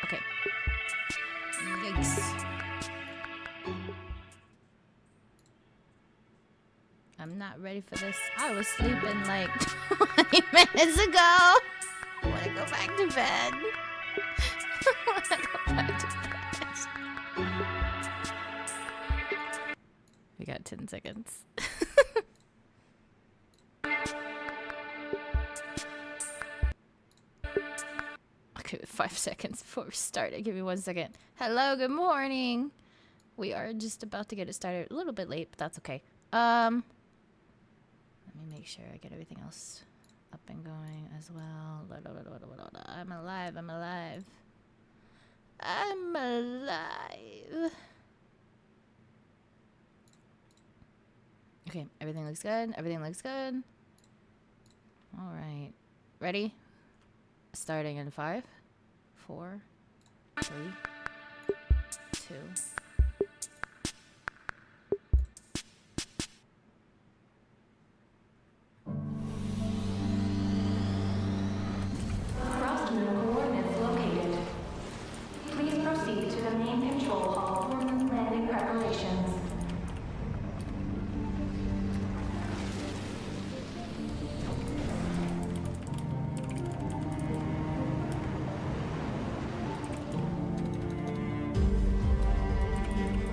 Okay. Yikes. I'm not ready for this. I was sleeping like 20 minutes ago. I want to go back to bed. I want to go back to bed. We got 10 seconds. Okay, 5 seconds before we start. Give me 1 second. Hello, good morning. We are just about to get it started. A little bit late, but that's okay. Let me make sure I get everything else up and going as well. I'm alive. I'm alive. I'm alive. Okay, everything looks good. Everything looks good. All right. Ready? Starting in 5, 4, 3, 2. Coordinates located. Please proceed to the main control hall for moon landing preparations.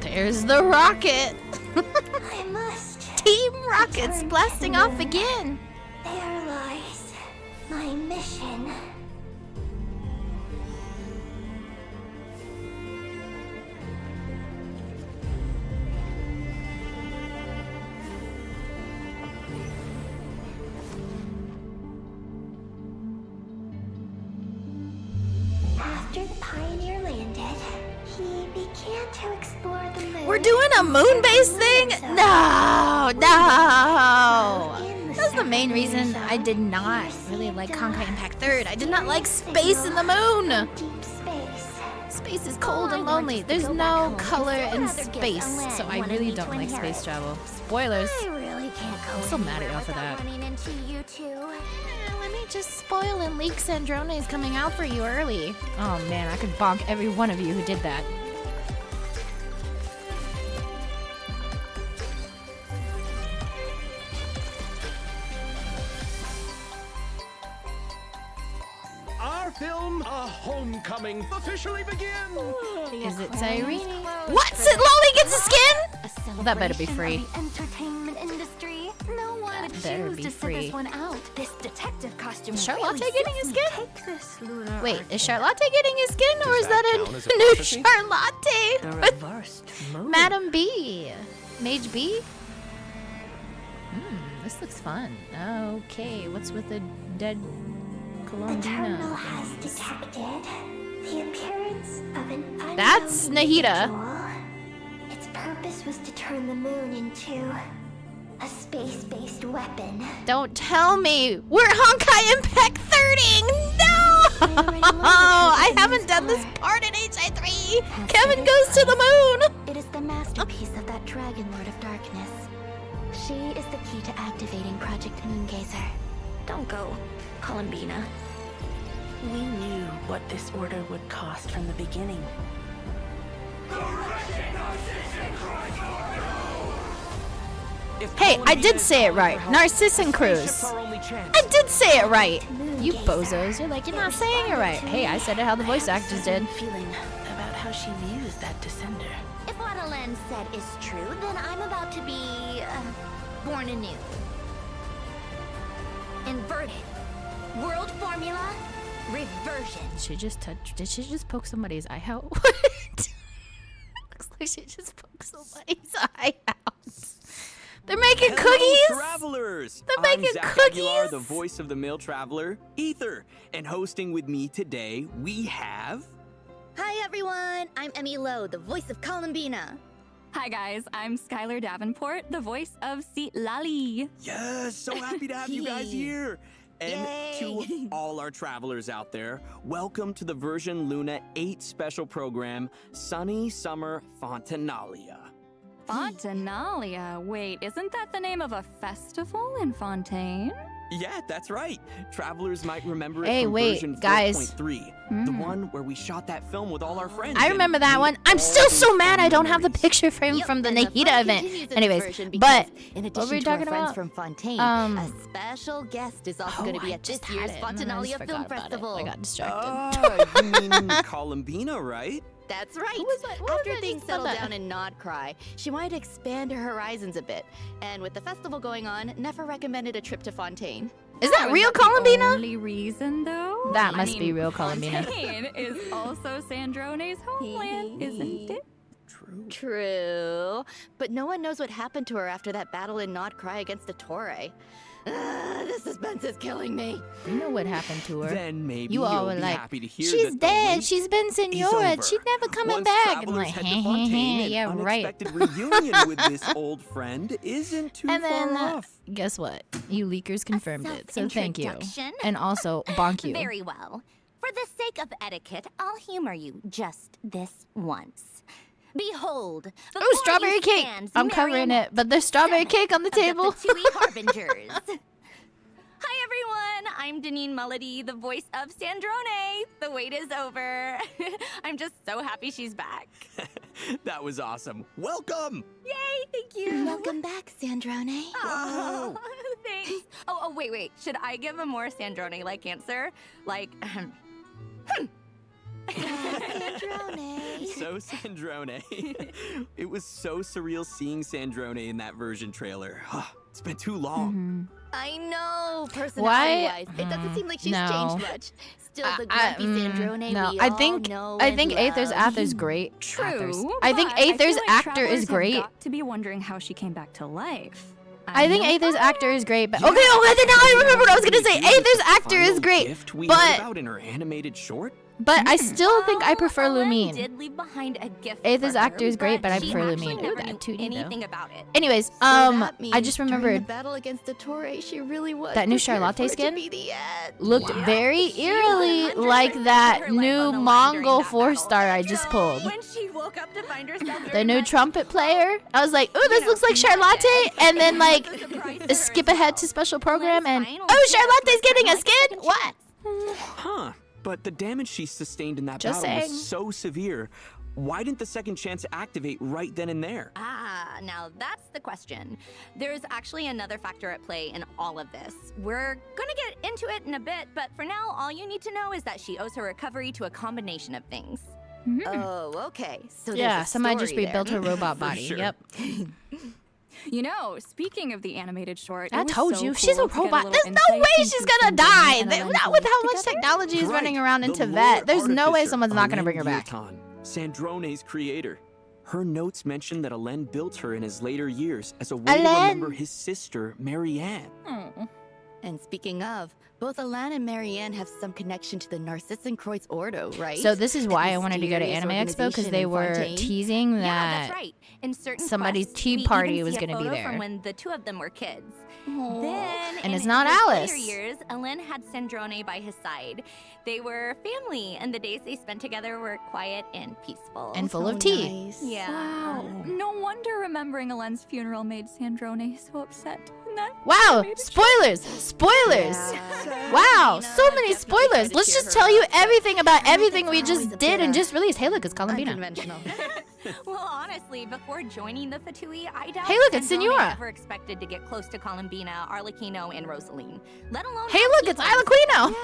There's the rocket. I must. Team Rocket's blasting off again. There lies my mission. After the Pioneer landed, he began to explore the moon. We're doing a moon-based thing? No, no. That's the main reason I did not really like Honkai Impact 3rd. I did not like space in the moon. Deep space. Space is cold and lonely. There's no color in space, so I really don't like space travel. Spoilers. I really can't go I'm so mad at y'all for that. running into you two. Let me just spoil and leak Sandrone's coming out for you early. Oh man, I could bonk every one of you who did that. Our film, A Homecoming, officially begins! Is it Cyrene? What? Loli gets a skin? Well, that better be free. Entertainment industry. No one That better be free. one out. This detective costume. Is Charlotte getting a skin? Take this, LUNAR. Wait, is Charlotte getting a skin, or is Does that that count as a a new prophecy? Charlotte? The reversed moon. Madam B. Mage B? This looks fun. Okay, what's with the dead The terminal Colombina? has detected the appearance of an unknown That's Nahida. individual. Its purpose was to turn the moon into a space-based weapon. Don't tell me! We're Honkai Impact 30! No! I haven't done this part in HI3! Kevin goes to the moon! It is the masterpiece of that Dragon Lord of Darkness. She is the key to activating Project Moongazer. Don't go, Columbina. We knew what this order would cost from the beginning. Hey, I did say it right. Narcissan Cruz. I did say it right. You bozos, you're like, you're not saying it right. Hey, I said it how the voice actors did. Feeling about how she views that descender. If what Alen said is true, then I'm about to be born anew. Inverted. World formula. Reversion. Did she just poke somebody's eye out? What? Looks like she just poked somebody's eye out. They're making Hello, cookies. travelers! They're I'm making Zach Aguilar, cookies. the voice of the male traveler, Ether. And hosting with me today, we have... Hi everyone, I'm Emmy Lowe, the voice of Columbina. Hi guys, I'm Skylar Davenport, the voice of Seat Lally. Yes, so happy to have you guys here. And to Yay. all our travelers out there, welcome to the version Luna 8 special program, Sunny Summer Fontanalia. Fontanalia. Wait, isn't that the name of a festival in Fontaine? Yeah, that's right. Travelers might remember it Hey, from wait, version guys. 4.3, the one where we shot that film with all our friends. I and remember that made one. all I'm still those so mad fun I don't have the memories. picture frame Yep, from the and fun Nahida event. continues in this Anyways, version but because in what were addition we to our talking friends about? from Fontaine, a special guest is also going to be I at this just had year's it, and then I just Fontanalia Film forgot about it. Festival. I got distracted. Ah, you mean Columbina, right? That's right. What was that? What was After that? things Just said settle that. down in Nod Cry, she wanted to expand her horizons a bit. And with the festival going on, Nefer recommended a trip to Fontaine. Is that real The Columbina? only reason, though? That I must be mean, real Columbina. Fontaine is also Sandrone's homeland, isn't it? True. True. But no one knows what happened to her after that battle in Nod Cry against the Torre. The suspense is killing me. You know what happened to her. Then maybe You all you'll were be like, happy to hear she's that the dead. wait She's been is senora. over. She's never coming Once back. I'm travelers like, head heh, to heh, Fontaine, heh, an yeah, right. unexpected reunion with this old friend isn't too And then, far off. guess what? You leakers confirmed it. So thank you. self-introduction? And also, bonk you. Very well. For the sake of etiquette, I'll humor you just this once. Behold. before Oh, strawberry you cake. stands I'm covering Marionette, it, but there's strawberry seventh cake on the of table. Fatui Harbingers. Hi everyone, I'm Deneen Mulledy, the voice of Sandrone. The wait is over. I'm just so happy she's back. That was awesome. Welcome! Yay, thank you. Welcome back, Sandrone. Oh, thanks. Oh, wait. Should I give a more Sandrone-like answer? Like, Sandrone. So Sandrone. It was so surreal seeing Sandrone in that version trailer. It's been too long. I know, personality-wise. It doesn't seem like she's No. changed much. Still the grumpy Sandrone no, we I all think know I and think Aether's love. Aether's great. Aether's. True. I think but feel Aether's like actor travelers is have great. got to be wondering how she came back to life. I think know Aether's that. actor is great, but Yeah. okay, then now I remember what I was gonna say. Here's the Aether's actor is final great, gift we but- heard about in her animated short. I still think I prefer Ellen Lumine. did leave behind a gift Aether's for her, actor is great, but I she prefer actually Lumine. Ooh, never that knew 2D though. anything about it. Anyways, So that I means just during remembered the battle against the Torre, she really was that new prepared Charlotte for it to skin be the end. looked Wow. very She eerily 100% like put that her life new on the line during Mongol that 4-star I battle. just So, pulled. When she woke up to find herself The during new that- trumpet player. I was like, ooh, this You looks know, like Charlotte, and then like It's a surprise to her skip as ahead well. to special program and Final oh, gift Charlotte's was getting a kinda like skin. second What? chance. Huh. But the damage she sustained in that Just battle saying. was so severe. Why didn't the second chance activate right then and there? Ah, now that's the question. There's actually another factor at play in all of this. We're gonna get into it in a bit, but for now, all you need to know is that she owes her recovery to a combination of things. Oh, okay. So there's Yeah, a somebody just story there. rebuilt her robot For body. sure. Yep. You know, speaking of the animated short, I it was told so you, she's a cool to get robot. little There's no insight way into she's gonna Sandrone die. and Ellen's Not with how life much together. technology is running around into the vet. Lord There's no way Artificer, someone's not gonna Alen bring her back. Guillotin, Sandrone's creator. Her notes mention that Alen built her in his later years as a way to Alen. remember his sister, Marianne. Oh. And speaking of, both Alan and Marianne have some connection to the Narcissenkreuz Ordo, right? So this is That why I wanted to go to mysterious Anime Expo because they organization in were Fontaine. teasing Yeah, that that's right. In certain somebody's quests, tea we party even was see a gonna be photo there. from when the two of them were kids. Aw. Then, And in it's not his Alice. later years, Alen had Sandrone by his side. They were family, and the days they spent together were quiet and peaceful. and full So of tea. nice. yeah. Wow. No wonder remembering Ellen's funeral made Sandrone so upset. in that Wow, animated short. spoilers! Spoilers! Yeah. Wow, so Columbina many definitely tried spoilers. to Let's cheer just her tell you up, but everything about I think everything we that's always just a did bit, and just released. Hey, look, it's Columbina. Unconventional. Well, honestly, before joining the Fatui, I doubt Hey, look, it's Sandrone Senora. ever expected to get close to Columbina, Arlecchino, and Rosaline, let alone Hey, have look, tea it's parties. Isla Quino.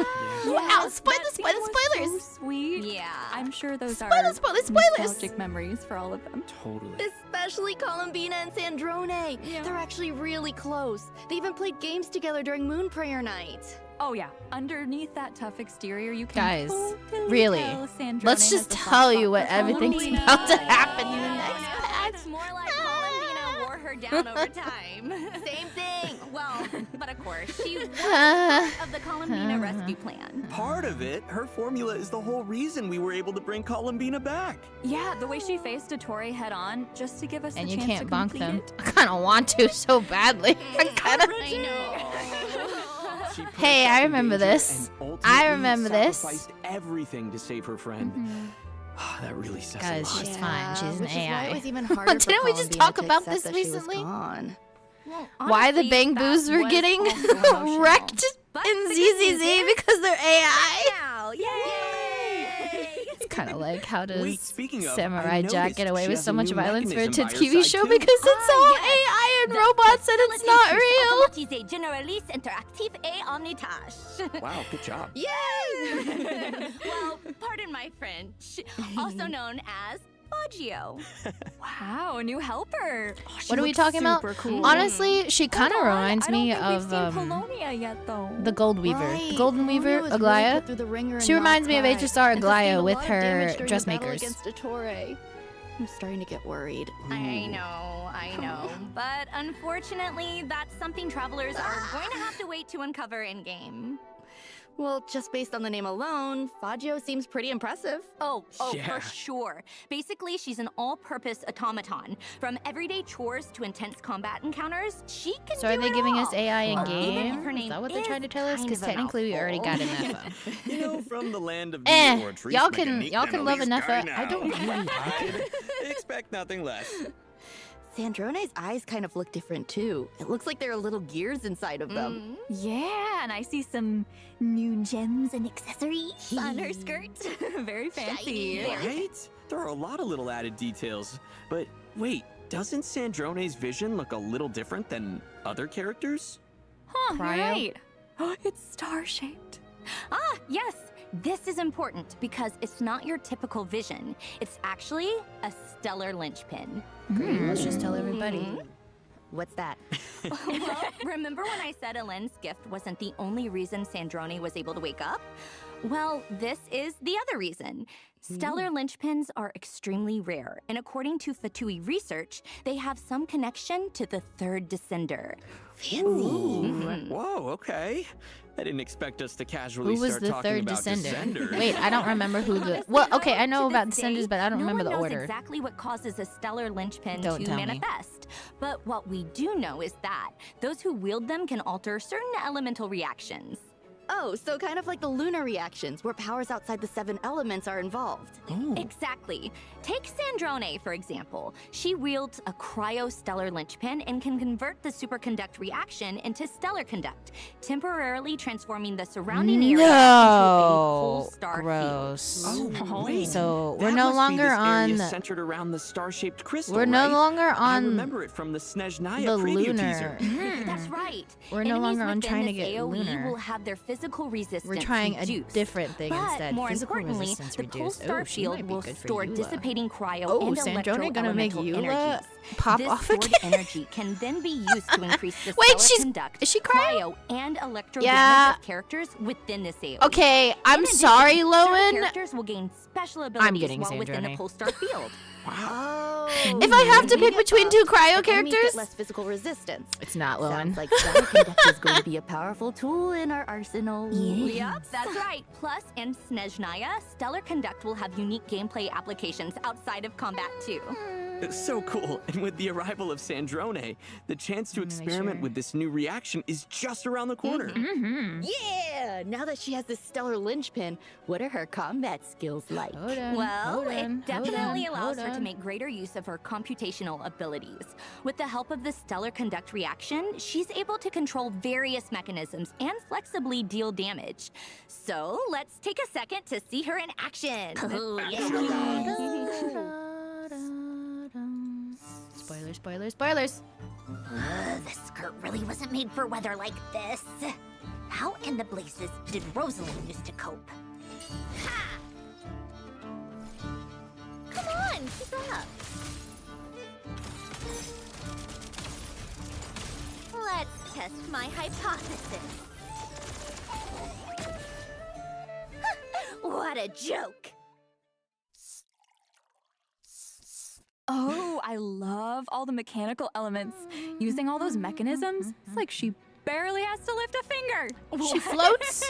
Yeah. Wow, Yes, spoil that the scene was spoilers. So sweet. Yeah. I'm sure those Spoilers, are spoilers, spoilers. nostalgic memories for all of them. Totally. Especially Columbina and Sandrone. Yeah. They're actually really close. They even played games together during Moon Prayer Night. Oh yeah, underneath that tough exterior, you can Guys, totally really, tell Sandrone Let's has just a soft tell you spot what for everything's Columbina. about to happen in the next Yeah, patch. it's more like Columbina wore her down over time. Same thing. Well, but of course, she was part of the Columbina rescue plan. Part of it, her formula is the whole reason we were able to bring Columbina back. Yeah, the way she faced Dottore head on just to give us And the you chance can't to bonk complete them. it. I kind of want to so badly. I kind of. I know. She put Hey, herself I in remember danger this. and ultimately I remember this. sacrificed everything to save her friend. That really says Guys, a lot. she's fine. She's an which is why AI. it was even harder for Didn't we just Columbina talk to about accept this that she was recently? gone. Well, Why the honestly, bang that boos were was getting also emotional. wrecked But in the good news ZZZ is, because they're AI. now, yay! It's kind of like how does Wait, speaking of, Samurai I Jack noticed get away she with has so a much new violence for a mechanism kids by her TV side, show too. because it's all yes. AI and robots and it's not real? Automatisé Generalis Interactive et Omnitâche. Wow, good job. Well, pardon my French. Also known as Baggio. Wow, a new helper. Oh, she What are we looks talking about? super Cool. Honestly, she kind of Hold on, reminds me I don't of think we've seen Polonia yet, though. the Gold Weaver. Right. The Golden Columbia Weaver, was really Aglaya. put through the ringer and She not reminds me of cried, HSR and Aglaya sustained a with lot of her damage during the battle dressmakers. against Dottore. I'm starting to get worried. I know. But unfortunately, that's something travelers are going to have to wait to uncover in game. Well, just based on the name alone, Faggio seems pretty impressive. Oh, Yeah. for sure. Basically, she's an all-purpose automaton. From everyday chores to intense combat encounters, she can So do are they it giving all. us AI in Well, even if game? her Is name that what they're trying to is tell us? kind Because of a technically we already got mouthful. an FO. You know, from the land of the Y'all can love an FO. I don't really like it. Expect nothing less. Sandrone's eyes kind of look different too. It looks like there are little gears inside of them. Yeah, and I see some new gems and accessories on her skirt. Very fancy. Right? There are a lot of little added details. But wait, doesn't Sandrone's vision look a little different than other characters? Huh, you're Cryo? right. It's star-shaped. Ah, yes. This is important because it's not your typical vision. It's actually a stellar linchpin. Great, let's just tell everybody. What's that? Well, remember when I said Helen's gift wasn't the only reason Sandrone was able to wake up? Well, this is the other reason. Stellar linchpins are extremely rare, and according to Fatui research, they have some connection to the third descender. Whoa, okay. I didn't expect us to casually Who was start the talking third about descender? descenders. Wait, I don't remember who the. Honestly, Well, though, okay, I know to about this descenders, day, but I don't no remember one the knows order. exactly what causes a stellar linchpin Don't to tell me. manifest. But what we do know is that those who wield them can alter certain elemental reactions. Oh, so kind of like the lunar reactions, where powers outside the 7 elements are involved. Exactly. Take Sandrone, for example. She wields a cryostellar linchpin and can convert the superconduct reaction into stellar conduct, temporarily transforming the surrounding area into a whole No, star gross. Oh, wait. So we're That no must be longer this area on. centered around the star-shaped crystal. We're no right? longer I on remember it from the Snezhnaya the preview lunar. teaser. That's right. We're no Enemies longer on within trying to this get AoE lunar. will have their physical resistance We're trying a reduced. different thing But instead. more Physical importantly, resistance the reduced. pulsar Oh, she field might be will good for store Eula. dissipating cryo Oh, and Sandrone gonna make electro-elemental Eula energies. pop this off stored again? energy can then be used to increase the Wait, stellar she's- conduct, is she cryo? and electro Yeah. damage of characters within this AoE. Okay, I'm In addition, sorry, certain Lohen. characters will gain special abilities getting while within a Sandrone. pulsar field. Oh. If I have to pick between two cryo Enemies get characters, less physical resistance. it's not Lohen. Sounds like stellar conduct is going to be a powerful tool in our arsenal. Yep, that's right. Plus, in Snezhnaya, stellar conduct will have unique gameplay applications outside of combat too. So cool. And with the arrival of Sandrone, the chance to Let me make experiment sure. with this new reaction is just around the corner. Mm-hmm. Yeah! Now that she has this stellar linchpin, what are her combat skills like? Hold on, Well, hold on, it definitely hold on, allows hold her to on. make greater use of her computational abilities. With the help of the stellar conduct reaction, she's able to control various mechanisms and flexibly deal damage. So let's take a second to see her in action. Spoilers, spoilers, spoilers. This skirt really wasn't made for weather like this. How in the blazes did Rosalind used to cope? Ha! Come on, keep up. Let's test my hypothesis. What a joke! Oh, I love all the mechanical elements. Using all those mechanisms, it's like she barely has to lift a finger. She floats.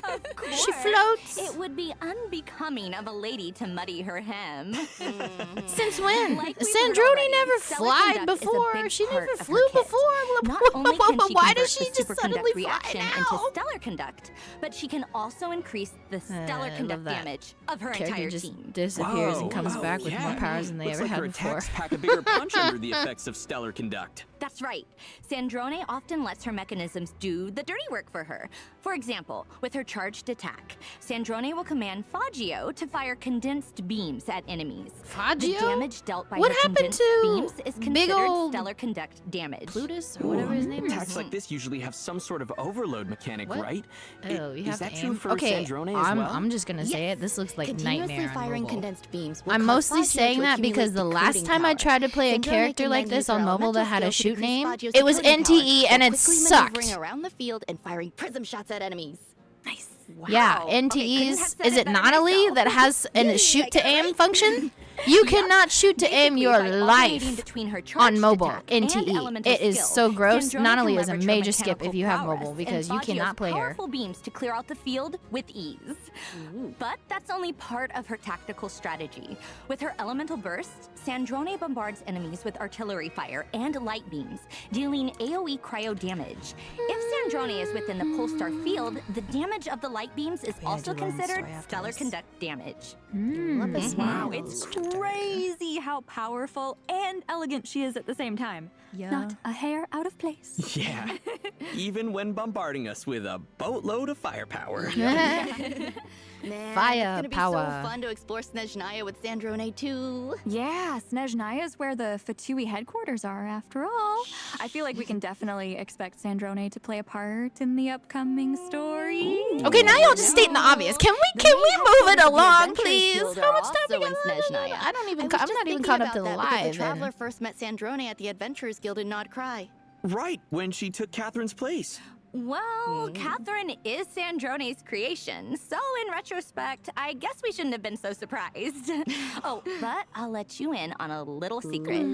Of course. She floats. It would be unbecoming of a lady to muddy her hem. Since when? Like we've heard Sandrone already, never stellar flied conduct is a before. big She part never of her flew kit. before. Not only can she Why convert does she the just suddenly superconduct fly reaction now? into stellar conduct, but she can also increase the stellar I conduct love that. damage of her Character entire just team. disappears and Whoa, comes whoa, back with yeah. more powers than they Looks ever like had her before. attacks pack a bigger punch under the effects of stellar conduct. That's right. Sandrone often lets her mechanisms do the dirty work for her. For example, with her charged attack, Sandrone will command Faggio to fire condensed beams at enemies. Faggio? The damage dealt by What her happened condensed to beams is big considered old stellar conduct damage. Plutus or whatever his name is. Attacks like this usually have some sort of overload mechanic, What? right? Oh, you have Is that to true aim. for Okay, Sandrone as I'm, well? I'm just gonna say it. This looks like Continuously nightmare on firing mobile. condensed beams will I'm cause mostly Faggio saying to that because accumulate the last decoding time I power. tried to play a Sandrone character can like then this use her on mobile that had a elemental skill shoot to decrease name, Faggio's it was decoding power NTE and while it quickly sucked. maneuvering around the field and firing prism shots at enemies. Nice. Yeah, Wow. Okay, couldn't have NTEs. said Is it better Nautilus myself. that has a shoot to aim function? You cannot shoot to aim Basically, your by alternating life between her on charged mobile. attack and NTE. elemental It is skill, so gross. Sandrone Nautilus can is a leverage her major skip mechanical if you have prowess mobile and because you Faggio's cannot play her. powerful beams to clear out the field with ease. But that's only part of her tactical strategy. With her elemental burst, Sandrone bombards enemies with artillery fire and light beams, dealing AoE cryo damage. If Sandrone is within the Polestar field, the damage of the light beams is gotta also do Lone considered Story after stellar this. conduct damage. Wow, it's crazy how powerful and elegant she is at the same time. Yeah. Not a hair out of place. Yeah. Even when bombarding us with a boatload of firepower. Man, Fire it's gonna be power. so fun to explore Snezhnaya with Sandrone too. Yeah, Snezhnaya is where the Fatui headquarters are, after all. I feel like we can definitely expect Sandrone to play a part in the upcoming story. Okay, now y'all just stating the obvious. Can we move it along, please? How much time we also in got? Snezhnaya. I don't even. I was I'm just not even thinking caught up about to the that because live. the Traveler and- first met Sandrone at the Adventurers Guild in Nod Cry. Right, when she took Catherine's place. Well, Catherine is Sandrone's creation, so in retrospect, I guess we shouldn't have been so surprised. Oh, but I'll let you in on a little secret.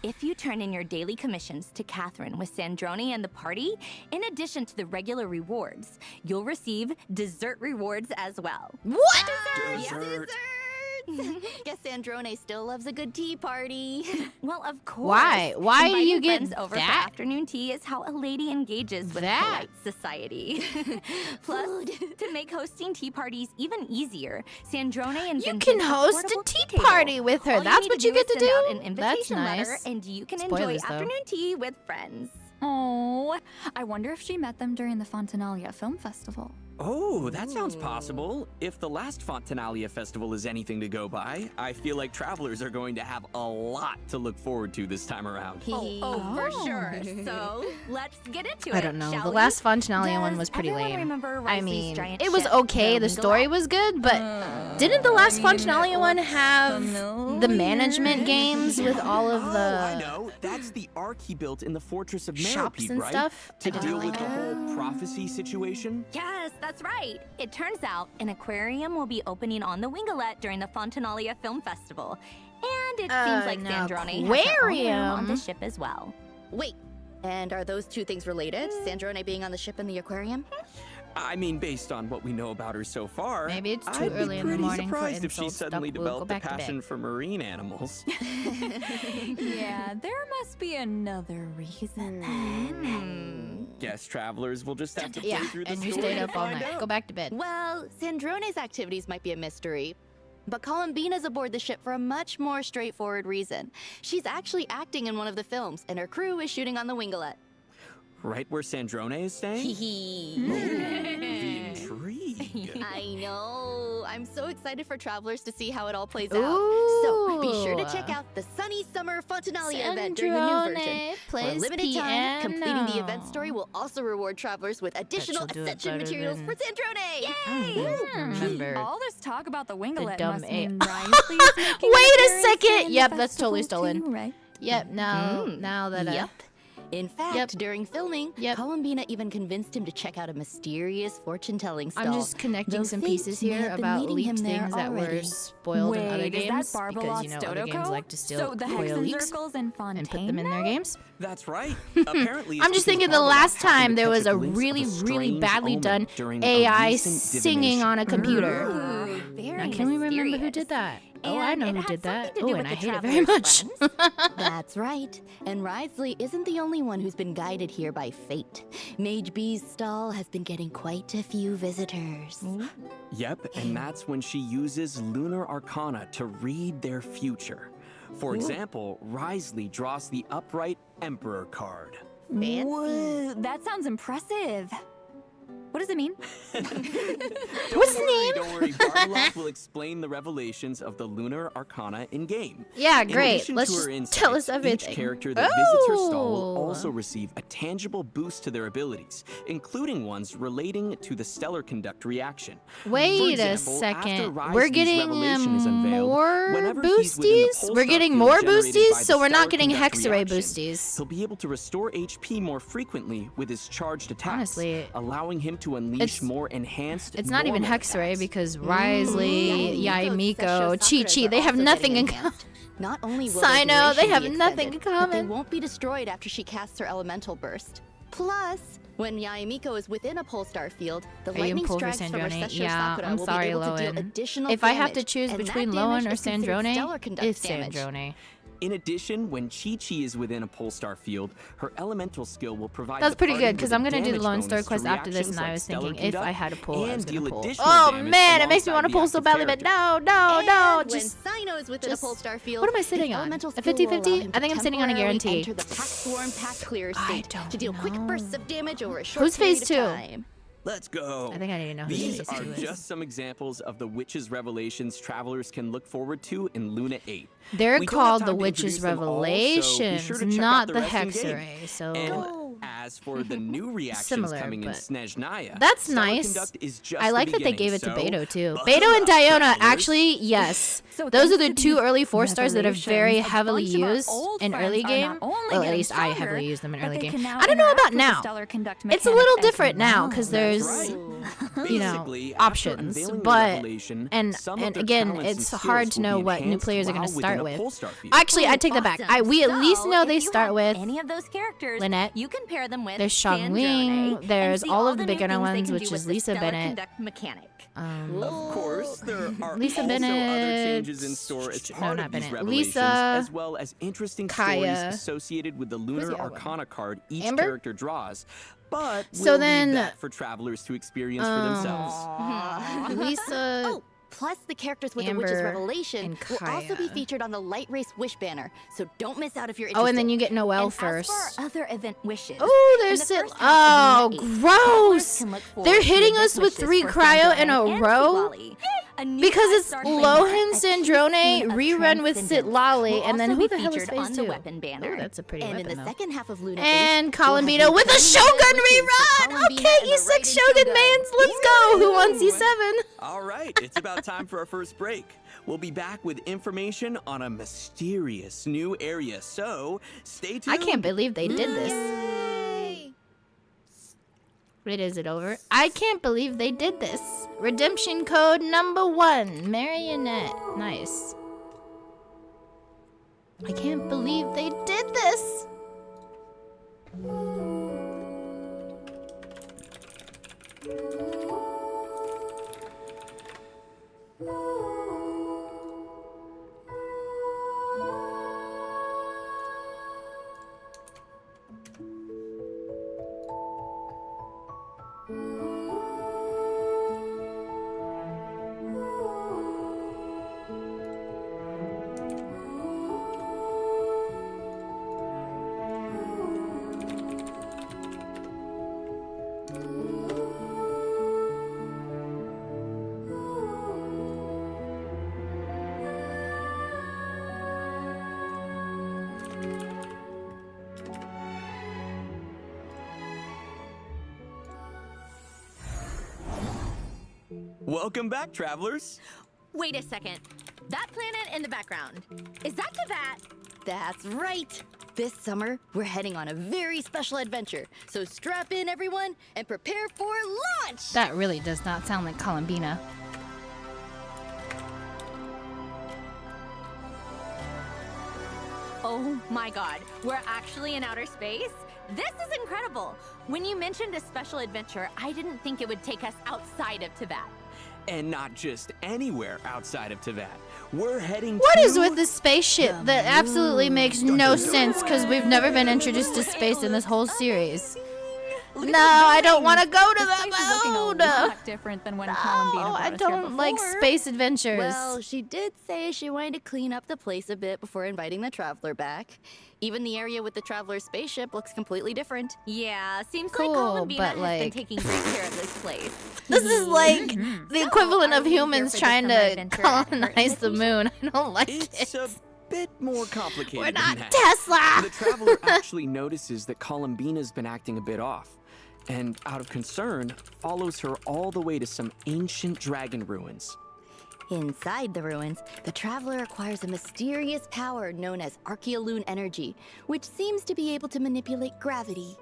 If you turn in your daily commissions to Catherine with Sandrone and the party, in addition to the regular rewards, you'll receive dessert rewards as well. What? Dessert. Guess Sandrone still loves a good tea party. Well, of course. Why? Why do you Inviting get friends over that? for afternoon tea is how a lady engages with That? polite society. Plus, to make hosting tea parties even easier, Sandrone You invented can a host a portable tea table. party with her. All That's need what to you get to is send out do? An That's invitation letter, nice. and you can Spoilers, enjoy though. afternoon tea with friends. Oh, I wonder if she met them during the Fontanalia Film Festival. Oh, that sounds possible. If the last Fontanalia festival is anything to go by, I feel like travelers are going to have a lot to look forward to this time around. For sure. So let's get into it. I don't know. Shall The we? last Fontanalia one Does was pretty everyone lame. remember I Risley's mean, giant it was ship, okay. The Wingalot? story was good, but didn't the last Fontanalia one have the management games with all of I the know. That's the ark he built in the Fortress of shops Meropide, and right? stuff? To I didn't deal like with the that. whole prophecy situation? Yes, that's right. It turns out an aquarium will be opening on the Wingalot during the Fontanalia Film Festival. And it seems like An Sandrone has her own room on the aquarium? ship as well. Wait, and are those two things related? Sandrone being on the ship and the aquarium? I mean, based on what we know about her so far, Maybe it's too I'd be early in the pretty morning for surprised if she insults. suddenly We'll go developed a back to bed. passion for marine animals. Yeah, there must be another reason then. Guess travelers will just have to play Yeah, through the and you story stayed to up all find night. out. Go back to bed. Well, Sandrone's activities might be a mystery. But Columbina's aboard the ship for a much more straightforward reason. She's actually acting in one of the films, and her crew is shooting on the Wingalot. Right where Sandrone is staying? Hee The intrigue. I know. I'm so excited for travelers to see how it all plays out. So be sure to check out the Sunny Summer Fontanalia event during the new version. Sandrone For a plays limited time, completing the event piano. story will also reward travelers with additional she'll do it Ascension better materials than- for Sandrone. I remember. All this talk about the Wingalot dumb must A- mean Risley's making Wait a appearance second. in the Yep, that's totally festival stolen. too, right? Yep. Now that Yep. In fact, during filming, Columbina even convinced him to check out a mysterious fortune-telling stall. I'm just connecting Though some fate pieces may here have been about leading leaked him there things that were already. spoiled in other Wait, is games that because Barbalot's other games Dodoko? like to steal So the spoil Hexen leaks circles in Fontaine and put them in their games. That's right. Apparently, I'm it's just because thinking the Barbalot last happened to time there catch was a glimpse of really, really strange badly omen done during a AI recent singing divination. on a computer. Ooh, very Now, can we remember who mysterious. did that? Oh, I And know it who had did that. something to do Oh, with and I the hate it very traveler's much. lens. That's right. And Risley isn't the only one who's been guided here by fate. Mage B's stall has been getting quite a few visitors. Yep, and that's when she uses lunar arcana to read their future. For example, Risley draws the upright Emperor card. Whoa, that sounds impressive. What does it mean? What's the name? Don't worry, Barbalot will explain the revelations of the lunar arcana in-game. Yeah, In great. addition Let's to her just insights, tell us everything. Each character that visits her stall will Oh. also receive a tangible boost to their abilities, including ones relating to the stellar conduct reaction. For Wait a example, second. after We're Risley's getting revelation is unveiled, more whenever he's within the boosties? We're pulsar getting field more generated boosties? by the So we're not stellar getting conduct Hexarray reaction, boosties. He'll be able to restore HP more frequently with his charged attacks, Honestly, allowing him to unleash more enhanced. It's not even normal Hexarray attacks. because Risley, Yaimiko, Chi-Chi, they have also nothing in getting common. enhanced. Not only will Sino, their they duration have be nothing in extended, but they common. won't be destroyed after she casts her elemental burst. Plus, when Yaimiko is within a Polestar field, the Are you in lightning pull for strikes from her Sandrone? sister Yeah, Sakura I'm will sorry, be able to deal Lohen. additional If I have to damage, choose and between that Lohen damage or is considered stellar Sandrone, conduct it's damage. Sandrone. In addition, when Chi-Chi is within a Polestar field, her elemental skill will provide That's the pretty party good because with I'm a gonna do the damage Lone bonus Star to quest after this, reactions and I like was stellar thinking if I conduct had to pull, I and was deal gonna pull. additional Oh damage man, it makes me alongside want to the pull so active badly, but character. no, And just. when Sino is within a Polestar field, What am I his sitting on? elemental A skill will allow 50-50? him I think to I'm sitting on a temporarily guarantee. enter the pack swarm, pack clear I state don't to deal quick bursts know. of damage over a short Who's phase period of 2? time. Let's go. I think I need to know who These phase are 2 is. just some examples of the witch's revelations travelers can look forward to in Luna 8. They're We don't have called time the to Witch's introduce them all, so be Revelations, sure to check out not the the rest in game. Hexarray. So And as for the new reactions Similar, coming in but Snezhnaya, that's stellar nice. conduct is just I the like that they beginning, gave it to so Beto too. buckle Beto and up, Diona, travelers. actually, yes. So Those are thanks the to two these early 4-stars that are very revelations, a heavily bunch of our used old in friends early are game. not only Well, at getting least I stronger, heavily used them in but early they game. can now I don't know interact about with the now. stellar conduct It's a mechanic little as different now well. because That's there's right. you know, Basically, after options, unveiling the but revelation, and some of their again, talents and it's skills hard to will know be what new enhanced players are going while to within start a with. Polestar field. Actually, I take that back. We at least know they start with any of those characters. Lynette. You can pair them with There's Shang Sandrone Wing, and there's see all of the new beginner things they ones, can which do is with the Lisa stellar Bennett. conduct mechanic. Of course, there are Lisa also Bennett. other changes in store as No, part not of these Bennett. revelations, Lisa. as well as interesting Kaya. stories associated with the Who's Lunar the other one? Arcana card each Amber? character draws. But So we'll then- leave that for travelers to experience for themselves. Lisa. Oh, plus the characters with the Witch's Amber Revelation and will also be Kaya. featured on the Light Race Wish banner, so don't miss out if you're interested. Oh, and then you get Noelle And first. As for our other event wishes. Oh, in there's the Sid. first half Oh, of Luna 8, travelers gross. can look forward They're to hitting event us with wishes 3 for cryo in a Sandrone and row. Sitlali. A new Because it's 5-star Lohen framework, a Sandrone teaspoon of rerun with transcendence Sitlali, will and then also who be the hell is featured phase on 2? the weapon banner. Oh, that's a pretty And weapon in the though. second half of Luna 8, And we'll have Columbino the with a Golden Shogun Witches for rerun! Columbina Okay, and the E6 Raiden Shogun mans, let's go! Who wants E7? All right, it's about time for our first break. We'll be back with information on a mysterious new area, so stay tuned. I can't believe they did this. Wait, is it over? I can't believe they did this. Redemption code number 1, Marionette. Nice. I can't believe they did this. Welcome back, travelers. Wait a second. That planet in the background. Is that Teyvat? That's right. This summer, we're heading on a very special adventure. So strap in, everyone, and prepare for launch! That really does not sound like Columbina. Oh my god, we're actually in outer space? This is incredible! When you mentioned a special adventure, I didn't think it would take us outside of Teyvat. And not just anywhere outside of Teyvat. We're heading What to... is with the spaceship? That absolutely makes no sense because we've never been introduced to space in this whole series. No, I don't want to go to This place is looking a the moon. lot different than when Columbina No, brought I us here don't like before. space adventures. Well, she did say she wanted to clean up the place a bit before inviting the Traveler back. Even the area with the Traveler's spaceship looks completely different. Yeah, seems Cool, like Columbina but, has been like- taking great care of this place. This is like the equivalent are of we here humans for the trying summer to adventure at her colonize the moon. I don't like It's it. a bit more complicated We're than not that. Tesla. The Traveler actually notices that Columbina's been acting a bit off, and out of concern, follows her all the way to some ancient dragon ruins. Inside the ruins, the Traveler acquires a mysterious power known as Archeolune energy, which seems to be able to manipulate gravity.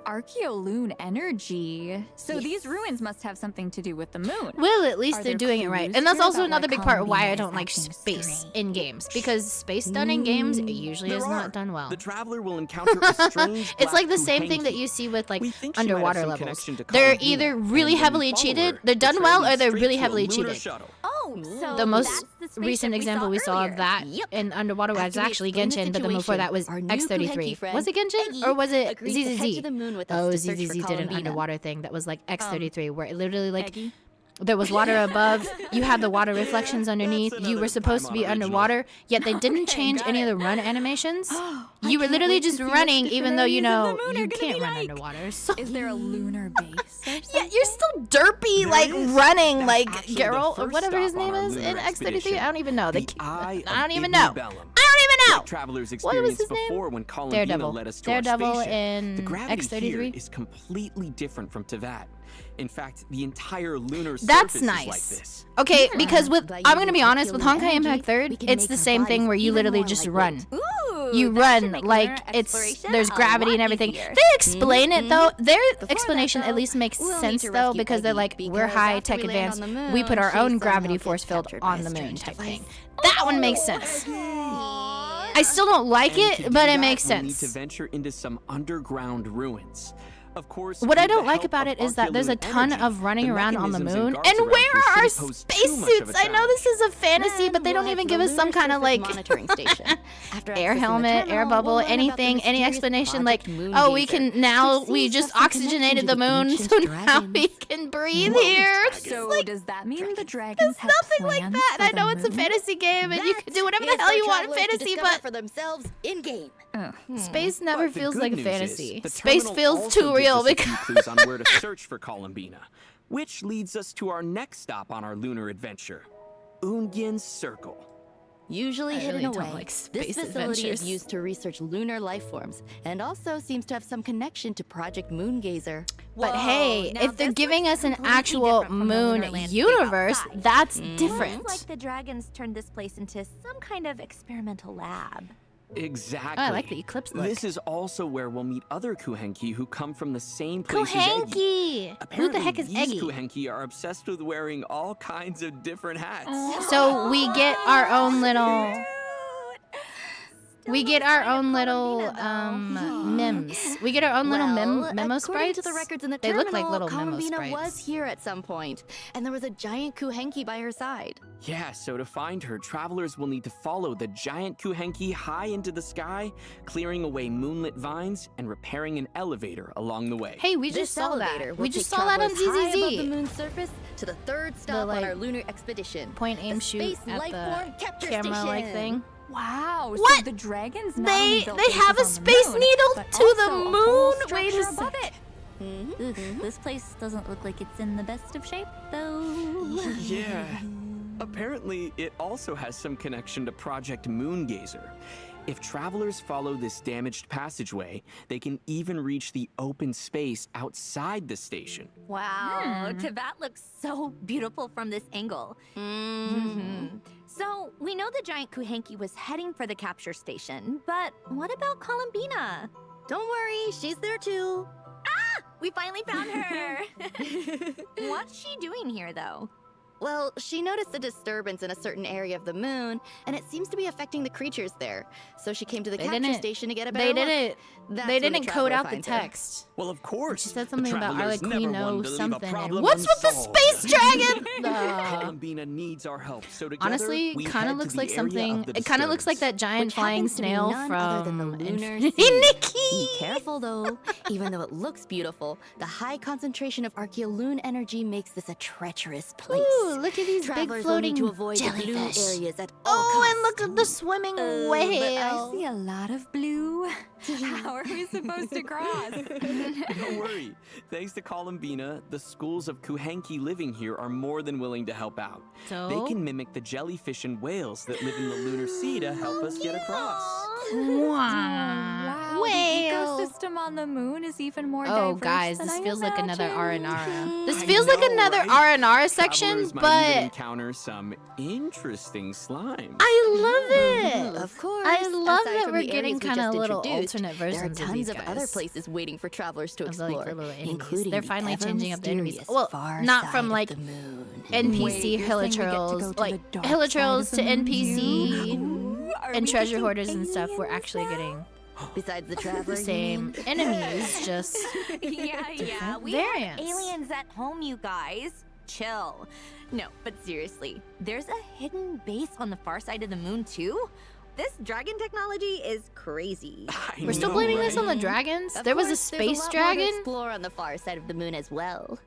Archeolune energy. So these ruins must have something to do with the moon. Well, at least Are they're there doing it right. clues And that's here also about another why big part of why I Columbina don't is like acting space strange? in games. Because space done in games usually There is are. not done well. The Traveler will encounter a strange It's like black the same thing that Kuhenki. you see with like We think she might have underwater some levels. connection to They're Columbina, either and really when we heavily follow cheated, her, they're the done trail well, leads or they're straight really to a heavily lunar cheated. shuttle. Oh, so The most that's the spaceship recent we example saw we saw earlier. of that Yep. in underwater was After we actually explain the Genshin, but the one before that was situation, our new X33. Kuhenki friend, Was it Genshin Peggy, or was it agreed to head to ZZZ? the moon with us Oh, to search for ZZZ did an Columbina. underwater thing that was like X33, where it literally like Peggy? there was water above, you had the water reflections underneath, you another were supposed to be Paimon original. underwater, yet they didn't change any of the run animations. You were literally just running even though you know you can't run underwater. So Is there a lunar base or something? yeah, you're still derpy, There like is. running, That's like actually the Geralt or first whatever his stop on name our is lunar in X33. expedition. I don't even know. The Eye I don't of even know. Ibnubellum. I don't even know. Like Travelers What was experienced his name? before when Columbina Daredevil. led us to our Daredevil spaceship. in The gravity here X33? is completely different from Teyvat. In fact, the entire lunar That's surface is nice. like this. Okay, because with By I'm gonna using be honest, with Archeolune Honkai Impact energy, we 3rd, can it's make the our same thing bodies where you even literally more just lightweight. run. Ooh, You that run should make like lunar it's exploration there's a gravity and lot everything. easier. They explain it though. Their explanation that, at least makes we'll need sense to though rescue because they're Peggy, like we're because high after tech we land advanced. on the We put moon, our she own somehow gravity gets force field captured by on a the moon strange type device. thing. That one makes sense. I still don't like And to it, do but it that, makes we'll need sense. to venture into some underground ruins. Of course, What I with the don't like help about of it is that there's a Archeolune ton energy, of running the around on the mechanisms moon. and guards And around where here are our shouldn't pose too much of spacesuits? a I know this is a fantasy, Then but they we'll don't head even to give the us some lunar kind of surface like monitoring station. After air accessing the helmet, air terminal, bubble, we'll learn about the anything, any mysterious explanation like, Project Moon oh, we Gazer, can now, which we seems to just have some connection oxygenated to the the moon, ancient so now dragons. we can breathe here. So does that mean the dragons have Nothing like plans that. for I the know it's a moon? fantasy game and you can do whatever the Is hell for you want in travelers to fantasy, discover but for themselves in game. space never But the feels good like a news is, fantasy. the Space terminal feels also too gives real us a few because clues on where to search for Columbina, which leads us to our next stop on our lunar adventure, Ungyen's Circle. Usually I hidden really don't away, like this space facility adventures. is used to research lunar life forms and also seems to have some connection to Project Moon Gazer. But Whoa, hey, now if they're this giving looks us an completely actual different from the moon lunar landscape universe, outside. that's Looks different. like the dragons turned this place into some kind of experimental lab. Exactly. Oh, I like the eclipse look. This is also where we'll meet other Kuhenki who come from the same place as Eggy. Kuhenki! Who Apparently, the heck is these Eggy? Kuhenki are obsessed with wearing all kinds of different hats. So we get our own little. We get our own little memes. We get our own little memo according sprites. to the records in the They look like terminal, little memo Columbina sprites. was here at some point, and there was a giant Kuhenki by her side. Yeah, so to find her, travelers will need to follow the giant Kuhenki high into the sky, clearing away moonlit vines and repairing an elevator along the way. Hey, we This just saw elevator that. will We just take saw that on travelers high above the ZZZ. moon's surface to the third stop like, on our lunar expedition. Point, aim, the shoot Space at Life the Form Capture camera-like Station. thing. Wow. So What? the dragons not They only built have a bases on the space moon, needle but to the also a whole moon? Wait a structure above second. it. This place doesn't look like it's in the best of shape, though. Yeah. Apparently, it also has some connection to Project Moongazer. If travelers follow this damaged passageway, they can even reach the open space outside the station. Wow, Tibet looks so beautiful from this angle. So, we know the giant Kuhenki was heading for the capture station, but what about Columbina? Don't worry, she's there too. We finally found her! What's she doing here, though? Well, she noticed a disturbance in a certain area of the moon, and it seems to be affecting the creatures there. So she came to the capture station to get a better look. They didn't code out the text. Well, of course. She said something about Arla Queen knows something. And What's with the space dragon? Columbina needs our help. So together, Honestly, we kind of head looks to like the area something. of the It kind of looks like that giant Which flying happens to be snail none other than the from lunar Infinity. sea. Nikki! Be careful though. Even though it looks beautiful, the high concentration of Archeoloon energy makes this a treacherous place. Ooh, look at these big Travelers will floating need to avoid the blue jellyfish. areas at all Oh, costs. and look at the swimming But I whale. see a lot of blue. How are we supposed to cross? Don't worry. Thanks to Columbina, the schools of Kuhenki living here are more than willing to help out. So? They can mimic the jellyfish and whales that live in the lunar sea to help us get across. Wow. Wow, Whale. the ecosystem on the moon is even more Oh, diverse guys, than this I feels like another imagined. Aranara. This I feels like know, another right? Aranara section, Travelers might even but encounter some interesting slime. I love it. Of course. I love aside that from we're the getting areas we kind of just little introduced, alternate versions there are of these tons of guys. other places waiting for travelers to Of, like, explore, the little enemies. including They're the finally ever changing up the enemies. mysterious Well, far not from, side like, of the moon. NPC Wait, you're saying we get to go Hilichurls, to like the dark Hilichurls side to of the moon NPC too? Are and we treasure thinking hoarders and stuff. We're aliens actually now? getting Besides the the traveler, you same mean? enemies, just Yeah, we variants. have aliens at home, you guys. Chill. No, but seriously, there's a hidden base on the far side of the moon, too? This dragon technology is crazy. We're still know, blaming right? this on the dragons. Of There was a course, there's space lot more to dragon. explore on the far side of the moon as well.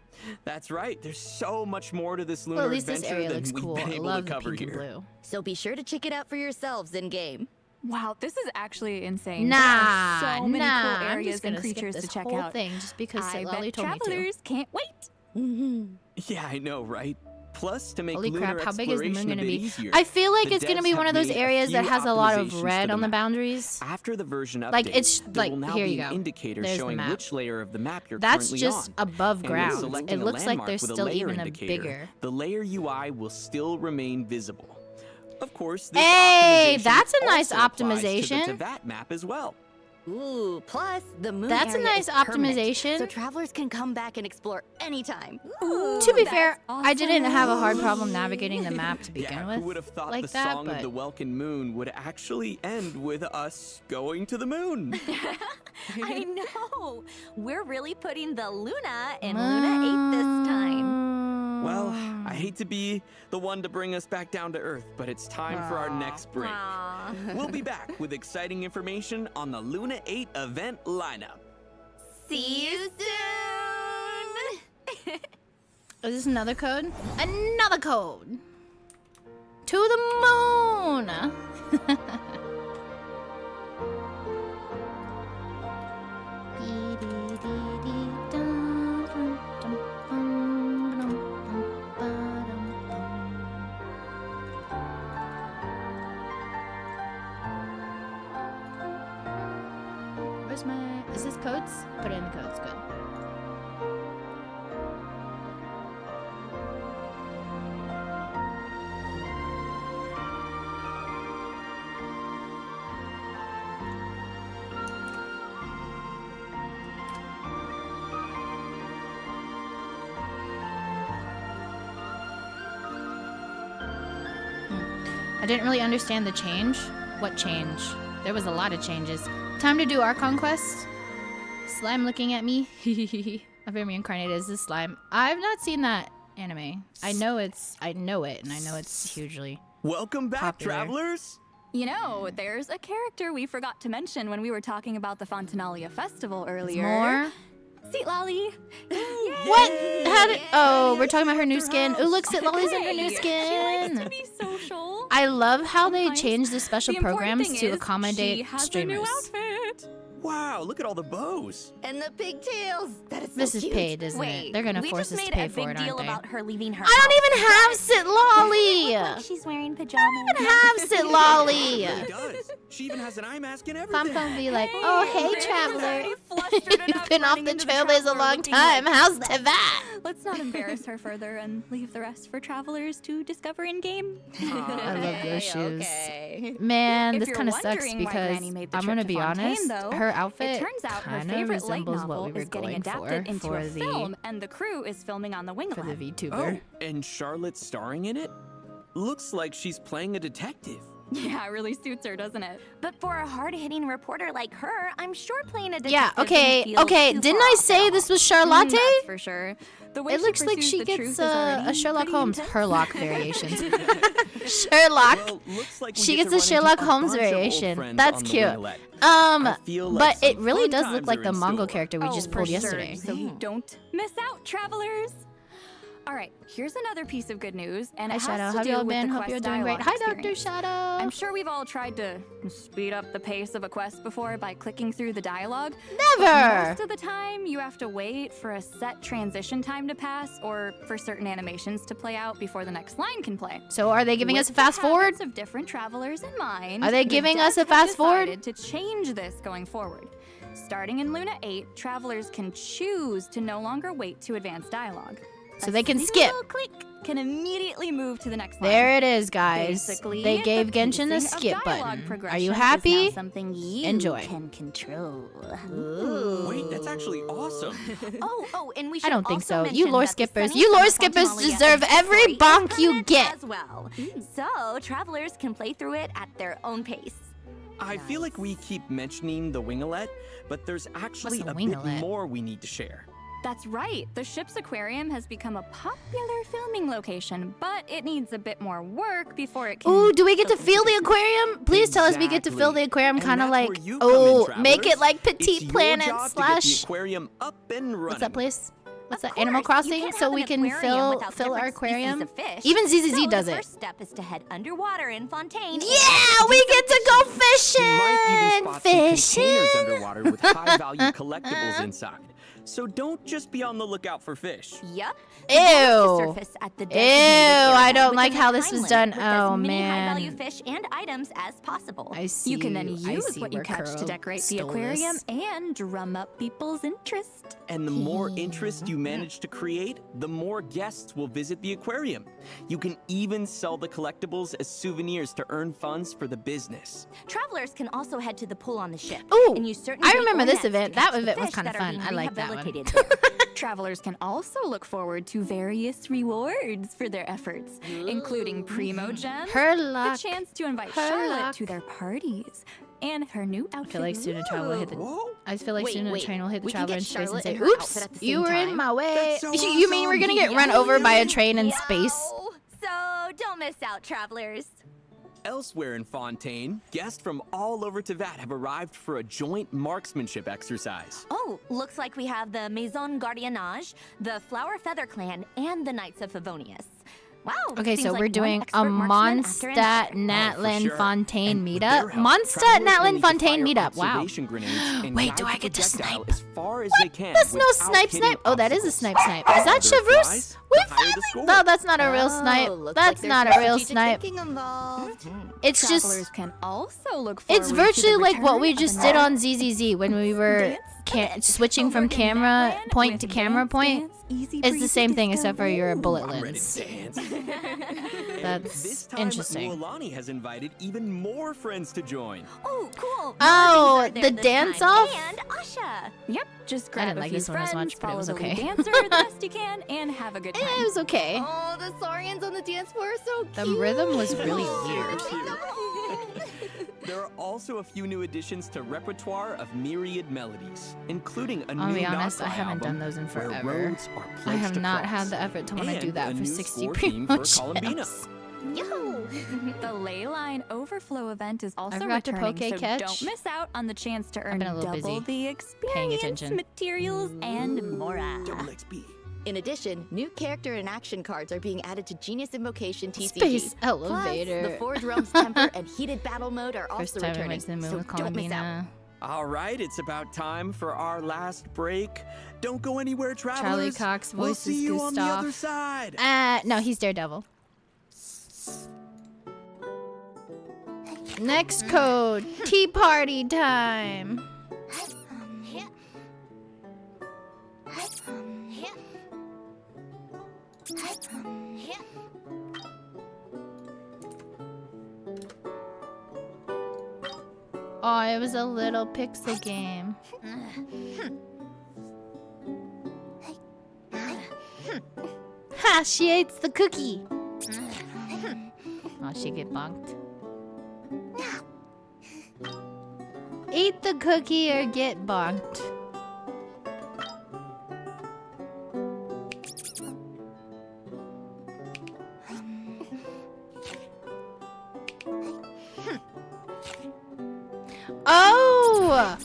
That's right. There's so much more to this lunar Well, at least this adventure area than looks we've cool. been I able love to the cover pink and here. blue. So be sure to check it out for yourselves in game. Wow, this is actually insane. Nah, There are so many nah. cool I'm areas just and gonna skip creatures this to check whole out. thing just because I Lolly bet told me to. travelers can't wait. Yeah, I know, right? Plus, to make Holy lunar crap, how big is the moon exploration gonna a bit be? easier, I feel like the it's gonna devs be have one of those made a areas that few has a lot of optimizations for red the on the map. boundaries. After the version update, Like, it's there like, will now here be you an go. indicator There's the showing map. which layer of the map you're That's currently just on. above And when ground. selecting It a looks like landmark there's with a still layer even a indicator, bigger. The layer UI will still remain visible. Of course, this Hey, optimization that's a nice also applies optimization. to the Teyvat map as well. Ooh, plus the moon That's a area nice is permanent, optimization. so travelers can come back and explore anytime. To be fair, I didn't have a hard awesome. problem navigating the map to begin Yeah, with. who would have thought like the that, song but of the Welkin Moon would actually end with us going to the moon? I know. We're really putting the Luna in Luna 8 this time. Well, I hate to be the one to bring us back down to Earth, but it's time for our next break. Aw. We'll be back with exciting information on the Luna 8 event lineup. See you soon! Is this another code? Another code! To the moon! Where's my... Is this codes? Put it in the codes, good. I didn't really understand the change. What change? There was a lot of changes. Time to do our conquest. Slime looking at me. I've been reincarnated as this slime. I've not seen that anime. I know it, and I know it's hugely. Welcome back, Popular. travelers! You know, there's a character we forgot to mention when we were talking about the Fontinalia Festival earlier. More? Seat Lolly. What? How did? Oh, we're talking about her new skin. Ooh, look, Sit Lolly's in her new She skin. likes to be social. I love how they Sometimes. changed the special The important programs thing to is accommodate she has streamers. a new outfit. Wow, look at all the bows. And the pigtails. That is so This is cute. paid, isn't Wait, it? They're gonna we force just us made to pay a for big it, deal aren't they? about her leaving her I don't even have Sit Lolly. Like she's wearing pajamas. I don't have Sit Lolly. It really does. She even has an eye mask and Pom everything. Pom be like, oh, hey, traveler. Flustered You've enough been off running the into trailblaze a traveler long looking time. like How's that. that? Let's not embarrass her further and leave the rest for travelers to discover in game. I love those shoes. Okay. Man, If this you're kind of sucks wondering why because Granny made the I'm trip gonna to be Fontaine, honest, though, her outfit It turns out her kind of favorite light resembles novel what we were is getting going adapted for into a the film, and the crew is filming on the for the Winglet. VTuber. Oh, and Charlotte's starring in it? Looks like she's playing a detective. Yeah, it really suits her, doesn't it? But for a hard-hitting reporter like her, I'm sure playing a detective Yeah, okay, didn't feel okay. too Didn't far I off at say all. this was Charlotte? That's for sure. The way It looks like pursues she the truth gets is a already Sherlock pretty Holmes intense. Herlock variations. Sherlock. Well, looks like we She get gets to a run into Sherlock a Holmes bunch of old variation. friends That's on the cute. Winglet. I feel like But it some really fun does look times like are the in Mongol store. character we just pulled for yesterday. Sure, so you don't miss out, travelers. All right, here's another piece of good news, and Hi, it has Shadow. to How do y'all with been? the Hope quest you're doing great. dialogue Hi, Dr. experience. Shadow. I'm sure we've all tried to speed up the pace of a quest before by clicking through the dialogue. Never. Most of the time, you have to wait for a set transition time to pass or for certain animations to play out before the next line can play. So are they giving us a With the fast forward? habits of different travelers in mind, Are they the giving devs us a have fast forward? decided to change this going forward. Starting in Luna 8, travelers can choose to no longer wait to advance dialogue. So A they can single skip. click can immediately move to the next line. There it is, guys. Basically, They gave the Genshin a pacing of skip dialogue button. Are progression you is happy? now something you Enjoy. can control. Wait, that's actually awesome. Oh, and we should I don't think also so. mention You lore that the skippers, sunny you lore summer skippers Fontanalia deserve Adventure every Story is bonk you permanent get. as well. So travelers can play through it at their own pace. I feel like we keep mentioning the Winglet, but there's actually What's a a bit winglet? more we need to share. That's right. The ship's aquarium has become a popular filming location, but it needs a bit more work before it can. Ooh, do we get to feel the aquarium? Please tell us we get to fill the aquarium, And kind of that's like, where you come in, oh, make travelers. it like It's Petite your Planet job to get the slash. aquarium up and running. What's that place? What's Of that? Animal course, you Crossing, can't so have we an can aquarium without fill our different species aquarium. of fish. Even ZZZ So does the it. first step is to head underwater in Fontaine. Yeah, we get to go You might even fishing. spot some containers underwater with high-value collectibles inside. So don't just be on the lookout for fish. Yep. Ew. Surface at the Ew, designated I area don't within like the how this time was limit done. with Oh, as many high-value man. fish and items as possible. I see. You can then I use see what you where catch to Kuro decorate the stole aquarium this. and drum up people's interest. And the more interest you manage to create, the more guests will visit the aquarium. You can even sell the collectibles as souvenirs to earn funds for the business. Travelers can also head to the pool on the ship. Ooh, and use certain I bait remember or this nets to event. catch That the event was fish kinda that are fun. being I like that one. rehabilitated there. Travelers can also look forward to various rewards for their efforts, including Primo Gems, Herlock. the chance to invite Herlock. Charlotte to their parties, and her new outfit. I feel like Student Travel will hit the. Whoa! I feel like Wait, Student wait. Train will hit the We can traveler get in space and Charlotte say, and her "Oops, outfit at the you same were in time." my way." That's so You mean we're gonna get run over by a train in space? Yo! So don't miss out, travelers. Elsewhere in Fontaine, guests from all over Tevat have arrived for a joint marksmanship exercise. Oh, looks like we have the Maison Gardiennage, the Flower Feather Clan, and the Knights of Favonius. Wow. Okay, seems so like we're one doing a expert marksman after another. Mondstadt Oh, Natlin for sure. Fontaine And with meetup. their help, Mondstadt travelers will Natlin need to Fontaine fire meetup. Wow. observation grenades and Wait, guide do the I get to projectile snipe? as far as they can That's no without snipe hitting snipe. Oh, that is a obstacles. snipe snipe. Is that The higher the Chevrouse? prize, We the higher the finally. score. No, that's not a real snipe. That's not a real snipe. It's Travelers just. can also look forward It's to virtually the like what return we of just the did night on ZZZ when we were switching from camera point to camera point. It's the same thing except for you're a bullet I'm ready lens. to dance. That's This time, interesting. Luolani has invited even more friends to join. Oh, cool. Oh, Molly's there the this dance time. off? And Asha. Yep, just I grab didn't a like few this one as friends, much, but it follow was the lead okay. dancer the best you can, and have a good time. It was okay. Oh, the Saurians on the dance floor are so cute. The rhythm was really weird. There are also a few new additions to repertoire of myriad melodies, including a I'll new be honest, I Nocturne haven't album done those in where forever. roads are I pledged have to not cross, had the effort to want to do and that a for new 60 score theme for primo Columbina. gems. Yo! The Leyline Overflow event is also forgot to returning, poke so catch. don't miss out on the chance to earn been a little double busy the experience, attention. materials, and more. Double XP. In addition, new character and action cards are being added to Genius Invocation TCG. Space Plus, elevator. the Forge Realms Temper and Heated Battle Mode are First also time I returning, went to the moon so with don't miss out. Columbina. All right, it's about time for our last break. Don't go anywhere, travelers. Charlie Cox We'll voices see you on the Gustav. other side. No, he's Daredevil. Next code. Tea party time. Oh, it was a little pixel game. Ha! She ate the cookie. Oh, she get bonked. Eat the cookie or get bonked. Oh!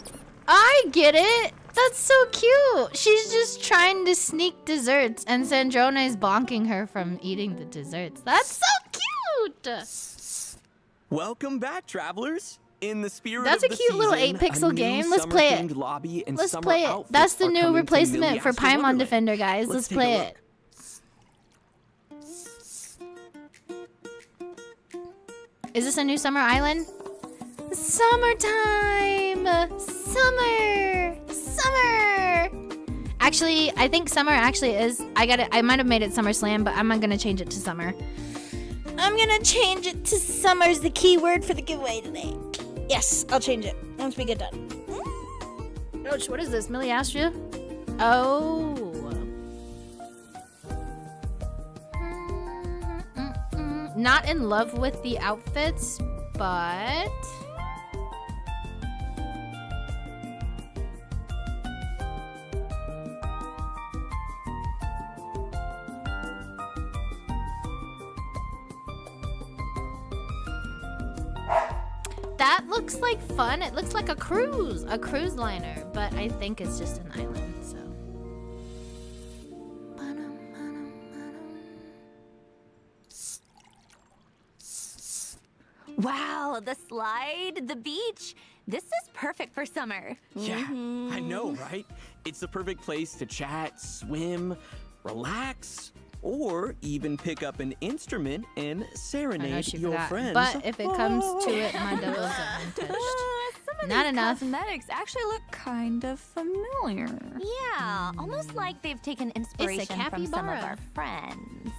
I get it! That's so cute! She's just trying to sneak desserts and Sandrona is bonking her from eating the desserts. That's so cute! Welcome back, travelers. In the spirit That's of a the cute little season, 8-pixel a new game. Let's play it. summer-themed lobby and Let's summer play it. outfits That's the are new coming to replacement for Miliastra Paimon Wonderland. Defender, guys. Let's take a play look. it. Is this a new summer island? Summertime! Summer! Summer! Actually, I think summer actually is. I might have made it SummerSlam, but I'm not gonna change it to summer. I'm gonna change it to summer's the key word for the giveaway today. Yes, I'll change it once we get done. Ouch, what is this? Miliastra? Oh. Not in love with the outfits, but... That looks like fun. It looks like a cruise liner, but I think it's just an island, so. Wow, the slide, the beach. This is perfect for summer. Yeah, I know, right? It's the perfect place to chat, swim, relax, or even pick up an instrument and I know serenade she your forgot. friends. But if it comes to it, my doubles are untouched. Some of Not these enough. cosmetics actually look kind of familiar. Yeah, almost like they've taken inspiration from some of capybara. our friends.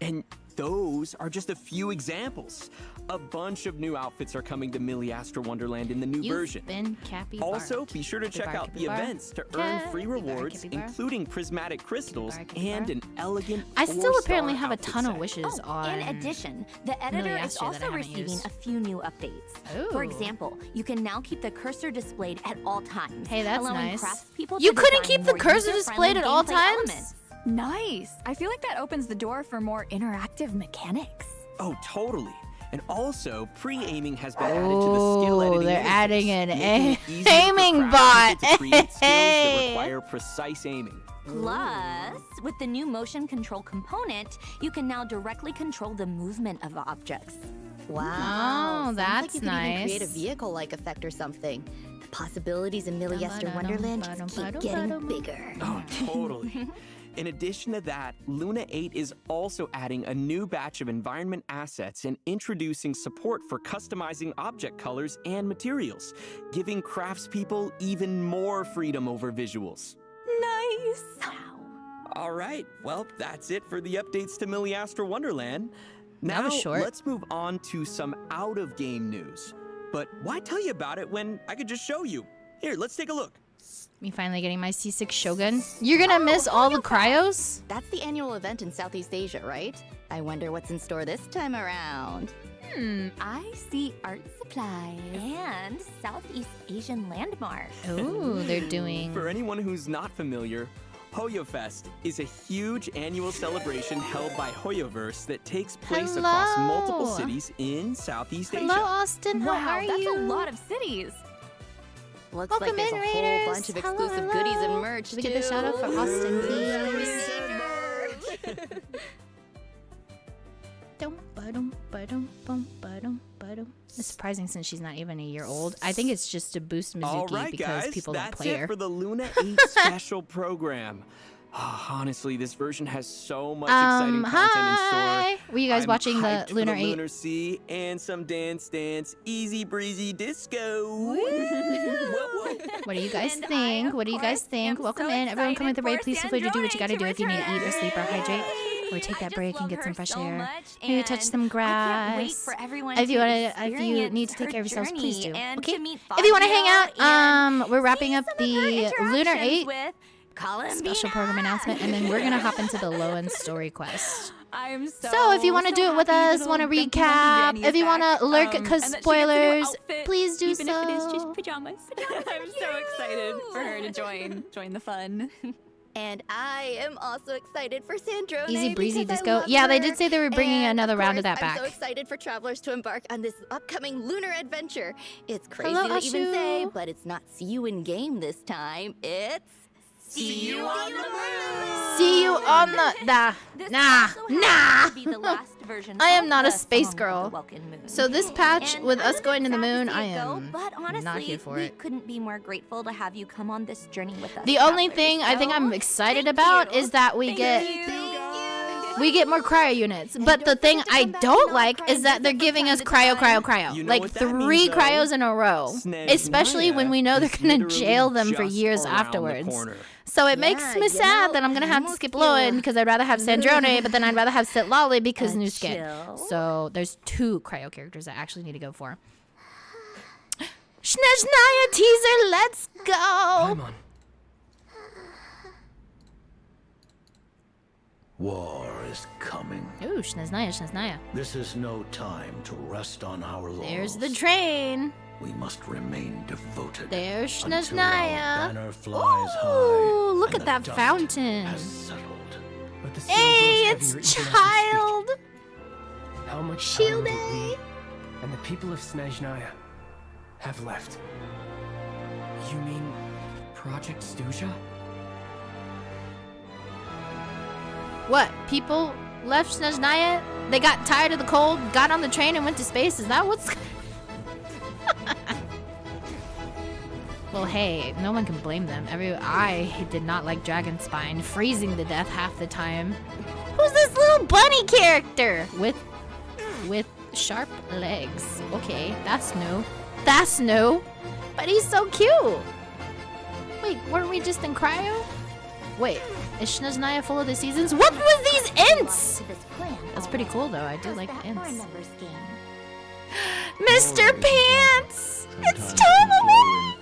And those are just a few examples. A bunch of new outfits are coming to Miliastra Wonderland in the new version. Been capybara. Also, be sure to check out the events to earn free rewards, capybara. including prismatic crystals Capybara. and an elegant I still apparently four-star have a outfit ton of set. wishes on. In addition, the editor is Miliastra that I also haven't receiving used. a few new updates. For Ooh. example, you can now keep the cursor displayed at all times. Hey, that's allowing nice. craftspeople You to couldn't design keep the more cursor user-friendly displayed at all gameplay times? elements. Nice. I feel like that opens the door for more interactive mechanics. Oh, totally. And also, pre-aiming has been added to the skill editing they're interface, adding an making it easier for aiming craftspeople bot. to create skills that Hey. require precise aiming. Plus, with the new motion control component, you can now directly control the movement of objects. Wow. Oh, Sounds that's like you could even create a nice. vehicle-like effect or something. The possibilities in Miliastra Wonderland just keep getting bigger. Oh, totally. In addition to that, Luna 8 is also adding a new batch of environment assets and introducing support for customizing object colors and materials, giving craftspeople even more freedom over visuals. Nice. All right, well, that's it for the updates to Miliastra Wonderland. Now, was short. let's move on to some out-of-game news. But why tell you about it when I could just show you? Here, let's take a look. Me finally getting my C6 Shogun. You're gonna miss all the cryos? That's the annual event in Southeast Asia, right? I wonder what's in store this time around. I see art supplies. And Southeast Asian landmark. Ooh, they're doing. For anyone who's not familiar, HoYoFest is a huge annual celebration held by HoYoverse that takes place across multiple Hello. cities in Southeast Hello, Asia. Austin. How Wow, are that's you? a lot of cities. Looks Welcome like there's in, a whole Raiders. bunch of Hello, exclusive hello. goodies and merch, Should we get the shout out for Austin, please? It's surprising since she's not even a year old. I think it's just to boost Mizuki All right, because guys, people that's don't play it her. for the Luna 8 special program. Honestly, this version has so much exciting content in store. Hi. Were you guys I'm watching the hyped for Lunar 8? Lunar Sea and some dance, easy breezy disco. Whoa. What do you guys And I, think? of What do you guys course, think? am Welcome so in. Everyone come with the excited raid. Please feel free to do what you gotta do if you need to eat or sleep or hydrate. Or take that break and get some fresh air. Maybe touch some grass. If you need to take care of yourselves, please do. Okay? If you want to hang out, we're wrapping up the Lunar 8 special program announcement, and then we're gonna hop into the Lohen story quest. I'm So if you want to do it with us, want to recap, if you want to lurk because spoilers, please do even so. if it is just pajamas. I'm so excited for her to join the fun. And I am also excited for Sandrone. Easy breezy because I disco. love Yeah, they her. did say they were bringing And another round of that course, back. I'm so excited for travelers to embark on this upcoming lunar adventure. It's crazy Hello, to even say, Ashu. but it's not see you in game this time. It's see you on the moon. See you on the nah. I am not a space girl. So this patch with us going to the moon, I am but honestly, not here for we it. couldn't be more grateful to have you come on this journey with us. The only travelers. thing I think So, I'm excited thank about you. is that we Thank get you. more cryo units. But the thing I don't like is that they're giving us cryo. You know Like what that 3 means, though. cryos in a row. Especially when we know they're is gonna literally jail them for just years around the afterwards. corner. So it makes Yeah, me you sad know, that I'm gonna have to almost skip feel Lohen because I'd rather have Sandrone, but then I'd rather have Sit Lolly because A new skin. chill. So there's 2 cryo characters I actually need to go for. Snezhnaya teaser, let's go! Paimon. War is coming. Ooh, Snezhnaya. This is no time to rest on our laurels. There's the train. We must remain devoted. There's until our Snezhnaya. banner flies Ooh, high look and at the that dust fountain. has settled. But the snow Hey, grows it's heavier even as we Child. speak. How much Shield time do day. we and the people of Snezhnaya have left? You mean Project Stuja? What? People left Snezhnaya? They got tired of the cold, got on the train, and went to space? Is that what's... Well, hey, no one can blame them. I did not like Dragon Spine, freezing to death half the time. Who's this little bunny character? With sharp legs. Okay, that's new. That's new. But he's so cute. Wait, weren't we just in cryo? Wait, is Snezhnaya full of the seasons? What was these ints? That's pretty cool though. I do like the ints. Mr. Pants! It's Tommy!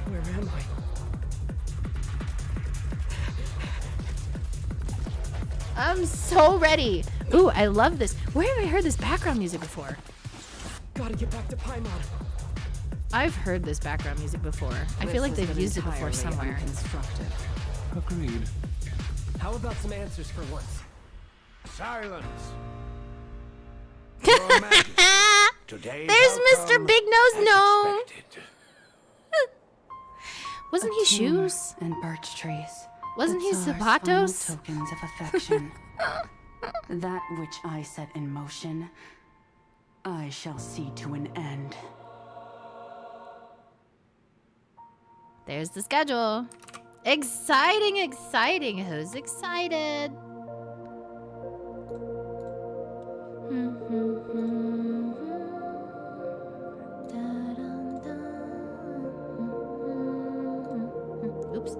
Where am I? I'm so ready. Ooh, I love this. Where have I heard this background music before? Gotta get back to Paimon. I've heard this background music before. I feel like they've used it before somewhere. Agreed. How about some answers for once? Silence. Today There's Mr. Big Nose Gnome. Wasn't he Shoes? And birch trees. Wasn't he The Tsar's final Zapatos? tokens of affection. That which I set in motion, I shall see to an end. There's the schedule. Exciting, exciting. Who's excited? Oops.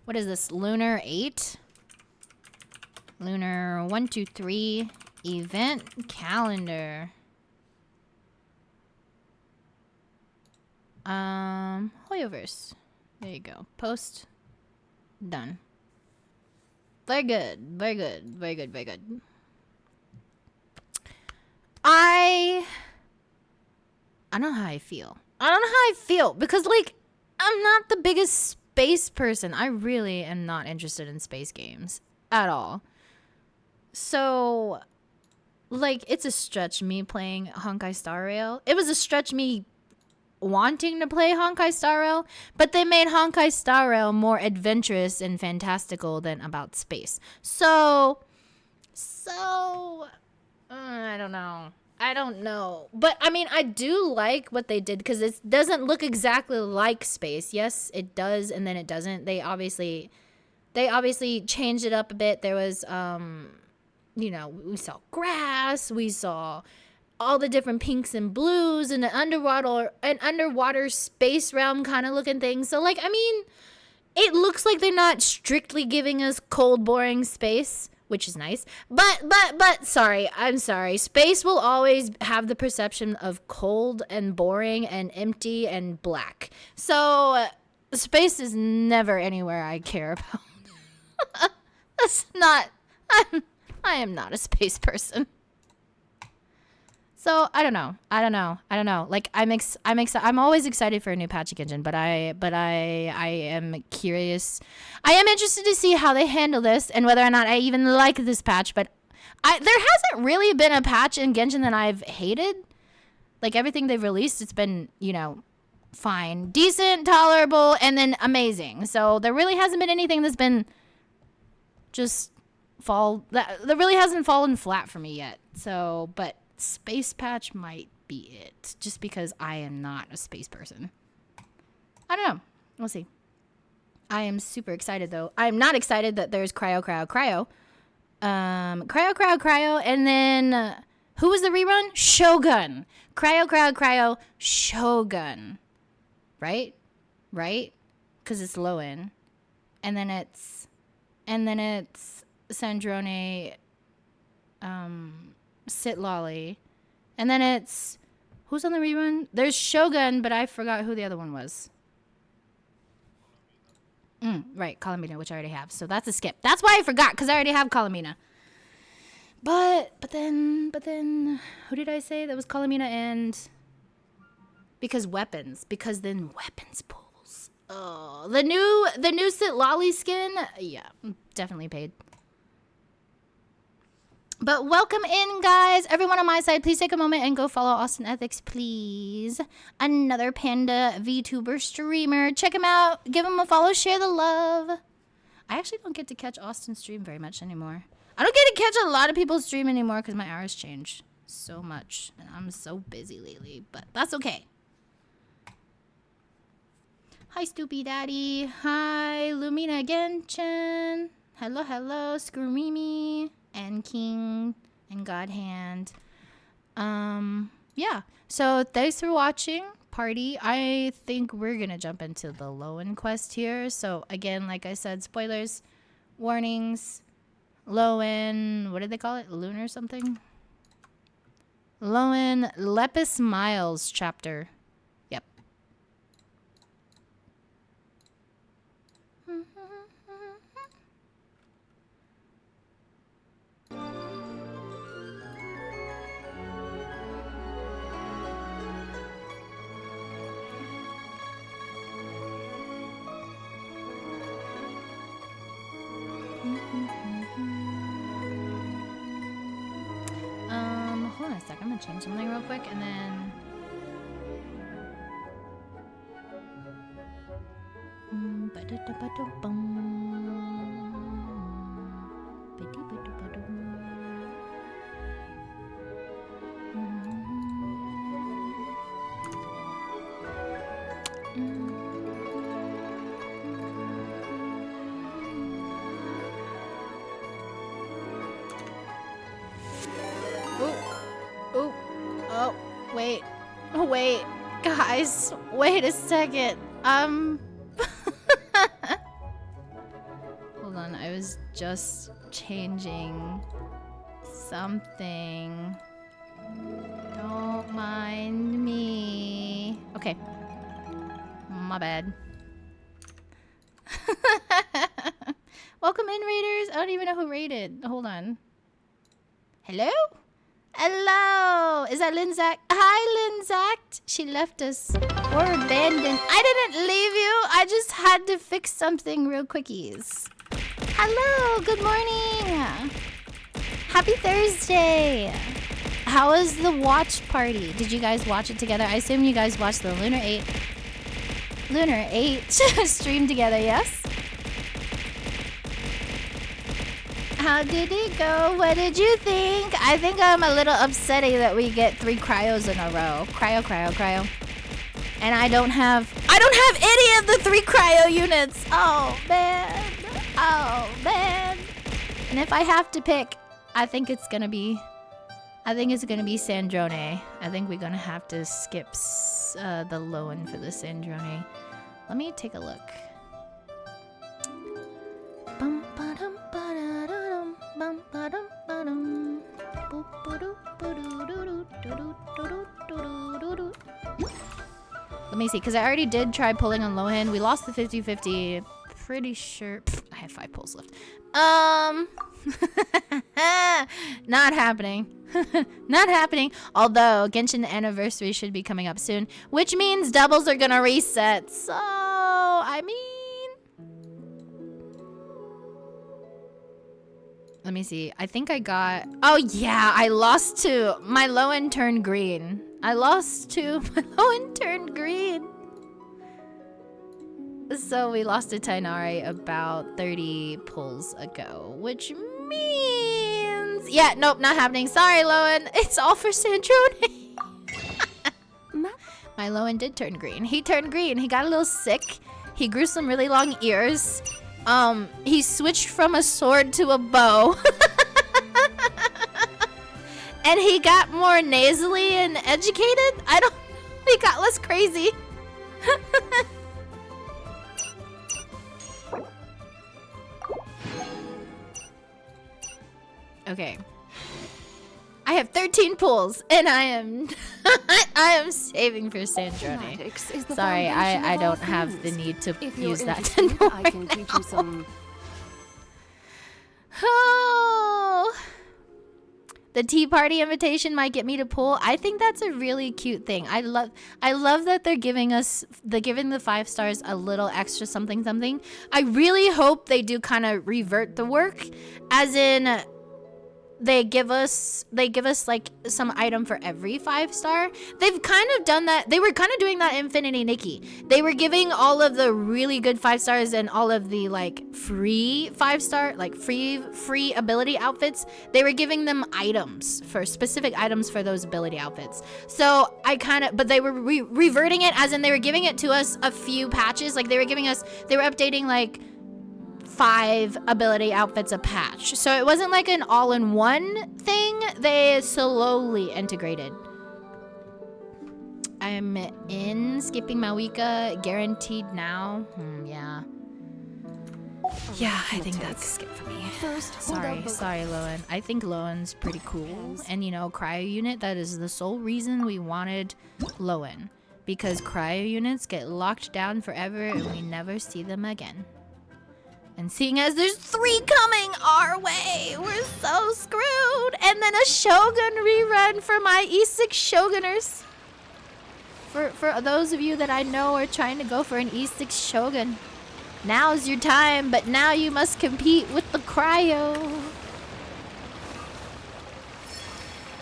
What is this? Lunar 8? Lunar 1, 2, 3. Event calendar. Hoyoverse. There you go. Post. Done. Very good. Very good. Very good. Very good. I don't know how I feel. I don't know how I feel because, like, I'm not the biggest space person. I really am not interested in space games at all. So, like, it's a stretch me playing Honkai Star Rail. It was a stretch me wanting to play Honkai Star Rail, but they made Honkai Star Rail more adventurous and fantastical than about space. So I don't know. I don't know. But I mean, I do like what they did because it doesn't look exactly like space. Yes, it does, and then it doesn't. They obviously changed it up a bit. There was you know, we saw grass, we saw all the different pinks and blues and an underwater space realm kind of looking thing. So like, I mean, it looks like they're not strictly giving us cold, boring space, which is nice. But sorry, I'm sorry. Space will always have the perception of cold and boring and empty and black. So space is never anywhere I care about. That's not, I am not a space person. So I don't know. Like I'm always excited for a new patching engine, but I am curious. I am interested to see how they handle this and whether or not I even like this patch. But there hasn't really been a patch in Genshin that I've hated. Like everything they've released, it's been, you know, fine, decent, tolerable, and then amazing. So there really hasn't been anything that's been just that really hasn't fallen flat for me yet. So, but space patch might be it, just because I am not a space person. I don't know. We'll see. I am super excited though. I'm not excited that there's cryo. Cryo, and then who was the rerun? Shogun. Cryo, Shogun. Right? Because it's Lohen. And then it's Sandrone, Sit Lolly, and then it's who's on the rerun? There's Shogun, but I forgot who the other one was. Right, Colomina, which I already have, so that's a skip. That's why I forgot, because I already have Colomina. But then who did I say that was Colomina? And because then weapons pulls. Oh, the new Sit Lolly skin, yeah, definitely paid. But welcome in, guys. Everyone on my side, please take a moment and go follow Austin Ethics, please. Another Panda VTuber streamer. Check him out. Give him a follow. Share the love. I actually don't get to catch Austin's stream very much anymore. I don't get to catch a lot of people's stream anymore because my hours change so much. And I'm so busy lately, but that's okay. Hi, Stoopy Daddy. Hi, Lumina Genshin. Hello, Screamy. And King and Godhand. Yeah. So thanks for watching, party. I think we're gonna jump into the Lohen quest here. So again, like I said, spoilers, warnings. Lohen, what did they call it? LUNAR something? Lohen Lepus Miles chapter. Yep. Hold on a sec. I'm gonna change something real quick and then. Wait, guys, wait a second. Hold on, I was just changing something. Don't mind me. Okay. My bad. Welcome in, raiders. I don't even know who raided. Hold on. Hello? Hello! Is that Linzac? Hi, Linzac! She left us. We're abandoned. I didn't leave you. I just had to fix something real quickies. Hello! Good morning! Happy Thursday! How was the watch party? Did you guys watch it together? I assume you guys watched the LUNAR 8 stream together, yes? How did it go? What did you think? I think I'm a little upsetty that we get 3 cryos in a row. Cryo. And I don't have any of the 3 cryo units. Oh man. And if I have to pick, I think it's gonna be Sandrone. I think we're gonna have to skip the Lohen for the Sandrone. Let me take a look. Bum ba-dum ba-da-da-dum, bum ba-dum ba-dum. Boop ba-doo ba-doo-doo-doo-doo-doo-doo-doo-doo-doo. Let me see, because I already did try pulling on Lohen. We lost the 50-50. Pretty sure. Pfft, I have 5 pulls left. Not happening. Not happening. Although Genshin Anniversary should be coming up soon, which means doubles are gonna reset. So, I mean, let me see. I think I got. Oh yeah, I lost to my Lohen turned green. My Lohen turned green. So we lost to Tainari about 30 pulls ago, which means... Yeah, nope, not happening. Sorry, Lohen. It's all for Sandrone. My Lohen did turn green. He turned green. He got a little sick. He grew some really long ears. He switched from a sword to a bow. And he got more nasally and educated. He got less crazy. Okay. I have 13 pulls, and I am saving for Sandrone. Sorry, I don't have the need to use that anymore. I can teach you some. Oh, the tea party invitation might get me to pull. I think that's a really cute thing. I love that they're giving the 5 stars a little extra something. I really hope they do kind of revert the work, as in. They give us like some item for every 5 star. They've kind of done that. They were kind of doing that in Infinity Nikki. They were giving all of the really good 5 stars and all of the like free 5 star, like free ability outfits. They were giving them items for specific items for those ability outfits. So but they were reverting it, as in they were giving it to us a few patches. Like they were updating like 5 ability outfits a patch. So it wasn't like an all-in-one thing. They slowly integrated. I'm in skipping Mawika, guaranteed now. Yeah. Yeah, I think that's a skip for me. Sorry, Lohen. I think Lohen's pretty cool. And you know, cryo unit, that is the sole reason we wanted Lohen. Because cryo units get locked down forever and we never see them again. And seeing as there's 3 coming our way, we're so screwed. And then a Shogun rerun for my E6 Shoguners. For those of you that I know are trying to go for an E6 Shogun, now's your time, but now you must compete with the cryo.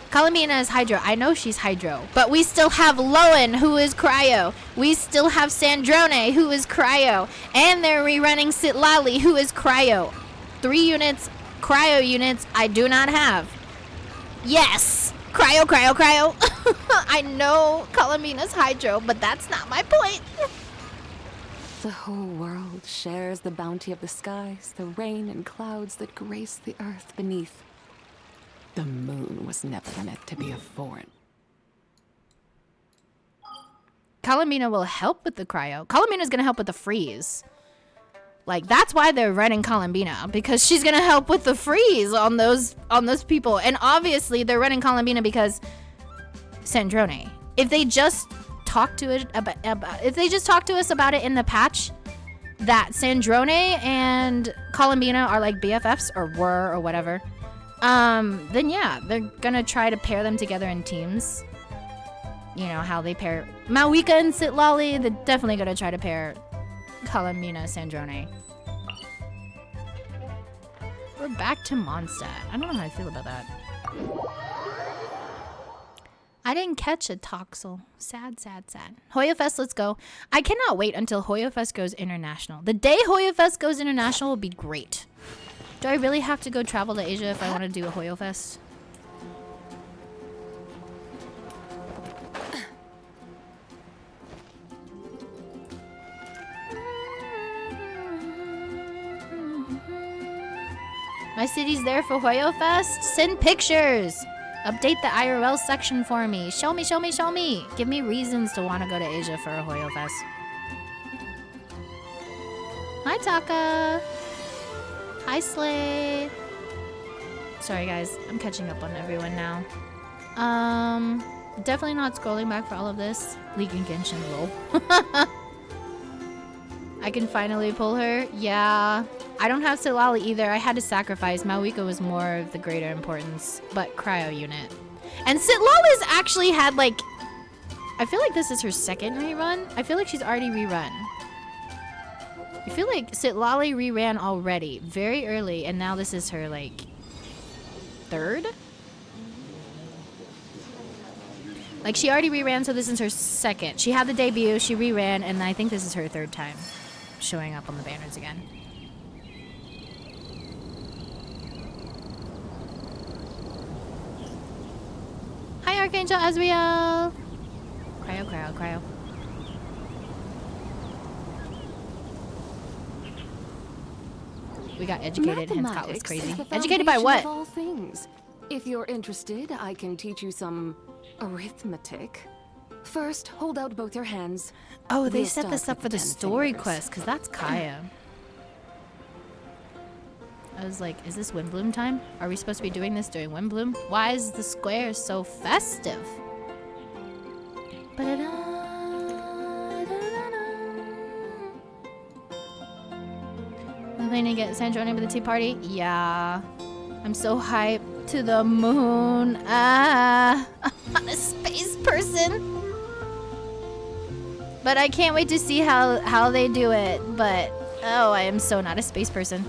Kalamina is Hydro. I know she's Hydro. But we still have Lohen, who is Cryo. We still have Sandrone, who is Cryo. And they're rerunning Sitlali, who is Cryo. 3 units, Cryo units, I do not have. Yes! Cryo. I know Kalamina's Hydro, but that's not my point. The whole world shares the bounty of the skies, the rain and clouds that grace the earth beneath. The moon was never meant to be a foreign. Kalamina will help with the cryo. Kalamina's gonna help with the freeze. Like, that's why they're running Kalamina, because she's gonna help with the freeze on those people. And obviously they're running Kalamina because Sandrone. If they just talk to us about it in the patch, that Sandrone and Kalamina are like BFFs or were or whatever, then yeah, they're gonna try to pair them together in teams. You know how they pair Mawika and Sitlali. They're definitely gonna try to pair Kalamina, Sandrone. We're back to Mondstadt. I don't know how I feel about that. I didn't catch a Toxel. Sad. Hoya Fest, let's go. I cannot wait until Hoya Fest goes international. The day Hoya Fest goes international will be great. Do I really have to go travel to Asia if I want to do a Hoyo Fest? My city's there for Hoyo Fest? Send pictures! Update the IRL section for me. Show me, show me, show me! Give me reasons to want to go to Asia for a Hoyo Fest. Hi, Taka! Hi, Slay! Sorry, guys. I'm catching up on everyone now. Definitely not scrolling back for all of this. League and Genshin, lol. I can finally pull her. Yeah. I don't have Silali either. I had to sacrifice. Maoika was more of the greater importance. But Cryo Unit. And Sitlala's actually had like... I feel like this is her second rerun. I feel like she's already rerun. I feel like Sitlali reran already. Very early. And now this is her like... third? Like she already reran, so this is her second. She had the debut, she reran, and I think this is her third time showing up on the banners again. Hi, Archangel Azriel! Cryo, cryo, cryo. We got educated, hence Scott was crazy. Educated by what? Of all things. If you're interested, I can teach you some arithmetic. First, hold out both your hands. Oh, they We'll set this start up with for the 10 story fingers. quest, because that's Kaya. I was like, is this Windbloom time? Are we supposed to be doing this during Windbloom? Why is the square so festive? We're planning to get Sandrone with the tea party? Yeah. I'm so hyped to the moon. Ah, I'm not a space person. But I can't wait to see how they do it. But, oh, I am so not a space person.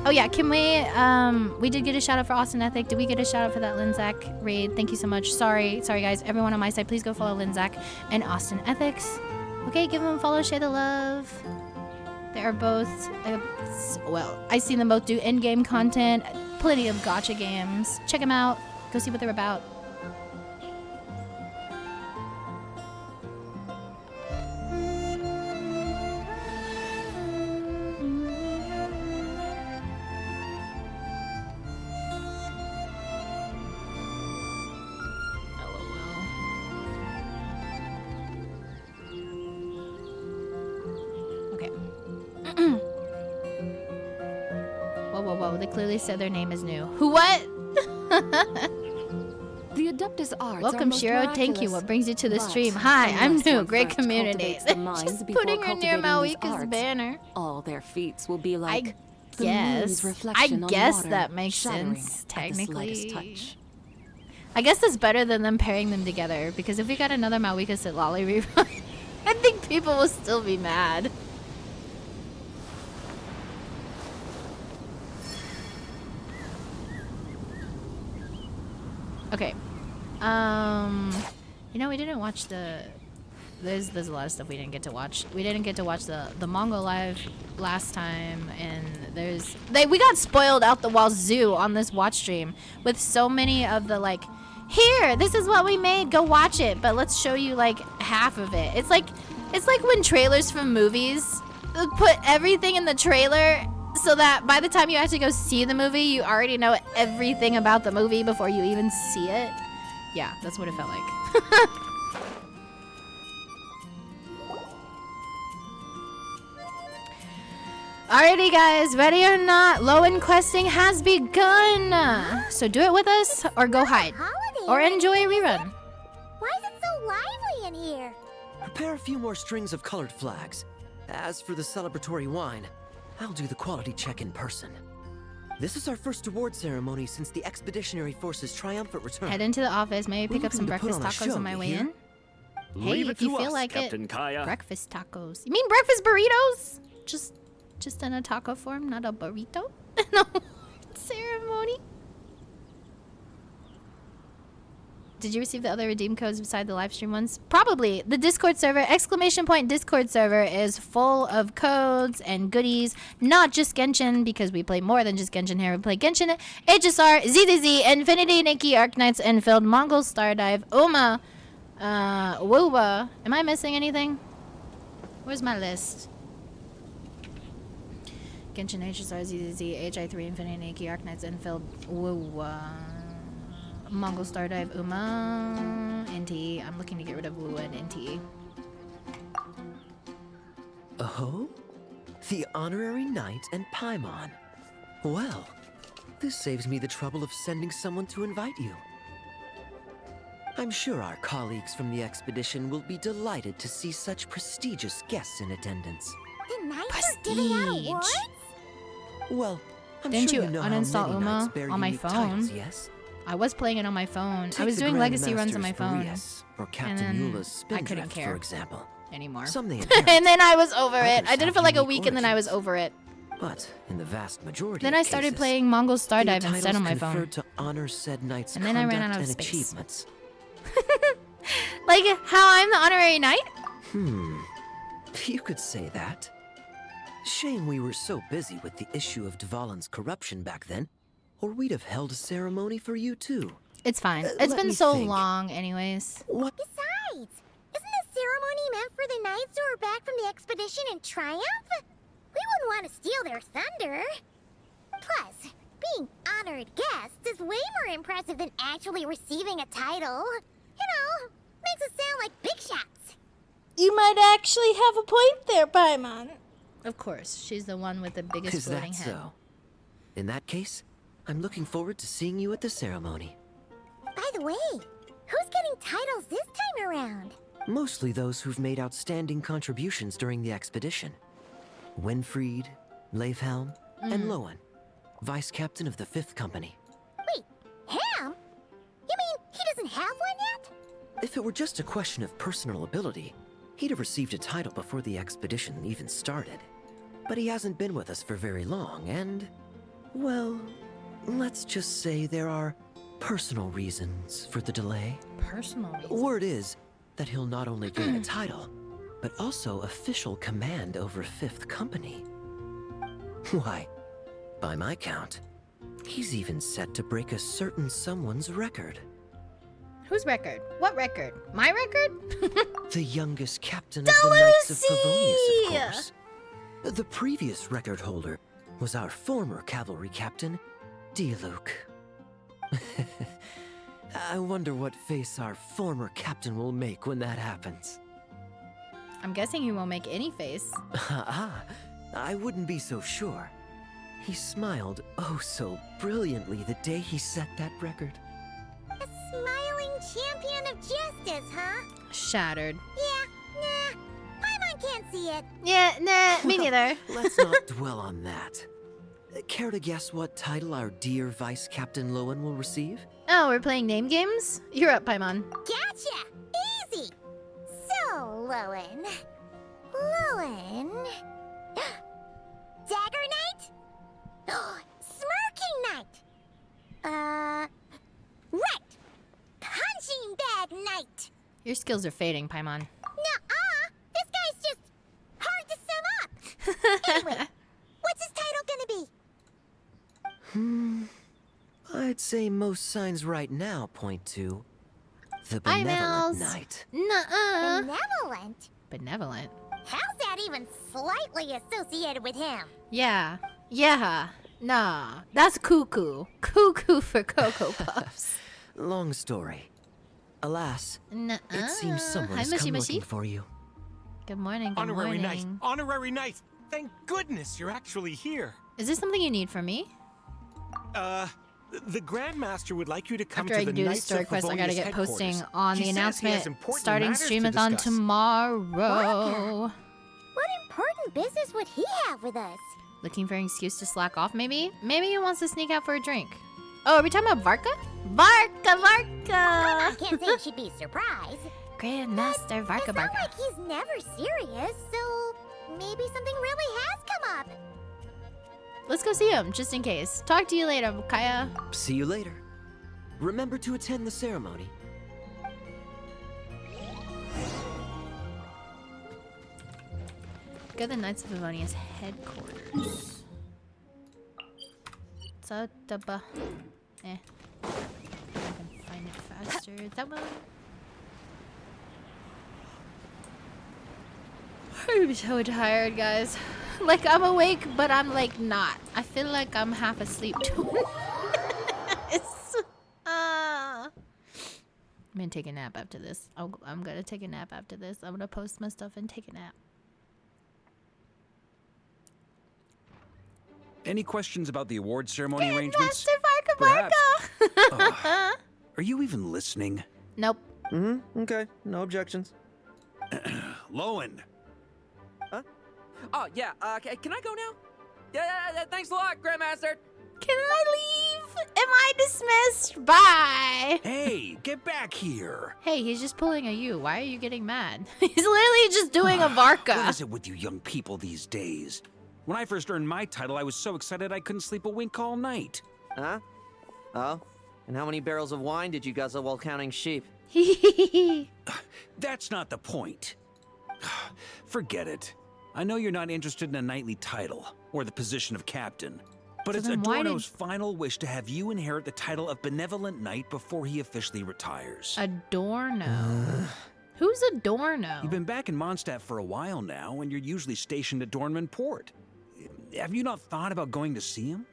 Oh yeah, can we did get a shout out for Austin Ethic. Did we get a shout out for that Linzak raid? Thank you so much. Sorry guys. Everyone on my side, please go follow Linzak and Austin Ethics. Okay, give them a follow, share the love. They are both, well, I've seen them both do in-game content, plenty of gacha games. Check them out. Go see what they're about. Whoa, they clearly said their name is new. Who, what? The Adeptus arts Welcome, are most Shiro. Thank you. miraculous, What brings you to the but stream? Hi, I'm unless new. one Great first community. cultivates the mind Just before putting her near cultivating these Malika's arts, banner. all their feats will be like the Yes. moon's I reflection on guess water, that makes shattering sense, at the slightest technically. touch. I guess that's better than them pairing them together, because if we got another Malika Sitlali rerun, I think people will still be mad. Okay. You know, we didn't watch the... There's a lot of stuff we didn't get to watch. We didn't get to watch the Mongol live last time, and we got spoiled out the wazoo on this watch stream with so many of the like, here, this is what we made, go watch it, but let's show you like half of it. It's like when trailers from movies put everything in the trailer so that by the time you actually go see the movie, you already know everything about the movie before you even see it. Yeah, that's what it felt like. Alrighty guys, ready or not, Lohen questing has begun! So do it with us, or go hide. Or enjoy a rerun. Why is it so lively in here? Prepare a few more strings of colored flags. As for the celebratory wine, I'll do the quality check in person. This is our first award ceremony since the Expeditionary Force's triumphant return. Head into the office, maybe pick We're up some looking to put breakfast on a tacos show, on my you way hear? in. Hey, Leave it if you to feel us, like Captain it. Kaya. Breakfast tacos. You mean breakfast burritos? Just in a taco form, not a burrito? No ceremony. Did you receive the other redeem codes beside the live stream ones? Probably. The Discord server, ! Discord server is full of codes and goodies. Not just Genshin, because we play more than just Genshin here. We play Genshin, HSR, ZZZ, Infinity, Nikki, Arknights, Enfield, Mongol, Stardive, Uma, Woowa. Am I missing anything? Where's my list? Genshin, HSR, ZZZ, HI3, Infinity, Nikki, Arknights, Enfield, Woowa. Mongol Stardive, Uma, NT. I'm looking to get rid of Wu and NT. Oh? The Honorary Knight and Paimon. Well, this saves me the trouble of sending someone to invite you. I'm sure our colleagues from the expedition will be delighted to see such prestigious guests in attendance. The Knights are giving out awards? Well, I'm Didn't sure you know how uninstall many Uma knights bear on my unique phone? titles, yes? I was playing it on my phone. Take I was the doing legacy Grandmasters runs on my phone. Boreas, or And Captain then Eula's I couldn't Spindrift, care for example. anymore. Some they inherit, And then I was over it. others I did it have for like a unique week and then I was origins. over it. But in the vast majority Then of I started cases, playing Mongol the Stardive instead on my titles phone. conferred to honor said knight's And then I ran conduct out of and space. achievements. Like how I'm the honorary knight? You could say that. Shame we were so busy with the issue of Dvalin's corruption back then, or we'd have held a ceremony for you too. It's fine. It's let been me so think. long anyways. What? Besides, isn't the ceremony meant for the knights who are back from the expedition in triumph? We wouldn't want to steal their thunder. Plus, being honored guests is way more impressive than actually receiving a title. You know, makes us sound like big shots. You might actually have a point there, Paimon. Of course, she's the one with the biggest Is floating that head. so? In that case, I'm looking forward to seeing you at the ceremony. By the way, who's getting titles this time around? Mostly those who've made outstanding contributions during the expedition. Winfried, Leifhelm, and Lohen, Vice Captain of the 5th Company. Wait, Ham? You mean he doesn't have one yet? If it were just a question of personal ability, he'd have received a title before the expedition even started. But he hasn't been with us for very long, and, well, let's just say there are personal reasons for the delay. Personal reasons. Word is that he'll not only gain a title, but also official command over 5th Company. Why, by my count, he's even set to break a certain someone's record. Whose record? What record? My record? The youngest captain of the Knights of Favonius, of course. The previous record holder was our former cavalry captain, Diluc. I wonder what face our former captain will make when that happens. I'm guessing he won't make any face. I wouldn't be so sure. He smiled oh so brilliantly the day he set that record. A smiling champion of justice, huh? Shattered. Yeah, nah. Paimon can't see it. Yeah, nah, me neither. Let's not dwell on that. Care to guess what title our dear Vice Captain Lohen will receive? Oh, we're playing name games? You're up, Paimon. Gotcha! Easy! So, Lohen... Dagger Knight? Smirking Knight! Right! Punching Bag Knight! Your skills are fading, Paimon. Nuh-uh! This guy's just hard to sum up! Anyway, what's his title gonna be? I'd say most signs right now point to the Hi, Benevolent Mels. Knight. Nuh-uh. Benevolent? Benevolent. How's that even slightly associated with him? Yeah. Yeah. Nah. That's cuckoo. Cuckoo for Cocoa Puffs. Long story. Alas, Nuh-uh. it seems someone Hi, has Mushy come Mushy. looking for you. Good morning, good Honorary morning. Knight! Honorary Knight! Thank goodness you're actually here. Is this something you need from me? The Grandmaster would like you to come After to I the do this Knights story of quest, I gotta Favonius get headquarters. posting on He the says he announcement has important starting matters to Streamathon discuss. tomorrow. What important business would he have with us? Looking for an excuse to slack off, maybe? Maybe he wants to sneak out for a drink. Oh, are we talking about Varka? Varka! I can't say she'd be surprised. Grandmaster Varka It's not Varka. like he's never serious, so maybe something really has come up. Let's go see him, just in case. Talk to you later, Kaya. See you later. Remember to attend the ceremony. Go to the Knights of Livonia's headquarters. So the I can find it faster. That one. I'm so tired, guys. Like, I'm awake, but I'm like not. I feel like I'm half asleep too. I'm gonna take a nap after this. I'm gonna take a nap after this. I'm gonna post my stuff and take a nap. Any questions about the award ceremony arrangements? Master Perhaps. Are you even listening? Nope. Okay. No objections. Lohen. Huh? Oh, yeah. Can I go now? Yeah, thanks a lot, Grandmaster. Can I leave? Am I dismissed? Bye. Hey, get back here. Hey, he's just pulling a you. Why are you getting mad? He's literally just doing a Varka. What is it with you young people these days? When I first earned my title, I was so excited I couldn't sleep a wink all night. Huh? Oh? And how many barrels of wine did you guzzle while counting sheep? That's not the point. Forget it. I know you're not interested in a knightly title or the position of captain, but it's Adorno's final wish to have you inherit the title of Benevolent Knight before he officially retires. Adorno? Who's Adorno? You've been back in Mondstadt for a while now, and you're usually stationed at Dornman Port. Have you not thought about going to see him?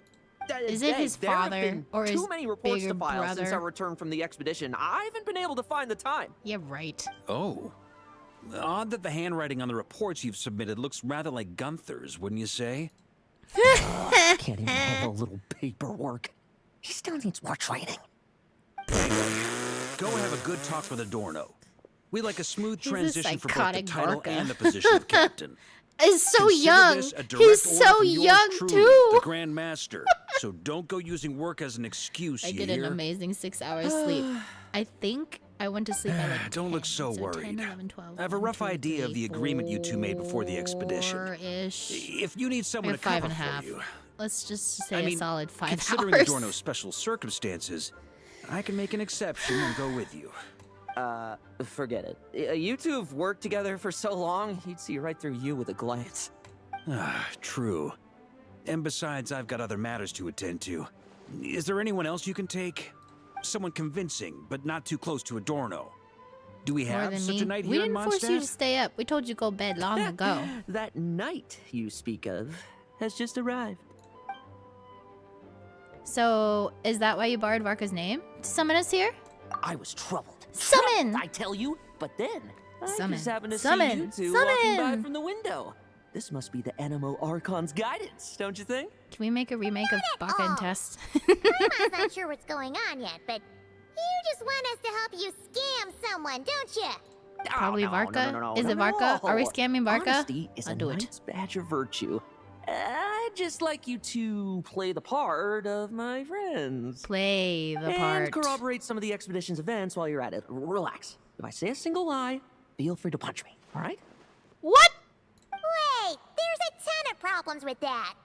Is it his father or his too many reports bigger to file brother? since our return from the expedition. I haven't been able to find the time. Yeah, right. Oh. Odd that the handwriting on the reports you've submitted looks rather like Gunther's, wouldn't you say? Can't even handle a little paperwork. He still needs more training. Go have a good talk with Adorno. We'd like a smooth transition for both the title Varka. and the position of captain. Is so Consider young. this a direct He's order so from yours young truly, too. The Grand Master. So don't go using work as an excuse. I you get hear? an amazing 6 hours sleep. I think I went to sleep at like Don't 10, look so worried. 10, 11, 12, I have a rough idea of the agreement you two made before the expedition. 4-ish. If you need someone to Maybe cover 5.5. for you, Let's just say I mean, a solid 5 considering hours. Adorno's special circumstances, I can make an exception and go with you. Forget it. You two have worked together for so long, he'd see right through you with a glance. Ah, true. And besides, I've got other matters to attend to. Is there anyone else you can take? Someone convincing, but not too close to Adorno. Do we More have than such me. a knight We here in didn't force you to Mondstadt? stay up. We told you to go to bed long ago. That knight you speak of has just arrived. So, is that why you borrowed Varka's name to summon us here? I was troubled. Summon! I tell you, but then I Summon. just happened to Summon. see you two walking by Summon. from the window. This must be the Animo Archon's guidance, don't you think? Can we make a remake of Baka and Test? Grandma's not sure what's going on yet, but you just want us to help you scam someone, don't you? Probably no, Varka? no, Is it Varka? Are we scamming Varka? Honesty is I'll a do it. knight's badge of virtue. I'd just like you to play the part of my friends. Play the And part. corroborate some of the expedition's events while you're at it. Relax. If I say a single lie, feel free to punch me, all right? What? Wait, there's a ton of problems with that.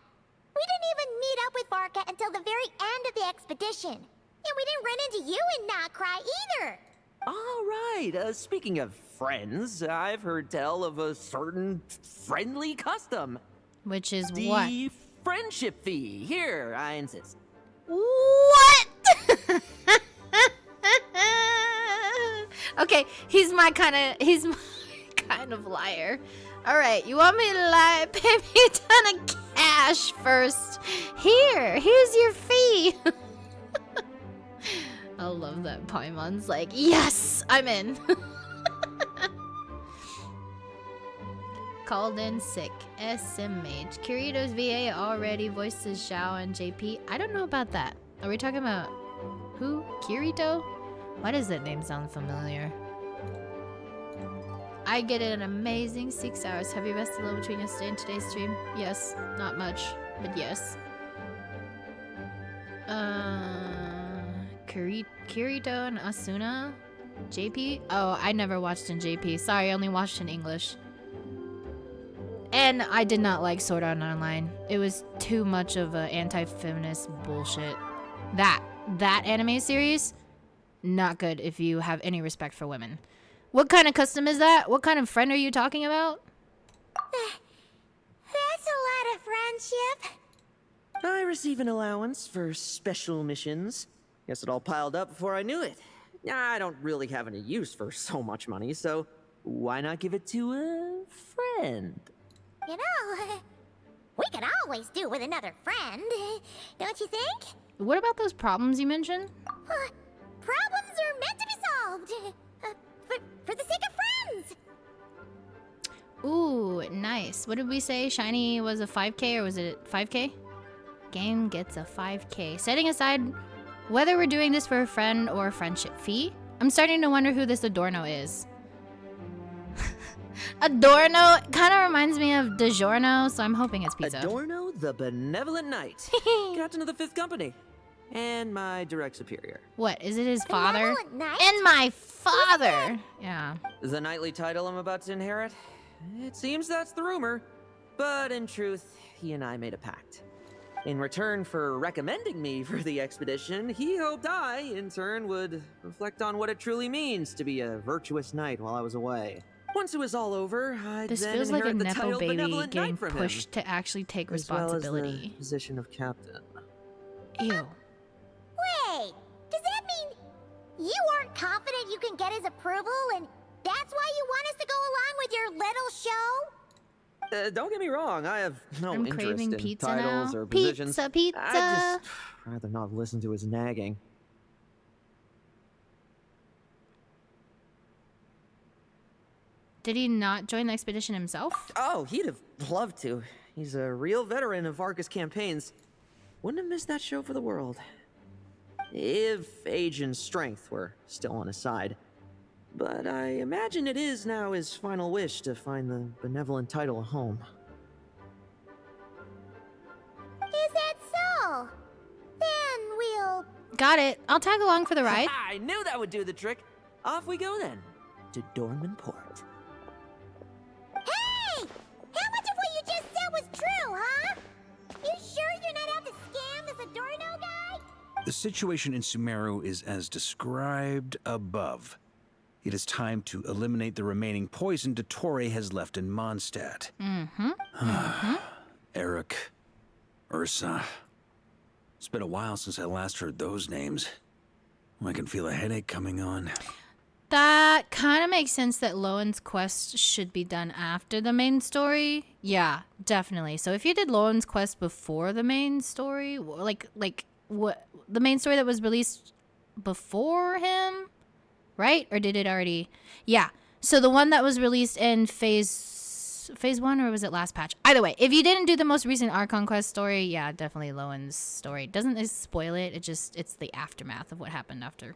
We didn't even meet up with Varka until the very end of the expedition. And we didn't run into you and not cry either. All right. Speaking of friends, I've heard tell of a certain friendly custom. Which is The what? friendship fee. Here, I insist. What? Okay, he's my kind of liar. All right, you want me to lie? Pay me a ton of cash first. Here's your fee. I love that Paimon's like, yes, I'm in. Called in sick. SMH. Kirito's VA already voices Xiao and JP. I don't know about that. Are we talking about who? Kirito? Why does that name sound familiar? I get an amazing 6 hours. Have you rested a little between yesterday and today's stream? Yes. Not much, but yes. Kirito and Asuna? JP? Oh, I never watched in JP. Sorry, I only watched in English. And I did not like Sword Art Online. It was too much of a anti-feminist bullshit. That anime series, not good if you have any respect for women. What kind of custom is that? What kind of friend are you talking about? friendship? I receive an allowance for special missions. Guess it all piled up before I knew it. I don't really have any use for so much money, so why not give it to a friend? You know, we could always do with another friend, don't you think? What about those problems you mentioned? Problems are meant to be solved. For the sake of friends. Ooh, nice. What did we say? Shiny was a 5K or was it 5K? Game gets a 5K. Setting aside whether we're doing this for a friend or a friendship fee, I'm starting to wonder who this Adorno is. Adorno kind of reminds me of DiGiorno, so I'm hoping it's pizza. Adorno, the benevolent knight, captain of the 5th Company, and my direct superior. What, is it his father? Benevolent knight? And my father! Yeah. The knightly title I'm about to inherit? It seems that's the rumor. But in truth, he and I made a pact. In return for recommending me for the expedition, he hoped I, in turn, would reflect on what it truly means to be a virtuous knight while I was away. Once it was all over, I'd This then feels like a inherit the Nepo title baby Benevolent getting Knight from pushed him, to actually take as well as responsibility. the position of captain. Ew. Wait, does that mean you aren't confident you can get his approval and that's why you want us to go along with your little show? Don't get me wrong, I have no I'm interest craving in pizza titles now. or positions. Pizza. I'd just rather not listen to his nagging. Did he not join the expedition himself? Oh, he'd have loved to. He's a real veteran of Arcus campaigns. Wouldn't have missed that show for the world. If age and strength were still on his side. But I imagine it is now his final wish to find the benevolent title a home. Is that so? Then we'll... Got it. I'll tag along for the ride. I knew that would do the trick. Off we go then, to Dorman Port. Hey! How much of what you just said was true, huh? You sure you're not out to scam this Adorno guy? The situation in Sumeru is as described above. It is time to eliminate the remaining poison Dottore has left in Mondstadt. Eric, Ursa. It's been a while since I last heard those names. I can feel a headache coming on. That kind of makes sense that Lohen's quest should be done after the main story. Yeah, definitely. So if you did Lohen's quest before the main story, like what the main story that was released before him, right? Or did it already? Yeah. So the one that was released in phase 1, or was it last patch? Either way, if you didn't do the most recent Archon quest story, yeah, definitely Lohen's story. Doesn't it spoil it? It's the aftermath of what happened after.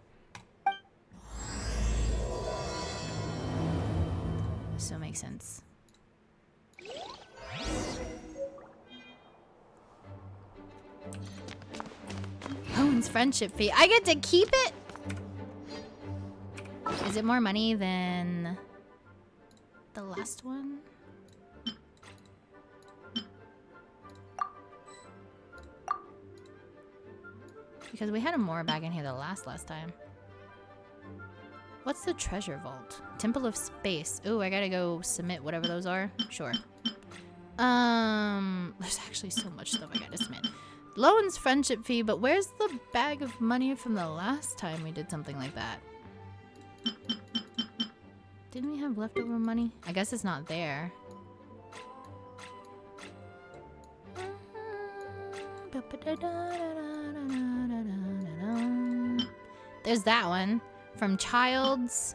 So it makes sense. Lohen's friendship fee. I get to keep it? Is it more money than the last one? Because we had a more back in here the last time. What's the treasure vault? Temple of Space. Ooh, I gotta go submit whatever those are. Sure. There's actually so much stuff I gotta submit. Lohen's friendship fee, but where's the bag of money from the last time we did something like that? Didn't we have leftover money? I guess it's not there. There's that one from Child's.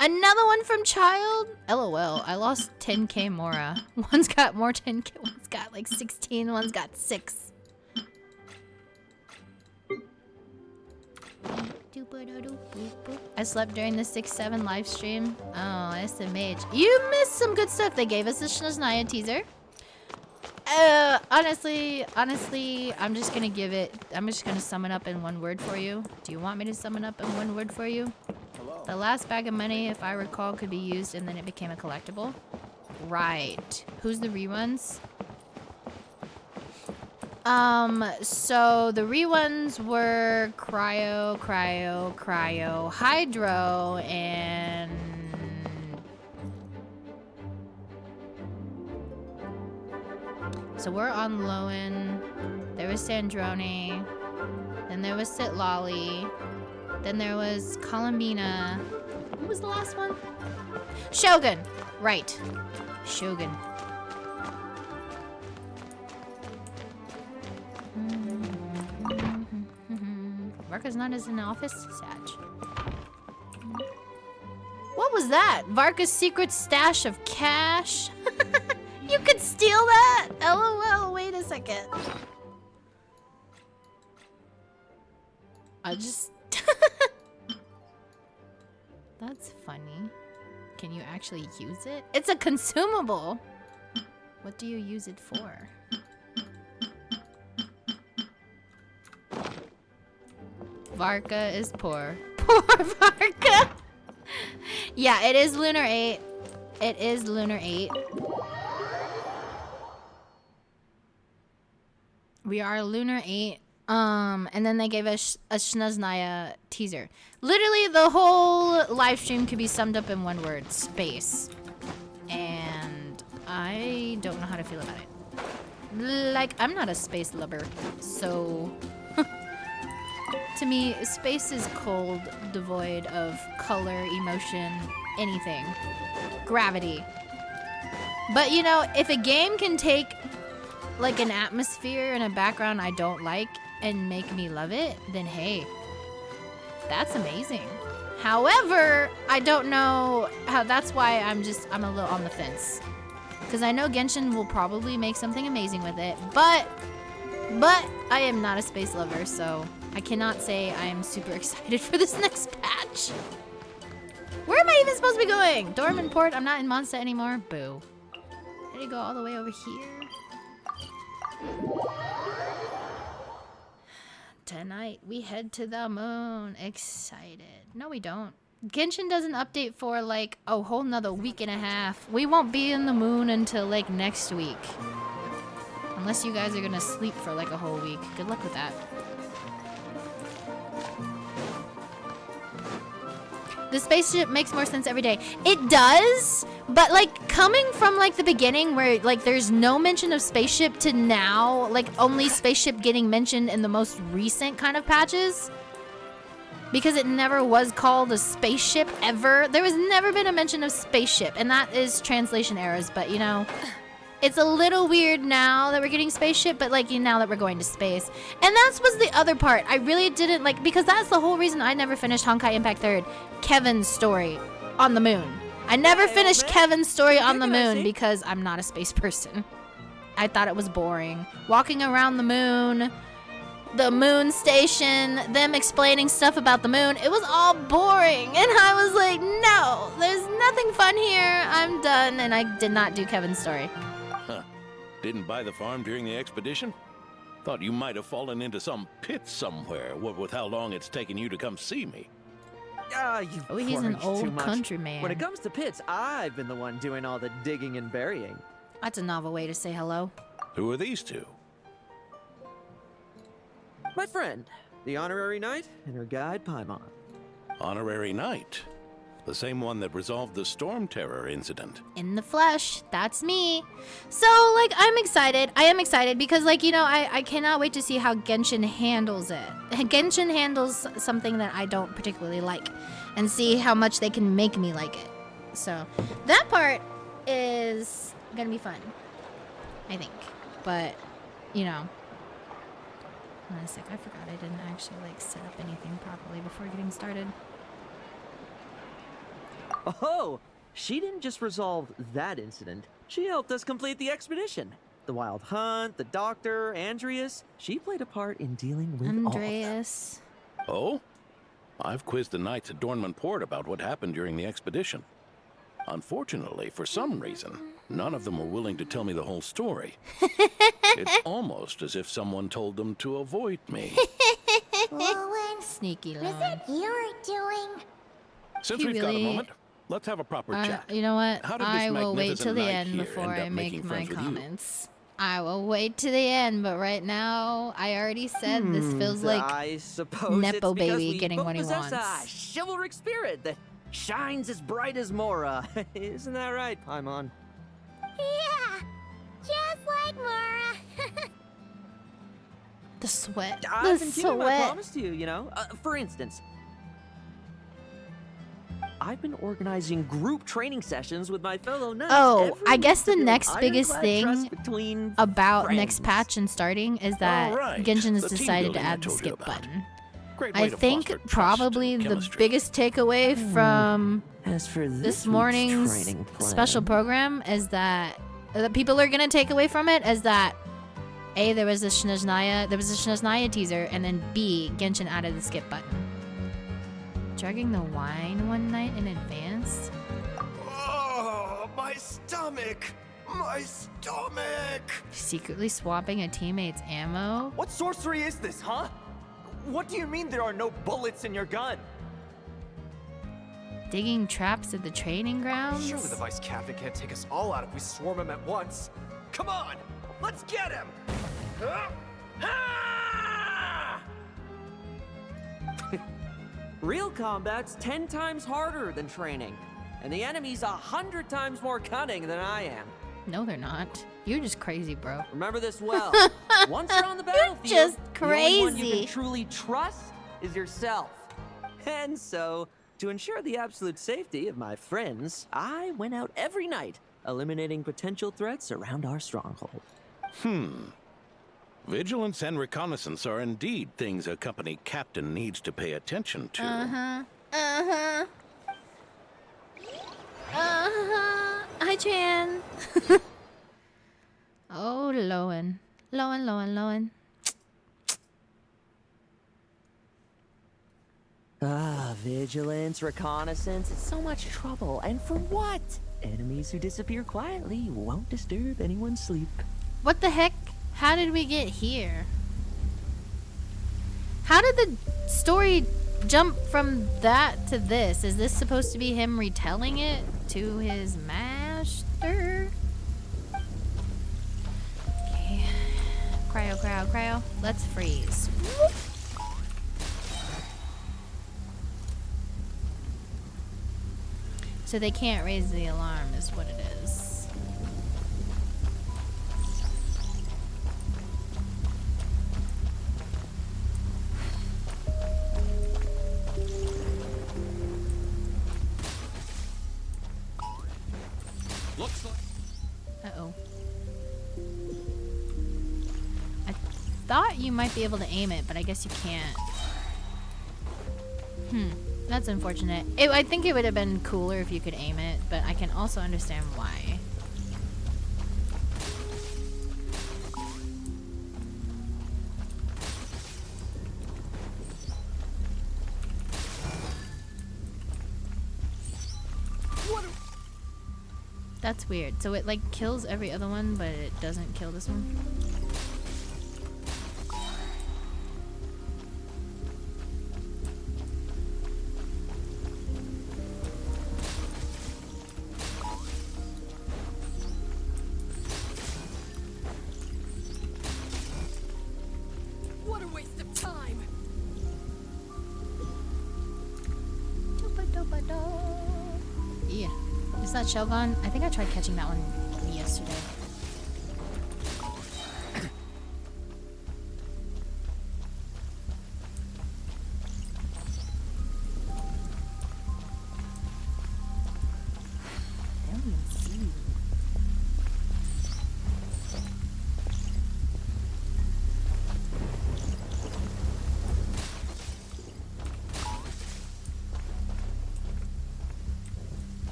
Another one from Child? LOL, I lost 10k Mora. One's got more 10k, one's got like 16, one's got 6. I slept during the 6-7 live stream. Oh, SMH. You missed some good stuff. They gave us a Snezhnaya teaser. Honestly, I'm just gonna sum it up in one word for you. Do you want me to sum it up in one word for you? Hello. The last bag of money, if I recall, could be used and then it became a collectible. Right. Who's the reruns? So the reruns were Cryo, Hydro, and So we're on Lohen. There was Sandrone. Then there was Sitlali. Then there was Columbina. Who was the last one? Shogun. Right. Shogun. Varka's not as in the office? Sag. What was that? Varka's secret stash of cash? You could steal that? LOL, wait a second. I just... That's funny. Can you actually use it? It's a consumable! What do you use it for? Varka is poor. Poor Varka! Yeah, it is Lunar 8. It is Lunar 8. We are Lunar 8. And then they gave us a Shnaznaya teaser. Literally, the whole live stream could be summed up in one word. Space. And I don't know how to feel about it. Like, I'm not a space lover, so... To me, space is cold, devoid of color, emotion, anything. Gravity. But, you know, if a game can take, like, an atmosphere and a background I don't like and make me love it, then hey, that's amazing. However, I don't know how, that's why I'm a little on the fence. Because I know Genshin will probably make something amazing with it, but I am not a space lover, so I cannot say I am super excited for this next patch. Where am I even supposed to be going? Dorman Port, I'm not in Monsta anymore. Boo. I need to go all the way over here. Tonight, we head to the moon. Excited. No, we don't. Genshin doesn't update for like a whole nother week and a half. We won't be in the moon until like next week. Unless you guys are gonna sleep for like a whole week. Good luck with that. The spaceship makes more sense every day. It does, but like coming from like the beginning where like there's no mention of spaceship to now, like only spaceship getting mentioned in the most recent kind of patches. Because it never was called a spaceship ever. There was never been a mention of spaceship, and that is translation errors, but you know, it's a little weird now that we're getting spaceship, but like now that we're going to space. And that was the other part. I really didn't like, because that's the whole reason I never finished Honkai Impact 3rd, Kevin's story on the moon. I never finished Kevin's story on the moon because I'm not a space person. I thought it was boring. Walking around the moon station, them explaining stuff about the moon, it was all boring. And I was like, no, there's nothing fun here. I'm done. And I did not do Kevin's story. Huh. Didn't buy the farm during the expedition? Thought you might have fallen into some pit somewhere, what with how long it's taken you to come see me. Oh, he's an old country man. When it comes to pits, I've been the one doing all the digging and burying. That's a novel way to say hello. Who are these two? My friend, the honorary knight, and her guide, Paimon. Honorary knight? The same one that resolved the Storm Terror incident. In the flesh, that's me. So, like, I'm excited. I am excited because, like, you know, I cannot wait to see how Genshin handles it. Genshin handles something that I don't particularly like and see how much they can make me like it. So, that part is gonna be fun, I think. But, you know, hold on a sec. I forgot I didn't actually, like, set up anything properly before getting started. Oh, she didn't just resolve that incident. She helped us complete the expedition. The Wild Hunt, the Doctor, Andreas. She played a part in dealing with Andreas. Oh? I've quizzed the knights at Dornman Port about what happened during the expedition. Unfortunately, for some reason, none of them were willing to tell me the whole story. It's almost as if someone told them to avoid me. Lohen, Sneaky was Lohen. it your doing? Since we've got a moment, let's have a proper chat. You know what? How did this I will wait magnificent till the knight end here before end up I making make my friends with you? comments. I will wait to the end, but right now, I already said this feels like I suppose Nepo it's because baby we getting both what he possess wants. a chivalric spirit that shines as bright as Mora. Isn't that right, Paimon? Yeah, just like Mora. The sweat. I've The been keeping my sweat. promise to you, you know? For instance, I've been organizing group training sessions with my fellow knights. Oh, every I guess week to the build next biggest ironclad trust thing between about friends. next patch and starting is that right. Genshin has The team decided to building I add the told you skip about. button. Great way I to think foster trust probably and the chemistry. biggest takeaway from As for this week's morning's training plan, special program is that people are gonna take away from it is that A, there was a Snezhnaya teaser, and then B, Genshin added the skip button. Drugging the wine one night in advance? Oh, my stomach! My stomach! Secretly swapping a teammate's ammo? What sorcery is this, huh? What do you mean there are no bullets in your gun? Digging traps at the training grounds? Surely the vice captain can't take us all out if we swarm him at once. Come on, let's get him! real combat's 10 times harder than training, and the enemy's 100 times more cunning than I am. No, they're not. You're just crazy, bro. Remember this well. Once you're on the battlefield, just the only one you crazy. can truly trust is yourself. And so, to ensure the absolute safety of my friends, I went out every night, eliminating potential threats around our stronghold. Vigilance and reconnaissance are indeed things a company captain needs to pay attention to. Hi, Chan. Oh, Lohen. Lohen. Vigilance, reconnaissance, it's so much trouble. And for what? Enemies who disappear quietly won't disturb anyone's sleep. What the heck? How did we get here? How did the story jump from that to this? Is this supposed to be him retelling it to his master? Okay. Cryo. Let's freeze. Whoop. So they can't raise the alarm is what it is. Looks like... Uh-oh. I thought you might be able to aim it, but I guess you can't. That's unfortunate. I think it would have been cooler if you could aim it, but I can also understand why. That's weird. So it like kills every other one, but it doesn't kill this one? What a waste of time! Yeah. Is that Shogun? I think I tried catching that one yesterday.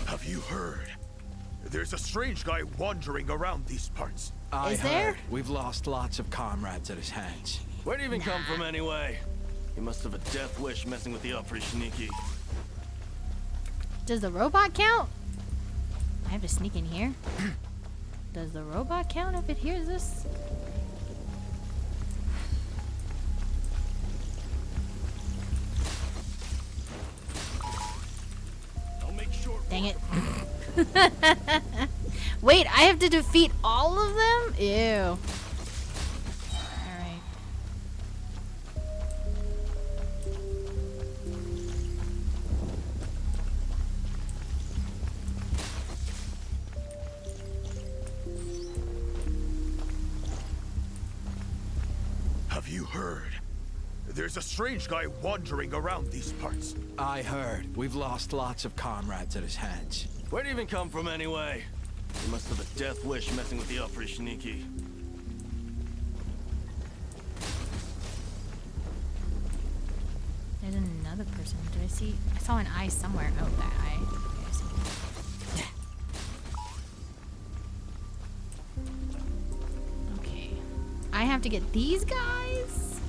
Have you heard? There's a strange guy wandering around these parts. Is there? We've lost lots of comrades at his hands. Where'd he even come from anyway? He must have a death wish messing with the pretty sneaky. Does the robot count? I have to sneak in here. Does the robot count if it hears this? I'll make sure. Dang it. Wait, I have to defeat all of them? Ew. Alright. heard? There's a strange guy wandering around these parts. I heard. We've lost lots of comrades at his hands. Where'd he even come from anyway? He must have a death wish messing with the Oprishniki. There's another person. Did I see? I saw an eye somewhere. Oh, that eye. Okay, I see. Okay. I have to get these guys?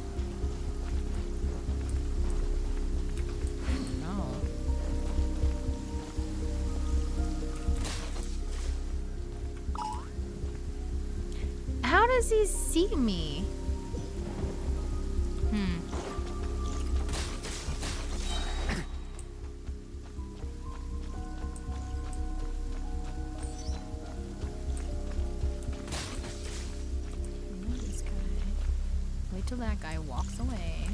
No. How does he see me? Wait till that guy walks away.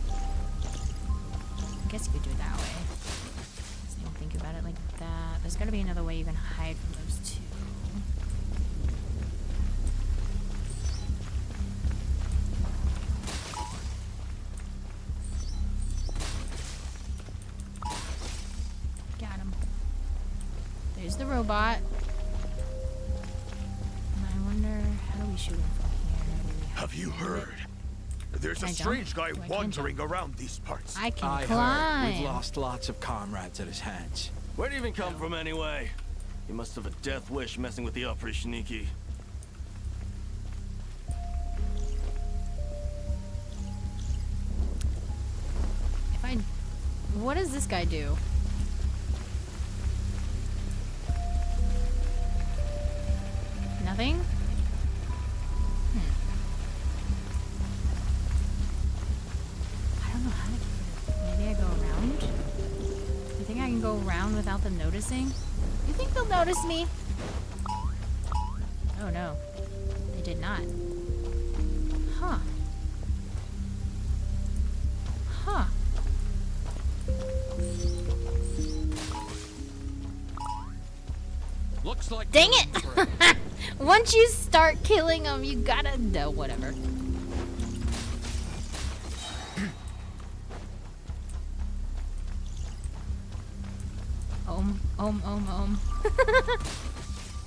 I guess you could do it that way. Just don't think about it like that. There's gotta be another way you can hide from those two. Got him. There's the robot. And I wonder, how do we shoot him from here? Have you heard? There's a strange guy wandering around these parts. I can I climb. heard. We've lost lots of comrades at his hands. Where'd he even come from anyway? He must have a death wish messing with the Oprishniki. If I... What does this guy do? Nothing? I don't know how to get rid of it. Maybe I go around? You think I can go around without them noticing? You think they'll notice me? Oh no. They did not. Huh. Huh. Looks like Dang it! Once you start killing them, you gotta... No, whatever.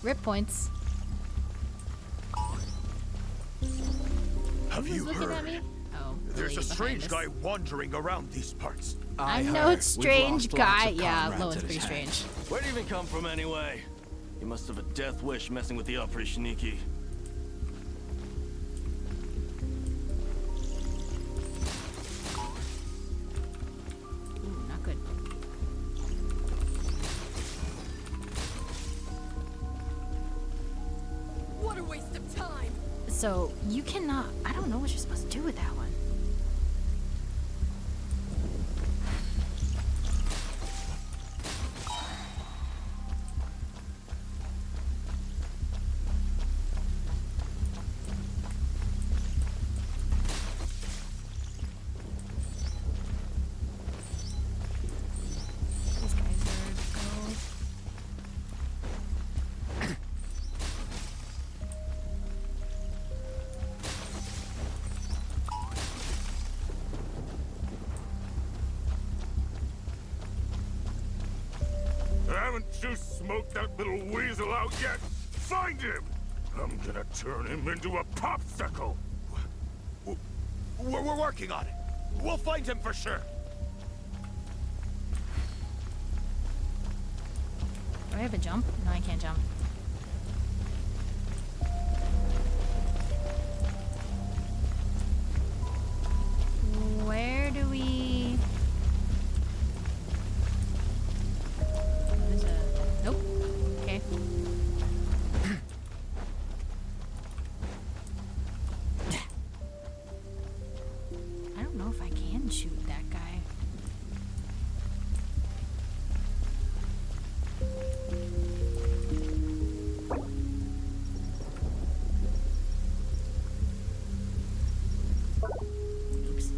Rip points. Have you looking at heard? me? Oh, There's a Lee strange behind guy wandering around these parts. I know it's strange guy. Yeah, Lowen's pretty strange. Where'd he even come from anyway? He must have a death wish messing with the Oprishniki. Ooh, not good. What a waste of time! So, you cannot... I don't know what you're supposed to do with that one. These guys are gold. Haven't you smoked that little weasel out yet? Find him! I'm gonna turn him into a popsicle! We're working on it. We'll find him for sure. Do I have a jump? No, I can't jump. Where do we... There's a... Nope. Okay. I don't know if I can shoot that guy. Oops.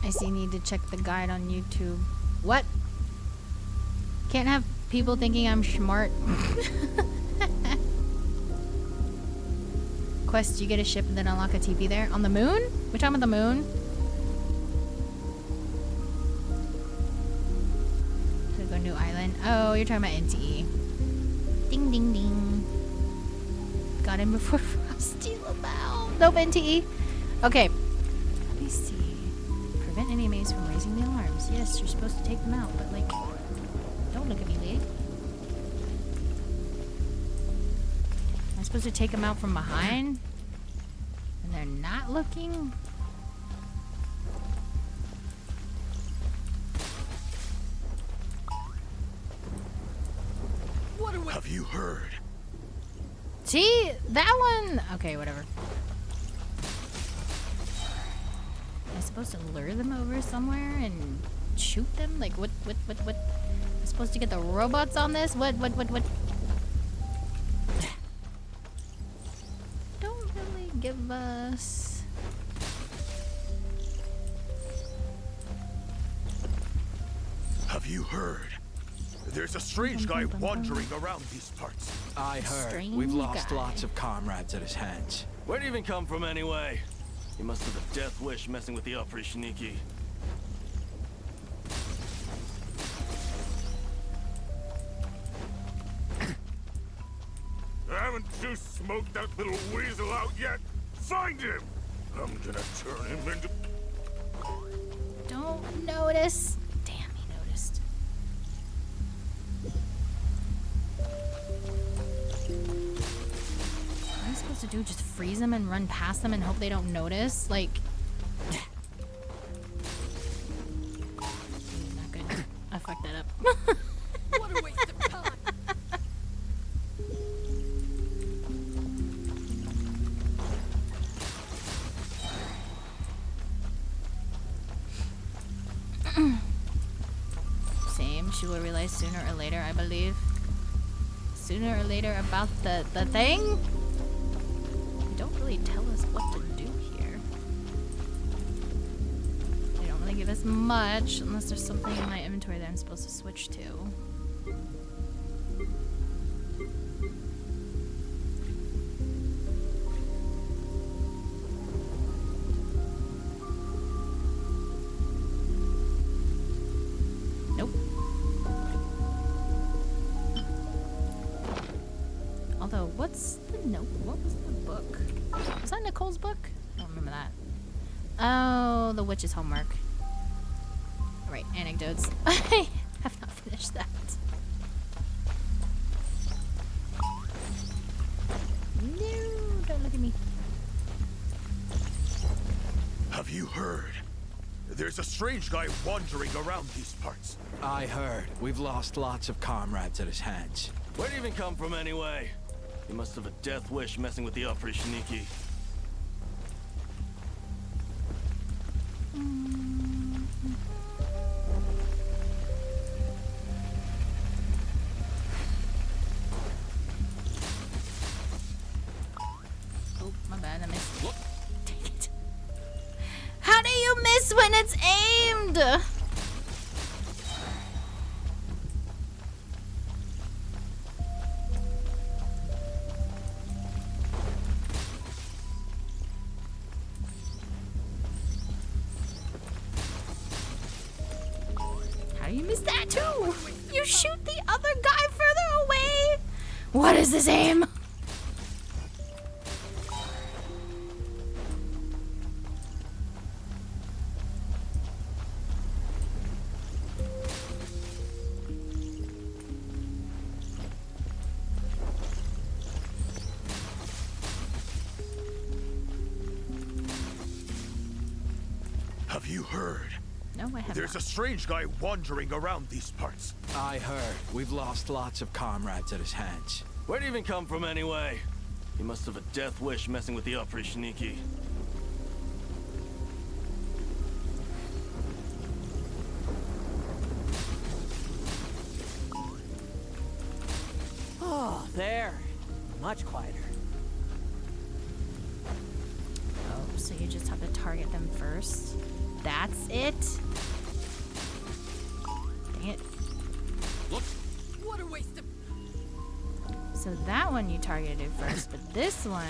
I see, need to check the guide on YouTube. What? Can't have people thinking I'm smart. Quest, you get a ship and then unlock a TP there? On the moon? We're talking about the moon? To go new island. Oh, you're talking about NTE. Ding ding ding. Got him before Frosty LaBelle. Nope, NTE. Okay. Let me see. Prevent any enemies from raising the alarms. Yes, you're supposed to take them out, but like, don't look at me, lady. Am I supposed to take them out from behind? And they're not looking? Have you heard? See? That one? Okay, whatever. Am I supposed to lure them over somewhere and shoot them? Like, what? Am I supposed to get the robots on this? What? Don't really give us... Have you heard? There's a strange guy wandering around these parts. I heard. Strange We've lost guy. lots of comrades at his hands. Where'd he even come from anyway? He must have a death wish messing with the Oprishniki. Haven't you smoked that little weasel out yet? Find him! I'm gonna turn him into... Don't notice. Damn, he noticed. What am I supposed to do? Just freeze them and run past them and hope they don't notice? Like... Not good. I fucked that up. What a waste of time. Same. She will realize sooner or later, I believe. Sooner or later about the thing? They don't really tell us what to do here. They don't really give us much unless there's something in my inventory that I'm supposed to switch to. Nope. Although, what's the note? What was the book? Was that Nicole's book? I don't remember that. Oh, the witch's homework. Right, anecdotes. I have not finished that. No, don't look at me. Have you heard? There's a strange guy wandering around these parts. I heard. We've lost lots of comrades at his hands. Where'd he even come from anyway? He must have a death wish messing with the Oprishniki. Oh, my bad, I missed. Dang it. How do you miss when it's aimed? How do you miss that too? You shoot the other guy further away? What is this aim? Have you heard? No, I haven't. There's a strange guy wandering around these parts. I heard. We've lost lots of comrades at his hands. Where'd he even come from anyway? He must have a death wish messing with the Oprishniki. Oh, there. Much quieter. Oh, so you just have to target them first? That's it? Dang it. So that one you targeted first, but this one...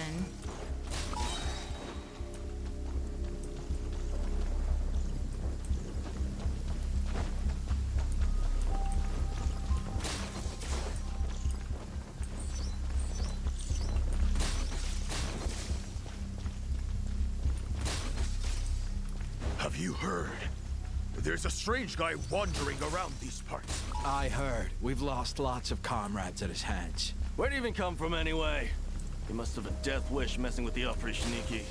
Have you heard? There's a strange guy wandering around these parts. I heard. We've lost lots of comrades at his hands. Where'd he even come from anyway? He must have a death wish messing with the up pretty sneaky.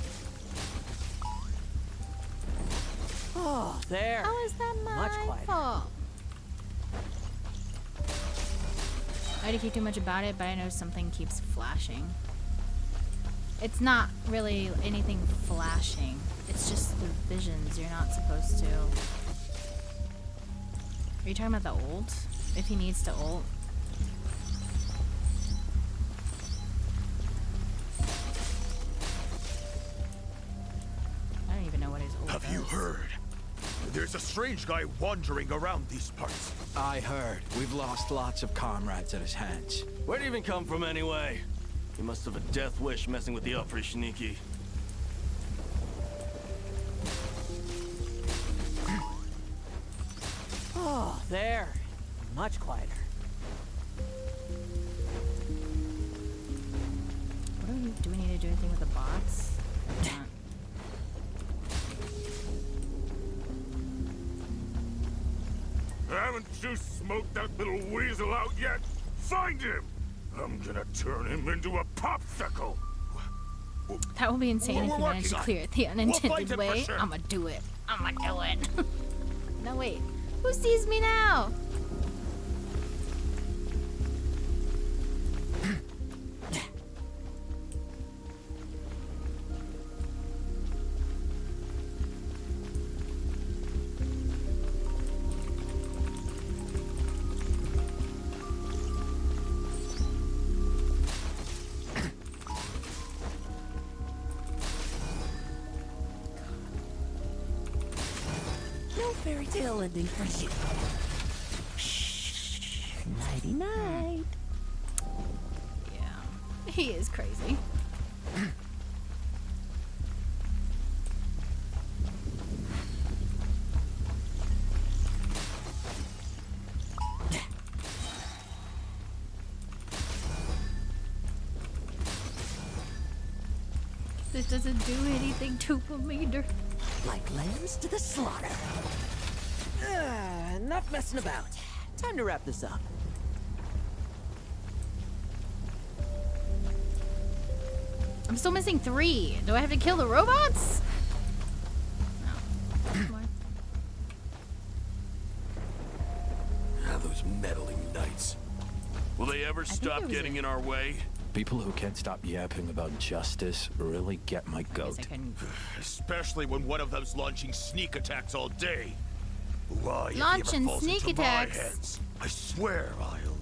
Oh, there. How is that my Much quieter. fault? I didn't keep too much about it, but I know something keeps flashing. It's not really anything flashing. It's just the visions you're not supposed to. Are you talking about the ult? If he needs to ult? I don't even know what his ult Have you does. heard? There's a strange guy wandering around these parts. I heard. We've lost lots of comrades at his hands. Where'd he even come from anyway? He must have a death wish messing with the up pretty sneaky. Oh, there. Much quieter. What do we need to do anything with the bots? Haven't you smoked that little weasel out yet? Find him! I'm gonna turn him into a popsicle! That will be insane if you manage to clear it the unintended him for way. sure. I'ma do it. I'ma do it. No, wait. Who sees me now? No fairy tale ending for you. Shh. Nighty night. Yeah. He is crazy. This doesn't do anything to me. Like lambs to the slaughter. Enough messing about. Time to wrap this up. I'm still missing 3. Do I have to kill the robots? Ah, those meddling knights. Will they ever stop getting in our way? People who can't stop yapping about justice really get my goat. Especially when one of them's launching sneak attacks all day. Why, if he Launching ever falls sneak into my attacks. hands, I swear I'll...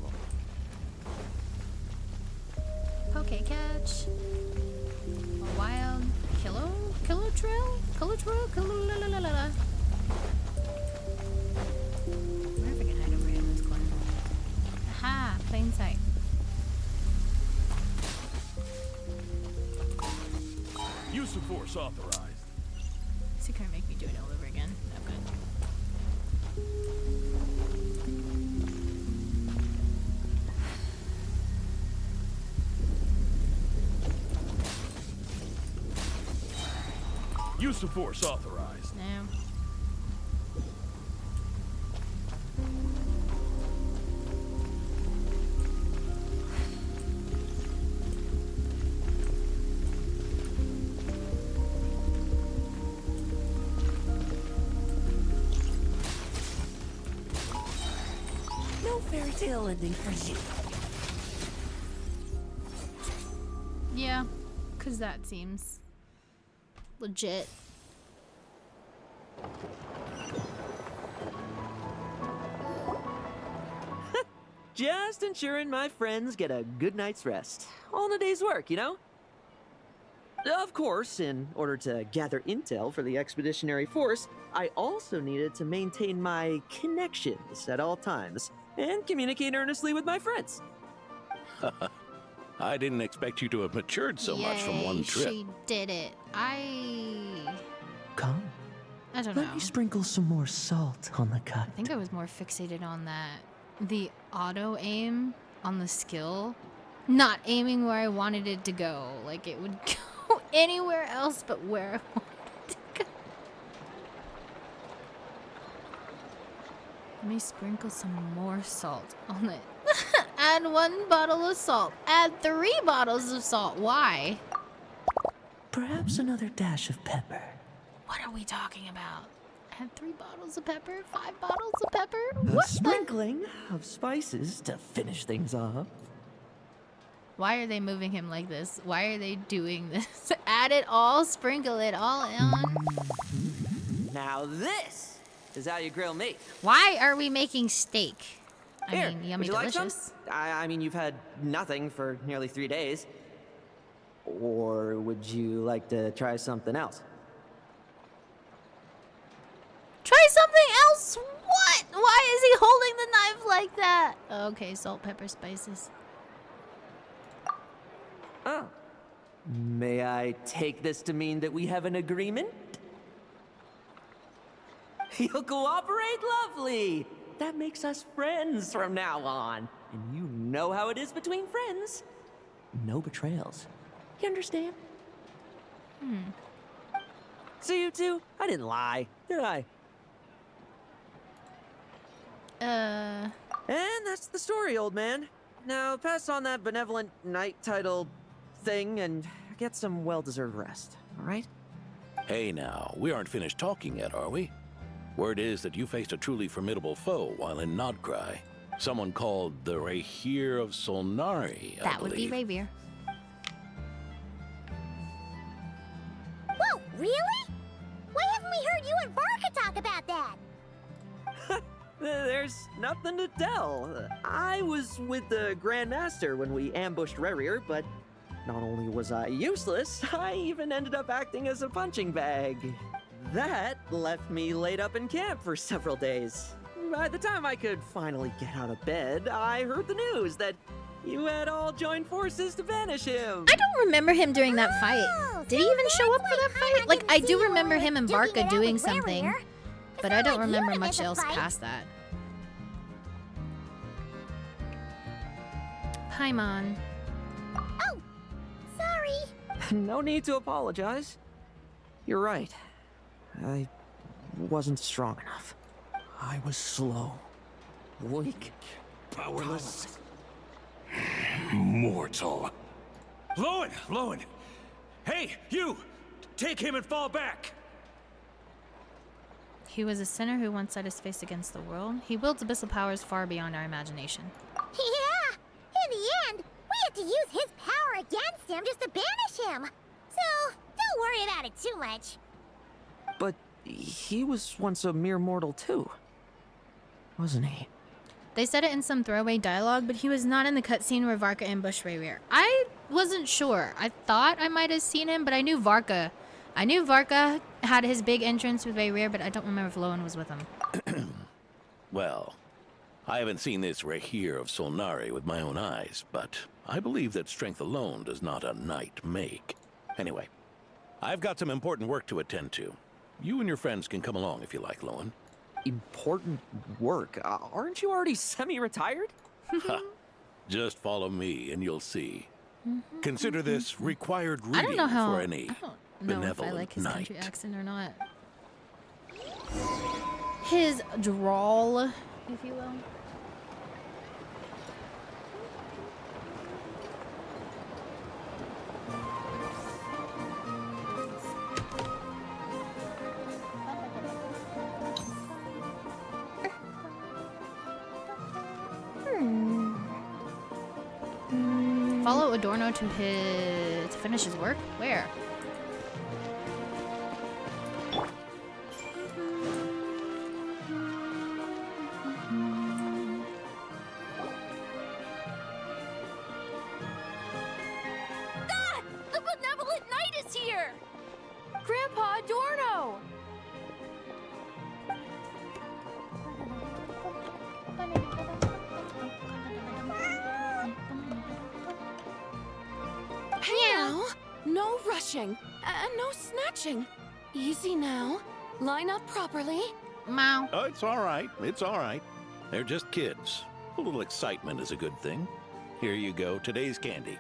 Poke catch. A wild kilo trail? Kilo trail? Where if I can hide over here in this corner? Aha! Plain sight. Use of force authorized. So you couldn't make me do it all over again. Oh, good. Use of force authorized. No. No fairy tale ending for you. Yeah, because that seems legit. Just ensuring my friends get a good night's rest. All in a day's work, you know? Of course, in order to gather intel for the Expeditionary Force, I also needed to maintain my connections at all times and communicate earnestly with my friends. I didn't expect you to have matured so much from Yay, one trip. She did it. Come. I don't know. Let me sprinkle some more salt on the cut. I think I was more fixated on that. The auto aim on the skill, not aiming where I wanted it to go. Like it would go anywhere else but where I wanted it to go. Let me sprinkle some more salt on it. Add 1 bottle of salt. Add 3 bottles of salt. Why? Perhaps another dash of pepper. What are we talking about? Add 3 bottles of pepper? 5 bottles of pepper? A What? sprinkling of spices to finish things off. Why are they moving him like this? Why are they doing this? Add it all, sprinkle it all on. Now this is how you grill meat. Why are we making steak? I Here, mean, yummy would you like delicious. some? I mean, you've had nothing for nearly 3 days. Or would you like to try something else? Try something else? What? Why is he holding the knife like that? Okay, salt, pepper, spices. Oh. May I take this to mean that we have an agreement? You'll cooperate? Lovely! That makes us friends from now on. And you know how it is between friends. No betrayals. You understand? So you two, I didn't lie, did I? And that's the story, old man. Now pass on that benevolent knight title thing and get some well-deserved rest, all right? Hey now, we aren't finished talking yet, are we? Word is that you faced a truly formidable foe while in Nodcry. Someone called the Rahir of Solnari, I That would be believe. Ravier. Whoa, really? Why haven't we heard you and Varka talk about that? There's nothing to tell. I was with the Grand Master when we ambushed Rerir, but not only was I useless, I even ended up acting as a punching bag. That left me laid up in camp for several days. By the time I could finally get out of bed, I heard the news that you had all joined forces to banish him. I don't remember him during that fight. Did he even show up for that fight? Like, I do remember him and Varka doing something, but I don't remember much else past that. Paimon. Oh, sorry. No need to apologize. You're right. I wasn't strong enough. I was slow, weak, Powerless. Mortal. Lohen! Hey, you! Take him and fall back! He was a sinner who once set his face against the world. He wields abyssal powers far beyond our imagination. Yeah, in the end, we had to use his power against him just to banish him. So, don't worry about it too much. But he was once a mere mortal too, wasn't he? They said it in some throwaway dialogue, but he was not in the cutscene where Varka ambushed Rerir. I wasn't sure. I thought I might have seen him, but I knew Varka. I knew Varka had his big entrance with Rerir, but I don't remember if Lohen was with him. Well, I haven't seen this Rahir of Solnari with my own eyes, but I believe that strength alone does not a knight make. Anyway, I've got some important work to attend to. You and your friends can come along if you like, Lohen. Important work? Aren't you already semi-retired? Just follow me and you'll see. Consider this required I reading don't know how. for any I don't know if I benevolent like his knight. country accent or not. His drawl, if you will. Follow Adorno to finish his work? Where? Ah! The benevolent knight is here! Grandpa Adorno! now. No rushing. And no snatching. Easy now. Line up properly. Meow. Oh, it's all right. It's all right. They're just kids. A little excitement is a good thing. Here you go. Today's candy.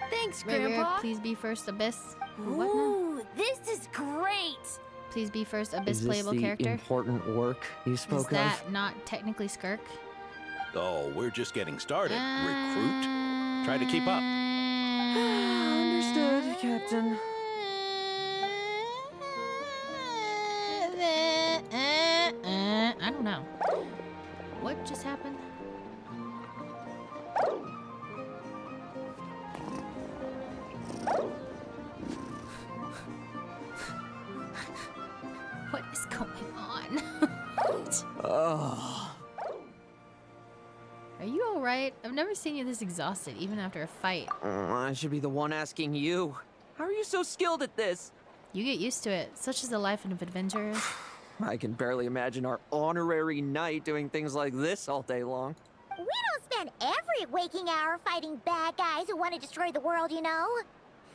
Thanks, Rare, Grandpa. please be first, Abyss. What now? Ooh, this is great. Please be first, Abyss Is this playable the character. important work you Is spoke that of? not technically Skirk? Oh, we're just getting started. Recruit. Try to keep up. Understood, Captain. I don't know. What just happened? What is going on? Oh. Are you alright? I've never seen you this exhausted, even after a fight. I should be the one asking you. How are you so skilled at this? You get used to it. Such is the life of adventurers. I can barely imagine our honorary knight doing things like this all day long. We don't spend every waking hour fighting bad guys who want to destroy the world, you know.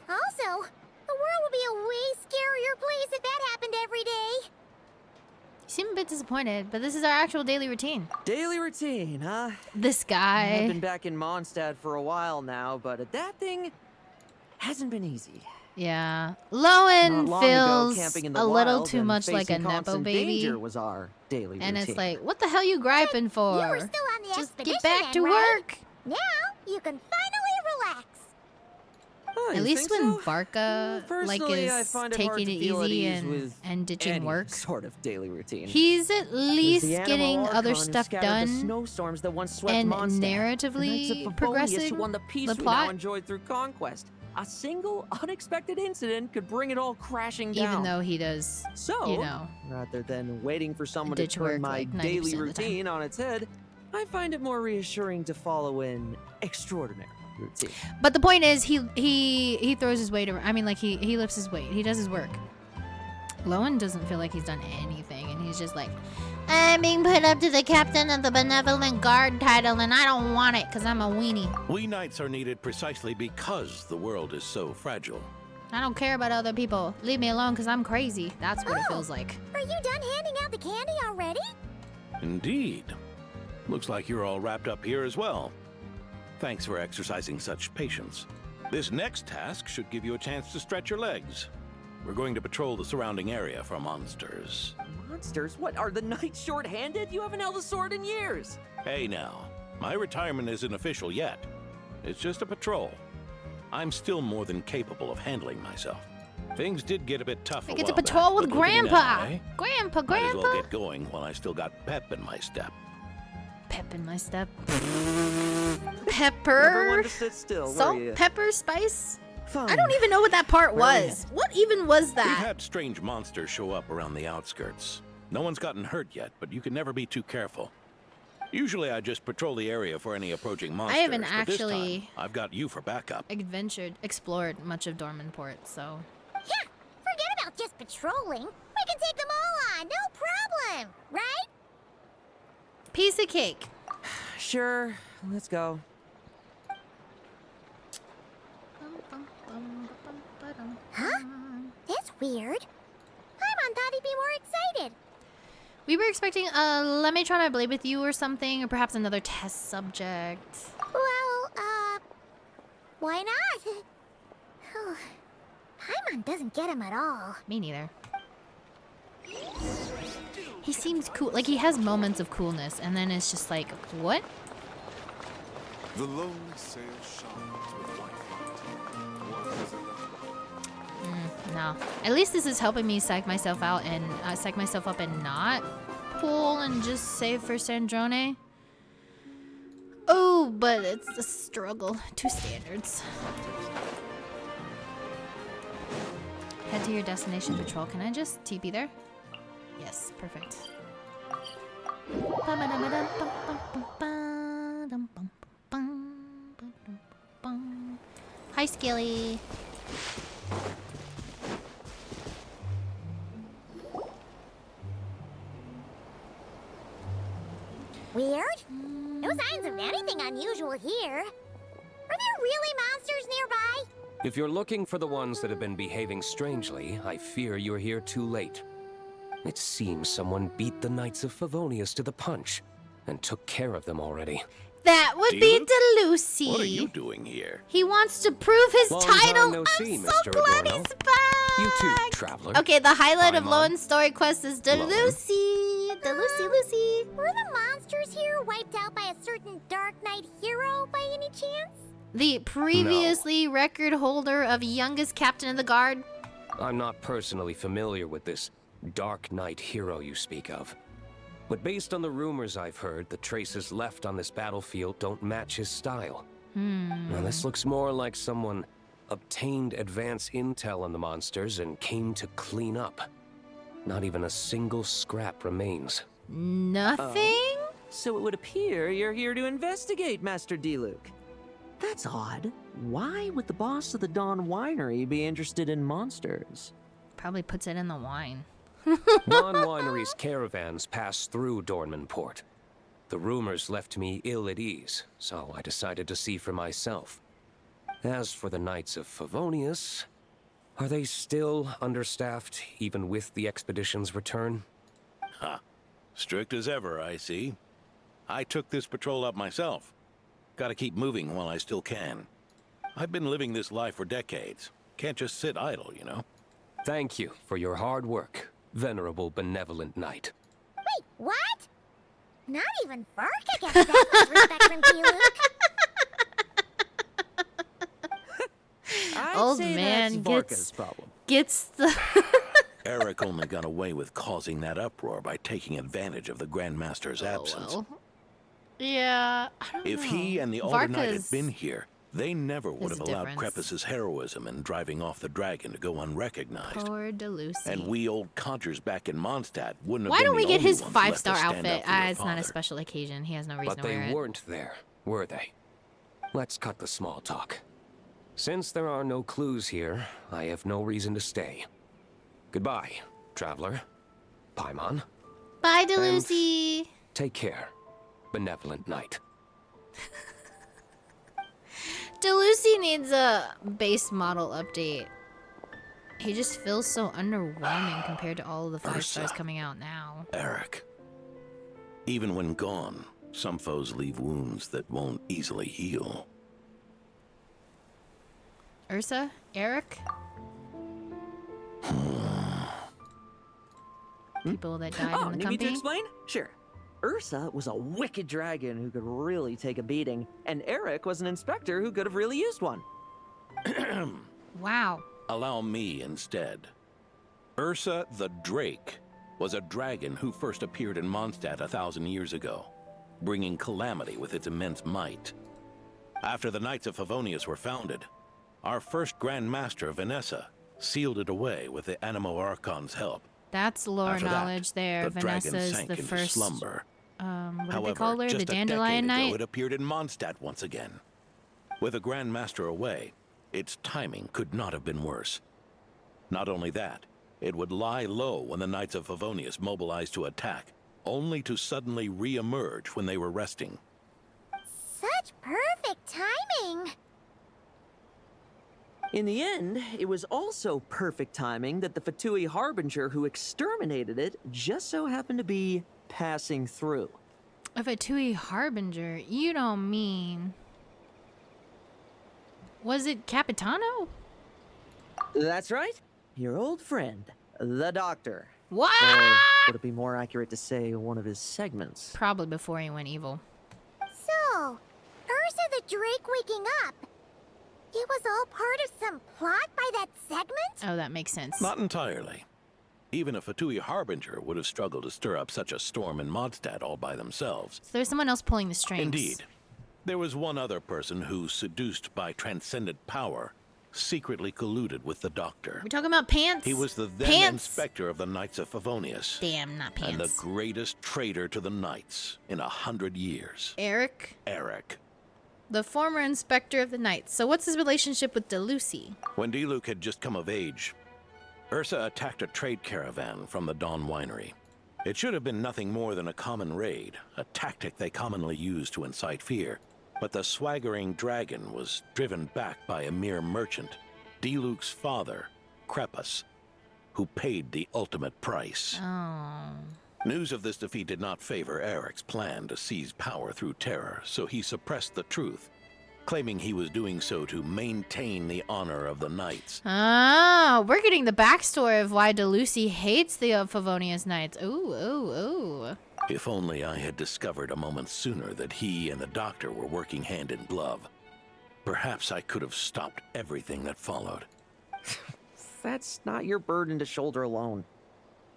Also, the world would be a way scarier place if that happened every day. You seem a bit disappointed, but this is our actual daily routine. Daily routine, huh? This guy. I've been back in Mondstadt for a while now, but adapting hasn't been easy. Yeah. Not Lohen long ago, feels camping in the a little wild too and much like a facing Nepo constant baby. danger was our daily And routine. it's like, what the hell you griping for? You were still on the Just expedition get back then, to right? work. Now you can finally relax. Oh, At you least think when so? Varka Personally, I is find it hard taking to it feel at easy ease with and ditching any work, sort of daily routine. he's at There's least the animal getting other Archon who stuff scattered done the snowstorms that once swept and Mondstadt. The Knights of narratively Favonius progressing who won the peace the we now plot, enjoyed through conquest. A single unexpected incident could bring it all crashing down. even though he does, So, you know, rather than waiting for someone to ditch turn work my like 90% daily of the time. routine on its head, I find it more reassuring to follow an extraordinary routine. But the point is, he throws his weight around. I mean, like he lifts his weight. He does his work. Lohen doesn't feel like he's done anything, and he's just like, I'm being put up to the captain of the benevolent guard title, and I don't want it because I'm a weenie. We knights are needed precisely because the world is so fragile. I don't care about other people. Leave me alone because I'm crazy. That's what it feels like. Are you done handing out the candy already? Indeed. Looks like you're all wrapped up here as well. Thanks for exercising such patience. This next task should give you a chance to stretch your legs. We're going to patrol the surrounding area for monsters. Monsters? What, are the knights short-handed? You haven't held a sword in years. Hey now, my retirement isn't official yet. It's just a patrol. I'm still more than capable of handling myself. Things did get a bit tough I a get to while patrol back, with but looking Grandpa. now, eh? Grandpa, Might as well Grandpa. get going while I still got pep in my step. Pep in my step. Never Pepper. one to sit still, were Salt, you? pepper, spice. Fine. I don't even know what that part Where are we was. What even was We've that? had strange monsters show up around the outskirts. No one's gotten hurt yet, but you can never be too careful. Usually I just patrol the area for any approaching monsters, haven't but this time, actually I've got you for backup. Explored much of Dormanport, so. Yeah, forget about just patrolling. We can take them all on, no problem, right? Piece of cake. Sure, let's go. Huh? That's weird. Paimon thought he'd be more excited. We were expecting let me try my blade with you or something, or perhaps another test subject. Well, why not? Paimon doesn't get him at all. Me neither. He seems cool. Like, he has moments of coolness, and then it's just like, what? The lone sail shines with white light. No. At least this is helping me psych myself out and psych myself up and not pull and just save for Sandrone. Oh, but it's a struggle. Two standards. Head to your destination patrol. Can I just TP there? Yes, perfect. Hi, Skilly. Weird? No signs of anything unusual here. Are there really monsters nearby? If you're looking for the ones that have been behaving strangely, I fear you're here too late. It seems someone beat the Knights of Favonius to the punch and took care of them already. That would be Delucy. What are you doing here? He wants to prove his Long title. time no see, I'm so Mr. glad Adorno. he's back. You too, traveler. Okay, the highlight of Paimon. Lohen's story quest is Delucy. Lucy. Were the monsters here wiped out by a certain Dark Knight hero by any chance? The previously record holder of youngest captain of the guard. I'm not personally familiar with this Dark Knight hero you speak of. But based on the rumors I've heard, the traces left on this battlefield don't match his style. Now this looks more like someone obtained advance intel on the monsters and came to clean up. Not even a single scrap remains. Nothing? So it would appear you're here to investigate, Master D-Luke. That's odd. Why would the boss of the Dawn Winery be interested in monsters? Probably puts it in the wine. Dawn Winery's caravans pass through Dornman Port. The rumors left me ill at ease, so I decided to see for myself. As for the Knights of Favonius, are they still understaffed even with the expedition's return? Ha. Strict as ever, I see. I took this patrol up myself. Gotta keep moving while I still can. I've been living this life for decades. Can't just sit idle, you know? Thank you for your hard work, venerable benevolent knight. Wait, what? Not even Varka gets that much respect from D-Luke. Old man gets the... Eric only got away with causing that uproar by taking advantage of the Grandmaster's absence. Well. Yeah, I don't If know. he and the Alder Knight had Varka's- been here, they never would There's have a allowed difference. Crepus's heroism in driving off the dragon to go unrecognized. Poor Delucy. And we old codgers back in Mondstadt wouldn't have Why been don't we the get only his ones left to 5-star stand outfit? up for your It's not a father. special occasion. He has no reason But to wear they it. weren't there, were they? Let's cut the small talk. Since there are no clues here, I have no reason to stay. Goodbye, traveler. Paimon. Bye, Delucy. Take care, benevolent knight. Delucy needs a base model update. He just feels so underwhelming compared to all of the 5 stars coming out now. Eric. Even when gone, some foes leave wounds that won't easily heal. Ursa? Eric? People that died in the need me to company? explain? Sure. Ursa was a wicked dragon who could really take a beating, and Eric was an inspector who could have really used one. Wow. Allow me instead. Ursa the Drake was a dragon who first appeared in Mondstadt 1,000 years ago, bringing calamity with its immense might. After the Knights of Favonius were founded, our first Grand Master, Vanessa, sealed it away with the Animo Archon's help. That's lore After that, knowledge there. the dragon Vanessa's sank the into first. slumber. What do However, they call her? just The a Dandelion decade ago, Knight? it appeared in Mondstadt once again. With a Grand Master away, its timing could not have been worse. Not only that, it would lie low when the Knights of Favonius mobilized to attack, only to suddenly re-emerge when they were resting. Such perfect timing. In the end, it was also perfect timing that the Fatui Harbinger who exterminated it just so happened to be passing through. A Fatui Harbinger? You don't mean... Was it Capitano? That's right. Your old friend, the Doctor. What? Or would it be more accurate to say one of his segments? Probably before he went evil. So, Ursa the Drake waking up. It was all part of some plot by that segment? Oh, that makes sense. Not entirely. Even a Fatui Harbinger would have struggled to stir up such a storm in Mondstadt all by themselves. So there's someone else pulling the strings. Indeed. There was one other person who, seduced by transcendent power, secretly colluded with the Doctor. We talking about Pants? He was the then Pants. inspector of the Knights of Favonius. Damn, not Pants. And the greatest traitor to the Knights in 100 years. Eric? Eric. The former inspector of the Knights. So what's his relationship with Delucy? When D-Luke had just come of age, Ursa attacked a trade caravan from the Dawn Winery. It should have been nothing more than a common raid, a tactic they commonly use to incite fear. But the swaggering dragon was driven back by a mere merchant, Diluc's father, Lepus, who paid the ultimate price. Oh. News of this defeat did not favor Eric's plan to seize power through terror, so he suppressed the truth, claiming he was doing so to maintain the honor of the knights. Ah, we're getting the backstory of why DeLucy hates the Favonius Knights. Ooh, ooh, ooh. If only I had discovered a moment sooner that he and the doctor were working hand in glove. Perhaps I could have stopped everything that followed. That's not your burden to shoulder alone.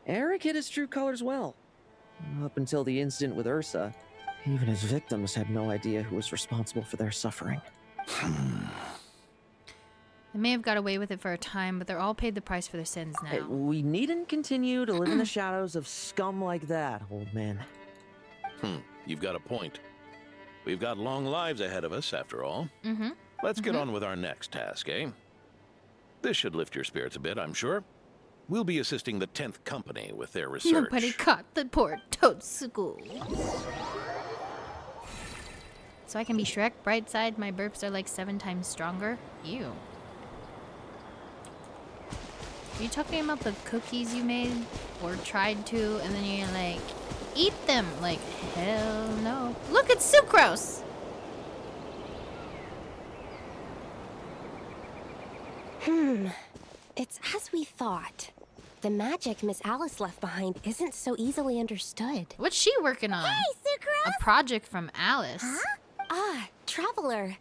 Eric hid his true colors well. Up until the incident with Ursa, even his victims had no idea who was responsible for their suffering. They may have got away with it for a time, but they're all paid the price for their sins now. We needn't continue to live in the shadows of scum like that, old man. You've got a point. We've got long lives ahead of us, after all. Let's get on with our next task, eh? This should lift your spirits a bit, I'm sure. We'll be assisting the 10th Company with their research. Nobody caught the poor toad school. So I can be Shrek. Bright side, my burps are like 7 times stronger. Ew. Are you talking about the cookies you made or tried to, and then you're like, eat them? Like, hell no. Look, it's sucrose! It's as we thought. The magic Miss Alice left behind isn't so easily understood. What's she working on? Hey, Sucrose! A project from Alice. Huh? Ah, Traveler.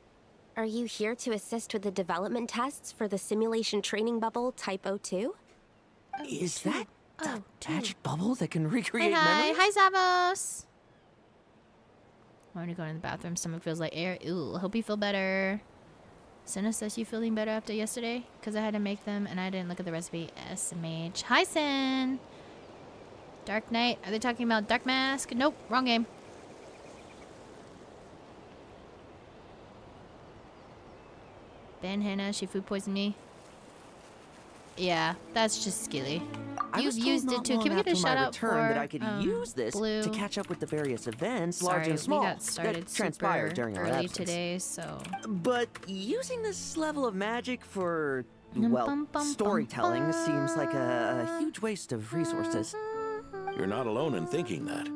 Are you here to assist with the development tests for the simulation training bubble Type 02? Is that the magic bubble that can recreate Hi, memories? hi, Zavos. I'm already going to the bathroom. Stomach feels like air. Ooh, hope you feel better. Senna says you feeling better after yesterday? Because I had to make them and I didn't look at the recipe. SMH. Hi, Sin. Dark Knight. Are they talking about Dark Mask? Nope, wrong game. Ben Hannah, she food poisoned me. Yeah, that's just skilly. You've used it too. Can we get a shout out for that I could use this Blue? to catch up with the various events, large Sorry, and small, we got started that transpired during our early absence. today, so. But using this level of magic for, well, storytelling seems like a huge waste of resources. You're not alone in thinking that.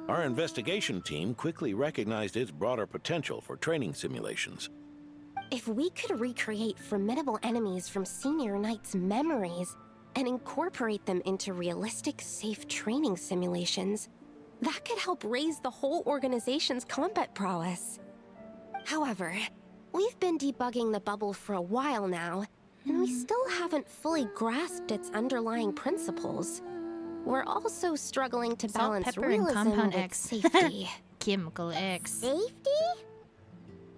Our investigation team quickly recognized its broader potential for training simulations. If we could recreate formidable enemies from Senior Knight's memories and incorporate them into realistic, safe training simulations, that could help raise the whole organization's combat prowess. However, we've been debugging the bubble for a while now, and we still haven't fully grasped its underlying principles. We're also struggling to Salt, balance pepper, and realism compound with X. safety. Chemical X. Safety?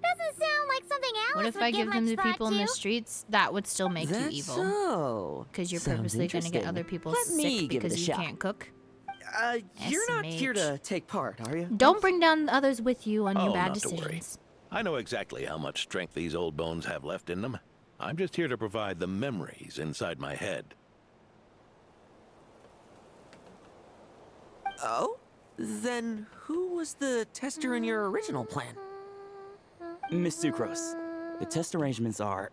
Doesn't sound like something Alice What if would I give give them much to thought people in the to. streets? That would still make you That's evil. so. Because you're Sounds purposely going to get interesting. other people Let me sick give it a because you shot. can't cook. You're not here to take part, are you? Don't bring down others with you on your Oh, bad not to worry. decisions. I know exactly how much strength these old bones have left in them. I'm just here to provide the memories inside my head. Oh? Then who was the tester in your original plan? Miss Sucrose, the test arrangements are...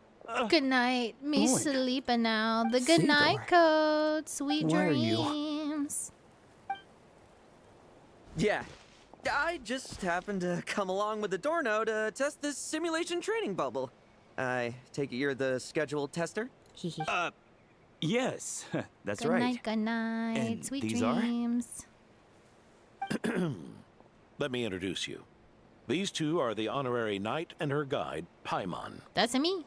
Good night. Me Boy. sleeping now. The good Theodore. night code. Sweet Why are you- dreams. Yeah. I just happened to come along with the Dorno to test this simulation training bubble. I take it you're the scheduled tester? Yes, that's Good right. night, good night. And Sweet these are? dreams. Let me introduce you. These two are the honorary knight and her guide, Paimon. That's me.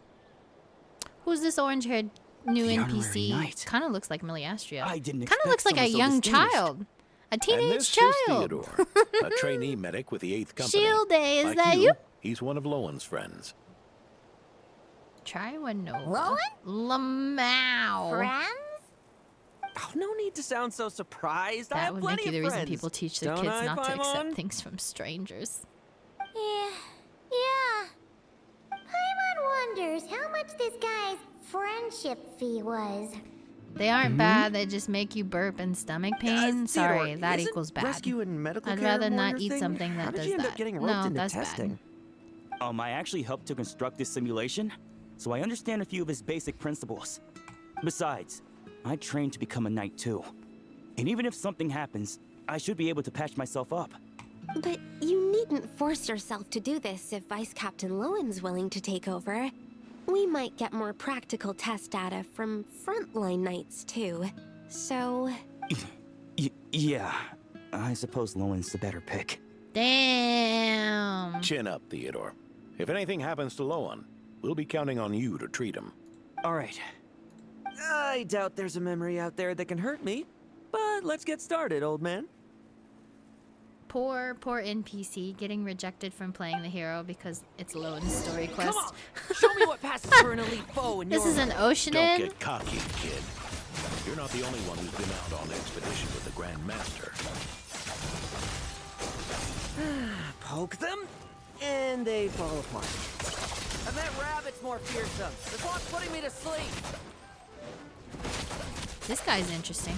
Who's this orange-haired new The honorary NPC? knight. Kind of looks like Millie Astria. I didn't Kind of looks like a expect young someone so distinguished. child. A And teenage this child. is Theodore, a trainee medic with the 8th Company. Shield Day, is Like that you? He's one of Lohen's friends. Try one, no. Lohen? Lamau. Friends? Oh, no need to sound so surprised. I That have would plenty make you the of reason friends. people teach their Don't kids I, not to accept Paimon? things from strangers. Yeah. Paimon wonders how much this guy's friendship fee was. They aren't bad, they just make you burp and stomach pain. Sorry, Theodore, that isn't equals bad. rescue and medical I'd care rather more not your eat thing? something How that did does you end that. up getting roped No, into that's testing? bad. I actually helped to construct this simulation, so I understand a few of its basic principles. Besides, I trained to become a knight too. And even if something happens, I should be able to patch myself up. But you needn't force yourself to do this if Vice Captain Lohen's willing to take over. We might get more practical test data from frontline knights too. So... Yeah, I suppose Lohen's the better pick. Damn. Chin up, Theodore. If anything happens to Lohen, we'll be counting on you to treat him. All right. I doubt there's a memory out there that can hurt me, but let's get started, old man. Poor NPC getting rejected from playing the hero because it's Lohen's story quest. Come on, show me what passes for an elite foe in This is an ocean Don't inn? get cocky, kid. You're not the only one who's been out on expedition with the Grand Master. Poke them, and they fall apart. I bet rabbit's more fearsome. This one's putting me to sleep. This guy's interesting.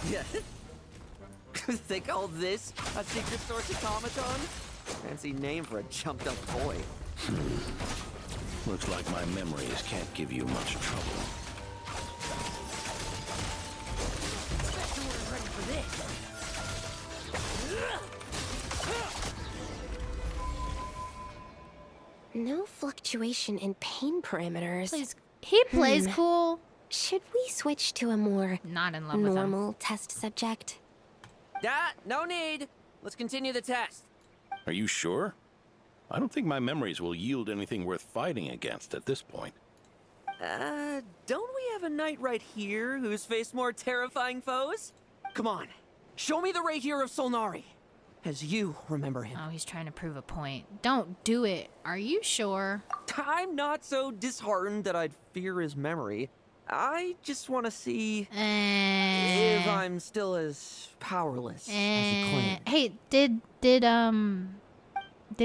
Yeah. They call this a secret source automaton? Fancy name for a jumped up boy. Looks like my memories can't give you much trouble. Ready for this. No fluctuation in pain parameters. He plays cool. Should we switch to a more not in love with normal test subject? No need. Let's continue the test. Are you sure? I don't think my memories will yield anything worth fighting against at this point. Don't we have a knight right here who's faced more terrifying foes? Come on, show me the right here of Solnari, as you remember him. Oh, he's trying to prove a point. Don't do it. Are you sure? I'm not so disheartened that I'd fear his memory. I just want to see if I'm still as powerless as you claim. Hey, did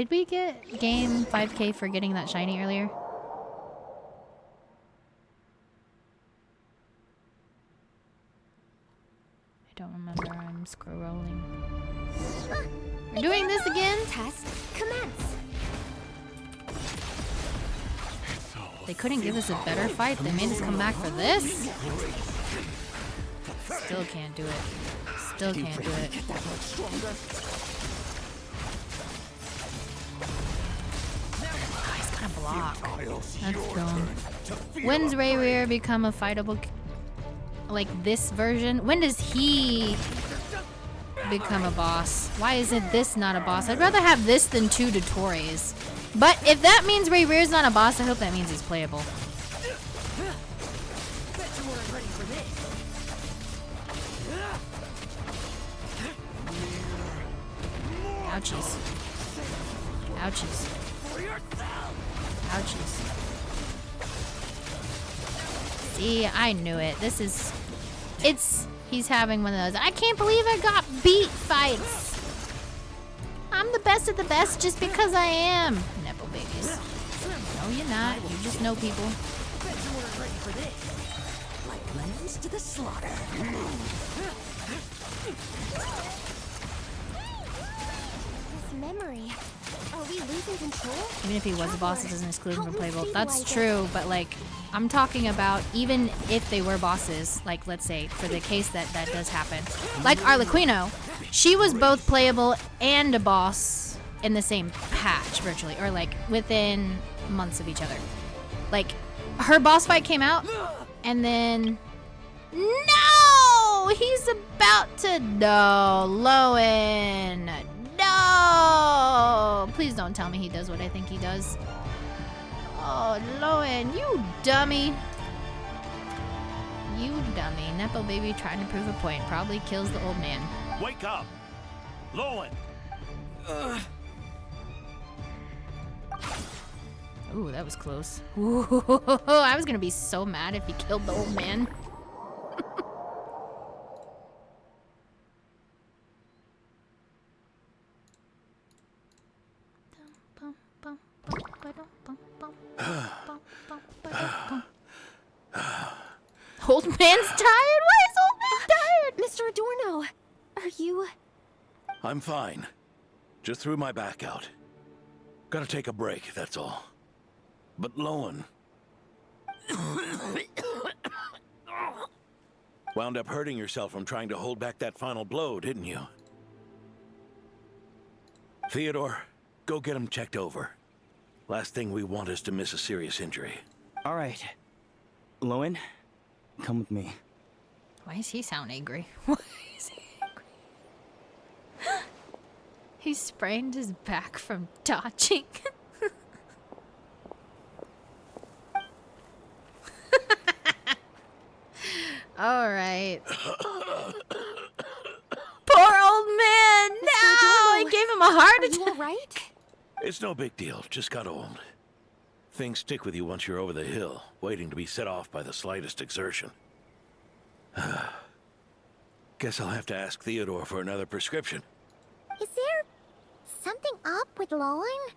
we get game 5K for getting that shiny earlier? I don't remember. I'm scrolling. We're doing this again? Test commence. They couldn't give us a better fight. They made us come back for this? Still can't do it. Still can't do it. He's gonna block. That's dumb. When's Rayrear become a fightable... like this version? When does he become a boss? Why isn't this not a boss? I'd rather have this than 2 Dottores. But if that means Rayrear's not a boss, I hope that means he's playable. Ouchies. Ouchies. Ouchies. See, I knew it. This is... he's having one of those, I can't believe I got beat fights. I'm the best of the best just because I am. Nipple babies. No, you're not. You just know people. Like lambs to the slaughter. This memory. Are we losing control? Even if he was a boss, it doesn't exclude him from playable. That's true, but like, I'm talking about even if they were bosses, like let's say, for the case that does happen. Like Arlequino, she was both playable and a boss in the same patch, virtually, or like within months of each other. Like, her boss fight came out, and then... No! He's about to... No, Lohen! No! Please don't tell me he does what I think he does. Oh, Lohen, you dummy. You dummy. Nepo baby trying to prove a point. Probably kills the old man. Wake up! Lohen! Ooh, that was close. Ooh, I was gonna be so mad if he killed the old man. Old man's tired? Why is old man tired? Mr. Adorno, are you... I'm fine. Just threw my back out. Gotta take a break, that's all. But Lohen... wound up hurting yourself from trying to hold back that final blow, didn't you? Theodore, go get him checked over. Last thing we want is to miss a serious injury. All right. Lohen, come with me. Why does he sound angry? Why is he angry? He sprained his back from dodging. All right. Poor old man. No, he gave him a heart attack. Are you all right? It's no big deal, just got old. Things stick with you once you're over the hill, waiting to be set off by the slightest exertion. Guess I'll have to ask Theodore for another prescription. Is there something up with Lohen?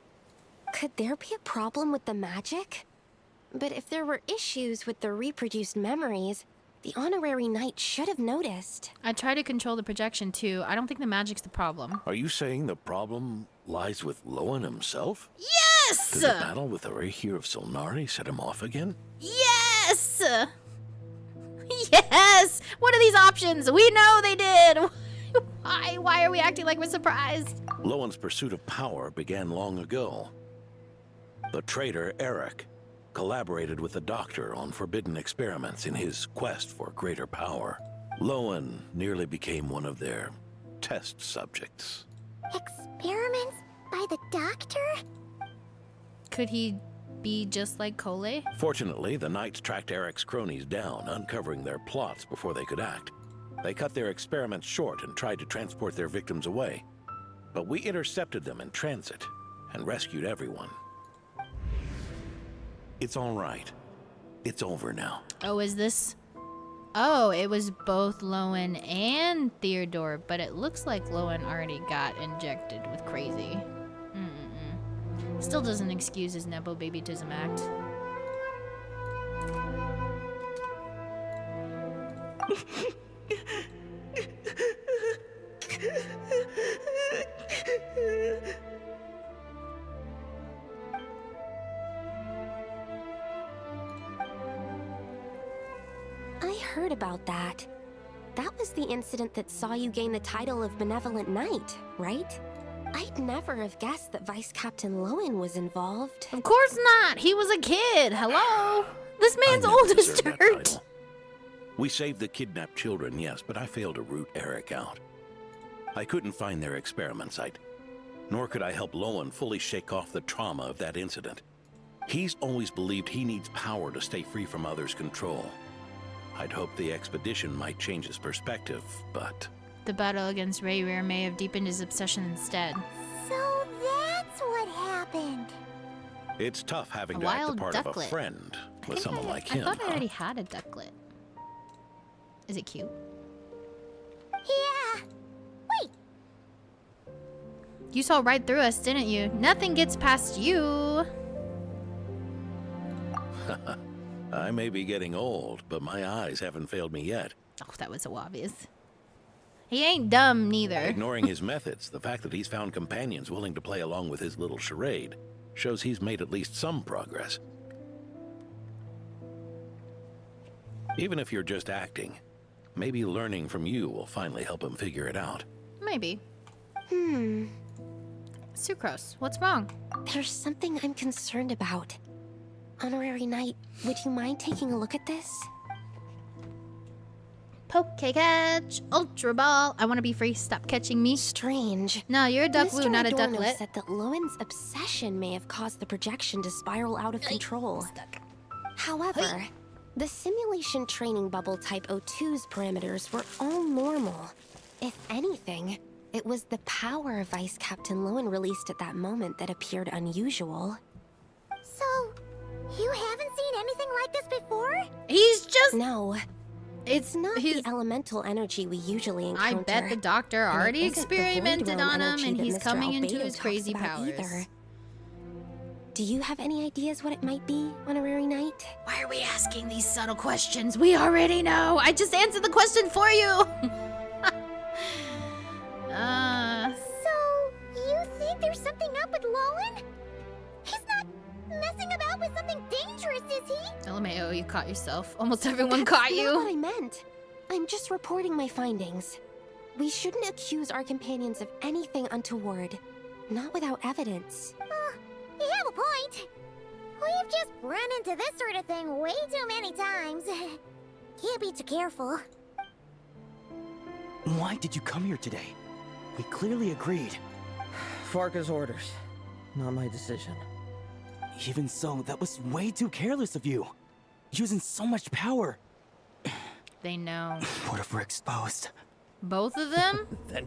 Could there be a problem with the magic? But if there were issues with the reproduced memories, the honorary knight should have noticed. I try to control the projection too. I don't think the magic's the problem. Are you saying the problem lies with Lohen himself? Yes! Did the battle with the Reikir of Solnari set him off again? Yes! Yes! What are these options? We know they did! Why are we acting like we're surprised? Lohen's pursuit of power began long ago. The traitor, Eric, collaborated with the Doctor on forbidden experiments in his quest for greater power. Lohen nearly became one of their test subjects. Experiments by the Doctor? Could he be just like Cole? Fortunately, the Knights tracked Eric's cronies down, uncovering their plots before they could act. They cut their experiments short and tried to transport their victims away. But we intercepted them in transit and rescued everyone. It's all right. It's over now. Oh, is this... Oh, it was both Lohen and Theodore, but it looks like Lohen already got injected with crazy. Still doesn't excuse his Nepo babytism act. I heard about that. That was the incident that saw you gain the title of Benevolent Knight, right? I'd never have guessed that Vice Captain Lohen was involved. Of course not! He was a kid! Hello? This man's old as dirt! We saved the kidnapped children, yes, but I failed to root Eric out. I couldn't find their experiment site, nor could I help Lohen fully shake off the trauma of that incident. He's always believed he needs power to stay free from others' control. I'd hoped the expedition might change his perspective, but... The battle against Reikir may have deepened his obsession instead. So that's what happened. It's tough having A to act the wild part ducklet. of a friend with someone like him. I thought I already had a ducklet. Is it cute? Yeah. Wait. You saw right through us, didn't you? Nothing gets past you. I may be getting old, but my eyes haven't failed me yet. Oh, that was so obvious. He ain't dumb, neither. Ignoring his methods, the fact that he's found companions willing to play along with his little charade shows he's made at least some progress. Even if you're just acting, maybe learning from you will finally help him figure it out. Maybe. Sucrose, what's wrong? There's something I'm concerned about. Honorary Knight, would you mind taking a look at this? Poke catch, Ultra Ball. I want to be free. Stop catching me. Strange. No, you're a duck Mr. blue, not a Adorno ducklet. said that Lohen's obsession may have caused the projection to spiral out of control. However, the simulation training bubble type O2's parameters were all normal. If anything, it was the power Vice Captain Lohen released at that moment that appeared unusual. So, you haven't seen anything like this before? He's just... No. It's not the elemental energy we usually encounter. I bet the doctor and it already isn't the void experimented realm on him energy and that he's Mr. coming into Albedo his talks crazy about powers. either. Do you have any ideas what it might be on a weary night? Why are we asking these subtle questions? We already know. I just answered the question for you. So, you think there's something up with Lohen? He's not messing about with something dangerous, is he? LMAO, you caught yourself. Almost everyone That's caught not you. what I meant. I'm just reporting my findings. We shouldn't accuse our companions of anything untoward. Not without evidence. You have a point. We've just run into this sort of thing way too many times. Can't be too careful. Why did you come here today? We clearly agreed. Farka's orders. Not my decision. Even so, that was way too careless of you. Using so much power. They know. What if we're exposed? Both of them? Then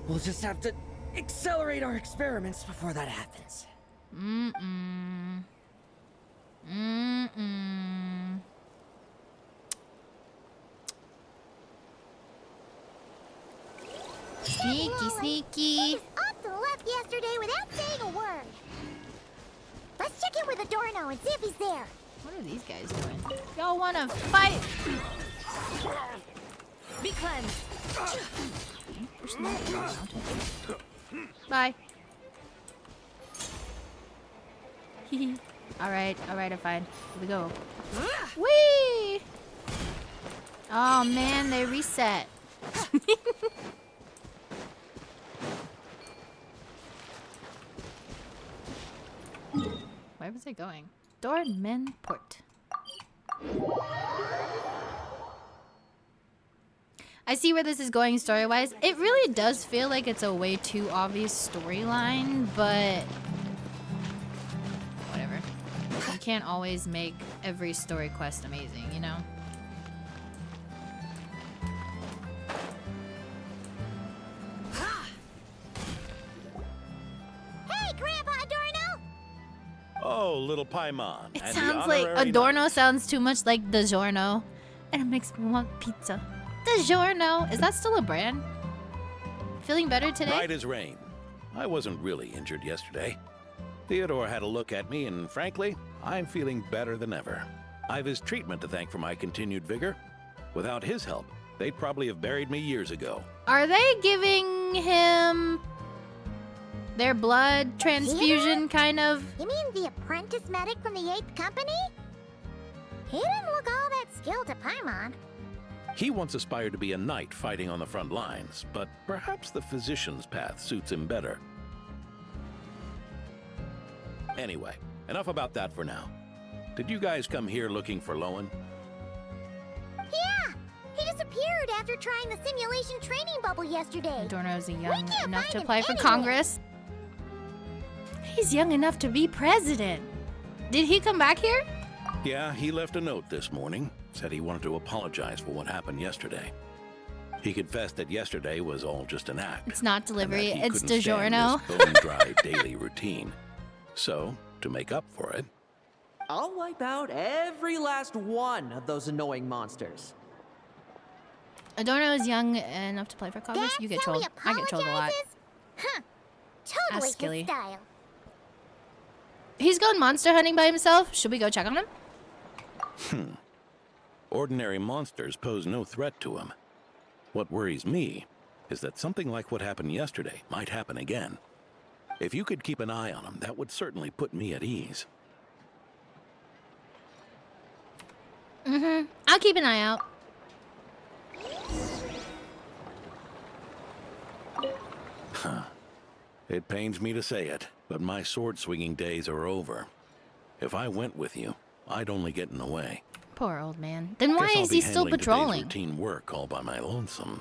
we'll just have to accelerate our experiments before that happens. Sneaky, sneaky. Just up to the left yesterday without saying a word. Let's check in with Adorno and see if he's there. What are these guys doing? Y'all wanna fight? Be cleansed. Bye. Alright, I'm fine. Here we go. Whee! Oh man, they reset. Where was it going? Dornman Port. I see where this is going story-wise. It really does feel like it's a way too obvious storyline, but whatever. You can't always make every story quest amazing, you know? Hey, Grandpa Adorno! Oh, little Paimon. It and sounds the like honorary Adorno sounds too much like DiGiorno, and it makes me want pizza. DiGiorno, is that still a brand? Feeling better today? Right as rain. I wasn't really injured yesterday. Theodore had a look at me, and frankly, I'm feeling better than ever. I've his treatment to thank for my continued vigor. Without his help, they'd probably have buried me years ago. Are they giving him their blood transfusion, kind of? You mean the apprentice medic from the 8th Company? He didn't look all that skilled to Paimon. He once aspired to be a knight fighting on the front lines, but perhaps the physician's path suits him better. Anyway, enough about that for now. Did you guys come here looking for Lohen? Yeah! He disappeared after trying the simulation training bubble yesterday. Adorno's young can't enough find to him apply for anywhere. Congress. He's young enough to be president. Did he come back here? Yeah, he left a note this morning. Said he wanted to apologize for what happened yesterday. He confessed that yesterday was all just an act. It's not delivery, and that he it's couldn't stand DiGiorno. this bone-dry daily routine. So, to make up for it, I'll wipe out every last one of those annoying monsters. Adorno is young enough to play for Congress. You get trolled. I get trolled a lot. Huh. Totally Ask Skilly. his style. He's going monster hunting by himself. Should we go check on him? Ordinary monsters pose no threat to him. What worries me is that something like what happened yesterday might happen again. If you could keep an eye on him, that would certainly put me at ease. I'll keep an eye out. It pains me to say it, but my sword-swinging days are over. If I went with you, I'd only get in the way. Poor old man. Then why Guess I'll is be he still handling today's patrolling? routine work all by my lonesome.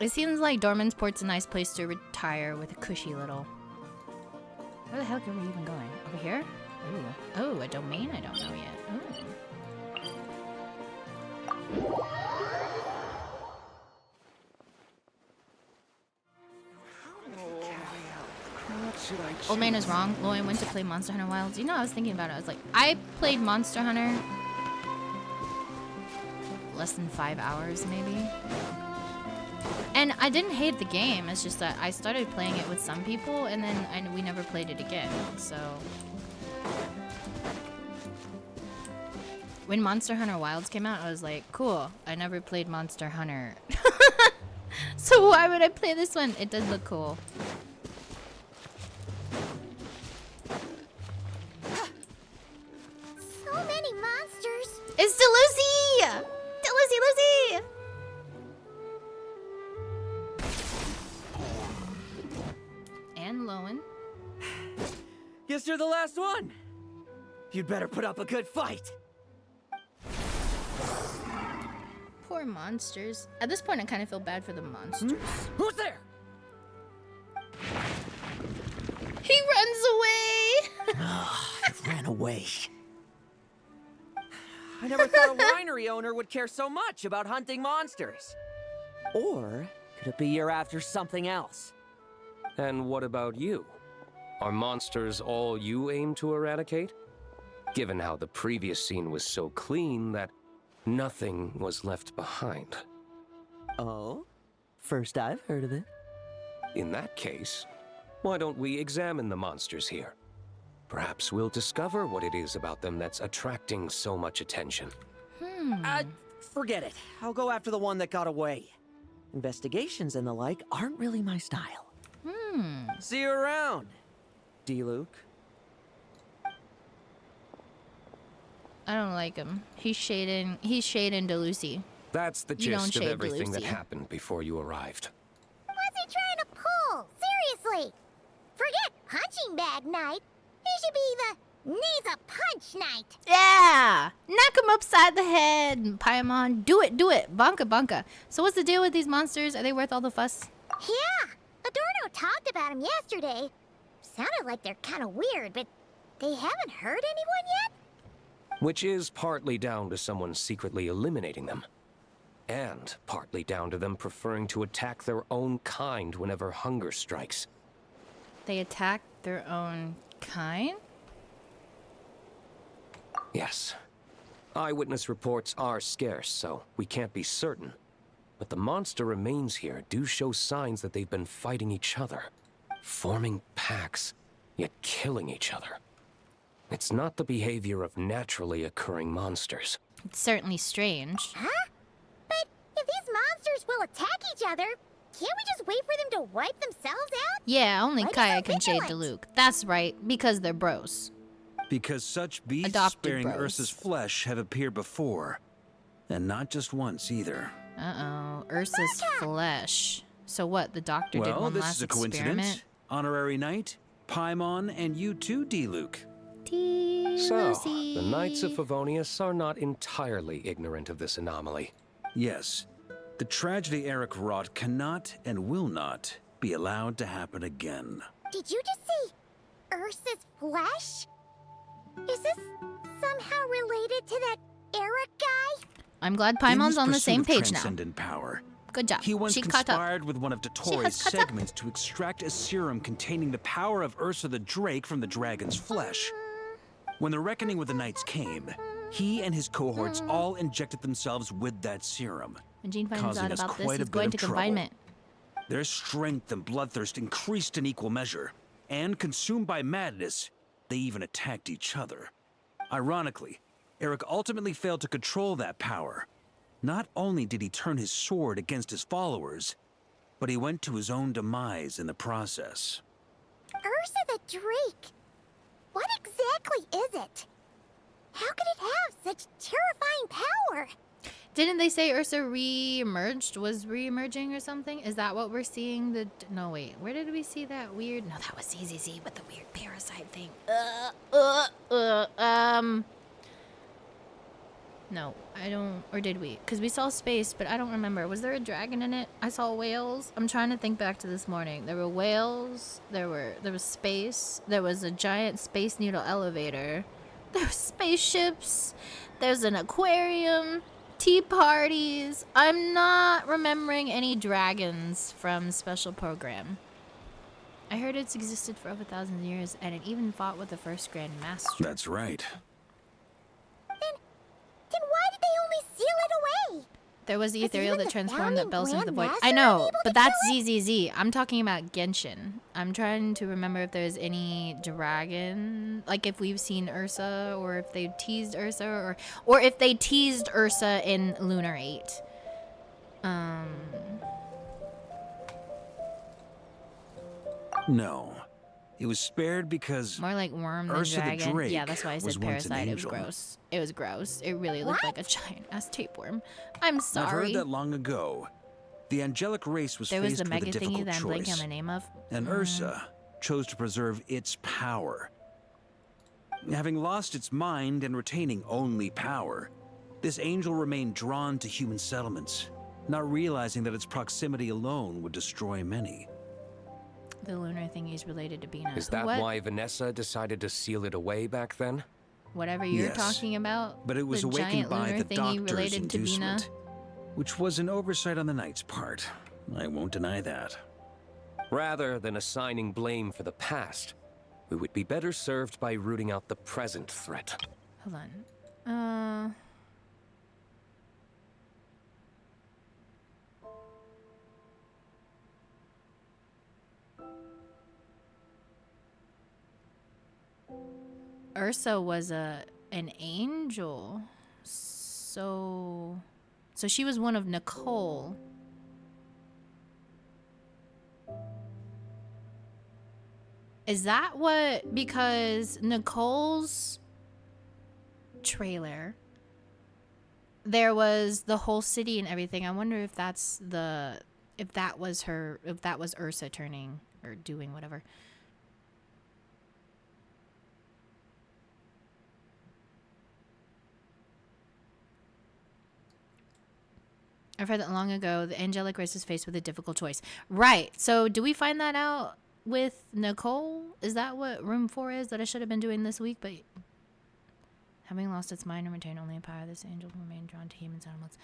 It seems like Dorman's Port's a nice place to retire with a cushy little... Where the heck are we even going? Over here? Ooh. Oh, a domain I don't know yet. Ooh. Old man is wrong. Lohen went to play Monster Hunter Wilds. You know, I was thinking about it. I was like, I played Monster Hunter less than 5 hours, maybe. And I didn't hate the game. It's just that I started playing it with some people, and then we never played it again. So when Monster Hunter Wilds came out, I was like, cool. I never played Monster Hunter. So why would I play this one? It does look cool. So many monsters. It's Delucy! Delucy! And Lohen. Guess you're the last one. You'd better put up a good fight. Poor monsters. At this point, I kind of feel bad for the monsters. Who's there? He runs away! It ran away. I never thought a winery owner would care so much about hunting monsters. Or could it be you're after something else? And what about you? Are monsters all you aim to eradicate? Given how the previous scene was so clean that nothing was left behind. Oh? First I've heard of it. In that case, why don't we examine the monsters here? Perhaps we'll discover what it is about them that's attracting so much attention. Forget it. I'll go after the one that got away. Investigations and the like aren't really my style. See you around, D-Luke. I don't like him. He's shading Delucy. That's the You don't gist of shade everything that Delucy. happened before you arrived. What's he trying to pull? Seriously. Forget punching bag night. He should be the knees a punch night. Yeah! Knock him upside the head, Paimon. Do it, do it. Bonka, bonka. So what's the deal with these monsters? Are they worth all the fuss? Yeah. Adorno talked about him yesterday. Sounded like they're kind of weird, but they haven't hurt anyone yet? Which is partly down to someone secretly eliminating them. And partly down to them preferring to attack their own kind whenever hunger strikes. They attack their own kind? Yes. Eyewitness reports are scarce, so we can't be certain. But the monster remains here do show signs that they've been fighting each other. Forming packs, yet killing each other. It's not the behavior of naturally occurring monsters. It's certainly strange. Huh? But if these monsters will attack each other, can't we just wait for them to wipe themselves out? Yeah, only Why are Kaya they so can shade vigilant? Deluke. That's right, because they're bros. Because such beasts Adopted bearing bros. Ursa's flesh have appeared before. And not just once either. Uh-oh, Ursa's flesh. So what, the doctor did Well, one this last is a coincidence. experiment? Honorary Knight, Paimon, and you too, D-Luke. So, the Knights of Favonius are not entirely ignorant of this anomaly. Yes. The tragedy Eric wrought cannot and will not be allowed to happen again. Did you just say Ursa's flesh? Is this somehow related to that Eric guy? I'm glad In Paimon's his on the pursuit same of page now. transcendent power, Good job. he once She caught up. conspired with one of Dottoro's has caught up. segments to extract a serum containing the power of Ursa the Drake from the dragon's flesh. When the reckoning with the knights came, he and his cohorts all injected themselves with that serum, When Jean finds causing out us about this, quite a he's bit going of to trouble. confinement. Their strength and bloodthirst increased in equal measure, and consumed by madness, they even attacked each other. Ironically, Eric ultimately failed to control that power. Not only did he turn his sword against his followers, but he went to his own demise in the process. Ursa the Drake. What exactly is it? How could it have such terrifying power? Didn't they say Ursa re-emerged? Was re-emerging or something? Is that what we're seeing? No, wait. Where did we see that weird? No, that was ZZZ with the weird parasite thing. No, I don't. Or did we? Because we saw space, but I don't remember. Was there a dragon in it? I saw whales. I'm trying to think back to this morning. There were whales. There was space. There was a giant Space Needle elevator. There were spaceships. There's an aquarium. Tea parties. I'm not remembering any dragons from Special Program. I heard it's existed for over 1,000 years, and it even fought with the first Grand Master. That's right. Then why did they only seal it away? There was the Is ethereal even that the transformed that founding bells into the void. Grand I Master know, unable but to that's kill it? ZZZ. I'm talking about Genshin. I'm trying to remember if there's any dragon, like if we've seen Ursa or if they teased Ursa or if they teased Ursa in Lunar 8. No. It was spared because More like worm than Ursa the dragon. Drake Yeah, that's why I was said once an parasite. It was angel. gross. It was gross. It really looked like a giant ass tapeworm. I'm sorry. I've heard that long ago. The angelic race was There was faced the with a mega thingy difficult that I'm blanking on choice, the name of. and Ursa chose to preserve its power. Having lost its mind and retaining only power, this angel remained drawn to human settlements, not realizing that its proximity alone would destroy many. The lunar thingy is related to Bina. Is that What? why Vanessa decided to seal it away back then? Whatever you're Yes, talking about. But it was the awakened giant by lunar the thingy doctor's related to Bina. inducement, which was an oversight on the Knight's part. I won't deny that. Rather than assigning blame for the past, we would be better served by rooting out the present threat. Hold on. Ursa was an angel. So she was one of Nicole. Is that what, because Nicole's trailer, there was the whole city and everything. I wonder if that's if that was Ursa turning or doing whatever. I've heard that long ago, the angelic race was faced with a difficult choice. Right. So do we find that out with Nicole? Is that what room 4 is that I should have been doing this week? But having lost its mind and retained only a power, this angel remained drawn to humans and animals.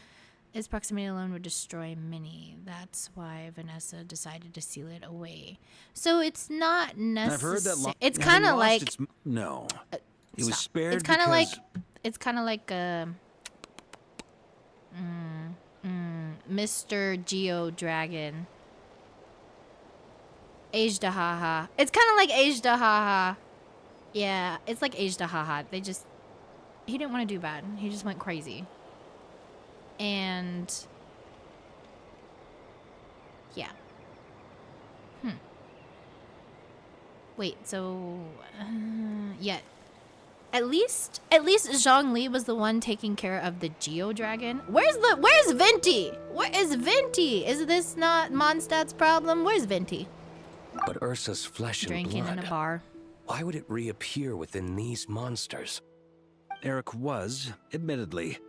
Its proximity alone would destroy many. That's why Vanessa decided to seal it away. So it's not necessary. I've heard that. It's kind of like no. It was stop. spared. It's kind of like because Mr. Geo Dragon. Ajdahaha. It's kind of like Ajdahaha. Yeah, it's like Ajdahaha. He didn't want to do bad. He just went crazy. And yeah. Wait, so yeah. At least Zhongli was the one taking care of the Geo Dragon. Where's Venti? Where is Venti? Is this not Mondstadt's problem? Where's Venti? But Ursa's flesh and Drinking blood. in a bar. Why would it reappear within these monsters? Eric was, admittedly,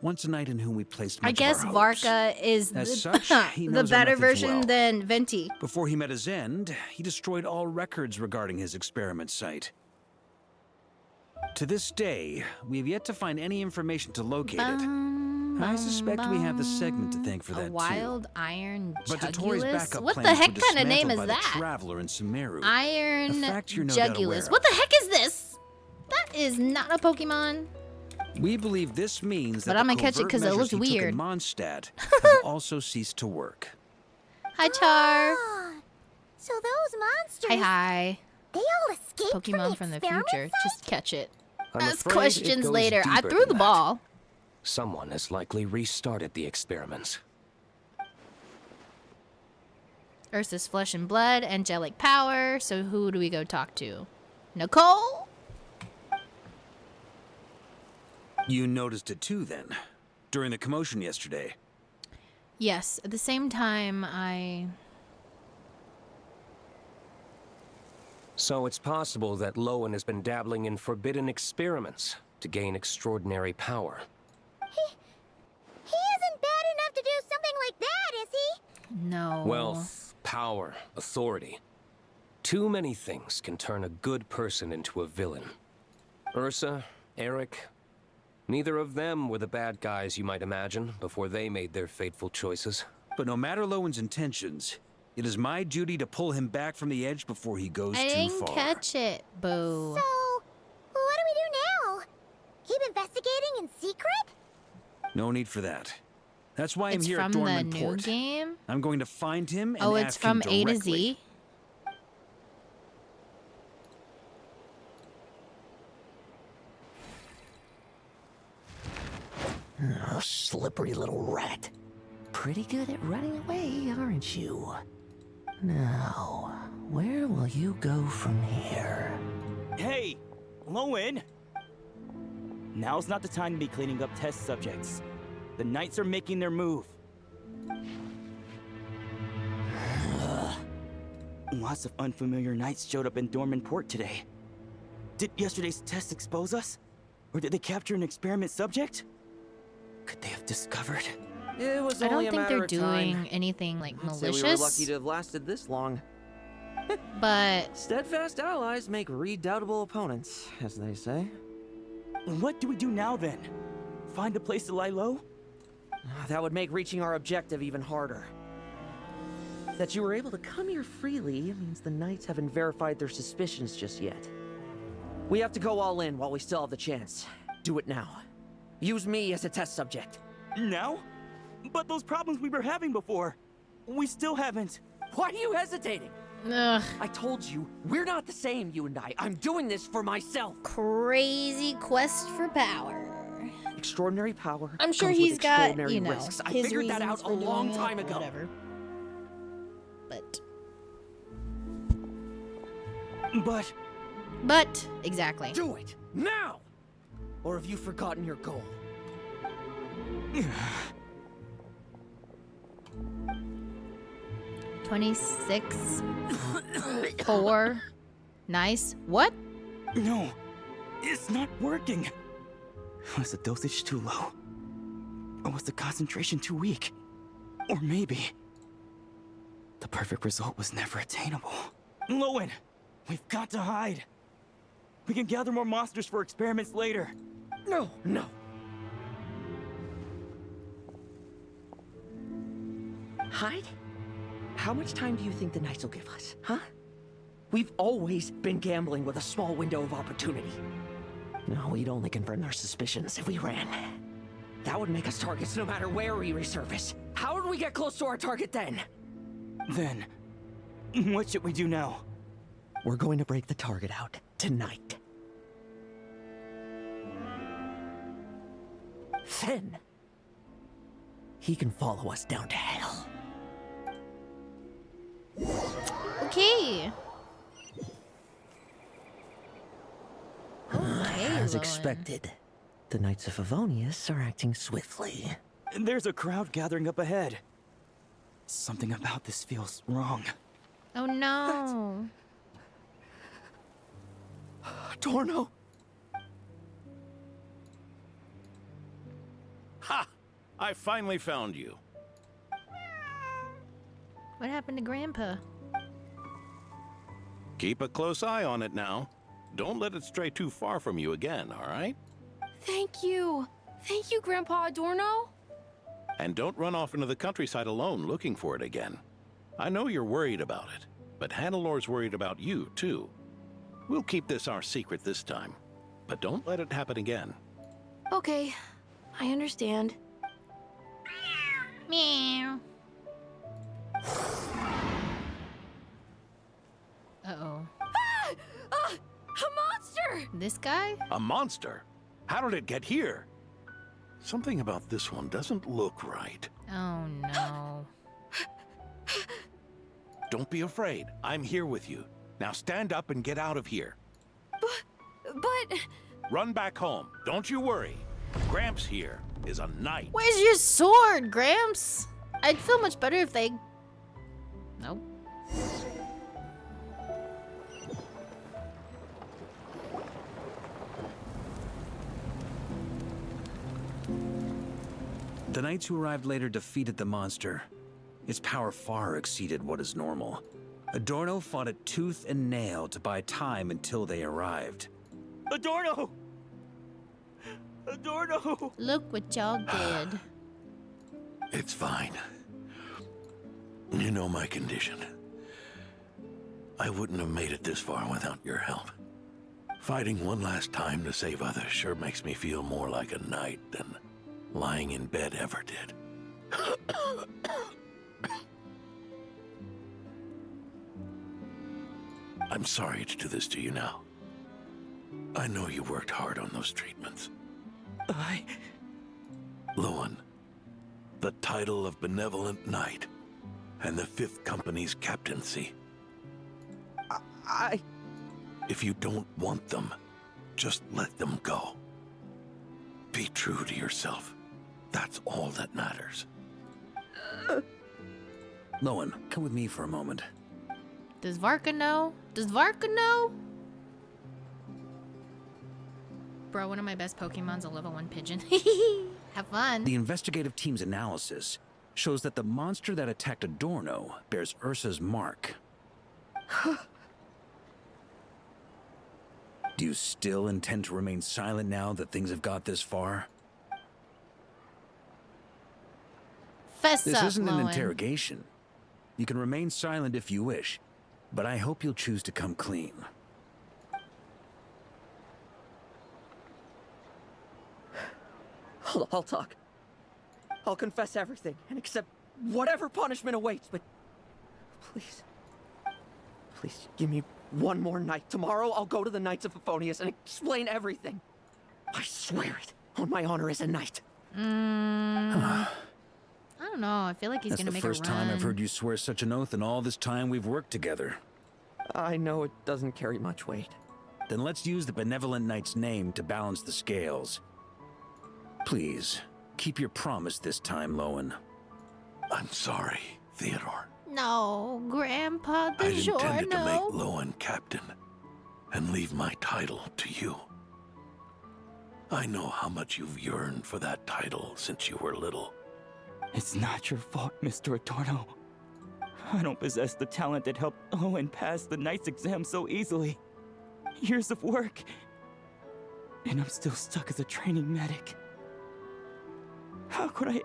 once a knight in whom we placed much I guess of our hopes. Varka is As such, he the knows our better methods version well. than Venti. Before he met his end, he destroyed all records regarding his experiment site. To this day, we have yet to find any information to locate it. I suspect we have the segment to thank for that Wild Iron too. But Dotori's Jugulus? backup What the plans heck were kind of name dismantled is by that? The traveler in Sumeru. Iron A fact you're no doubt aware Jugulus. of. What the heck is this? That is not a Pokemon. We believe this means But that I'm the gonna catch it covert 'cause it measures looked he took weird. in Mondstadt have also ceased to work. Hi, Char. Ah, so those monsters. Hi. They all escaped Pokemon from the experiment future. Just catch it. I'm Ask afraid it questions goes later. I deeper threw than the that. ball. Someone has likely restarted the experiments. Ursa's flesh and blood, angelic power. So who do we go talk to? Nicole? You noticed it too, then, during the commotion yesterday. Yes. At the same time, So it's possible that Lohen has been dabbling in forbidden experiments to gain extraordinary power. He isn't bad enough to do something like that, is he? No. Wealth, power, authority. Too many things can turn a good person into a villain. Ursa, Eric, neither of them were the bad guys you might imagine before they made their fateful choices. But no matter Lowen's intentions, it is my duty to pull him back from the edge before he goes I too didn't far. catch it. Boo. So, what do we do now? Keep investigating in secret? No need for that. That's why I'm It's here at from the Dornman new Port. game? I'm going to find him and Oh, it's ask him from A to directly. Z? Oh, slippery little rat. Pretty good at running away, aren't you? Now, where will you go from here? Hey, Lohen! Now's not the time to be cleaning up test subjects. The Knights are making their move. Lots of unfamiliar Knights showed up in Dornman Port today. Did yesterday's test expose us? Or did they capture an experiment subject? Could they have discovered? It was I only don't a think matter they're of time. doing anything like I'd say malicious. we were lucky to have lasted this long. But steadfast allies make redoubtable opponents, as they say. What do we do now then? Find a place to lie low? That would make reaching our objective even harder. That you were able to come here freely means the Knights haven't verified their suspicions just yet. We have to go all in while we still have the chance. Do it now. Use me as a test subject. Now? But those problems we were having before, we still haven't. Why are you hesitating? Ugh. I told you, we're not the same, you and I. I'm doing this for myself. Crazy quest for power. Extraordinary power. I'm sure comes with he's got, extraordinary you know, risks. I his figured that reasons out a for doing long it, time ago. Whatever. But, exactly. Do it, now! Or have you forgotten your goal? 26. 4. Nice. What? No, it's not working. Was the dosage too low? Or was the concentration too weak? Or maybe the perfect result was never attainable. Lohen, we've got to hide. We can gather more monsters for experiments later. No, no. Hide? How much time do you think the Knights will give us, huh? We've always been gambling with a small window of opportunity. No, we'd only confirm their suspicions if we ran. That would make us targets no matter where we resurface. How would we get close to our target then? Then, what should we do now? We're going to break the target out tonight. Then, he can follow us down to hell. Okay. As Lohen. expected, the Knights of Favonius are acting swiftly. There's a crowd gathering up ahead. Something about this feels wrong. Oh no. Torno! Ha! I finally found you. What happened to Grandpa? Keep a close eye on it now. Don't let it stray too far from you again, all right? Thank you. Thank you, Grandpa Adorno. And don't run off into the countryside alone looking for it again. I know you're worried about it, but Hannelor's worried about you, too. We'll keep this our secret this time, but don't let it happen again. Okay, I understand. Meow. Uh-oh. A monster! This guy? A monster? How did it get here? Something about this one doesn't look right. Oh no. Don't be afraid. I'm here with you. Now stand up and get out of here. But... Run back home. Don't you worry. Gramps here is a knight. Where's your sword, Gramps? I'd feel much better if they... Nope. The Knights who arrived later defeated the monster. Its power far exceeded what is normal. Adorno fought it tooth and nail to buy time until they arrived. Adorno! Adorno! Look what y'all did. It's fine. You know my condition. I wouldn't have made it this far without your help. Fighting one last time to save others sure makes me feel more like a knight than lying in bed ever did. I'm sorry to do this to you now. I know you worked hard on those treatments. Lohen, the title of Benevolent Knight and the 5th Company's captaincy. If you don't want them, just let them go. Be true to yourself. That's all that matters. Lohen, come with me for a moment. Does Varka know? Does Varka know? Bro, one of my best Pokemon's a level 1 pigeon. Have fun. The investigative team's analysis shows that the monster that attacked Adorno bears Ursa's mark. Do you still intend to remain silent now that things have got this far? Fess This up, isn't an Lohen. interrogation. You can remain silent if you wish, but I hope you'll choose to come clean. I'll talk. I'll confess everything and accept whatever punishment awaits, but please, please give me one more night. Tomorrow I'll go to the Knights of Favonius and explain everything. I swear it on my honor as a knight. I don't know. I feel like he's That's gonna the make first a run. time I've heard you swear such an oath in all this time we've worked together. I know it doesn't carry much weight. Then let's use the Benevolent Knight's name to balance the scales. Please, keep your promise this time, Lohen. I'm sorry, Theodore. No, Grandpa I intended to make DiGiorno. Lohen captain and leave my title to you. I know how much you've yearned for that title since you were little. It's not your fault, Mr. Adorno. I don't possess the talent that helped Owen pass the Knight's exam so easily. Years of work. And I'm still stuck as a training medic. How could I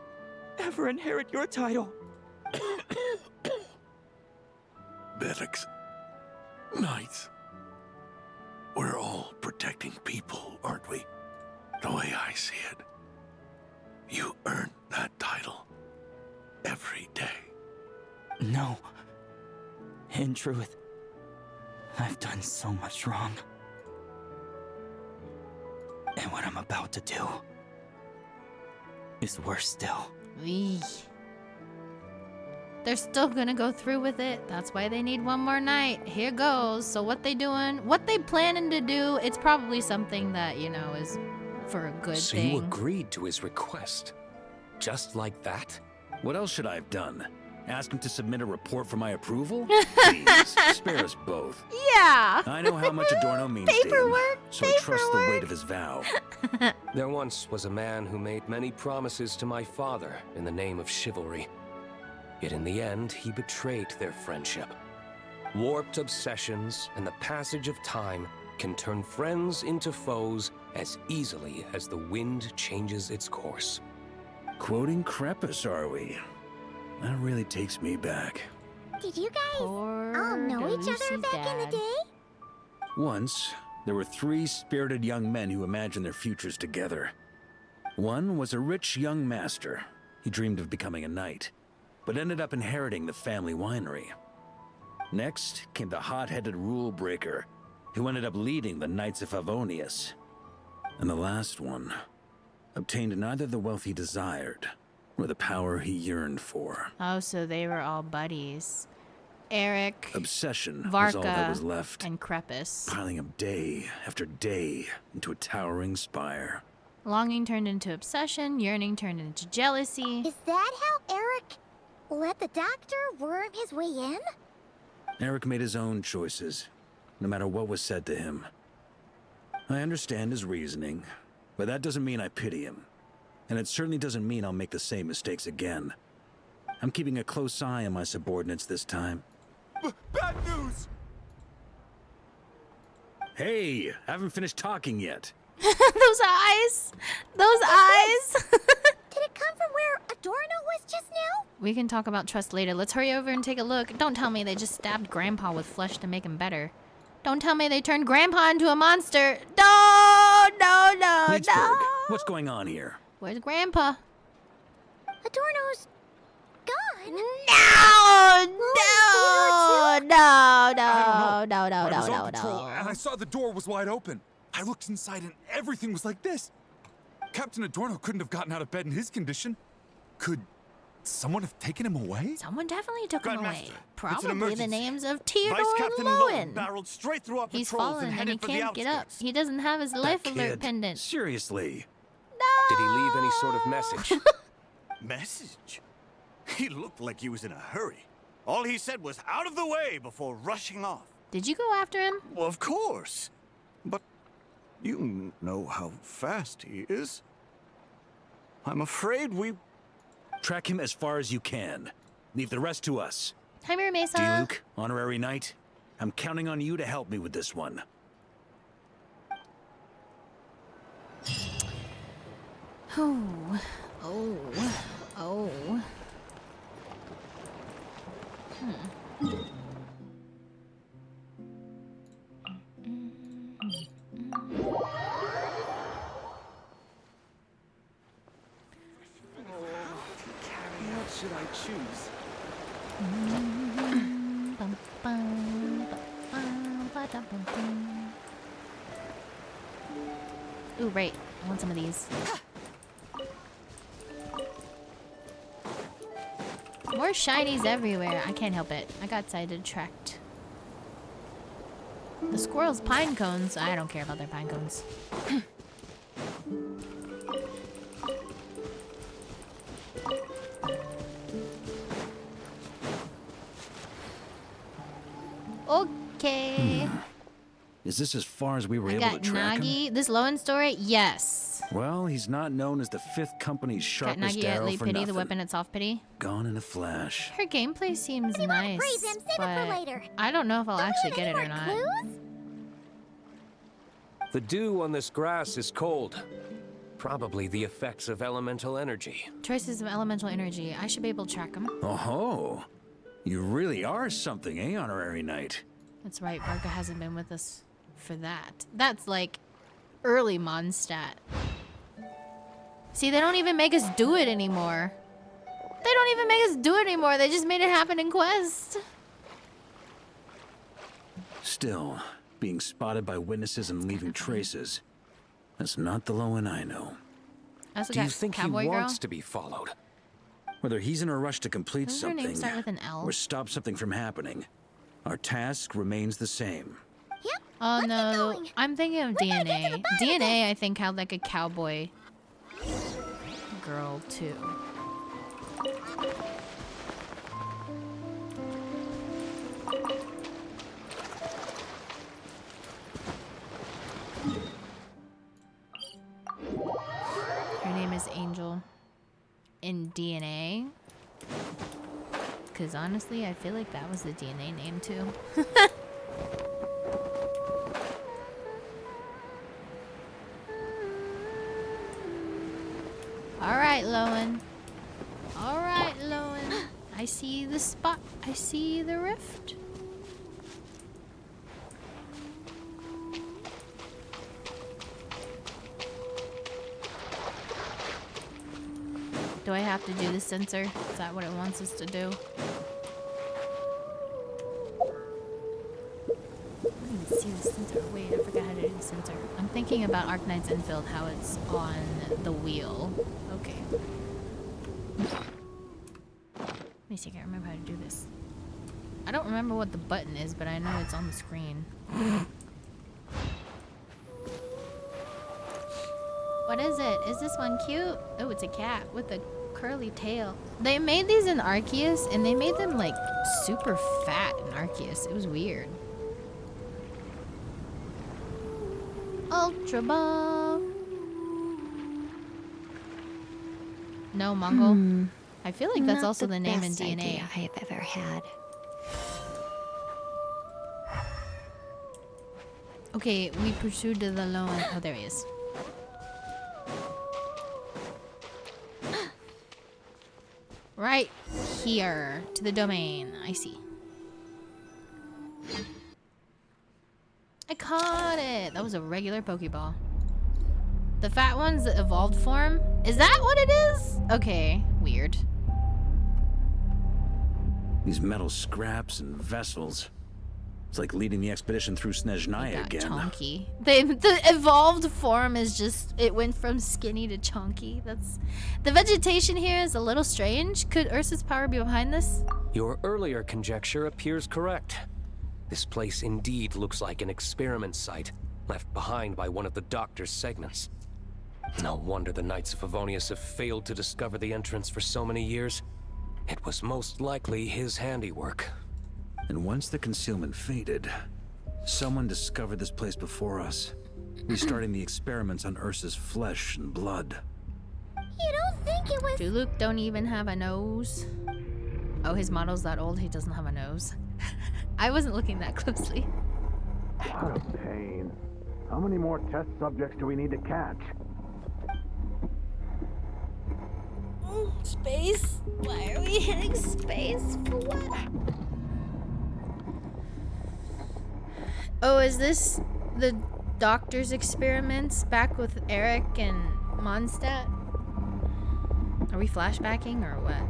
ever inherit your title? Medics, Knights, we're all protecting people, aren't we? The way I see it, you earned that title every day. No. In truth, I've done so much wrong. And what I'm about to do is worse still. Eey. They're still gonna go through with it. That's why they need one more night. Here goes. So what they doing? What they planning to do? It's probably something that, you know, is for a good So thing. you agreed to his request? Just like that? What else should I have done? Ask him to submit a report for my approval? Please, spare us both. Yeah. I know how much Adorno means to him, Paperwork, so I trust the weight of his vow. There once was a man who made many promises to my father in the name of chivalry. Yet in the end, he betrayed their friendship. Warped obsessions and the passage of time can turn friends into foes as easily as the wind changes its course. Quoting Lepus, are we? That really takes me back. Did you guys all know each other back in the day? Once, there were 3 spirited young men who imagined their futures together. One was a rich young master. He dreamed of becoming a knight, but ended up inheriting the family winery. Next came the hot-headed rule breaker, who ended up leading the Knights of Favonius. And the last one obtained neither the wealth he desired, or the power he yearned for. Oh, so they were all buddies. Eric, Obsession was Varka, all that was left, and Lepus. piling up day after day into a towering spire. Longing turned into obsession, yearning turned into jealousy. Is that how Eric let the doctor worm his way in? Eric made his own choices, no matter what was said to him. I understand his reasoning, but that doesn't mean I pity him. And it certainly doesn't mean I'll make the same mistakes again. I'm keeping a close eye on my subordinates this time. Bad news! Hey, haven't finished talking yet. Those eyes! Those eyes! Did it come from where Adorno was just now? We can talk about trust later. Let's hurry over and take a look. Don't tell me they just stabbed Grandpa with flesh to make him better. Don't tell me they turned Grandpa into a monster. No, no, no, Leedsburg, no. what's going on here? Where's Grandpa? Adorno's gone. And I saw the door was wide open. I looked inside and everything was like this. Captain Adorno couldn't have gotten out of bed in his condition. Could someone have taken him away? Someone definitely took him away. It's an Probably the emergency. Theodore and Vice Captain Lohen. barreled straight through our He's patrols fallen and and headed he for the can't get up. outskirts. He doesn't have his life alert Kid, pendant. seriously. Did he leave any sort of message? Message? He looked like he was in a hurry. All he said was out of the way before rushing off. Did you go after him? Well, of course. But you know how fast he is. I'm afraid we... Track him as far as you can. Leave the rest to us. Hi, Mirror Mesa. D-Luke, honorary knight, I'm counting on you to help me with this one. Oh. What should I choose? Ooh, right. I want some of these. More shinies everywhere. I can't help it. I got sidetracked. The squirrels' pine cones. I don't care about their pine cones. Okay. Is this as far as we were I able got to track him? Nagi. This Lohen story? Yes. Well, he's not known as the 5th Company's Got sharpest Nagi at arrow Late for Pity, nothing. the weapon at Soft Pity. Gone in a flash. Her gameplay seems nice, praise him, save it for but later. I don't know if I'll actually get it or Any more not. clues? The dew on this grass is cold. Probably the effects of elemental energy. Traces of elemental energy. I should be able to track them. Oh-ho. You really are something, eh, honorary knight? That's right, Varga hasn't been with us for that. That's like early Mondstadt. See, they don't even make us do it anymore. They don't even make us do it anymore. They just made it happen in Quest. Still, being spotted by witnesses and leaving traces. That's not the Lohen I know. I also Do you got think he Cowboy Girl. wants to be followed? Whether he's in a rush to complete Doesn't her name something start with an L? or stop something from happening, our task remains the same. Oh no, I'm thinking of DNA. DNA, I think, had like a cowboy girl too. Her name is Angel in DNA. Because honestly, I feel like that was the DNA name too. Alright, Lohen. Alright, Lohen. I see the spot. I see the rift. Do I have to do the sensor? Is that what it wants us to do? I didn't even see the sensor. Wait, I forgot how to do the sensor. I'm thinking about Arknight's Infield, how it's on the wheel. Okay. Let me see if I can remember how to do this. I don't remember what the button is, but I know it's on the screen. What is it? Is this one cute? Oh, it's a cat with a curly tail. They made these in Arceus, and they made them like super fat in Arceus. It was weird. Ultra Ball. No, Mongol. I feel like that's Not also the name in best DNA. idea I've ever had. Okay, we pursued the Lohen. Oh, there he is. Right here to the domain. I see. I caught it. That was a regular Pokeball. The fat one's the evolved form. Is that what it is? Okay, weird. These metal scraps and vessels. It's like leading the expedition through Snezhnaya again. Chonky. The evolved form is just, it went from skinny to chonky. That's the vegetation here is a little strange. Could Ursa's power be behind this? Your earlier conjecture appears correct. This place indeed looks like an experiment site, left behind by one of the Doctor's segments. No wonder the Knights of Favonius have failed to discover the entrance for so many years. It was most likely his handiwork. And once the concealment faded, someone discovered this place before us, restarting the experiments on Ursa's flesh and blood. You don't think it was... Luke don't even have a nose. Oh, his model's that old, he doesn't have a nose. I wasn't looking that closely. What a pain. How many more test subjects do we need to catch? Space? Why are we hitting space? For what? Oh, is this the Doctor's experiments back with Eric and Mondstadt? Are we flashbacking or what?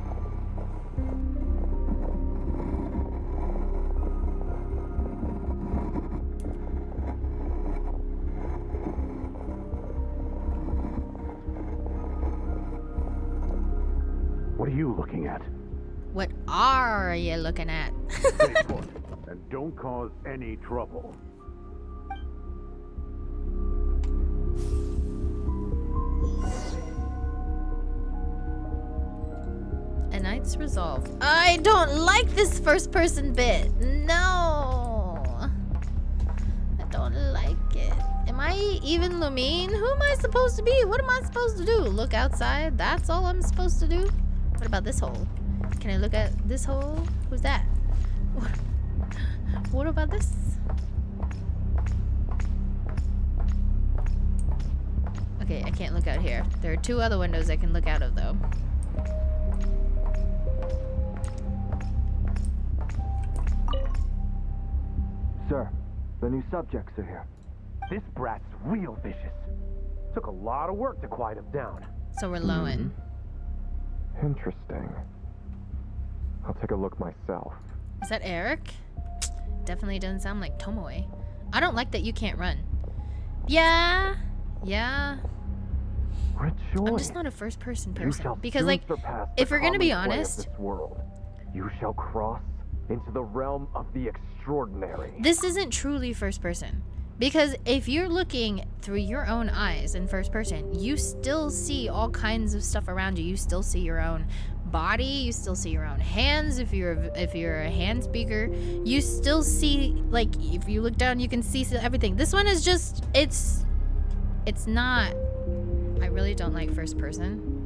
What are you looking at? What are you looking at? Stay put, and don't cause any trouble. A Knight's Resolve. I don't like this first person bit. No. I don't like it. Am I even Lumine? Who am I supposed to be? What am I supposed to do? Look outside? That's all I'm supposed to do? What about this hole? Can I look at this hole? Who's that? What about this? Okay, I can't look out here. There are two other windows I can look out of though. Sir, the new subjects are here. This brat's real vicious. Took a lot of work to quiet him down. So we're Lohen. Interesting. I'll take a look myself. Is that Eric? Definitely doesn't sound like Tomoe. I don't like that you can't run. Yeah. I'm just not a first person person. Because like, if we're gonna be honest, you shall cross into the realm of the extraordinary. This isn't truly first person. Because if you're looking through your own eyes in first person, you still see all kinds of stuff around you. You still see your own body, you still see your own hands if you're a hand speaker. You still see, like, if you look down you can see everything. This one is just, it's not, I really don't like first person.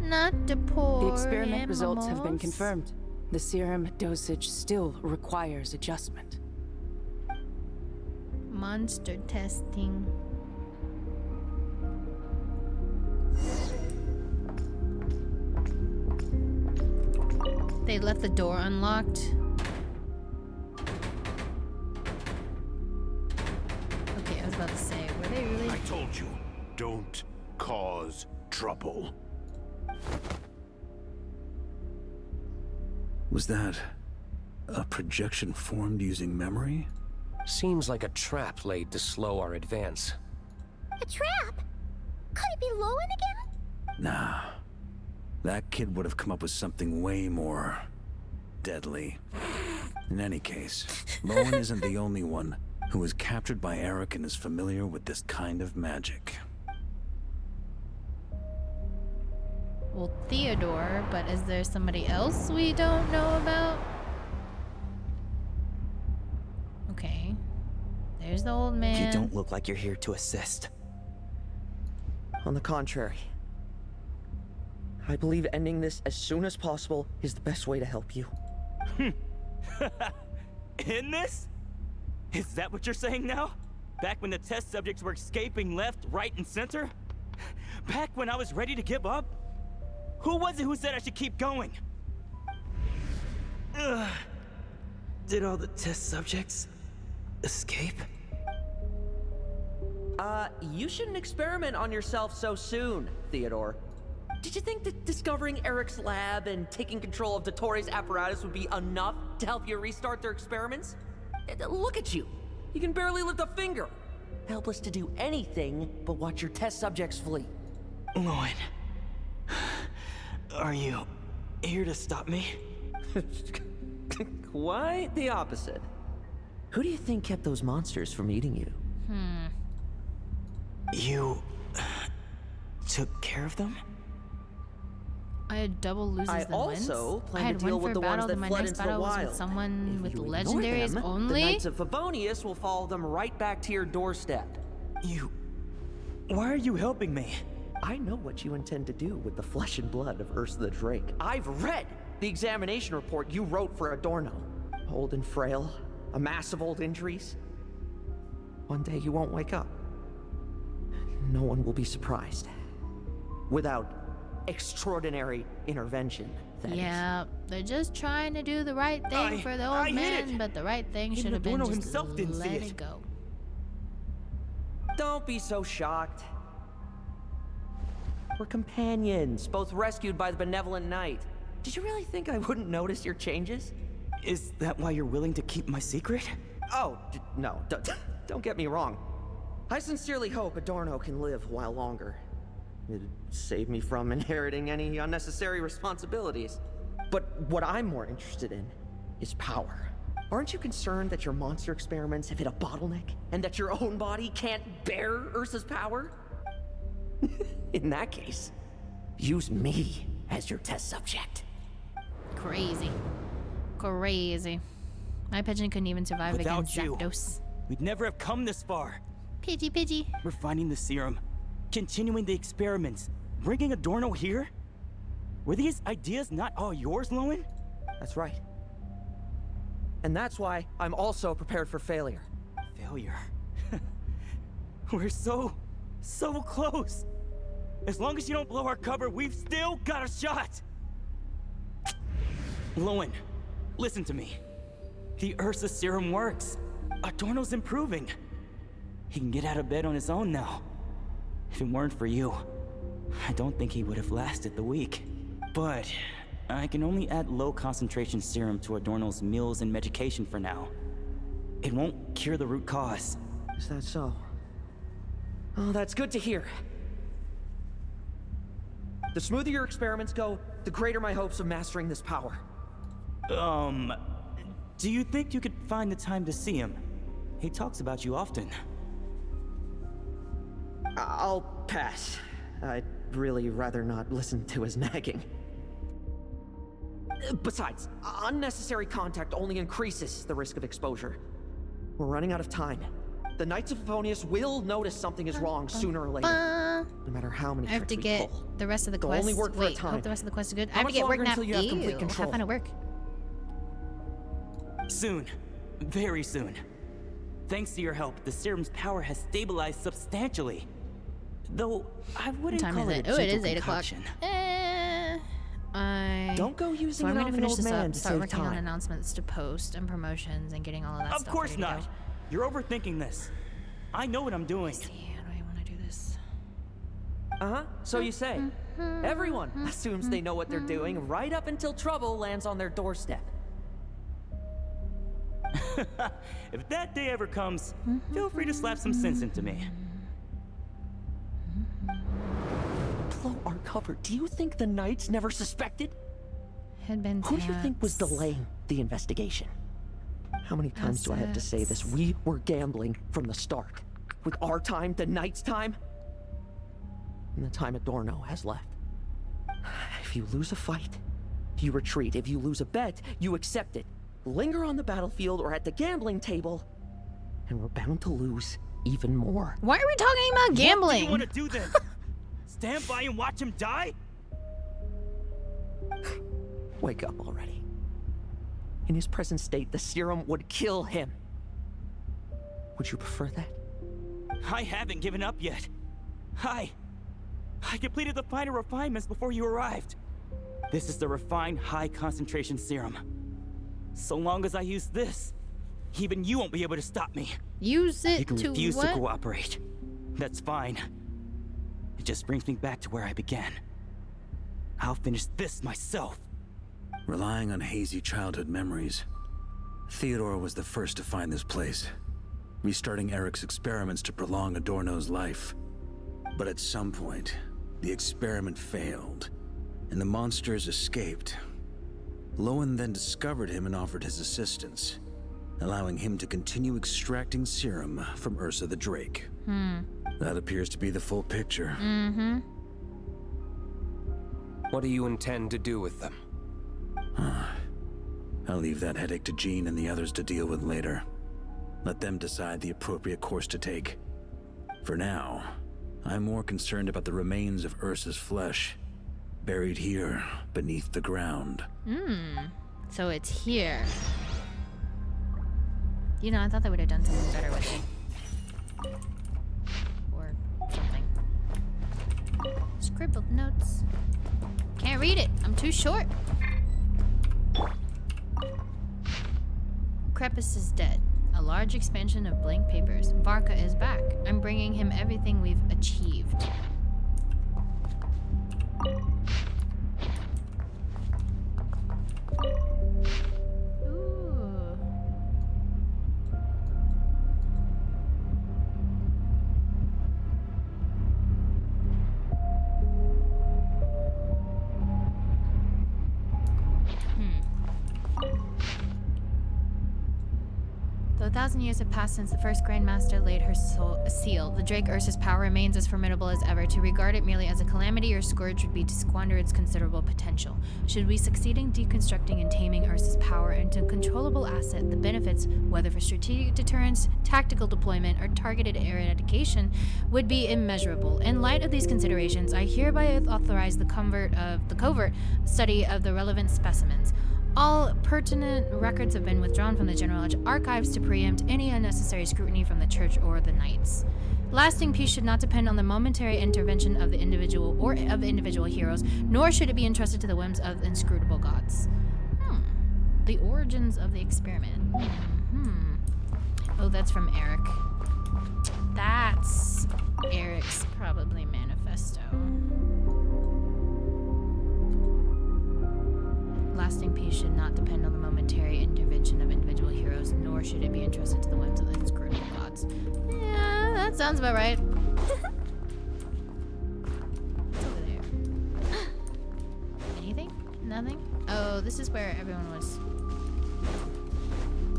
Not the poor The experiment animals. results have been confirmed. The serum dosage still requires adjustment. Monster testing. They left the door unlocked. Okay, I was about to say, were they really? I told you, don't cause trouble. Was that a projection formed using memory? Seems like a trap laid to slow our advance. A trap? Could it be Lohen again? Nah. That kid would have come up with something way more deadly. In any case, Lohen isn't the only one who was captured by Eric and is familiar with this kind of magic. Well, Theodore, but is there somebody else we don't know about? Okay. There's the old man. You don't look like you're here to assist. On the contrary. I believe ending this as soon as possible is the best way to help you. In this? Is that what you're saying now? Back when the test subjects were escaping left, right, and center? Back when I was ready to give up? Who was it who said I should keep going? Ugh. Did all the test subjects escape? You shouldn't experiment on yourself so soon, Theodore. Did you think that discovering Eric's lab and taking control of Dottores' apparatus would be enough to help you restart their experiments? Look at you. You can barely lift a finger. Helpless to do anything but watch your test subjects flee. Lohen, are you here to stop me? Quite the opposite. Who do you think kept those monsters from eating you? You took care of them? I had double loses than wins. I had one for battle, then my next battle was with someone with legendaries only. The Knights of Favonius will follow them right back to your doorstep. Why are you helping me? I know what you intend to do with the flesh and blood of Ursa the Drake. I've read the examination report you wrote for Adorno. Old and frail, a mass of old injuries. One day you won't wake up. No one will be surprised. Without extraordinary intervention, that is. Yeah, they're just trying to do the right thing for the old man, but the right thing should have been just himself didn't let see it go. Don't be so shocked. We're companions, both rescued by the benevolent knight. Did you really think I wouldn't notice your changes? Is that why you're willing to keep my secret? Oh, no, don't get me wrong. I sincerely hope Adorno can live a while longer. It'd save me from inheriting any unnecessary responsibilities. But what I'm more interested in is power. Aren't you concerned that your monster experiments have hit a bottleneck and that your own body can't bear Ursa's power? In that case, use me as your test subject. Crazy. Crazy. My pigeon couldn't even survive against Without you, Zapdos. we'd never have come this far. Pidgey. We're finding the serum, continuing the experiments, bringing Adorno here? Were these ideas not all yours, Lohen? That's right. And that's why I'm also prepared for failure. Failure? We're so close. As long as you don't blow our cover, we've still got a shot. Lohen, listen to me. The Ursa serum works. Adorno's improving. He can get out of bed on his own now. If it weren't for you, I don't think he would have lasted the week. But I can only add low concentration serum to Adorno's meals and medication for now. It won't cure the root cause. Is that so? Oh, that's good to hear. The smoother your experiments go, the greater my hopes of mastering this power. Do you think you could find the time to see him? He talks about you often. I'll pass. I'd really rather not listen to his nagging. Besides, unnecessary contact only increases the risk of exposure. We're running out of time. The Knights of Favonius will notice something is wrong sooner or later. No matter how many I have to tricks we get pull. the rest of the They'll quest. only work for a Wait, I time. hope the rest of the quest is good. I How have to much get work longer now. until you have complete Ew, control? have fun at work. Soon. Very soon. Thanks to your help, the serum's power has stabilized substantially. Though, I wouldn't What time call is it it? a Oh, it gentle is 8 o'clock. concoction. Don't go using So I'm it gonna on an finish old this man up, to start save working on time. announcements to post and promotions and getting all of that Of stuff course ready to not. go. You're overthinking this. I know what I'm doing. How do I want to do this? Uh-huh, so you say. Everyone assumes they know what they're doing right up until trouble lands on their doorstep. If that day ever comes, feel free to slap some sense into me. Blow our cover. Do you think the Knights never suspected? Headband Who do you think was delaying the investigation? How many times do I have to say this? We were gambling from the start. With our time, the Knights' time, and the time Adorno has left. If you lose a fight, you retreat. If you lose a bet, you accept it. Linger on the battlefield or at the gambling table, and we're bound to lose even more. Why are we talking about gambling? What do you want to do then? Stand by and watch him die? Wake up already. In his present state, the serum would kill him. Would you prefer that? I haven't given up yet. I completed the final refinements before you arrived. This is the refined high-concentration serum. So long as I use this, even you won't be able to stop me. Use it You can to refuse what? to cooperate. That's fine. It just brings me back to where I began. I'll finish this myself. Relying on hazy childhood memories, Theodore was the first to find this place, restarting Eric's experiments to prolong Adorno's life. But at some point, the experiment failed, and the monsters escaped. Lohen then discovered him and offered his assistance, allowing him to continue extracting serum from Ursa the Drake. That appears to be the full picture. Mm-hmm. What do you intend to do with them? I'll leave that headache to Jean and the others to deal with later. Let them decide the appropriate course to take. For now, I'm more concerned about the remains of Ursa's flesh, buried here beneath the ground. So it's here. You know, I thought they would have done something better with it. Or something. Scribbled notes. Can't read it. I'm too short. Lepus is dead. A large expansion of blank papers. Varka is back. I'm bringing him everything we've achieved. Ooh. Though 1,000 years have passed since the first Grandmaster laid her seal, the Drake Ursa's power remains as formidable as ever. To regard it merely as a calamity or scourge would be to squander its considerable potential. Should we succeed in deconstructing and taming Ursa's power into a controllable asset, the benefits, whether for strategic deterrence, tactical deployment, or targeted eradication, would be immeasurable. In light of these considerations, I hereby authorize the covert study of the relevant specimens. All pertinent records have been withdrawn from the general archives to preempt any unnecessary scrutiny from the Church or the Knights. Lasting peace should not depend on the momentary intervention of the individual or of individual heroes, nor should it be entrusted to the whims of inscrutable gods. The origins of the experiment. Oh, that's from Eric. That's Eric's probably manifesto. Lasting peace should not depend on the momentary intervention of individual heroes, nor should it be entrusted to the whims of the inscrutable gods. Yeah, that sounds about right. What's over there? Anything? Nothing? Oh, this is where everyone was.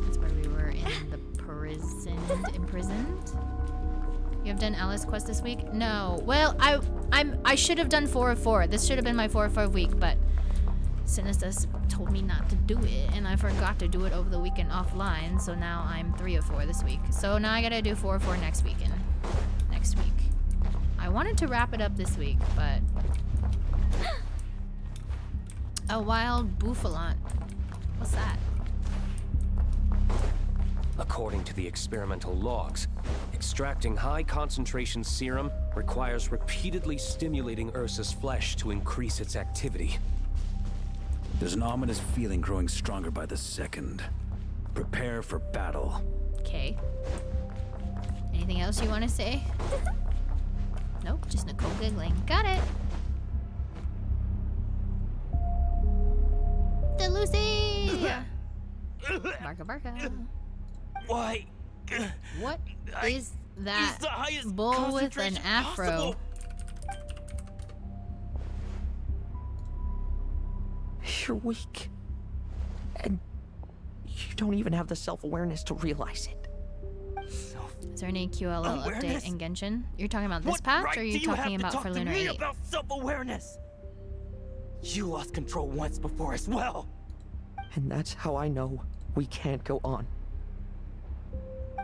That's where we were in the imprisoned. You have done Alice quest this week? No. Well, I should have done 4 of 4. This should have been my 4 of 4 week, but Sinistas told me not to do it, and I forgot to do it over the weekend offline, so now I'm 3 of 4 this week. So now I gotta do 4 of 4 next week. I wanted to wrap it up this week, but... A wild bouffalante. What's that? According to the experimental logs, extracting high-concentration serum requires repeatedly stimulating Ursa's flesh to increase its activity. There's an ominous feeling growing stronger by the second. Prepare for battle. Okay. Anything else you want to say? Nope, just Nicole giggling. Got it. The Lucy! Barka barka. Why? What is that bull with an afro? Possible. You're weak. And you don't even have the self-awareness to realize it. Is there any QLL update in Genshin? You're talking about this patch, or are you talking about for Lunar 8? About self-awareness. You lost control once before as well. And that's how I know we can't go on.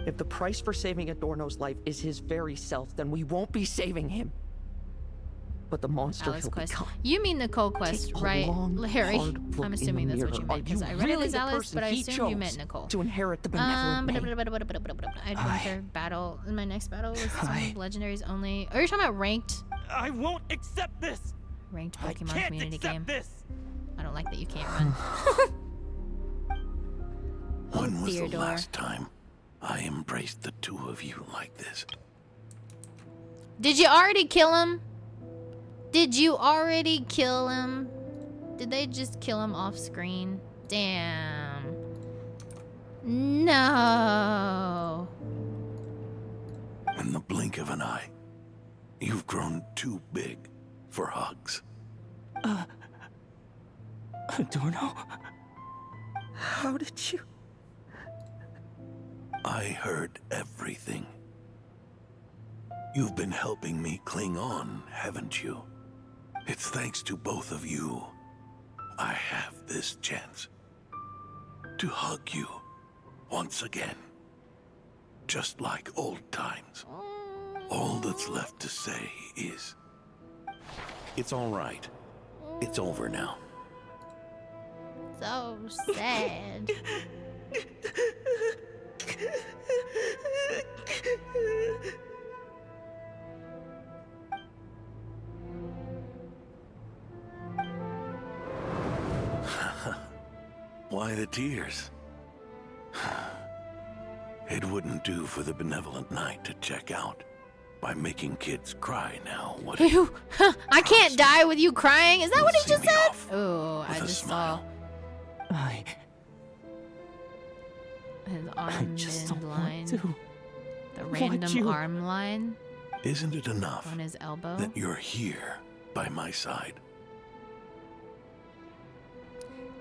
If the price for saving Adorno's life is his very self, then we won't be saving him. But the monster Alice he'll quest. become. You mean Nicole quest, Take a right, long, Larry? hard look I'm in assuming the that's what mirror. you meant, because Are I you read it really as the Alice, person but I he assumed you chose meant Nicole. to inherit the benevolent name? I'd enter battle. My next battle was some legendaries only. Are you talking about ranked? I won't accept this! Ranked I Pokemon can't community accept game. this! I don't like that you can't run. When was the Theodore. last time I embraced the two of you like this? Did you already kill him? Did you already kill him? Did they just kill him off screen? Damn. No. In the blink of an eye, you've grown too big for hugs. Adorno? How did you? I heard everything. You've been helping me cling on, haven't you? It's thanks to both of you I have this chance to hug you once again. Just like old times. All that's left to say is, it's all right. It's over now. So sad. Why the tears? It wouldn't do for the benevolent knight to check out by making kids cry now, would it? Ew. I can't die with you crying. Is that what he just said? Oh, I just saw his arm line. The random arm line Isn't it enough on his elbow. that you're here by my side?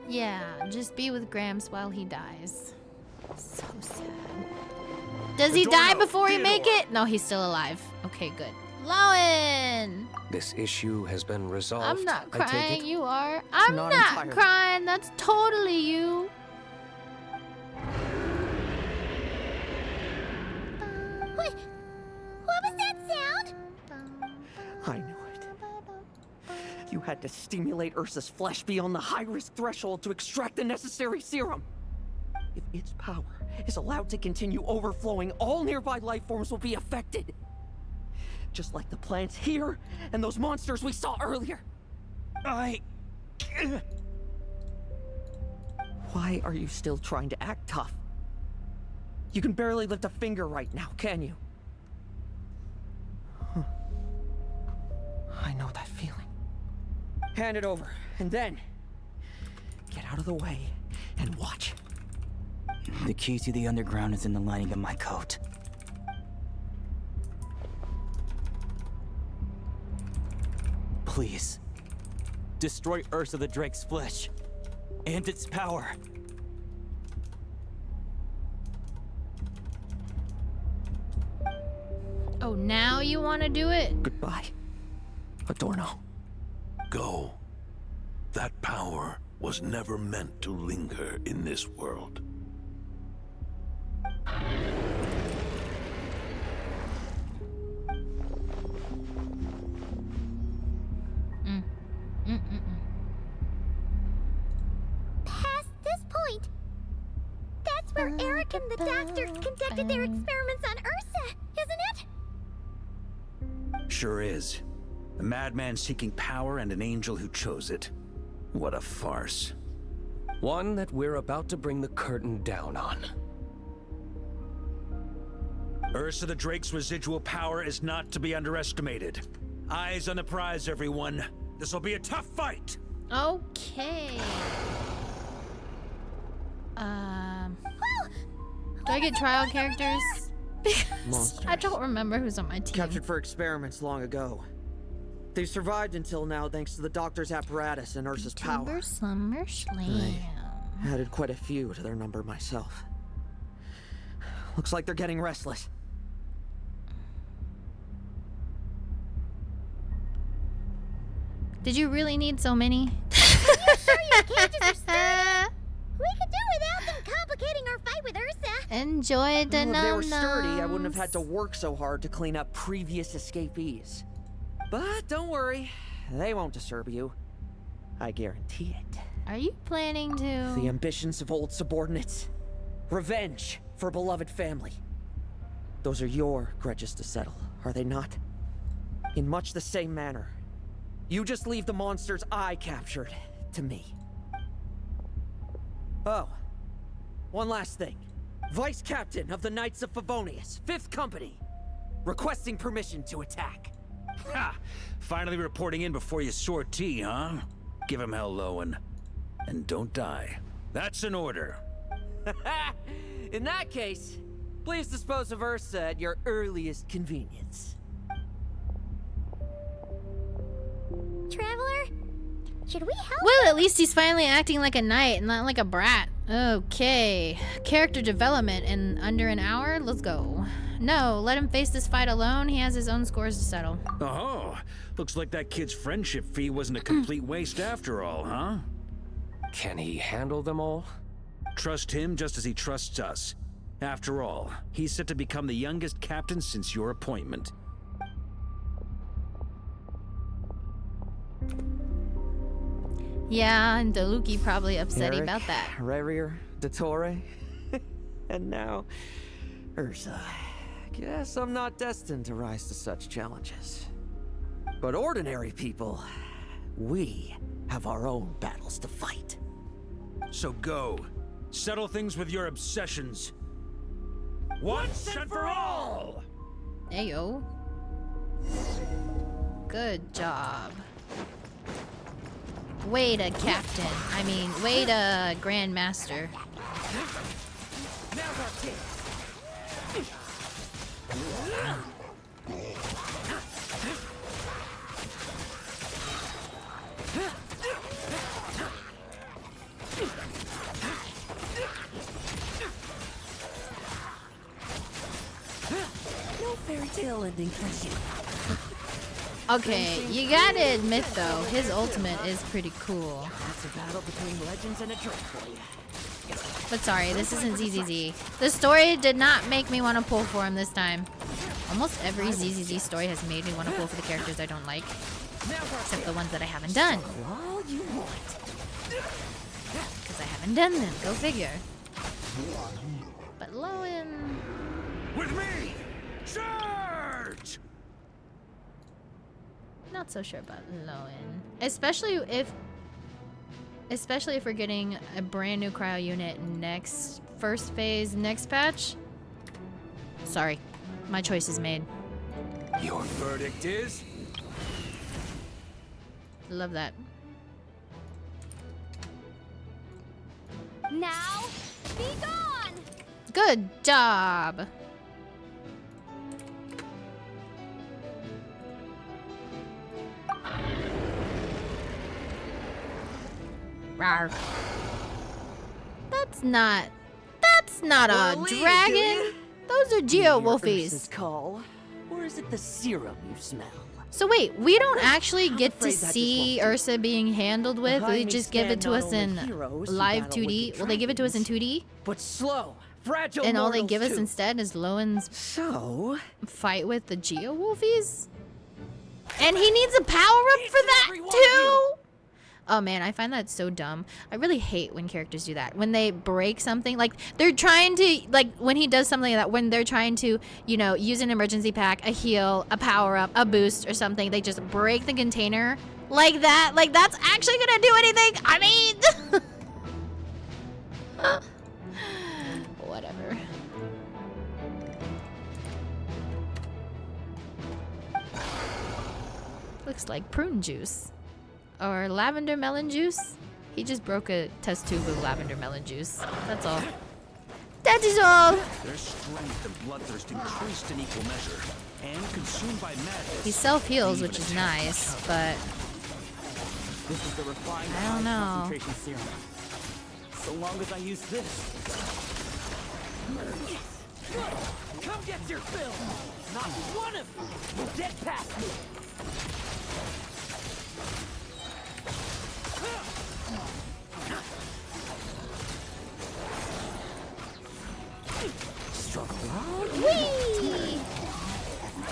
Yeah, just be with Gramps while he dies. So sad. Does he die before he make it? No, he's still alive. Okay, good. Lohen! This issue has been resolved. I'm not I take crying, it? you are. I'm Not not entirely. crying, that's totally you. What was that sound? I knew it. You had to stimulate Ursa's flesh beyond the high-risk threshold to extract the necessary serum. If its power is allowed to continue overflowing, all nearby life forms will be affected. Just like the plants here and those monsters we saw earlier. Why are you still trying to act tough? You can barely lift a finger right now, can you? Huh. I know that feeling. Hand it over, and then get out of the way and watch. The key to the underground is in the lining of my coat. Please, destroy Ursa the Drake's flesh and its power. Oh, now you want to do it? Goodbye, Adorno. Go. That power was never meant to linger in this world. Past this point, that's where Eric and the doctor conducted their experiments on Ursa, isn't it? Sure is. A madman seeking power and an angel who chose it. What a farce. One that we're about to bring the curtain down on. Ursa the Drake's residual power is not to be underestimated. Eyes on the prize, everyone. This will be a tough fight. Okay. Do I get trial characters? Because I don't remember who's on my team. Captured for experiments long ago. They've survived until now thanks to the doctor's apparatus and Ursa's power. Summer Slam. Added quite a few to their number myself. Looks like they're getting restless. Did you really need so many? Are you sure your cages are sturdy? We could do without them complicating our fight with Ursa. Enjoy the Well, if they were num-nums. sturdy, I wouldn't have had to work so hard to clean up previous escapees. But don't worry, they won't disturb you. I guarantee it. Are you planning to? The ambitions of old subordinates. Revenge for beloved family. Those are your grudges to settle, are they not? In much the same manner. You just leave the monsters I captured to me. Oh, one last thing. Vice Captain of the Knights of Favonius, 5th Company, requesting permission to attack. Ha! Finally reporting in before you sortie, huh? Give him hell, Lohen. And don't die. That's an order. In that case, please dispose of Ursa at your earliest convenience. Traveler? Should we help? Well, at least he's finally acting like a knight and not like a brat. Okay. Character development in under an hour? Let's go. No, let him face this fight alone. He has his own scores to settle. Oh, looks like that kid's friendship fee wasn't a complete waste after all, huh? Can he handle them all? Trust him just as he trusts us. After all, he's set to become the youngest captain since your appointment. Yeah, and Deluki probably upset Eric, about that. Rarier, Dottore, and now Ursa. Guess I'm not destined to rise to such challenges. But ordinary people, we have our own battles to fight. So go. Settle things with your obsessions. Once and for all! Ayo. Good job. Way to captain. I mean, way to grandmaster. Now's our chance. No fairy tale ending for you. Okay, you gotta admit though, his ultimate is pretty cool. That's a battle between legends and a drink for you. But sorry, this isn't ZZZ. The story did not make me want to pull for him this time. Almost every ZZZ story has made me want to pull for the characters I don't like. Except the ones that I haven't done. All you want. Because I haven't done them, go figure. But Lohen... With me! Charge! Not so sure about Lohen. Especially if we're getting a brand new cryo unit next first phase, next patch. Sorry, my choice is made. Your verdict is? Love that. Now, be gone! Good job. Rawr. That's not a dragon. Those are geo-wolfies. Call, or is it the serum you smell? So wait, we don't actually get to see Ursa being handled with. They just give it to us in live 2D. Well, they give it to us in 2D. But slow, fragile. And all they give us instead is Lohen's fight with the geo-wolfies. And he needs a power-up for that too. Oh man, I find that so dumb. I really hate when characters do that. When they break something, like they're trying to, like when he does something like that, when they're trying to, you know, use an emergency pack, a heal, a power up, a boost or something, they just break the container like that. Like that's actually gonna do anything. I mean, whatever. Looks like prune juice. Or lavender melon juice. He just broke a test tube of lavender melon juice. That's all. That is all. Their strength and bloodthirst increased in equal measure, and consumed by madness. He self-heals, which is nice, but This is the refined I don't know. concentration serum. So long as I use this. Come get your fill. Not one of you will get past me. whee!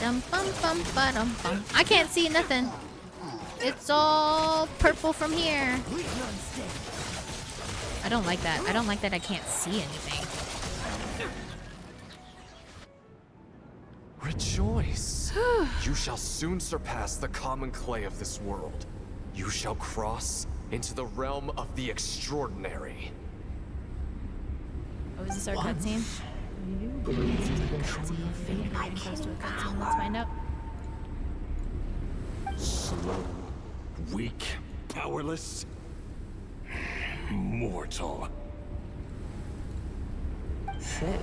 Dum bum bum ba dum bum. I can't see nothing. It's all purple from here. I don't like that. I don't like that I can't see anything. Rejoice. You shall soon surpass the common clay of this world. You shall cross into the realm of the extraordinary. Oh, is this our cutscene? Let's find out. Slow, weak, powerless, mortal. Then,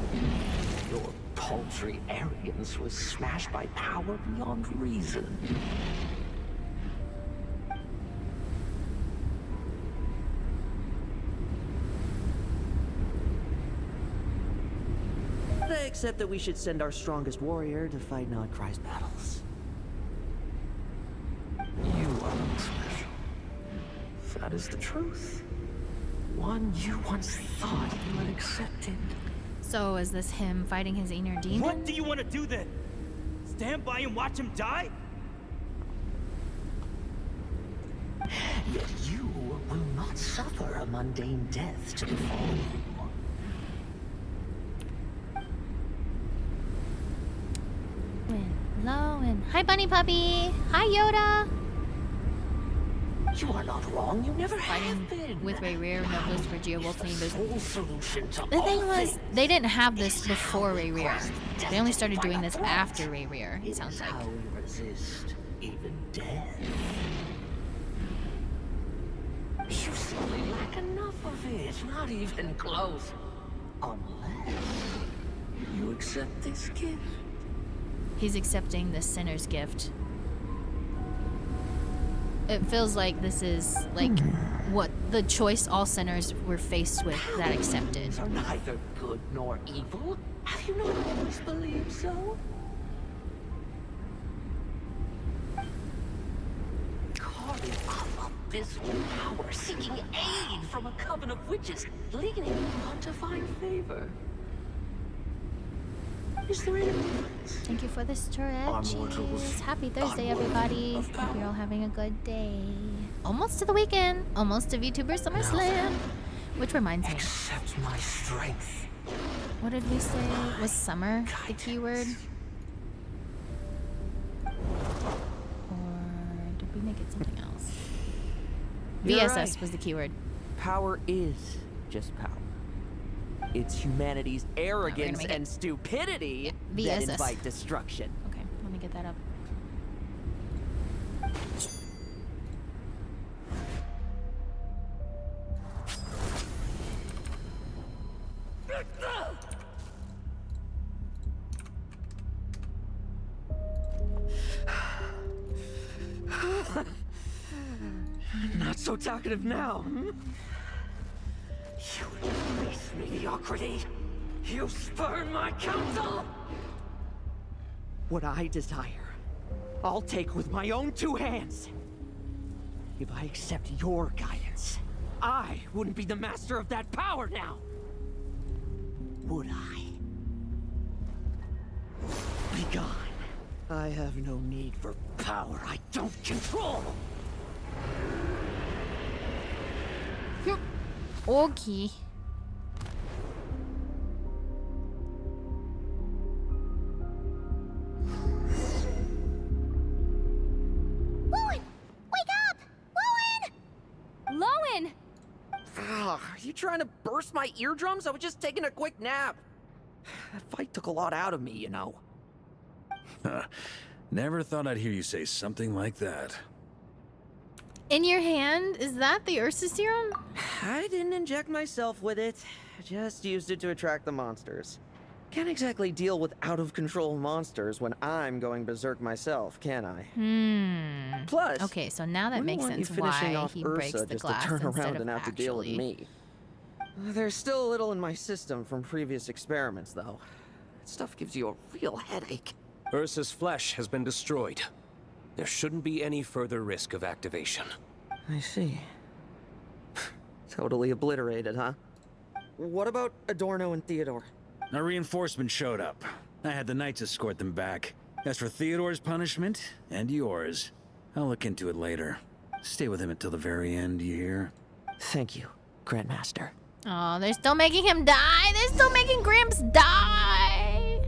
your paltry arrogance was smashed by power beyond reason. Except that we should send our strongest warrior to fight Nodcry's battles. You are not special. That is the truth. One you once thought you had accepted. So is this him fighting his inner demon? What do you want to do then? Stand by and watch him die? Yet you will not suffer a mundane death to befall you. Lohen. Hi, Bunny Puppy. Hi, Yoda. You are not wrong. You never Fighting have been. with Ray Rear, no boost for Geo Wolf. Sole solution to The all thing was, things. they didn't have this before Ray Rear. They only started doing this after Ray Rear, it sounds like. How we resist even death. You simply lack enough of it. Not even close. Unless you accept this gift. He's accepting the sinner's gift. It feels like this is like what the choice all sinners were faced with that accepted. Are neither good nor evil. Have you not always believed so? Carving up abysmal power, seeking aid from a coven of witches, leading on to find favor. Is there any difference? Thank you for the stretches. Happy Thursday, everybody. Hope you're all having a good day. Almost to the weekend. Almost to VTuber SummerSlam. Which reminds me. Accept my strength. What did we say? Was summer the keyword? Or did we make it something else? You're VSS right. was the keyword. Power is just power. It's humanity's arrogance make it. and stupidity that VSS. invite destruction. Okay, let me get that up. Not so talkative now. Hmm? You embrace mediocrity. You spurn my counsel. What I desire, I'll take with my own two hands. If I accept your guidance, I wouldn't be the master of that power now. Would I? Be gone. I have no need for power I don't control. Okay. Lohen! Wake up! Lohen! Lohen! Are you trying to burst my eardrums? I was just taking a quick nap. That fight took a lot out of me, you know. Never thought I'd hear you say something like that. In your hand? Is that the Ursa serum? I didn't inject myself with it. I just used it to attract the monsters. Can't exactly deal with out-of-control monsters when I'm going berserk myself, can I? Plus, okay, so now that makes wouldn't want sense you finishing why off he Ursa breaks the just glass to turn instead around of and have to deal with actually. me. There's still a little in my system from previous experiments, though. That stuff gives you a real headache. Ursa's flesh has been destroyed. There shouldn't be any further risk of activation. I see. Totally obliterated, huh? What about Adorno and Theodore? A reinforcement showed up. I had the Knights escort them back. As for Theodore's punishment, and yours, I'll look into it later. Stay with him until the very end, you hear? Thank you, Grandmaster. Oh, they're still making him die. They're still making Gramps die.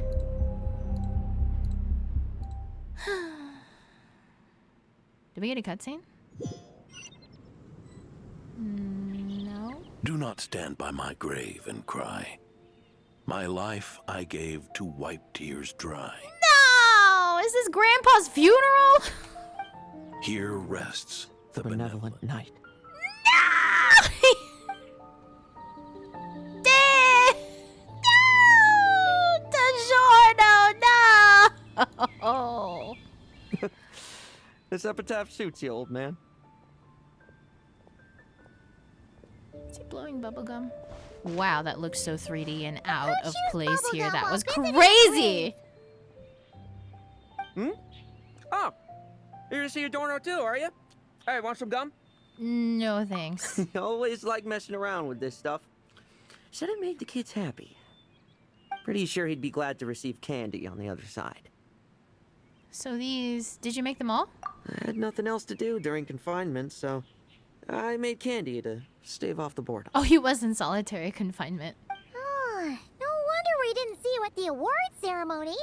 Did we get a cutscene? No. Do not stand by my grave and cry. My life I gave to wipe tears dry. No! Is this Grandpa's funeral? Here rests the benevolent knight. No! This epitaph suits you, old man. Is he blowing bubblegum? Wow, that looks so 3D and out of place here. That was crazy! Hmm? Oh, you're gonna see Adorno too, are you? Hey, want some gum? No, thanks. You always like messing around with this stuff. Said it made the kids happy. Pretty sure he'd be glad to receive candy on the other side. So these, did you make them all? I had nothing else to do during confinement, so I made candy to stave off the boredom. Oh, he was in solitary confinement. Oh, no wonder we didn't see you at the award ceremony.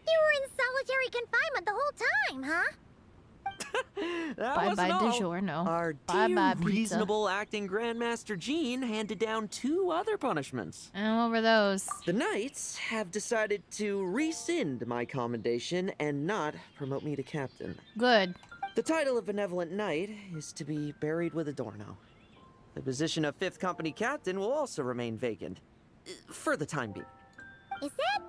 You were in solitary confinement the whole time, huh? Bye-bye DiGiorno. Our Bye-bye pizza. reasonable acting Grandmaster Jean handed down 2 other punishments. And what were those? The Knights have decided to rescind my commendation and not promote me to captain. Good. The title of Benevolent Knight is to be buried with Adorno. The position of 5th Company Captain will also remain vacant. For the time being. Is that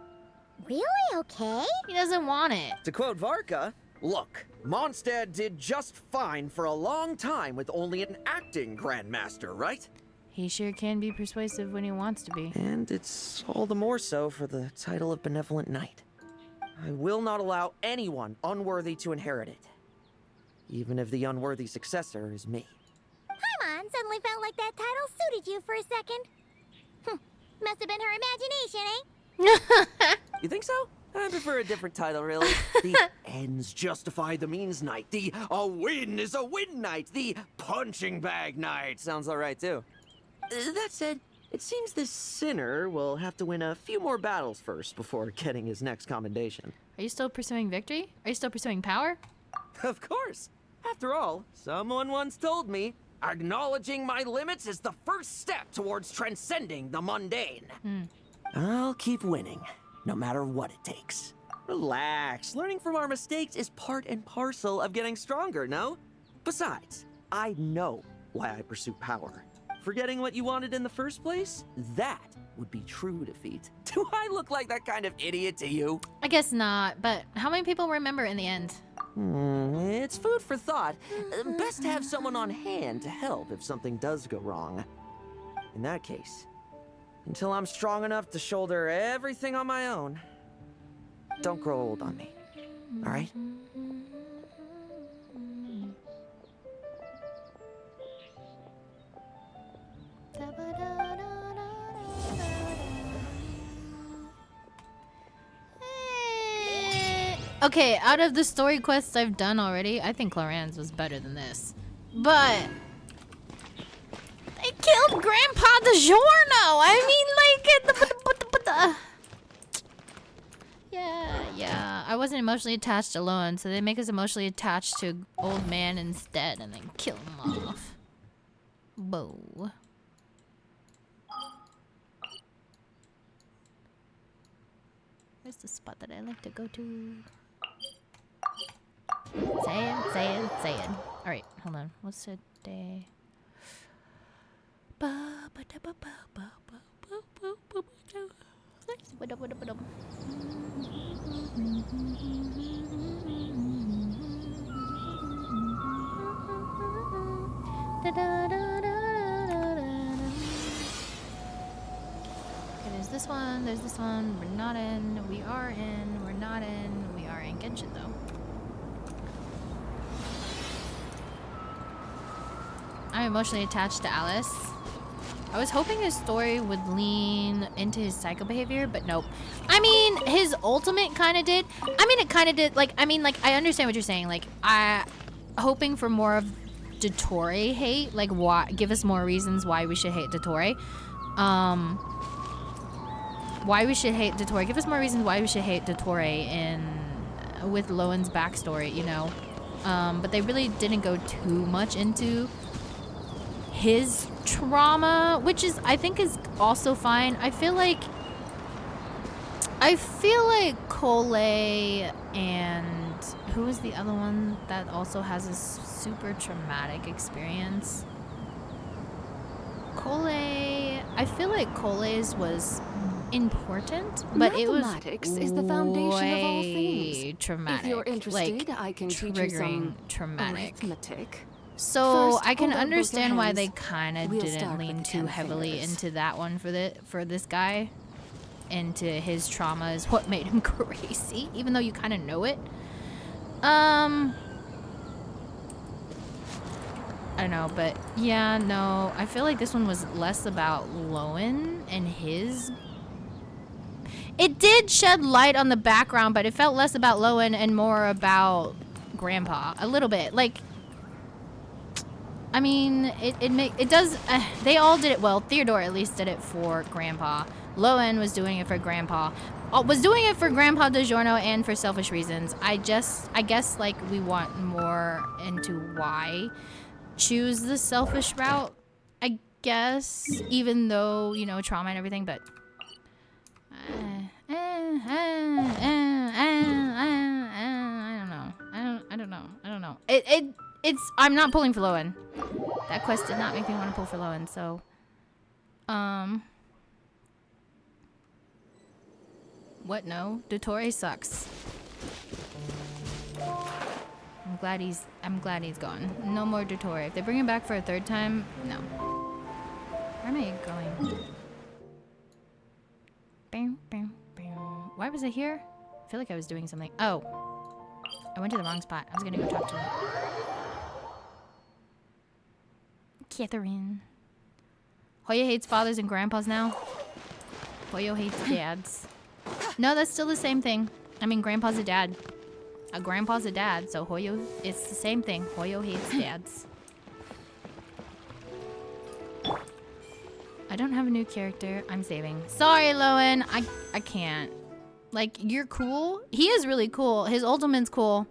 really okay? He doesn't want it. To quote Varka, look, Mondstadt did just fine for a long time with only an acting Grandmaster, right? He sure can be persuasive when he wants to be. And it's all the more so for the title of Benevolent Knight. I will not allow anyone unworthy to inherit it. Even if the unworthy successor is me. Paimon suddenly felt like that title suited you for a second. Must have been her imagination, eh? You think so? I prefer a different title, really. The ends justify the means knight. The a win is a win knight. The punching bag knight. Sounds alright, too. That said, it seems this sinner will have to win a few more battles first before getting his next commendation. Are you still pursuing victory? Are you still pursuing power? Of course. After all, someone once told me, acknowledging my limits is the first step towards transcending the mundane. I'll keep winning. No matter what it takes. Relax. Learning from our mistakes is part and parcel of getting stronger, no? Besides, I know why I pursue power. Forgetting what you wanted in the first place? That would be true defeat. Do I look like that kind of idiot to you? I guess not, but how many people remember in the end? It's food for thought. Best to have someone on hand to help if something does go wrong. In that case, until I'm strong enough to shoulder everything on my own, don't grow old on me, all right? Okay, out of the story quests I've done already, I think Cloran's was better than this. But they killed Grandpa DiGiorno. I mean, like, yeah. I wasn't emotionally attached to Lohen, so they make us emotionally attached to old man instead, and then kill him off. Whoa. Where's the spot that I like to go to? Saying. Alright, hold on. What's the day? Okay, there's this one, we're not in, we are in, we're not in, we are in Genshin though. I'm emotionally attached to Alice. I was hoping his story would lean into his psycho behavior, but nope. I mean, his ultimate kind of did. I mean, it kind of did. Like, I understand what you're saying. Like, hoping for more of Dottore hate. Like, why? Give us more reasons why we should hate Dottore. Why we should hate Dottore. Give us more reasons why we should hate Dottore with Lohen's backstory, you know. but they really didn't go too much into his trauma, which is, I think, is also fine. I feel like Cole and who was the other one that also has a super traumatic experience? I feel like Cole's was important, but it was Mathematics is the foundation of all way things. traumatic. If you're interested, like, I can teach you triggering some traumatic. arithmetic. So First, I can hold out both your understand why hands. they kind of We'll didn't start with lean the too 10 heavily fingers. into that one for this guy. Into his trauma is what made him crazy, even though you kind of know it. I don't know, but yeah, no, I feel like this one was less about Lohen and his. It did shed light on the background, but it felt less about Lohen and more about Grandpa, a little bit. Like, I mean, it does. They all did it well. Theodore at least did it for Grandpa. Lohen was doing it for Grandpa. Was doing it for Grandpa DiGiorno and for selfish reasons. I guess like we want more into why choose the selfish route. I guess, even though, you know, trauma and everything, but I don't know. It's I'm not pulling for Lohen. That quest did not make me want to pull for Lohen, so what? No, Dottore sucks. I'm glad he's gone. No more Dottore. If they bring him back for a third time, no. Where am I going? Bam, bam, bam. Why was I here? I feel like I was doing something. Oh. I went to the wrong spot. I was gonna go talk to him. Catherine. Hoya hates fathers and grandpas now. Hoyo hates dads. No, that's still the same thing. I mean, grandpa's a dad. A grandpa's a dad, so Hoyo, it's the same thing. Hoyo hates dads. I don't have a new character. I'm saving. Sorry, Lohen. I can't. Like, you're cool. He is really cool. His ultimate's cool.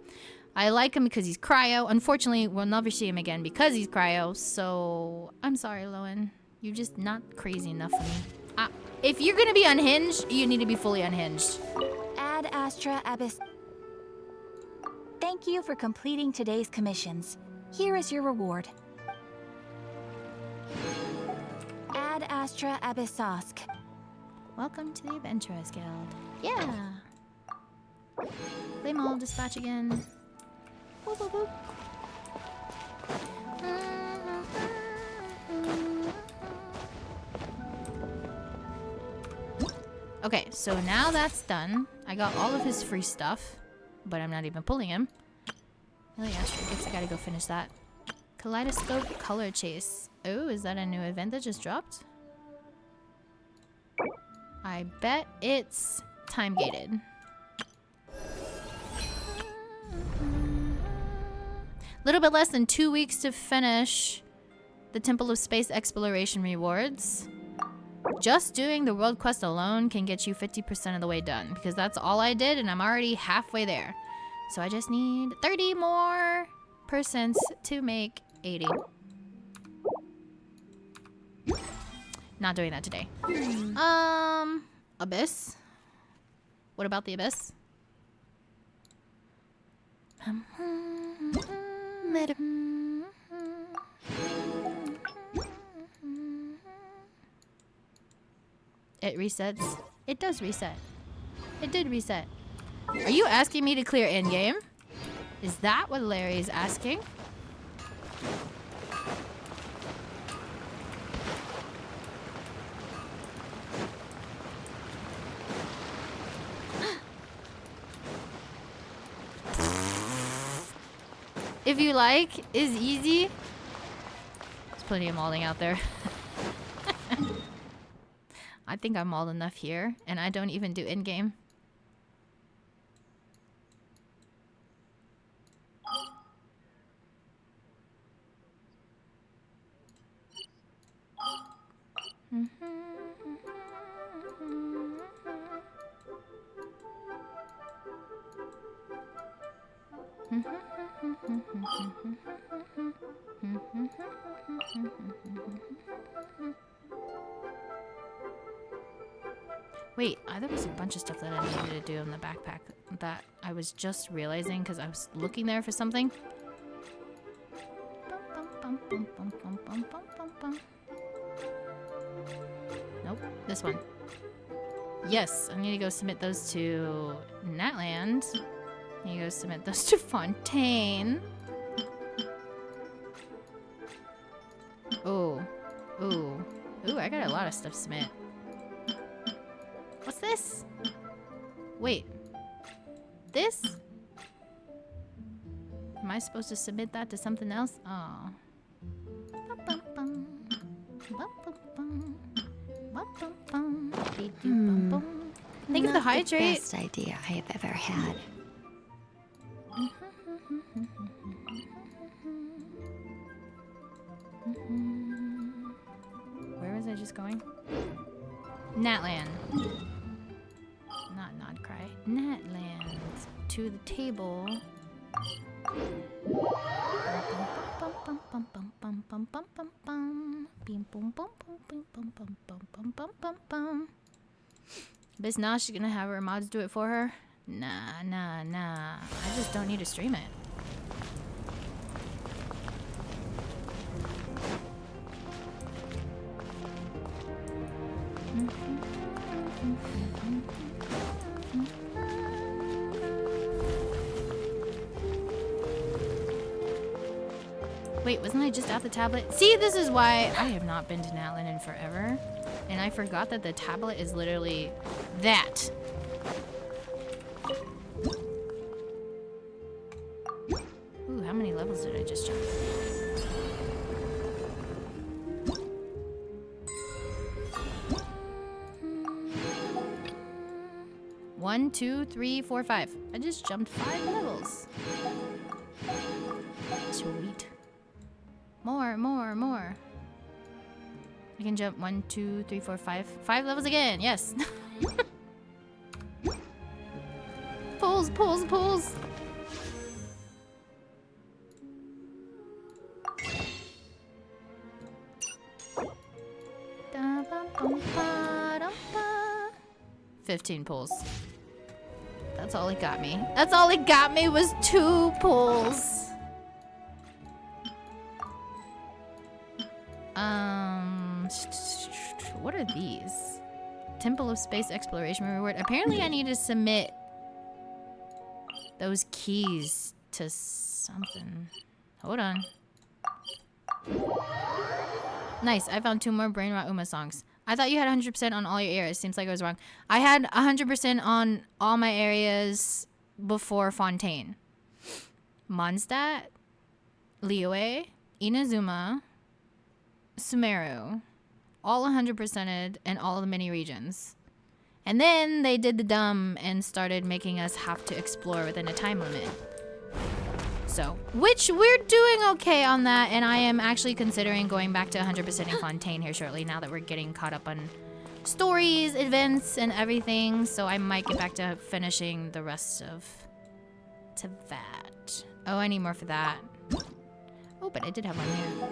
I like him because he's cryo. Unfortunately, we'll never see him again because he's cryo. So, I'm sorry, Lohen. You're just not crazy enough for me. If you're gonna be unhinged, you need to be fully unhinged. Ad Astra Abyss. Thank you for completing today's commissions. Here is your reward. Ad Astra Abyssosk. Welcome to the Adventurers Guild. Yeah. Flame all dispatch again. Boop, boop, boop. Okay, so now that's done. I got all of his free stuff, but I'm not even pulling him. Really, Astro Gifts, I gotta go finish that. Kaleidoscope Color Chase. Oh, is that a new event that just dropped? I bet it's time gated. Little bit less than 2 weeks to finish the Temple of Space Exploration rewards. Just doing the world quest alone can get you 50% of the way done, because that's all I did and I'm already halfway there. So I just need 30 more % to make 80. Not doing that today. Abyss. What about the Abyss? It resets. It does reset. It did reset. Are you asking me to clear endgame? Is that what Larry is asking? If you like, is easy. There's plenty of molding out there. I think I'm mauled enough here, and I don't even do in-game. Wait, there was a bunch of stuff that I needed to do in the backpack that I was just realizing because I was looking there for something. Nope, this one. Yes, I need to go submit those to Natland. I need to go submit those to Fontaine. Oh, ooh, ooh! I got a lot of stuff to submit. What's this? Wait, this? Am I supposed to submit that to something else? Oh. Think of the hydrate. Best idea I have ever had. Where was I just going? Natland. Not Nodcry. Natland. To the table. But now she's gonna have her mods do it for her? Nah, nah, nah. I just don't need to stream it. Wait, wasn't I just at the tablet? See, this is why I have not been to Natland in forever. And I forgot that the tablet is literally that. Ooh, how many levels did I just jump? One, 2, 3, 4, 5. I just jumped 5 levels. Sweet. More, more, more. I can jump 1, 2, 3, 4, 5. 5 levels again, yes. Pulls, pulls, pulls. Da, ba, bum, ba, dum, ba. 15 pulls. That's all it got me. That's all it got me was 2 pulls. What are these? Temple of Space Exploration reward. Apparently I need to submit those keys to something. Hold on. Nice, I found 2 more Brain Rot Uma songs. I thought you had 100% on all your areas. Seems like I was wrong. I had 100% on all my areas before Fontaine. Mondstadt, Liyue, Inazuma, Sumeru. All 100%ed in all of the mini regions. And then they did the dumb and started making us have to explore within a time limit. So, which we're doing okay on that, and I am actually considering going back to 100%ing Fontaine here shortly now that we're getting caught up on stories, events, and everything. So I might get back to finishing the rest of that. Oh, I need more for that. Oh, but I did have one here.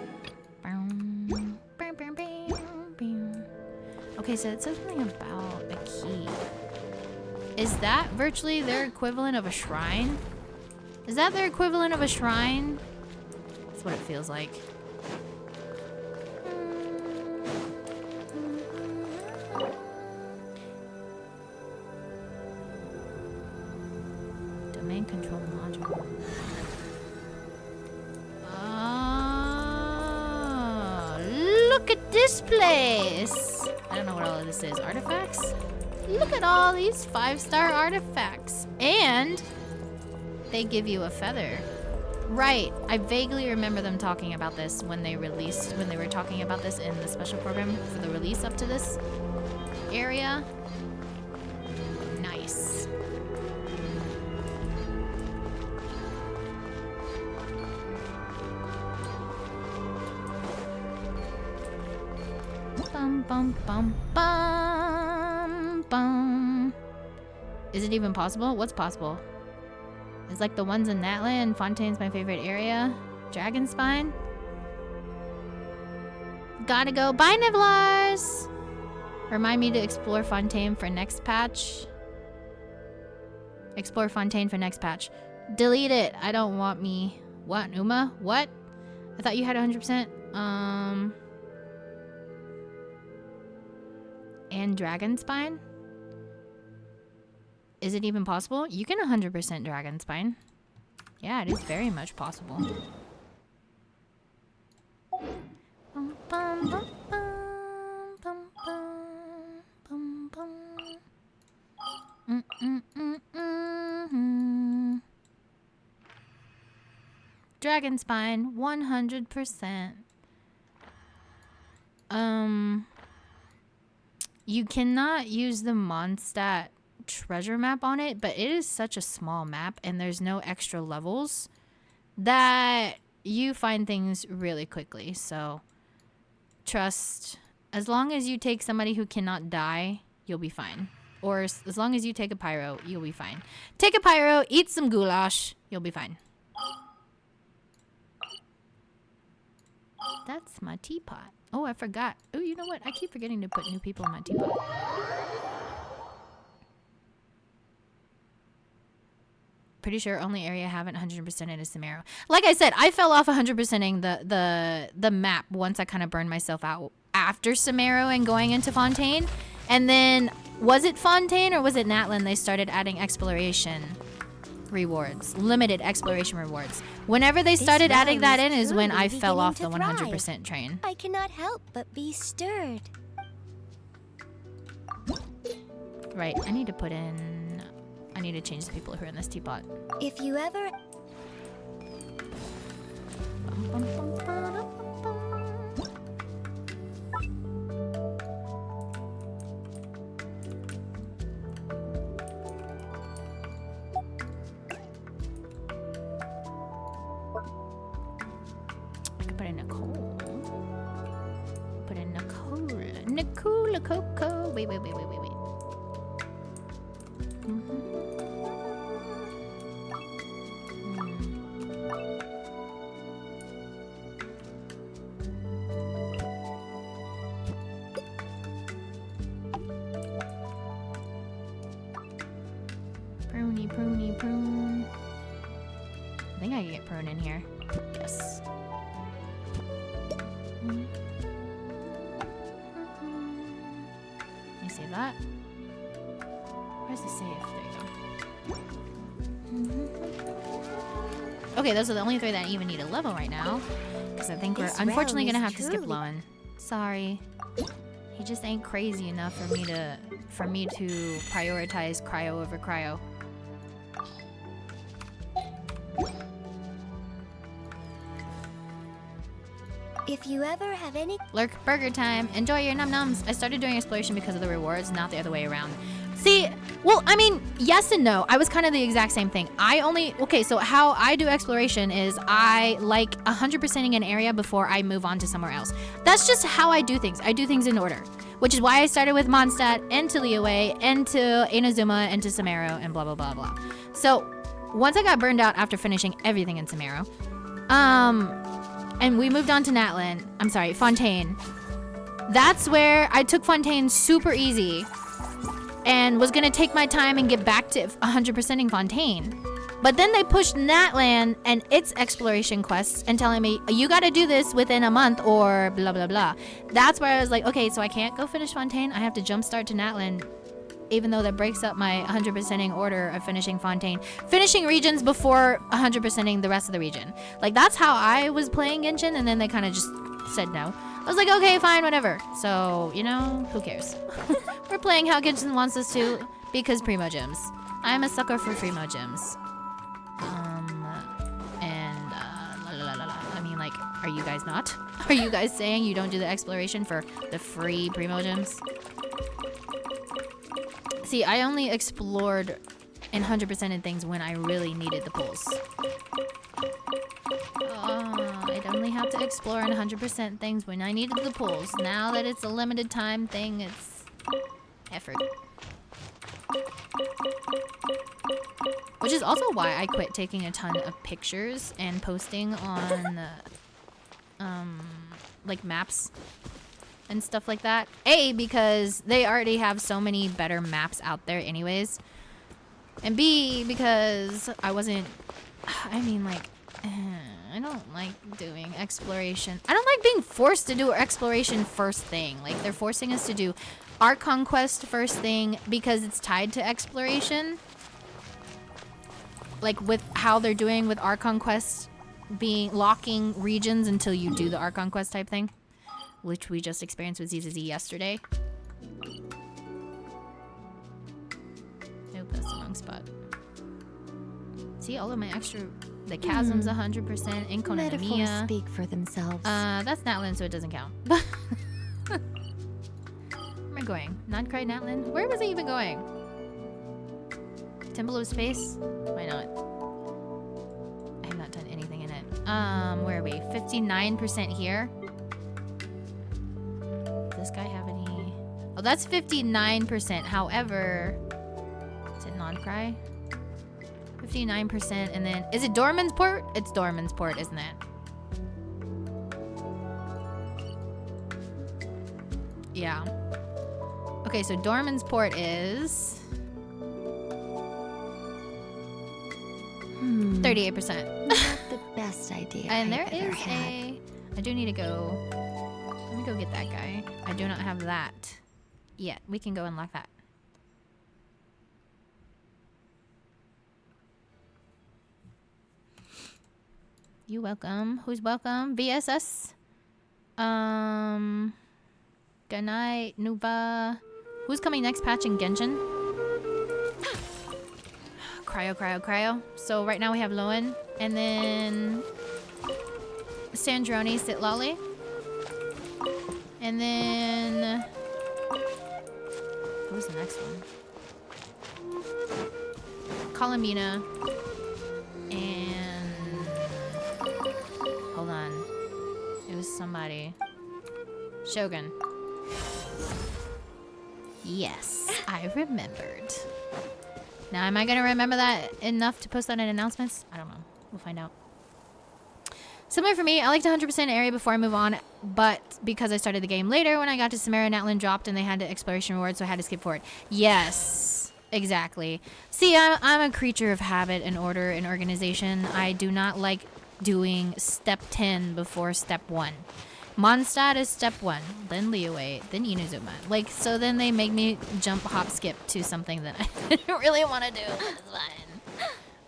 Okay, so it says something about a key. Is that virtually their equivalent of a shrine? Is that their equivalent of a shrine? That's what it feels like. Domain control module. Oh, look at this place. I don't know what all of this is. Artifacts? Look at all these 5-star artifacts. And they give you a feather. Right. I vaguely remember them talking about this when they were talking about this in the special program for the release up to this area. Nice. Bum, bum, bum, bum, bum. Is it even possible? What's possible? It's like the ones in Natlan. Fontaine's my favorite area. Dragon Spine. Gotta go. Bye, Nivlars! Remind me to explore Fontaine for next patch. Explore Fontaine for next patch. Delete it. I don't want me. What, Numa? What? I thought you had 100%. And Dragon Spine? Is it even possible? You can 100% Dragon Spine. Yeah, it is very much possible. Bum, bum, bum, bum, bum, bum, bum. Dragon Spine, 100%. You cannot use the Mondstadt treasure map on it, but it is such a small map and there's no extra levels that you find things really quickly. So trust, as long as you take somebody who cannot die, you'll be fine. Or as long as you take a pyro, you'll be fine. Take a pyro, eat some goulash, you'll be fine. That's my teapot. Oh, I forgot. Oh, you know what? I keep forgetting to put new people in my teapot. Pretty sure only area I haven't 100% in is Samaro. Like I said, I fell off 100%ing the map once I kind of burned myself out after Samaro and going into Fontaine. And then, was it Fontaine or was it Natlan? They started adding exploration rewards, limited exploration rewards. Whenever they started adding that in is when I fell off the 100% train. I cannot help but be stirred. Right, I need to put in... I need to change the people who are in this teapot. If you ever... Put in Nicole. Put in Nicole. Nicole Coco. Wait. Prune. I think I can get prune in here. Yes. Let me save that. Where's the save? There you go. Okay, those are the only three that even need a level right now. Because I think we're unfortunately gonna have to skip Lohen. Sorry. He just ain't crazy enough for me to prioritize cryo over cryo. If you ever have any... Lurk burger time. Enjoy your num-nums. I started doing exploration because of the rewards, not the other way around. See, well, I mean, yes and no. I was kind of the exact same thing. Okay, so how I do exploration is I like 100%ing an area before I move on to somewhere else. That's just how I do things. I do things in order. Which is why I started with Mondstadt, and to Liyue, and to Inazuma, and to Samaro, and blah, blah, blah, blah. So, once I got burned out after finishing everything in Samaro, and we moved on to Fontaine. That's where I took Fontaine super easy and was gonna take my time and get back to 100%ing Fontaine. But then they pushed Natlan and its exploration quests and telling me, you gotta do this within a month or blah, blah, blah. That's where I was like, okay, so I can't go finish Fontaine. I have to jumpstart to Natlan, even though that breaks up my 100%ing order of finishing Fontaine. Finishing regions before 100%ing the rest of the region. Like, that's how I was playing Genshin, and then they kind of just said no. I was like, okay, fine, whatever. So, you know, who cares? We're playing how Genshin wants us to, because Primo Gems. I'm a sucker for Primo Gems. I mean, like, are you guys not? Are you guys saying you don't do the exploration for the free Primo Gems? See, I only explored and 100%ed things when I really needed the pulls. I'd only have to explore and 100% things when I needed the pulls. Now that it's a limited time thing, it's effort. Which is also why I quit taking a ton of pictures and posting on like maps and stuff like that. A, because they already have so many better maps out there anyways. And B, because I wasn't, I mean like, I don't like doing exploration. I don't like being forced to do exploration first thing. Like they're forcing us to do our conquest first thing because it's tied to exploration. Like with how they're doing with our conquest being locking regions until you do the our conquest type thing, which we just experienced with ZZZ yesterday. Nope, that's the wrong spot. See, all of my extra, the chasm's 100%, Inkonomia. Metaphors speak for themselves. That's Natlan, so it doesn't count. Where am I going? Not quite Natlan? Where was I even going? Temple of Space? Why not? I have not done anything in it. Where are we? 59% here. Does this guy have any? Oh, that's 59%. However, is it non-cry? 59%, and then is it Dorman's Port? It's Dorman's Port, isn't it? Yeah. Okay, so Dorman's Port is 38%. Not the best idea. And there I've ever is had. I do need to go. Let me go get that guy. I do not have that yet. We can go unlock that. You welcome. Who's welcome? VSS. Good night, Nuba. Who's coming next patch in Genshin? Cryo. So right now we have Lohen, and then Sandroni, Sitlali, and then who's the next one? Colomina, and hold on, it was somebody. Shogun. Yes, I remembered. Now, am I gonna remember that enough to post that in announcements? I don't know. We'll find out. Similar for me, I liked 100% area before I move on, but because I started the game later, when I got to Samara, Natlan dropped and they had the exploration reward, so I had to skip forward. Yes, exactly. See, I'm a creature of habit and order and organization. I do not like doing step 10 before step 1. Mondstadt is step 1, then Liyue, then Inazuma. Like, so then they make me jump, hop, skip to something that I didn't really want to do, but it's fine.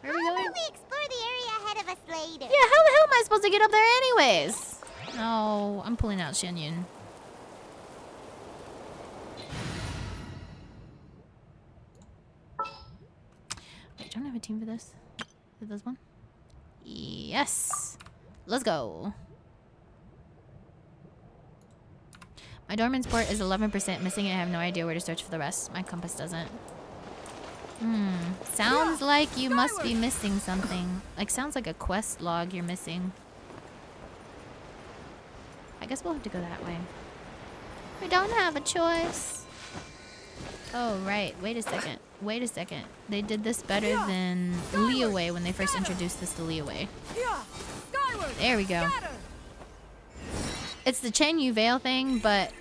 Where are we going? We explore the area ahead of us later. Yeah, how the hell am I supposed to get up there anyways? No, I'm pulling out Shenyun. Wait, don't I have a team for this? Is it this one? Yes. Let's go. My Dorman's Port is 11% missing and I have no idea where to search for the rest. My compass doesn't. Sounds like you must be missing something. Like, sounds like a quest log you're missing. I guess we'll have to go that way. We don't have a choice. Oh, right. Wait a second. Wait a second. They did this better than Liyue when they first introduced this to Liyue. There we go. It's the Chen Yu Veil thing, but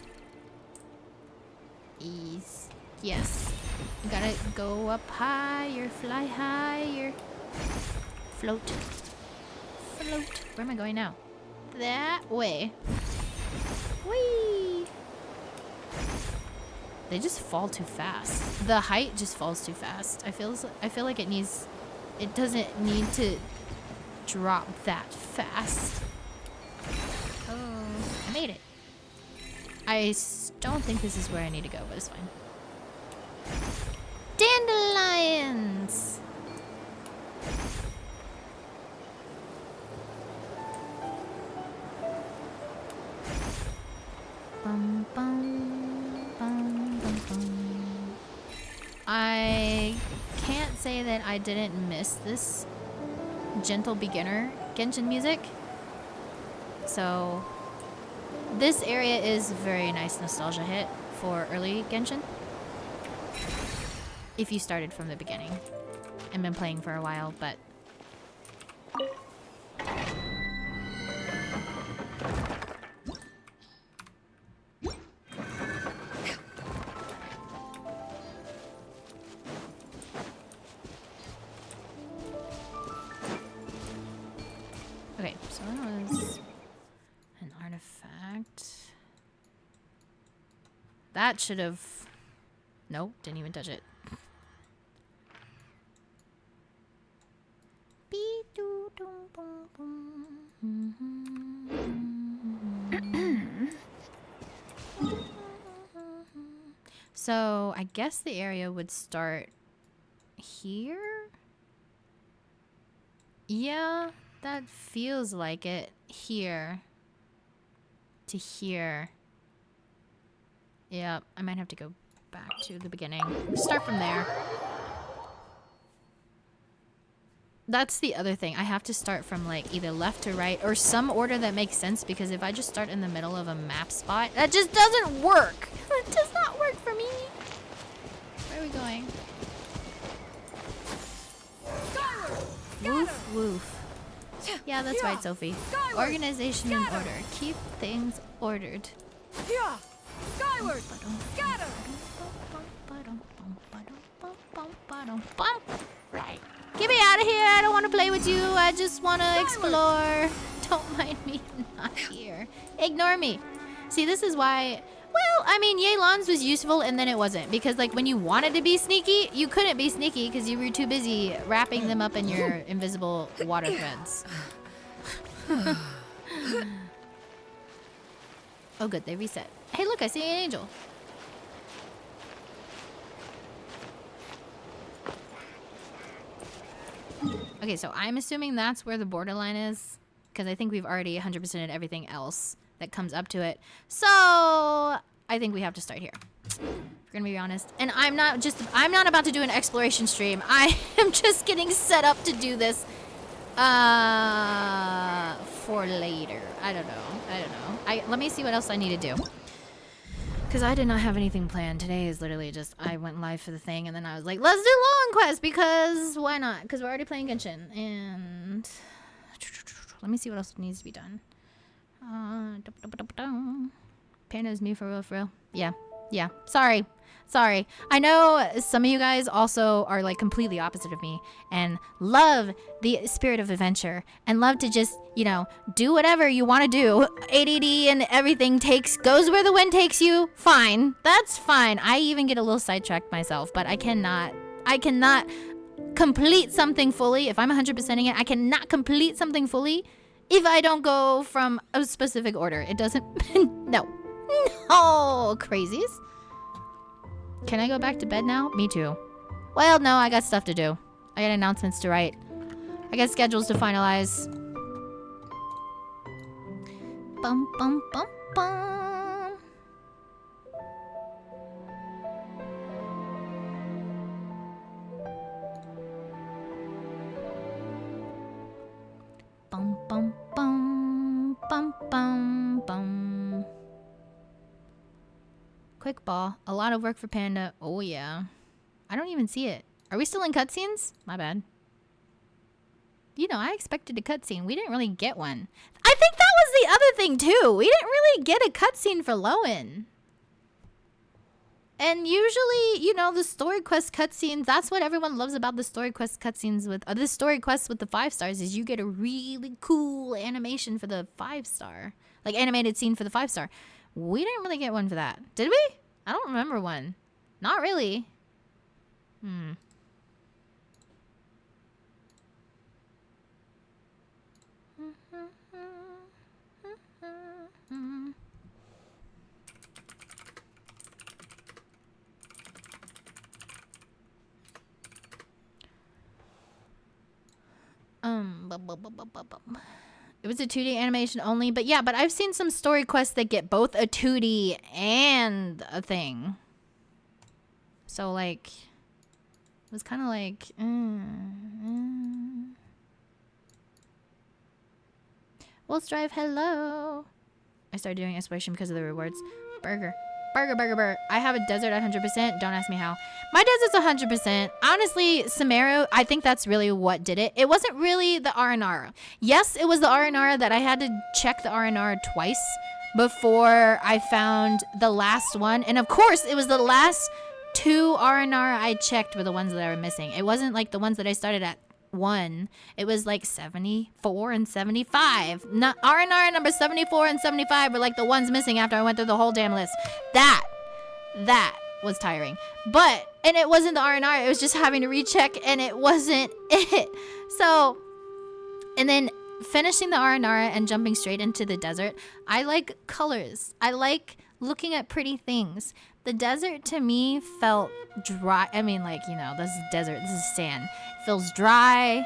yes. You gotta go up higher, fly higher. Float. Float. Where am I going now? That way. Whee! They just fall too fast. The height just falls too fast. I feel like it doesn't need to drop that fast. Oh, I made it. I don't think this is where I need to go, but it's fine. Dandelions! Bum, bum, bum, bum, bum. I can't say that I didn't miss this gentle beginner Genshin music. So this area is a very nice nostalgia hit for early Genshin. if you started from the beginning and been playing for a while, but okay, so that was an artifact. That should have... Nope, didn't even touch it. So, I guess the area would start here? Yeah, that feels like it. Here. To here. Yeah, I might have to go back to the beginning. Start from there. That's the other thing. I have to start from like either left to right or some order that makes sense, because if I just start in the middle of a map spot, that just doesn't work. It does not work for me. Where are we going? Woof, woof. Yeah, that's right, Sophie. Organization and order. Keep things ordered. Skyward! Scatter! Right. Get me out of here. I don't want to play with you. I just want to explore. Don't mind me. I'm not here. Ignore me. See, this is why... Well, I mean, Yelan's was useful and then it wasn't. Because, like, when you wanted to be sneaky, you couldn't be sneaky because you were too busy wrapping them up in your invisible water threads. Oh, good. They reset. Hey, look. I see an angel. Okay, so I'm assuming that's where the borderline is, because I think we've already 100%ed everything else that comes up to it. So I think we have to start here. If we're gonna be honest. And I'm not about to do an exploration stream. I am just getting set up to do this for later. I don't know. Let me see what else I need to do. Because I did not have anything planned. Today is literally just, I went live for the thing, and then I was like, let's do Long Quest, because why not? Because we're already playing Genshin, and... Let me see what else needs to be done. Panda's me for real. Yeah. Sorry. I know some of you guys also are like completely opposite of me and love the spirit of adventure and love to just, you know, do whatever you want to do. ADD and everything goes where the wind takes you. Fine. That's fine. I even get a little sidetracked myself, but I cannot complete something fully. If I'm 100%ing it, I cannot complete something fully if I don't go from a specific order. It doesn't... No, crazies. Can I go back to bed now? Me too. Well, no, I got stuff to do. I got announcements to write. I got schedules to finalize. Bum, bum, bum, bum. Bum, bum, bum, bum, bum, bum. Quick ball. A lot of work for Panda. Oh, yeah. I don't even see it. Are we still in cutscenes? My bad. You know, I expected a cutscene. We didn't really get one. I think that was the other thing, too. We didn't really get a cutscene for Lohen. And usually, you know, the story quest cutscenes, that's what everyone loves about the story quest cutscenes with... the story quests with the 5 stars is you get a really cool animation for the 5-star. Like, animated scene for the 5-star. We didn't really get one for that. Did we? I don't remember one. Not really. It was a 2D animation only, but yeah, but I've seen some story quests that get both a 2D and a thing. So like, it was kind of like, Wolf's Drive, hello. I started doing exploration because of the rewards. Burger. Burger. I have a desert 100%. Don't ask me how. My desert's 100%. Honestly, Sumeru, I think that's really what did it. It wasn't really the R&R. Yes, it was the R&R that I had to check the R&R twice before I found the last one. And of course, it was the last 2 R&R I checked were the ones that were missing. It wasn't like the ones that I started at 1. It was like 74 and 75. Not R&R number 74 and 75 were like the ones missing after I went through the whole damn list. That was tiring. And it wasn't the R&R, it was just having to recheck, and it wasn't it. So, and then finishing the R&R and jumping straight into the desert, I like colors. I like looking at pretty things. The desert to me felt dry. I mean, like, you know, this is desert, this is sand. It feels dry.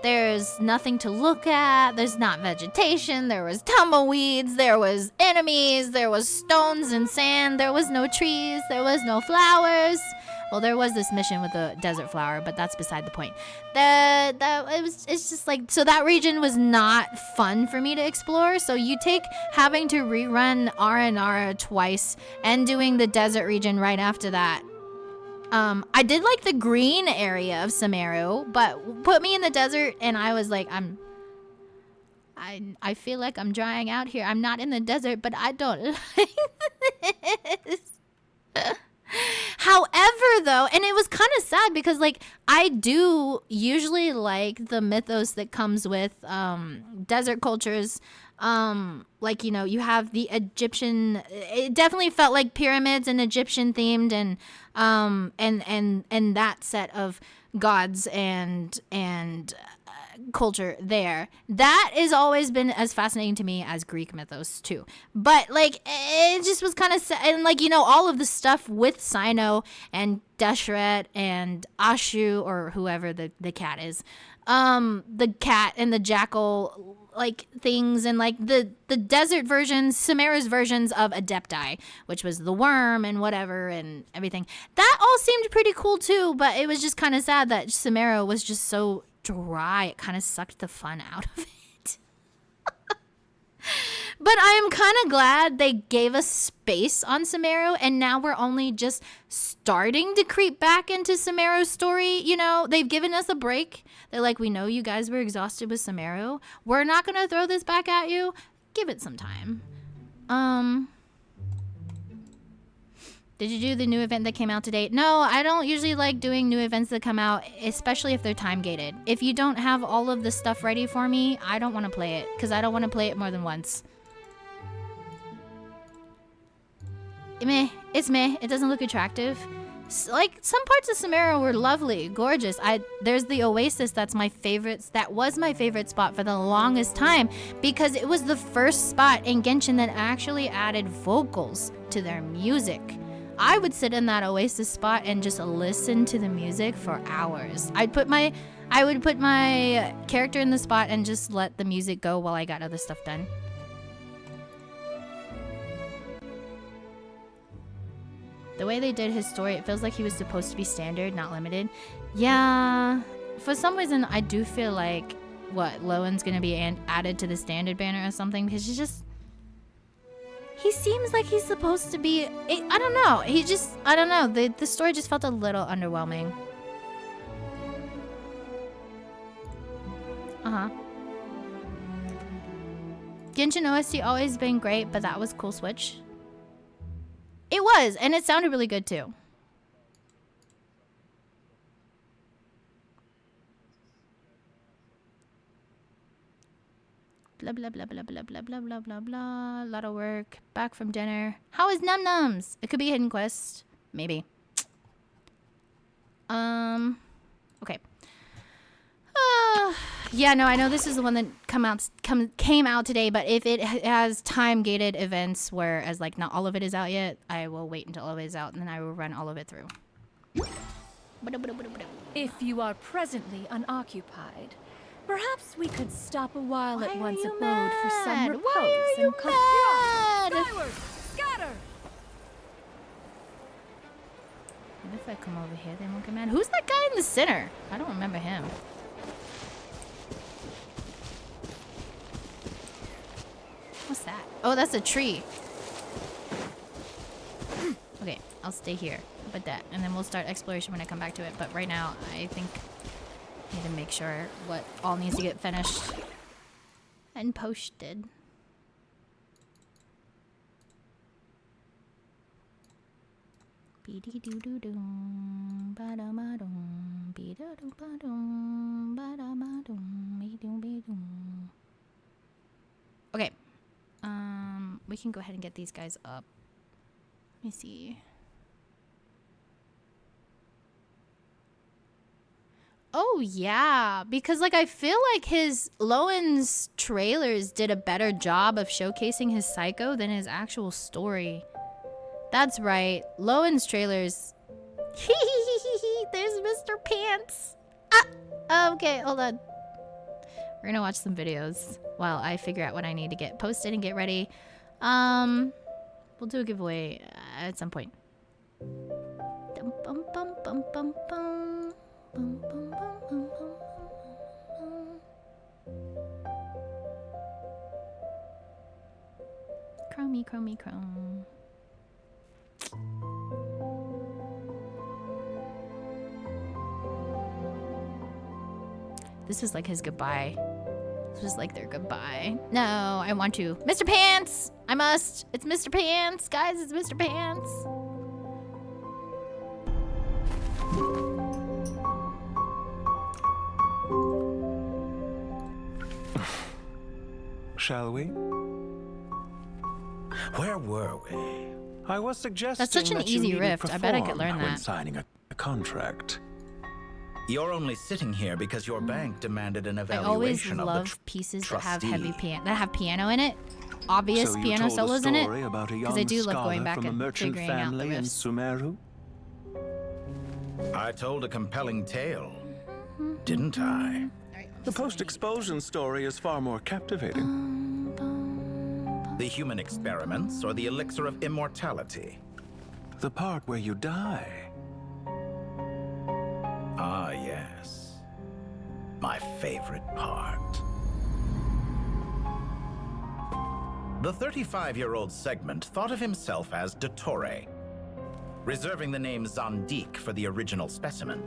There's nothing to look at. There's not vegetation. There was tumbleweeds. There was enemies. There was stones and sand. There was no trees. There was no flowers. Well, there was this mission with the desert flower, but that's beside the point. It's just like, so that region was not fun for me to explore. So you take having to rerun R&R twice and doing the desert region right after that. I did like the green area of Sumeru, but put me in the desert and I was like, I feel like I'm drying out here. I'm not in the desert, but I don't like this. However, though, and it was kind of sad because, like, I do usually like the mythos that comes with desert cultures. Like, you know, you have the Egyptian. It definitely felt like pyramids and Egyptian themed, and that set of gods and culture there. That has always been as fascinating to me as Greek mythos too. But like, it just was kind of sad. And like, you know, all of the stuff with Sino and Deshret and Ashu, or whoever the cat is, the cat and the jackal, like things, and like the desert versions, Sumeru's versions of Adepti, which was the worm and whatever and everything. That all seemed pretty cool too, but it was just kind of sad that Sumeru was just so dry. It kind of sucked the fun out of it. But I am kind of glad they gave us space on Sumeru, and now we're only just starting to creep back into Sumeru's story. You know, they've given us a break. They're like, we know you guys were exhausted with Sumeru. We're not going to throw this back at you. Give it some time. Did you do the new event that came out today? No, I don't usually like doing new events that come out, especially if they're time gated. If you don't have all of the stuff ready for me, I don't want to play it, because I don't want to play it more than once. Meh. It's meh. It doesn't look attractive. Like, some parts of Sumeru were lovely, gorgeous. There's the Oasis that's my favorite. That was my favorite spot for the longest time, because it was the first spot in Genshin that actually added vocals to their music. I would sit in that Oasis spot and just listen to the music for hours. I would put my character in the spot and just let the music go while I got other stuff done. The way they did his story, it feels like he was supposed to be standard, not limited. Yeah, for some reason, I do feel like, Lohen's gonna be added to the standard banner or something, because he seems like he's supposed to be, I don't know, I don't know, the story just felt a little underwhelming. Genshin OST always been great, but that was cool switch. It was, and it sounded really good too. Blah, blah, blah, blah, blah, blah, blah, blah, blah, blah. A lot of work. Back from dinner. How is Num Nums? It could be a hidden quest. Maybe. Okay. Yeah, no, I know this is the one that came out today, but if it has time-gated events, whereas like not all of it is out yet, I will wait until all of it is out, and then I will run all of it through. If you are presently unoccupied, perhaps we could stop a while at one's abode for some repose. Why are you mad? Skyward! Scatter! What if I come over here, they won't get mad? Who's that guy in the center? I don't remember him. What's that? Oh, that's a tree. I'll stay here. How about that? And then we'll start exploration when I come back to it. But right now, I think I need to make sure what all needs to get finished and posted. Okay. We can go ahead and get these guys up. Let me see. Oh yeah, because like I feel like his Lohen's trailers did a better job of showcasing his psycho than his actual story. That's right. Lohen's trailers. There's Mr. Pants. Ah! Okay, hold on. We're gonna watch some videos while I figure out what I need to get posted and get ready. We'll do a giveaway at some point. Dum, bum, bum, bum, bum, bum. Bum, bum, bum, bum, bum, bum. Chromey, chromey, chrome. This was like his goodbye. This was like their goodbye. No, I want to. Mr. Pants! I must! It's Mr. Pants! Guys, it's Mr. Pants! Shall we? Where were we? I was suggesting That's such an easy rift. I bet I could learn when that. signing a contract. You're only sitting here because your bank demanded an I always evaluation of the love pieces that have heavy trustee. piano in it. Obvious So you piano told solos a in it. story about a Because young I do love scholar going back from a and merchant figuring out the family in riffs. Sumeru? I told a compelling tale, didn't I? The post-expulsion story is far more captivating. The human experiments or the elixir of immortality? The part where you die. Ah, yes. My favorite part. The 35-year-old Segment thought of himself as Dottore, reserving the name Zandik for the original specimen.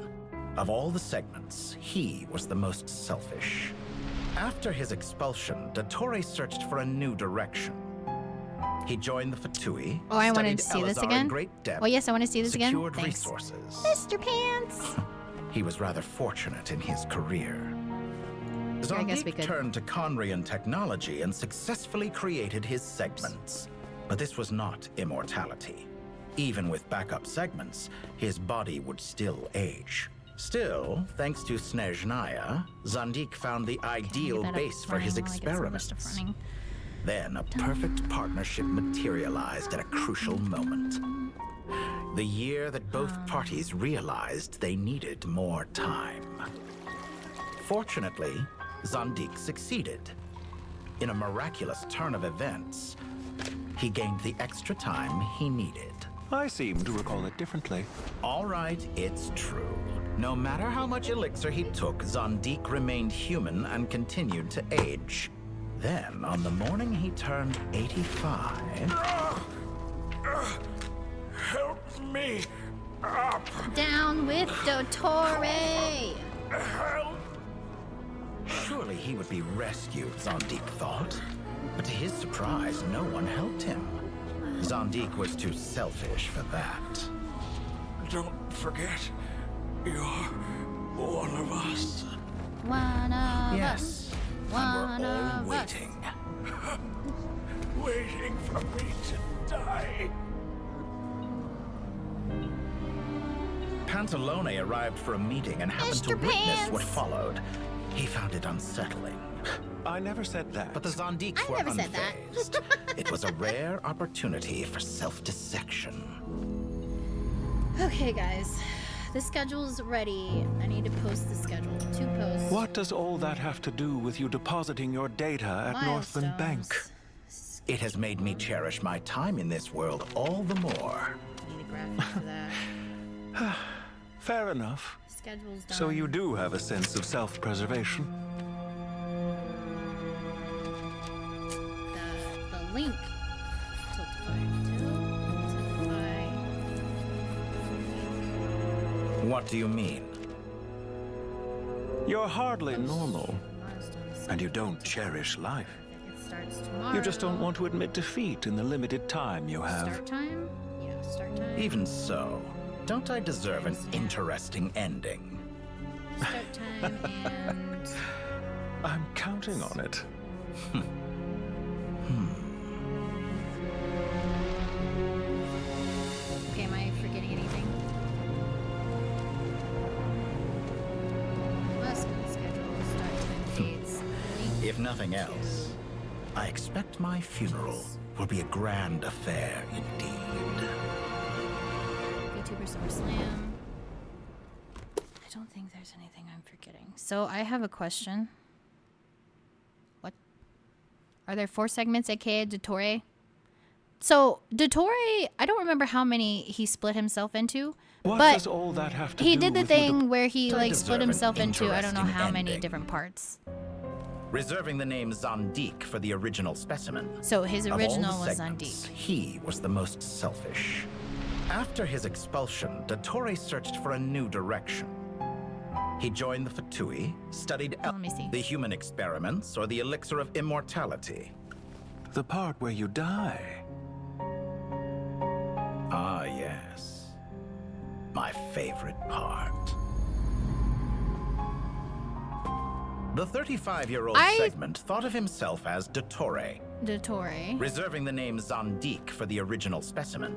Of all the Segments, he was the most selfish. After his expulsion, Dottore searched for a new direction. He joined the Fatui. Oh, I wanted to studied see this Elazar in again. great depth, Oh, yes, I want to see this again. secured Thanks. resources. Mr. Pants! He was rather fortunate in his career. I guess we Zandik could. turned to Conrian technology and successfully created his segments. But this was not immortality. Even with backup segments, his body would still age. Still, thanks to Snezhnaya, Zandik found the ideal base for his experiments. Then a perfect partnership materialized at a crucial moment. The year that both parties realized they needed more time. Fortunately, Zandik succeeded. In a miraculous turn of events, he gained the extra time he needed. I seem to recall it differently. All right, it's true. No matter how much elixir he took, Zandik remained human and continued to age. Then, on the morning he turned 85... Help me up! Down with Dottore! Help! Surely he would be rescued, Zandik thought. But to his surprise, no one helped him. Zandik was too selfish for that. Don't forget, you're one of us. One of Yes, us. and One we're all of us. waiting. Waiting for me to die. Pantalone arrived for a meeting and happened to witness what followed. He found it unsettling. I never said that. But the Zandiks were unfazed. It was a rare opportunity for self-dissection. Okay, guys. The schedule's ready. I need to post the schedule. 2 posts. What does all that have to do with you depositing your data at Northland Bank? It has made me cherish my time in this world all the more. Need a graphic for that. Fair enough. Schedule's done. So you do have a sense of self-preservation. The link. Tiltify 2. Tiltify What do you mean? You're hardly normal. And you don't cherish life. You just don't want to admit defeat in the limited time you have. Start time? Yeah, start time. Even so, don't I deserve an interesting ending? Start time and... I'm counting on it. Okay, am I forgetting anything? Lesson schedule, start time dates. If nothing else, I expect my funeral will be a grand affair indeed. VTuber SummerSlam. I don't think there's anything I'm forgetting. So I have a question. What? Are there 4 segments, aka Dottore? So Dottore, I don't remember how many he split himself into, What but does all that have to he do did the with thing where he I like split deserve an himself into I don't know interesting how many ending. different parts. Reserving the name Zandik for the original specimen. So his Of all original the was segments, Zandik. He was the most selfish. After his expulsion, Dottore searched for a new direction. He joined the Fatui, studied the human experiments or the elixir of immortality. The part where you die. Ah, yes. My favorite part. The 35-year-old segment thought of himself as Dottore, Dottore. reserving the name Zandik for the original specimen.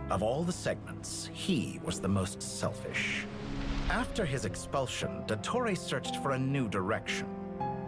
Of all the segments, he was the most selfish. After his expulsion, Dottore searched for a new direction.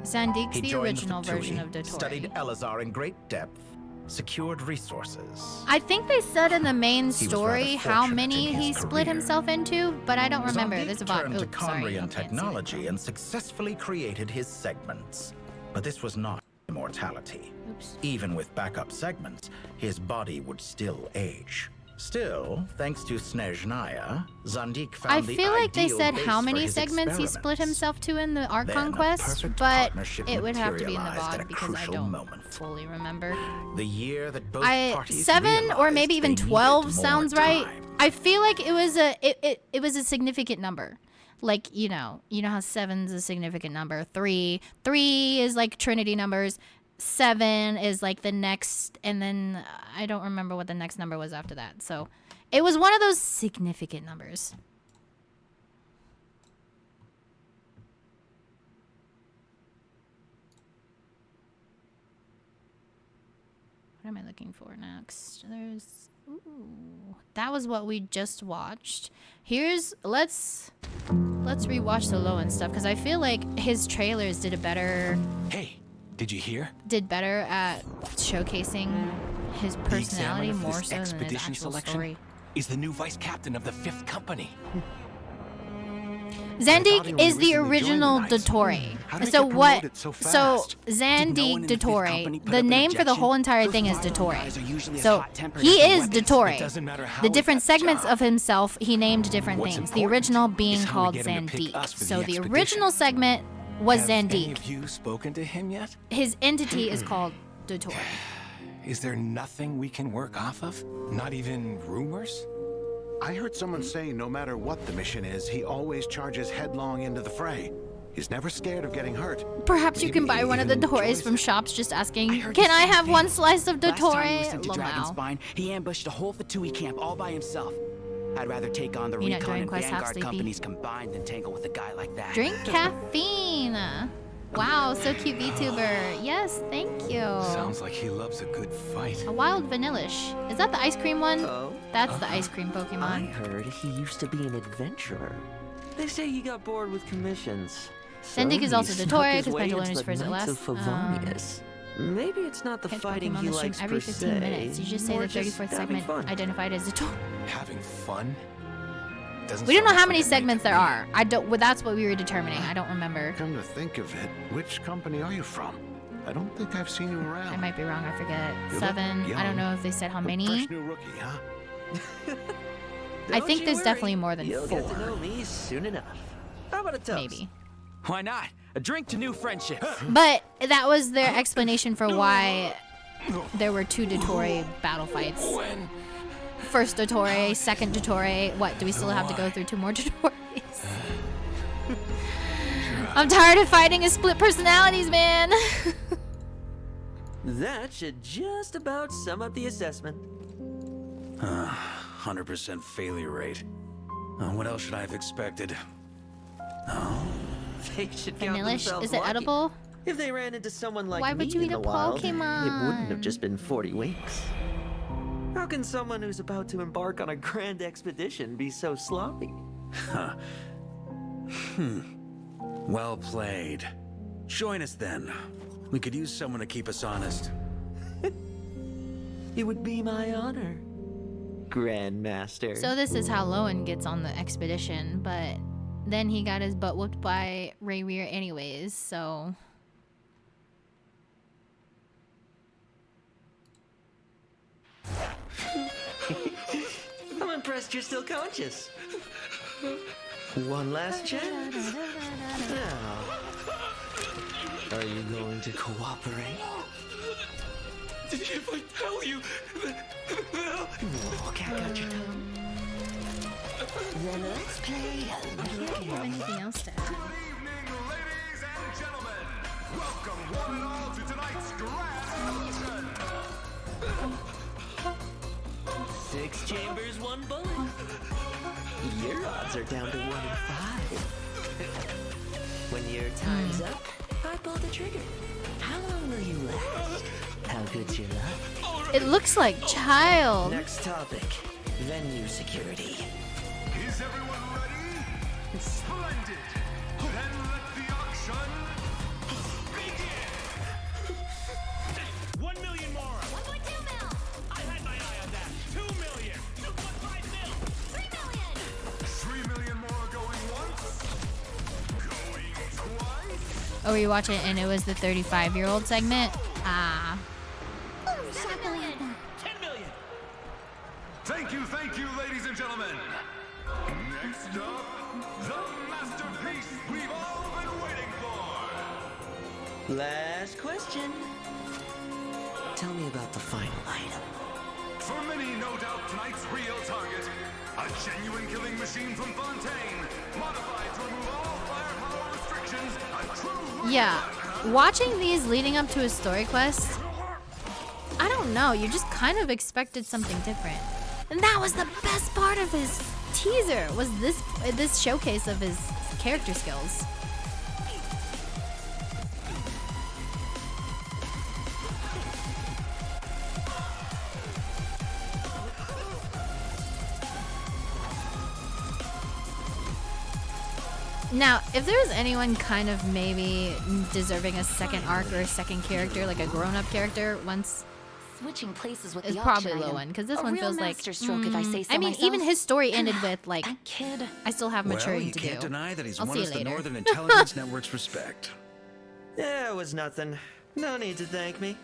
Zandik's He the joined original Fatui, version of Dottore. studied Elazar in great depth, secured resources. I think they said in the main was rather story how fortunate many in his he split career. himself into, but I don't remember. Zandik There's a bot. turned to Oh, sorry. Conrian Okay, technology and successfully created his segments. But this was not immortality. Oops. Even with backup segments, his body would still age. Still, thanks to Snezhnaya, Zandik found I the feel like they ideal said base how for many his segments he experiments. split himself to in the Ark Then a Conquest, perfect but partnership it would have to be in the materialized at a VOD because I crucial don't moment. fully remember. The year that both I parties 7 or realized maybe even they needed 12 more sounds right. time. I feel like it was a significant number. Like, you know how 7's a significant number. 3 is like Trinity numbers. 7 is like the next, and then I don't remember what the next number was after that. So it was one of those significant numbers. What am I looking for next? There's... Ooh, that was what we just watched. Let's rewatch the Lohen stuff because I feel like his trailers did Did you hear? did better at showcasing his personality The examiner for more this so than his expedition actual selection story. is the new vice captain of the 5th company. Zandik is the original Dottore. How did he So get what? promoted so So fast? Zandik Dottore. put The up an name for the objection? whole entire thing is guys are Dottore. usually as So hot-tempered he as the is weapons. It Dottore. doesn't matter how The he different got the segments job. of himself he named different What's things. The important original being is how we called get him to pick Zandik. us for So the the expedition. original segment was Have any Zandik. of you spoken to him yet? His entity is called Dottore. Is there nothing we can work off of? Not even rumors? I heard someone say no matter what the mission is, he always charges headlong into the fray. He's never scared of getting hurt. Perhaps you can buy one of the Dottores from shops just asking, can I have one slice of Last time he was Dottore? sent to Dragonspine, he ambushed a whole Fatui camp all by himself. I'd rather take on the You know, Recon during and Quest Half Vanguard Sleepy. companies combined than tangle with a guy like that. Drink caffeine. Wow, so cute VTuber. Yes, thank you. Sounds like he loves a good fight. A wild vanillish. Is that the ice cream one? That's the ice cream I Pokemon. heard he used to be an adventurer. They say he got bored with commissions. Zandik is he also snuck Dottore, his because way Pendulum into is the first at Knights last. of Favonius. Maybe it's not the Catch fighting Pokemon he mushroom likes every per 15 se, minutes. You just say more the 34th just having segment fun. identified as Dottore. Having fun? Doesn't We don't know sound how like many something segments there are. I don't. Well, that's what we were determining. I don't remember. Come to think of it, which company are you from? I don't think I've seen you around. I might be wrong. I forget. You look 7. I young. don't know if they said how many. Fresh new rookie, huh? I think there's definitely more than You'll 4. get to know me soon enough. How about a toast? Maybe. Why not? A drink to new friendships. But that was their explanation for why there were 2 Dottore battle fights. First Dottore, second Dottore. What, do we still have to go through 2 more Dottores? I'm tired of fighting his split personalities, man. That should just about sum up the assessment. 100% failure rate. What else should I have expected? Oh? They should count Vanillish? themselves Is it lucky. edible? If they ran into someone like Why me would you in eat the a wild, Pokemon? it wouldn't have just been 40 weeks. How can someone who's about to embark on a grand expedition be so sloppy? Huh. Well played. Join us then. We could use someone to keep us honest. It would be my honor, Grandmaster. So this is how Lohen gets on the expedition, but then he got his butt whooped by Rayweir anyways, so... I'm impressed you're still conscious. One last chance. Now, are you going to cooperate? If I tell you, Oh, cat got your tongue. Then let's play a little game. Anything else to add? Ladies and gentlemen, welcome one and all to tonight's grand auction. 6 chambers, 1 bullet. Your odds are down to 1 in 5. When your time's up, I pull the trigger. How long will you last? How good's your luck? It looks like child. Next topic, venue security. Is everyone ready? Splendid! Then let the auction begin! 1 million more! 1.2 mil! I had my eye on that! 2 million! 2.5 mil! 3 million! 3 million more going once? Going twice? Oh, you watch it and it was the 35-year-old segment? Ah. 7 million! 10 million! Thank you, ladies and gentlemen. Next up, the masterpiece we've all been waiting for. Last question. Tell me about the final item. For many, no doubt, tonight's real target, a genuine killing machine from Fontaine, modified to remove all firepower restrictions, a true... Yeah, watching these leading up to a story quest, I don't know, you just kind of expected something different. And that was the best part of his teaser, was this showcase of his character skills. Now, if there's anyone kind of maybe deserving a second arc or a second character, like a grown-up character, once Switching places with is the probably auction Lohen, item. because this A one real feels like. masterstroke, if I say so I mean, even myself. his story ended with like, Kid. I still have Well, maturing you to can't do. deny that he's I'll won see us you the later. Northern Intelligence Network's respect. Yeah, it was nothing. No need to thank me.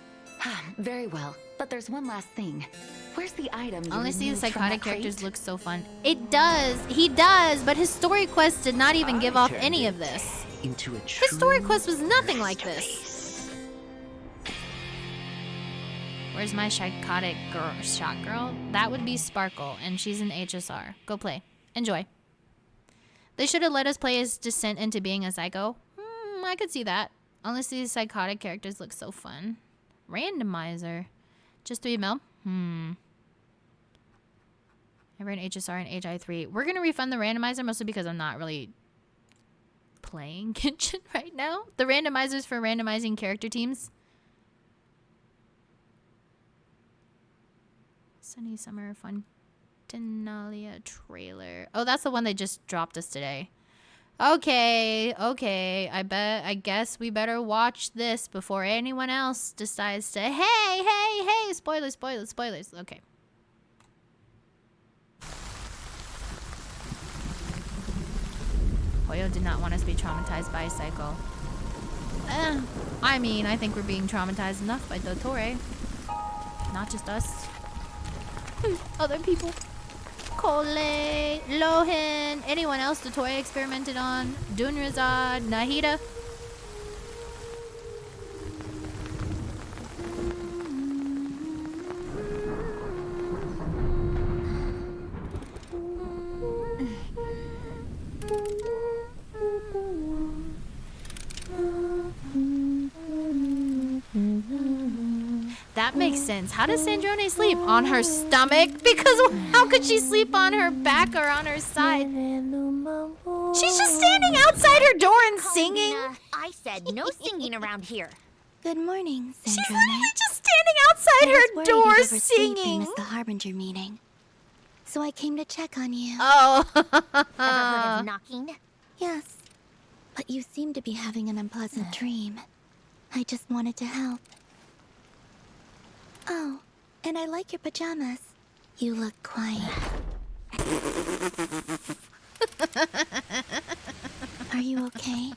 Very well, but there's one last thing. Where's the item? Honestly, the the psychotic characters look so fun. It does. He does, but his story quest did not even give off any of this. Into a His story quest was nothing like this. Where's my psychotic girl, shot girl? That would be Sparkle, and she's an HSR. Go play. Enjoy. They should have let us play his descent into being a psycho. I could see that. Honestly, the psychotic characters look so fun. Randomizer. Just 3 mil? I ran HSR and HI3. We're going to refund the randomizer mostly because I'm not really playing Genshin right now. The randomizers for randomizing character teams. Sunny Summer Funtenalia trailer. Oh, that's the one they just dropped us today. Okay. I guess we better watch this before anyone else decides to hey, spoilers. Okay. Hoyo did not want us to be traumatized by Psycho. I mean, I think we're being traumatized enough by Dottore. Not just us. Other people. Cole, Lohen, anyone else Dottore experimented on? Dunrazad, Nahida. That makes sense. How does Sandrone sleep? On her stomach? Because how could she sleep on her back or on her side? She's just standing outside her door and singing. I said no singing around here. Good morning, Sandrone. She's literally just standing outside her door singing. Missed the Harbinger meeting, so I came to check on you. Oh. Ever heard of knocking? Yes, but you seem to be having an unpleasant dream. I just wanted to help. Oh, and I like your pajamas. You look quite... Are you okay,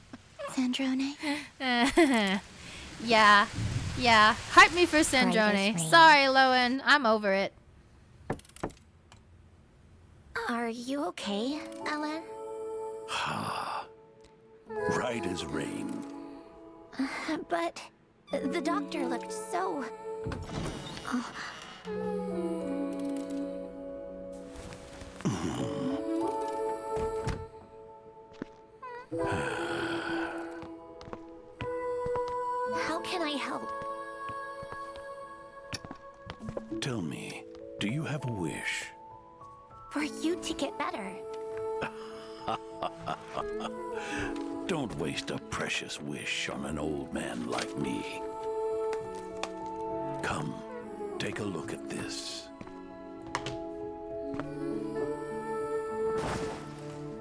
Sandrone? Yeah. Hype me for Sandrone. Sorry, Lohen. I'm over it. Are you okay, Ellen? Right as rain. But the doctor looked so... How can I help? Tell me, do you have a wish? For you to get better. Don't waste a precious wish on an old man like me. Come, take a look at this.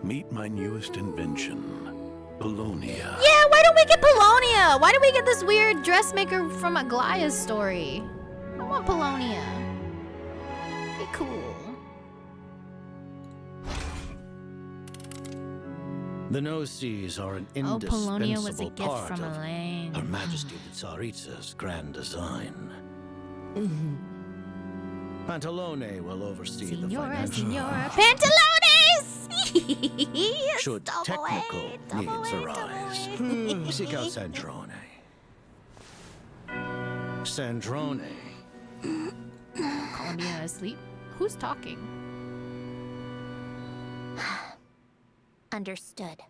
Meet my newest invention, Polonia. Yeah, why don't we get Polonia? Why do we get this weird dressmaker from Aglaya's story? I want Polonia. Be cool. The No-Seas are an Oh, Polonia was a indispensable gift part from of Elaine. Her Majesty the Tsaritsa's grand design. Pantalone will oversee the financial... Signora Pantalones! Should technical needs arise, seek out Sandrone. Sandrone. Columbia asleep? Who's talking? Understood.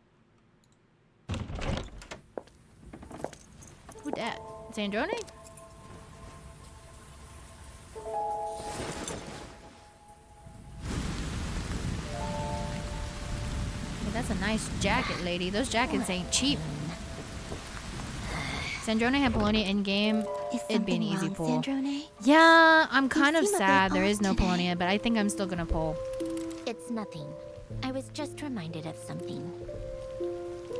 Who dat? Sandrone? Hey, that's a nice jacket, lady. Those jackets ain't cheap. Sandrone had Polonia in game. It'd be an easy pull. Yeah, I'm kind of sad there is no Polonia, but I think I'm still gonna pull. It's nothing. I was just reminded of something.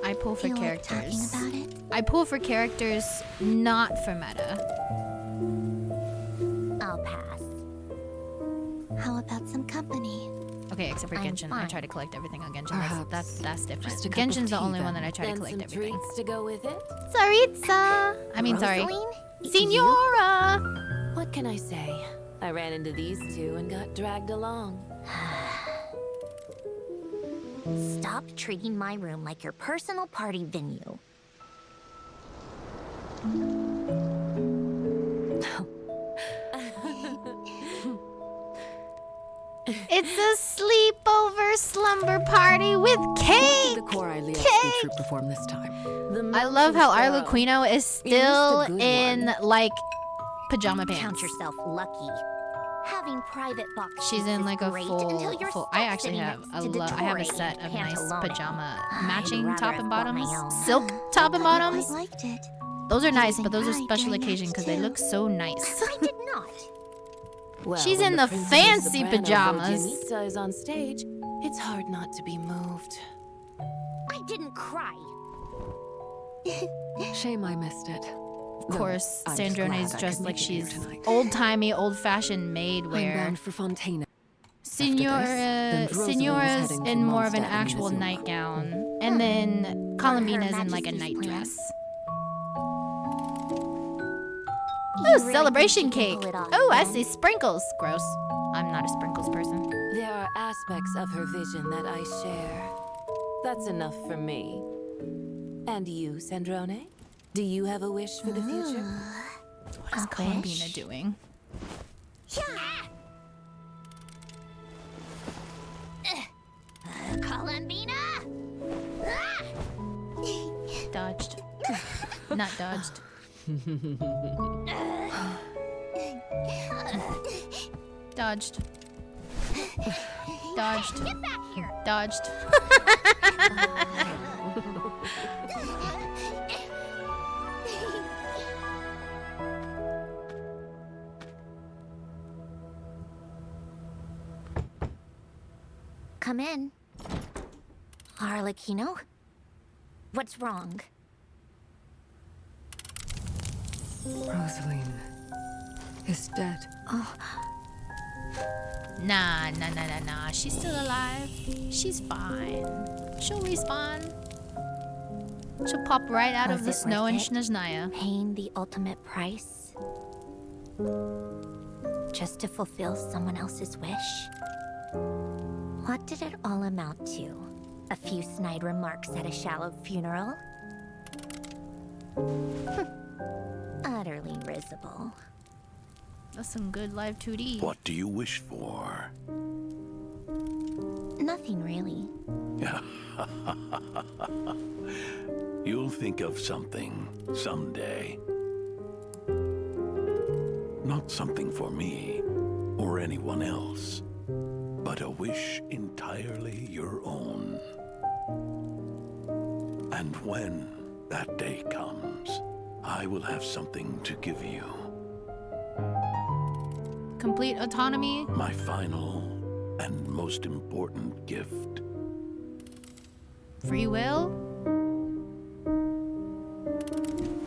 I pull for Feel like characters. talking about it? I pull for characters, not for meta. I'll pass. How about some company? Okay, except for I'm Genshin. I fine. try to collect everything on Genshin. Perhaps That's different. just a cup of Genshin's the tea, only then. one that I try to And collect some everything. drinks to go with it. Tsaritsa! I mean, sorry. Rosaline? Signora! What can I say? I ran into these two and got dragged along. Stop treating my room like your personal party venue. It's a sleepover slumber party with cake! The Core Iliescu Cake! troupe perform this time. I love how Arlequino is still in, like, pajama pants. Count yourself lucky. Having private boxes She's in is like a great until you're full. stuck I actually sitting have next a to I have a Dottore set and of nice Pantalone. pajama I'd matching rather top have and bought my bottoms, own. silk top and bottoms. I liked it. Those are nice, Using but those are pride special during occasion because they match, look so nice. I did not. Well, She's when in the principal fancy soprano pajamas. Vodyanitsa is on stage. It's hard not to be moved. I didn't cry. Shame I missed it. Of course, I'm just Sandrone glad is I dressed could like make it here she's tonight. old-timey, old-fashioned maid I'm wear. bound for Fontana. Senora's Rosalina's heading in to more of an Mondstadt in actual Missoula. nightgown, and then Columbina's in like a nightdress. Oh, celebration cake! Oh, I see sprinkles. Gross. I'm not a sprinkles person. There are aspects of her vision that I share. That's enough for me. And you, Sandrone? Do you have a wish for the future? What is Columbina doing? Columbina! Dodged. Not dodged. Dodged. Dodged. Get back here. Dodged. Come in. Harlequino? What's wrong? Rosaline is dead. Oh. Nah. She's still alive. She's fine. She'll respawn. She'll pop right out of the snow in Snezhnaya. Paying the ultimate price? Just to fulfill someone else's wish? What did it all amount to? A few snide remarks at a shallow funeral? Utterly risible. That's some good live 2D. What do you wish for? Nothing really. You'll think of something someday. Not something for me or anyone else, but a wish entirely your own. And when that day comes, I will have something to give you. Complete autonomy. My final and most important gift. Free will.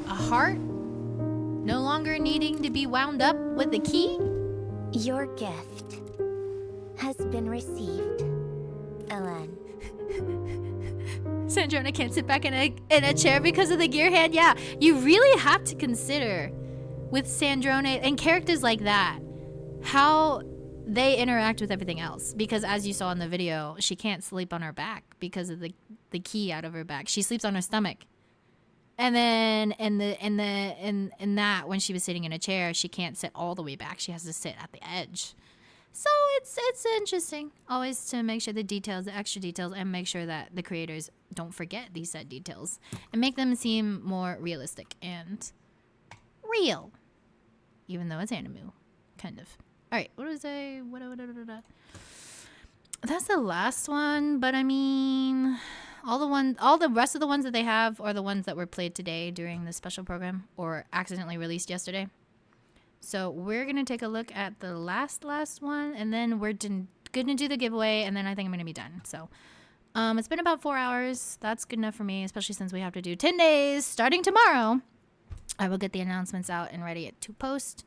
A heart. No longer needing to be wound up with a key. Your gift has been received, Ellen. Sandrona can't sit back in a chair because of the gear hand. Yeah, you really have to consider with Sandrona and characters like that how they interact with everything else. Because as you saw in the video, she can't sleep on her back because of the key out of her back. She sleeps on her stomach. And then in that when she was sitting in a chair, she can't sit all the way back. She has to sit at the edge. So it's interesting always to make sure the details, the extra details, and make sure that the creators don't forget these set details and make them seem more realistic and real, even though it's anime, kind of. All right, what was I? That's the last one, but I mean, all the rest of the ones that they have are the ones that were played today during the special program or accidentally released yesterday. So we're going to take a look at the last one, and then we're going to do the giveaway, and then I think I'm going to be done. So it's been about 4 hours. That's good enough for me, especially since we have to do 10 days starting tomorrow. I will get the announcements out and ready to post.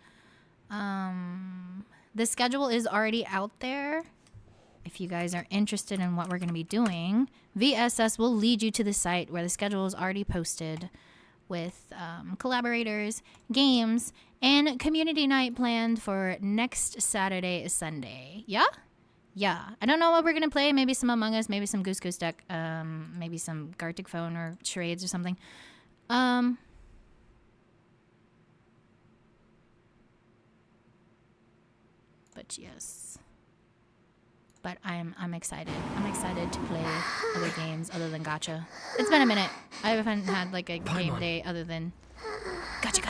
The schedule is already out there. If you guys are interested in what we're going to be doing, VSS will lead you to the site where the schedule is already posted with collaborators, games, and community night planned for next Saturday, Sunday. Yeah? Yeah. I don't know what we're going to play. Maybe some Among Us, maybe some Goose Goose Duck, maybe some Gartic Phone or Charades or something. But yes. But I'm excited. I'm excited to play other games other than gacha. It's been a minute. I haven't had like a game day other than gacha.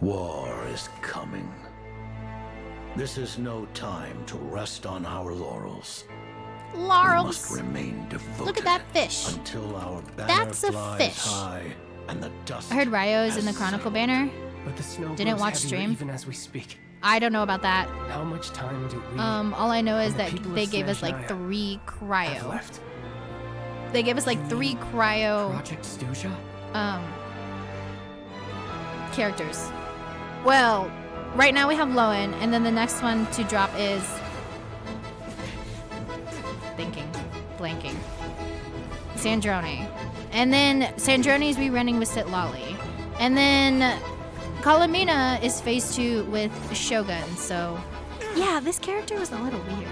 War is coming. This is no time to rest on our laurels. Laurels. We must remain devoted. Look at that fish. Until our banner That's a flies fish. high and the dust. I heard Ryo's in the Chronicle banner. But the snow Didn't grows watch heavier stream. even as we speak. I don't know about that. How much time do we? All I know is and the that people of they gave us like Snezhnaya 3 cryo. have left? They gave us like 3 cryo Project Stuja? characters. Well, right now we have Lohen, and then the next one to drop is blanking. Sandrone. And then Sandrone's rerunning with Sitlali. And then Kalamina is phase 2 with Shogun, so yeah, this character was a little weird.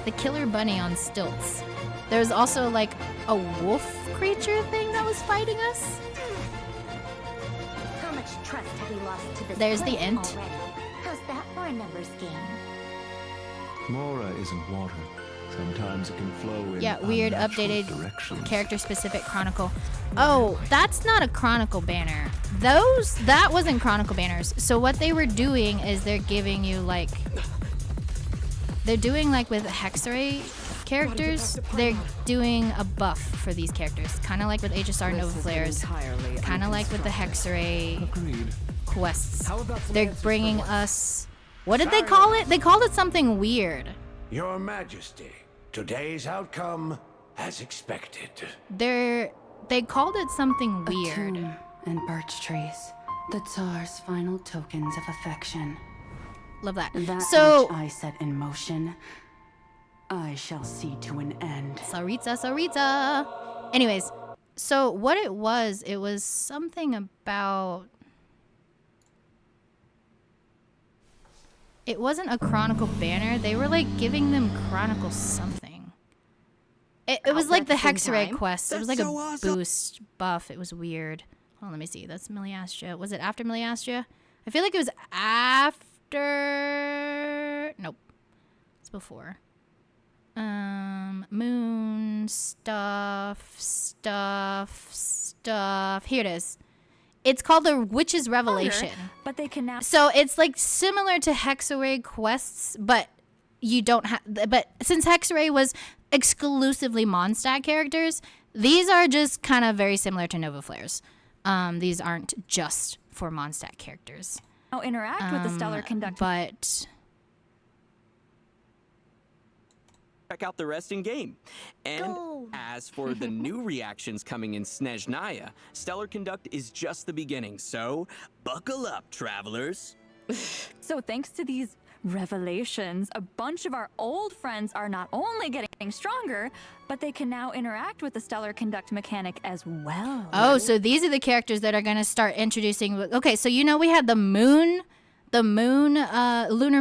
The killer bunny on stilts. There's also like a wolf creature thing that was fighting us. How much trust have we lost to this There's the place int. already? How's that for a numbers game? Mora isn't water. Sometimes it can flow in Yeah, weird unnatural updated directions. character-specific chronicle. Oh, that's not a chronicle banner. That wasn't chronicle banners. So what they were doing is they're giving you like, they're doing like with Hexarray characters, they're doing a buff for these characters. Kind of like with HSR Nova Flares. Kind of like with the Hexarray quests. They're bringing us, what did they call it? They called it something weird. Your Majesty, today's outcome as expected. They called it something weird. And birch trees, the Tsar's final tokens of affection. Love that. That So which I set in motion, I shall see to an end. Saritza. Anyways, so what it was something about. It wasn't a chronicle banner. They were like giving them chronicle something. It was like the Hexarray quest. It was like a boost buff. It was weird. Hold on, let me see. That's Miliastria. Was it after Miliastria? I feel like it was after. Nope. It's before. Moon stuff. Here it is. It's called the Witch's Revelation. But they can now. So it's like similar to Hexarray quests, but you don't have. But since Hexarray was exclusively Mondstadt characters, these are just kind of very similar to Nova Flares. These aren't just for Mondstadt characters. Oh, interact with the stellar conductor. But check out the rest in game. And as for the new reactions coming in Snezhnaya, Stellar Conduct is just the beginning, so buckle up, travelers. So thanks to these revelations, a bunch of our old friends are not only getting stronger, but they can now interact with the Stellar Conduct mechanic as well. oh, so these are the characters that are going to start introducing. Okay, so you know we had the lunar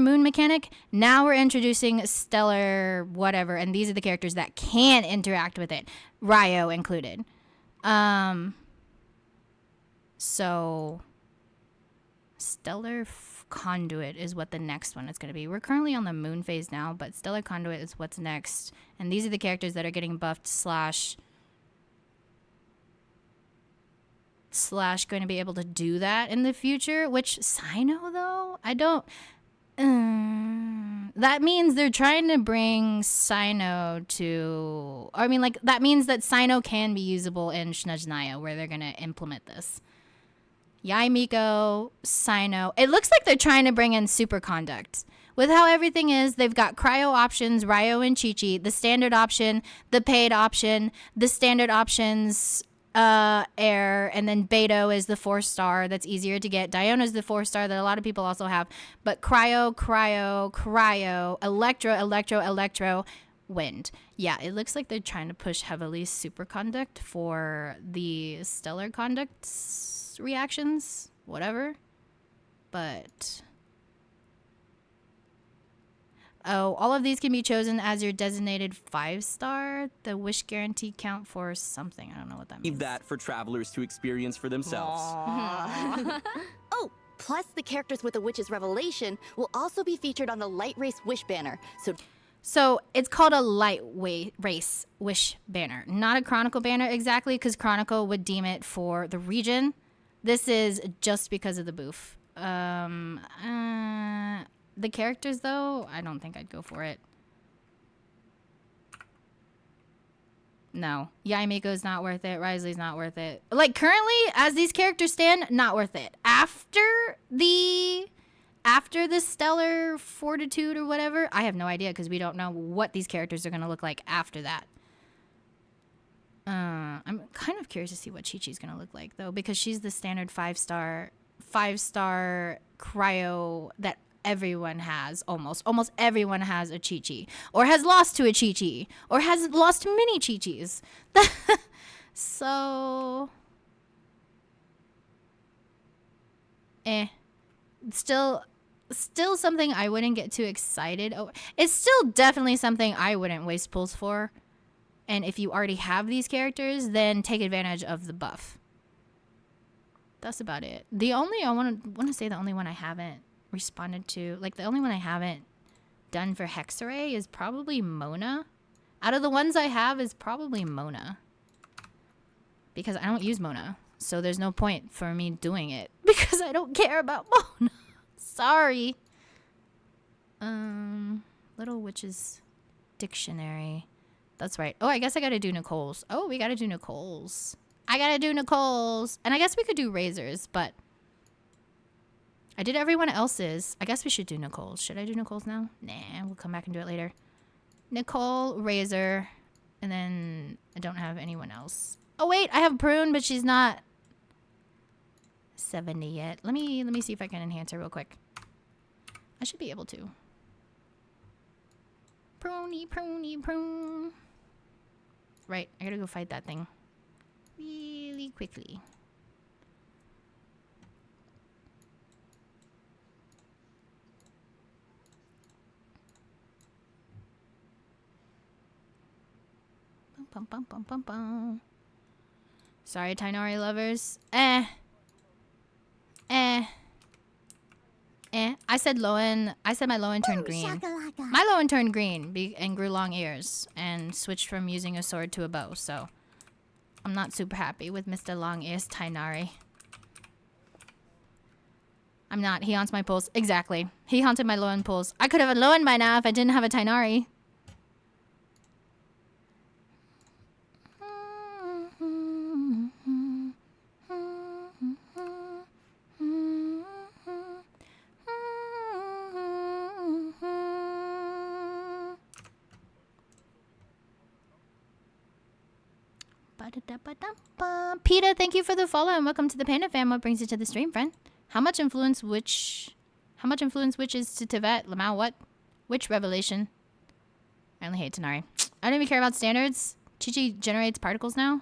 moon mechanic. Now we're introducing stellar whatever, and these are the characters that can interact with it, Ryo included. So stellar conduit is what the next one is going to be. We're currently on the moon phase now, but stellar conduit is what's next, and these are the characters that are getting buffed slash going to be able to do that in the future. Which Sino though, I don't. That means they're trying to bring Sino to. I mean, like that means that Sino can be usable in Snezhnaya, where they're gonna implement this. Yaimiko, Sino. It looks like they're trying to bring in Superconduct. With how everything is, they've got cryo options, Ryo and Chi-Chi, the standard option, the paid option, the standard options. Air, and then Beto is the 4-star that's easier to get. Diona's the 4-star that a lot of people also have. But cryo, electro, wind. Yeah, it looks like they're trying to push heavily superconduct for the stellar conduct reactions, whatever. But oh, all of these can be chosen as your designated 5-star. The wish guarantee count for something. I don't know what that means. Leave that for travelers to experience for themselves. Oh, plus the characters with the Witch's Revelation will also be featured on the Light Race Wish banner. So it's called a light race wish banner, not a Chronicle banner exactly, because Chronicle would deem it for the region. This is just because of the boof. The characters, though, I don't think I'd go for it. No. Yaimiko's not worth it. Risley's not worth it. Like, currently, as these characters stand, not worth it. After the Stellar Fortitude or whatever, I have no idea because we don't know what these characters are going to look like after that. I'm kind of curious to see what Chi-Chi's going to look like, though, because she's the standard 5-star cryo that everyone has. Almost everyone has a Chi-Chi, or has lost to a Chi-Chi, or has lost many Chi-Chis. So still something I wouldn't get too excited over. It's still definitely something I wouldn't waste pulls for. And if you already have these characters, then take advantage of the buff. That's about it. The only I want to say the only one I haven't responded to, like the only one I haven't done for Hexarray is probably Mona. Out of the ones I have is probably Mona. Because I don't use Mona. So there's no point for me doing it. Because I don't care about Mona. Sorry. Little Witch's Dictionary. That's right. Oh, I guess I gotta do Nicole's. Oh, we gotta do Nicole's. I gotta do Nicole's. And I guess we could do Razor's, but I did everyone else's. I guess we should do Nicole's. Should I do Nicole's now? Nah, we'll come back and do it later. Nicole, Razor, and then I don't have anyone else. Oh wait, I have Prune, but she's not 70 yet. Let me see if I can enhance her real quick. I should be able to. Pruny, pruny, prune. Right, I gotta go fight that thing really quickly. Bum, bum, bum, bum, bum. Sorry, Tainari lovers. I said Lohen. I said my Lohen turned green. Shakalaka. My Lohen turned green and grew long ears and switched from using a sword to a bow. So I'm not super happy with Mr. Long Ears Tainari. I'm not. He haunts my pools. Exactly. He haunted my Lohen pools. I could have a Lohen by now if I didn't have a Tainari. Peter, thank you for the follow and welcome to the Panda fam. What brings you to the stream, friend? How much influence witches to Tibet? Lamau, what? Which revelation? I only hate Tanari. I don't even care about standards. Chi-Chi generates particles now.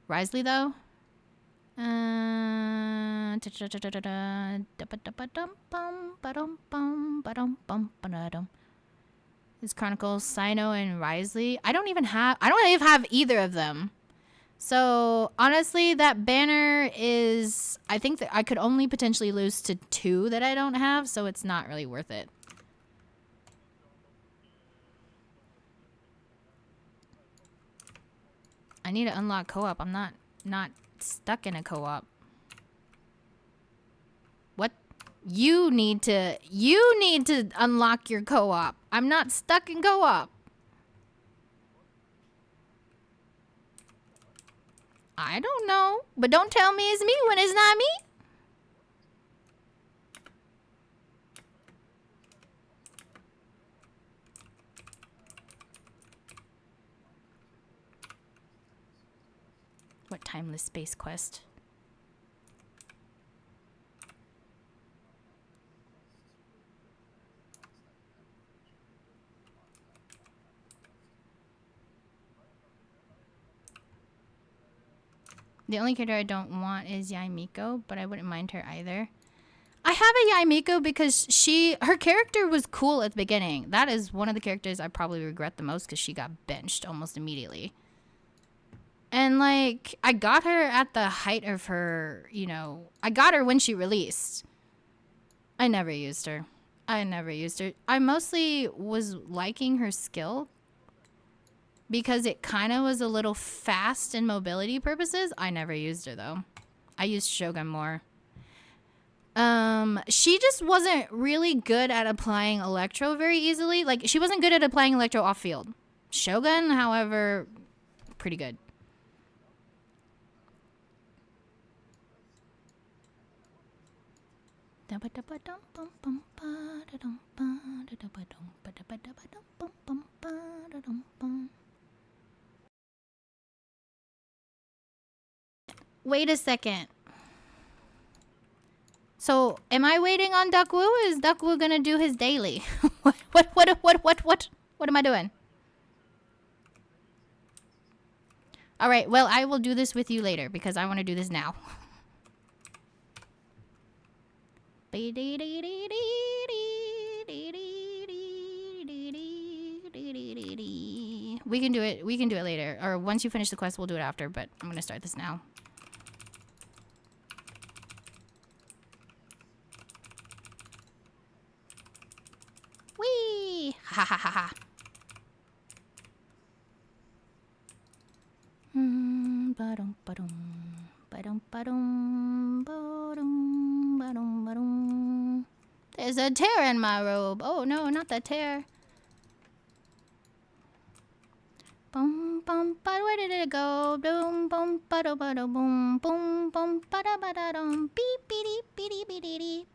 Risley, though. His Chronicles, Sino and Risley. I don't even have either of them. So honestly, that banner is, I think that I could only potentially lose to 2 that I don't have, so it's not really worth it. I need to unlock co-op. I'm not stuck in a co-op. What? You need to unlock your co-op. I'm not stuck in co-op. I don't know, but don't tell me it's me when it's not me. What timeless space quest? The only character I don't want is Yaimiko, but I wouldn't mind her either. I have a Yaimiko because her character was cool at the beginning. That is one of the characters I probably regret the most because she got benched almost immediately. And like, I got her at the height of her, you know, I got her when she released. I never used her. I mostly was liking her skill because it kind of was a little fast in mobility purposes. I never used her though. I used Shogun more. She just wasn't really good at applying Electro very easily. Like, she wasn't good at applying Electro off field. Shogun, however, pretty good. Wait a second. So, am I waiting on Duckwu? Is Duckwu gonna do his daily? What am I doing? Alright, well, I will do this with you later because I want to do this now. We can do it. We can do it later. Or once you finish the quest, we'll do it after. But I'm going to start this now. Whee! Ha ha ha ha. Ba-dum, ba-dum, ba-dum, ba-dum, ba-dum, ba-dum. There's a tear in my robe. Oh no, not the tear. Boom, boom, ba, where did it go? Boom, boom, ba, do, ba, do, boom, boom, boom, ba, da, ba, da, dum, beep, beep, beep, beep, beep, beep.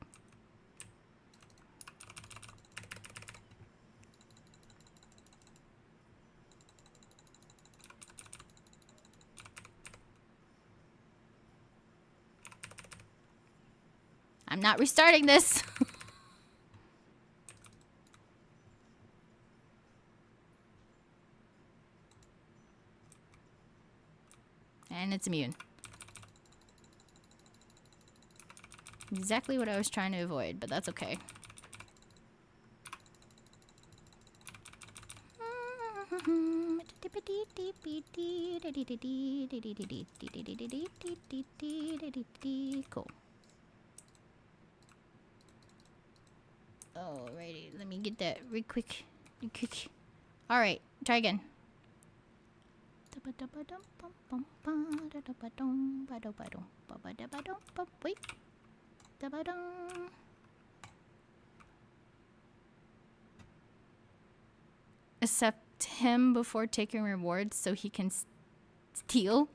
I'm not restarting this. And it's immune. Exactly what I was trying to avoid, but that's okay. Cool. Alrighty, let me get that real quick. Alright, try again. Wait. Accept him before taking rewards so he can steal.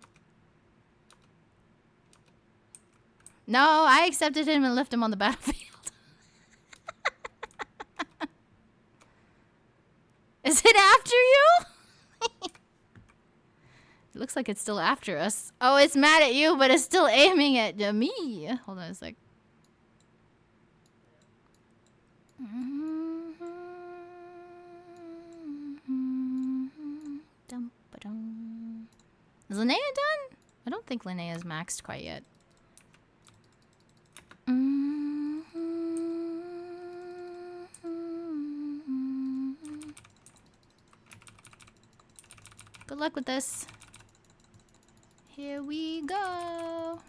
No, I accepted him and left him on the battlefield. Is it after you? It looks like it's still after us. Oh, it's mad at you, but it's still aiming at me. Hold on a sec. Is Linnea done? I don't think Linnea's maxed quite yet. Good luck with this. Here we go.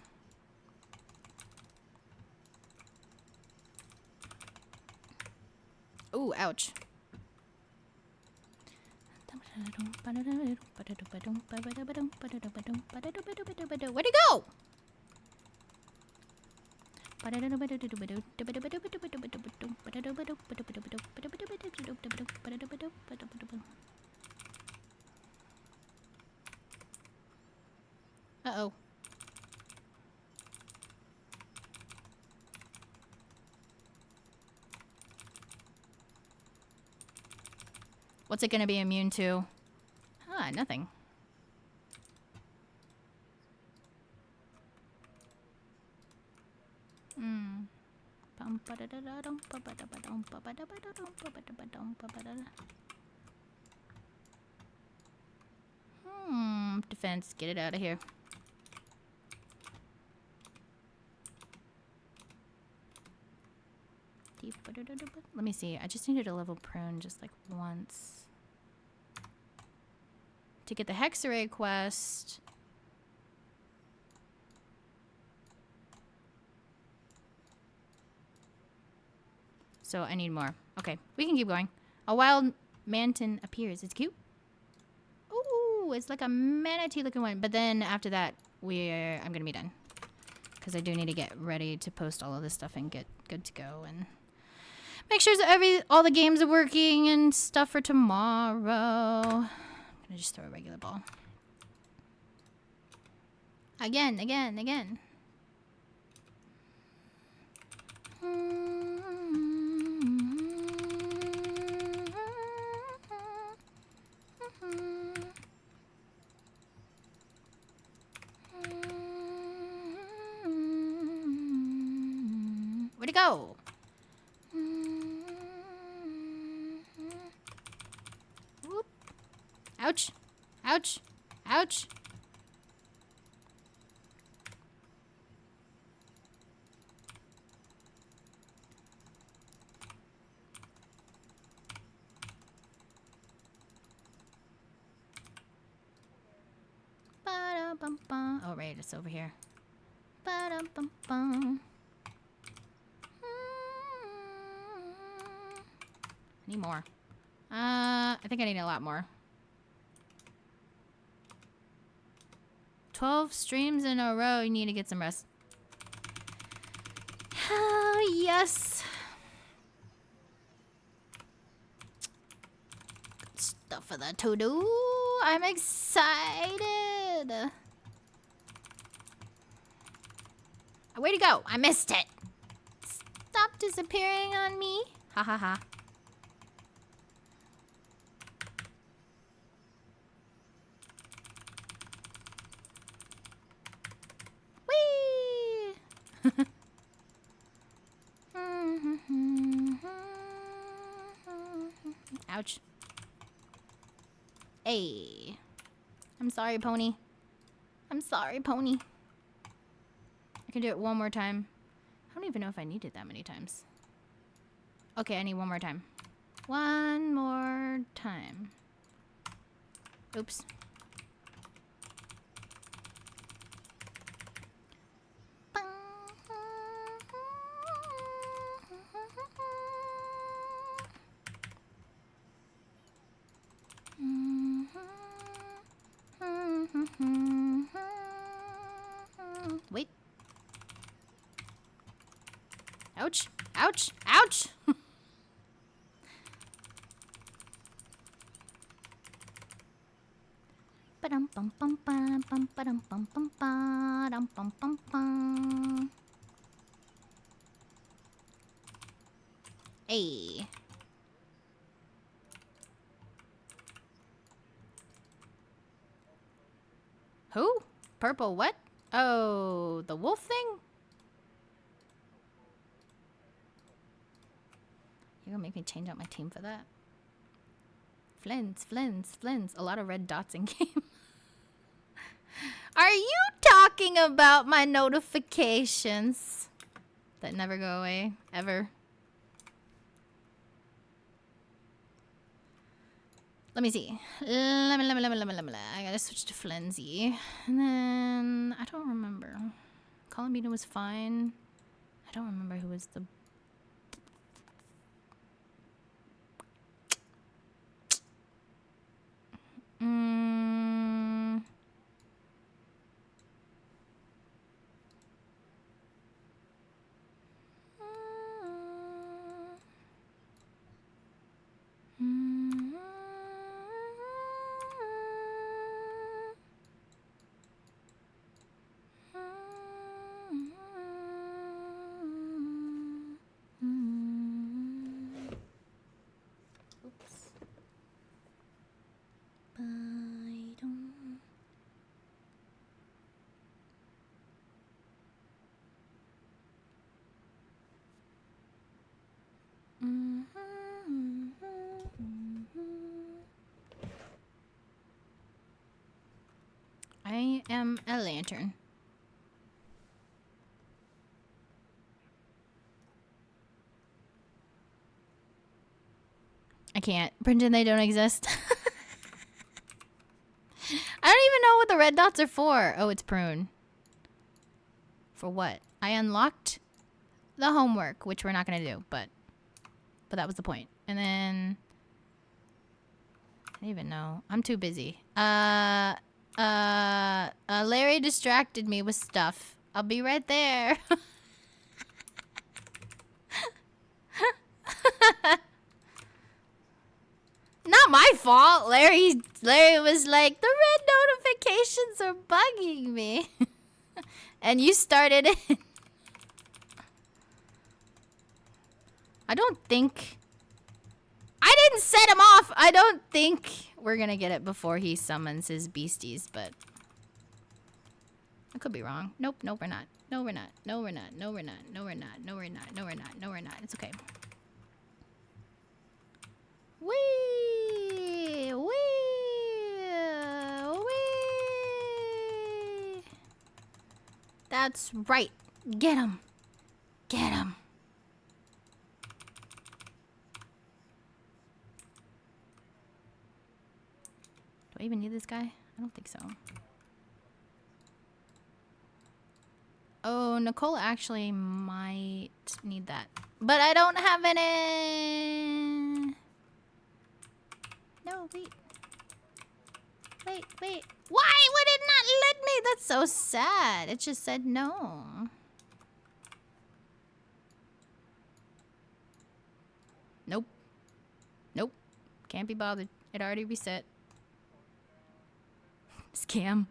Ooh, ouch. Where'd he go? Uh-oh. What's it gonna be immune to? Ah, nothing. Defense, get it out of here. Let me see. I just needed a level prune just like once. To get the Hexarray quest. So I need more. Okay, we can keep going. A wild mantin appears. It's cute. Ooh, it's like a manatee looking one. But then after that, I'm gonna be done. Because I do need to get ready to post all of this stuff and get good to go and make sure that all the games are working and stuff for tomorrow. I'm gonna just throw a regular ball. Again. Where'd it go? Whoop. Ouch. Ouch. Ouch. Ba-dum-bum-bum. Oh, right, it's over here. Ba-dum-bum-bum. I need more. I think I need a lot more. 12 streams in a row. You need to get some rest. Oh, yes. Good stuff for that to do. I'm excited. Where'd it go? I missed it. Stop disappearing on me. Ha ha ha. Whee! Ouch. Hey. I'm sorry, pony. I'm sorry, pony. I can do it one more time. I don't even know if I need it that many times. Okay, I need one more time. One more time. Oops. Wait. Ouch. Ouch. Ouch. Hey. Who? Purple what? Oh, the wolf thing? You're gonna make me change out my team for that? Flins, flins, flins. A lot of red dots in game. Are you talking about my notifications that never go away? Ever? Let me see. I gotta switch to Flenzy. And then... I don't remember. Columbina was fine. I don't remember who was the... I am a lantern. I can't. Pretend they don't exist. I don't even know what the red dots are for. Oh, it's prune. For what? I unlocked the homework, which we're not gonna do, but that was the point. And then I don't even know. I'm too busy. Larry distracted me with stuff. I'll be right there. Not my fault. Larry was like, the red notifications are bugging me. And you started it. I don't think... I didn't set him off. I don't think we're gonna get it before he summons his beasties, but... I could be wrong. Nope, no we're not. No we're not. No we're not. No we're not. No we're not. No we're not. No we're not. No we're not. It's okay. Wee! Wee! Wee! That's right. Get him. Get him. Do I even need this guy? I don't think so. Oh, Nicole actually might need that. But I don't have any. No, wait. Wait, wait. Why would it not let me? That's so sad. It just said no. Nope. Nope. Can't be bothered. It already reset. Scam.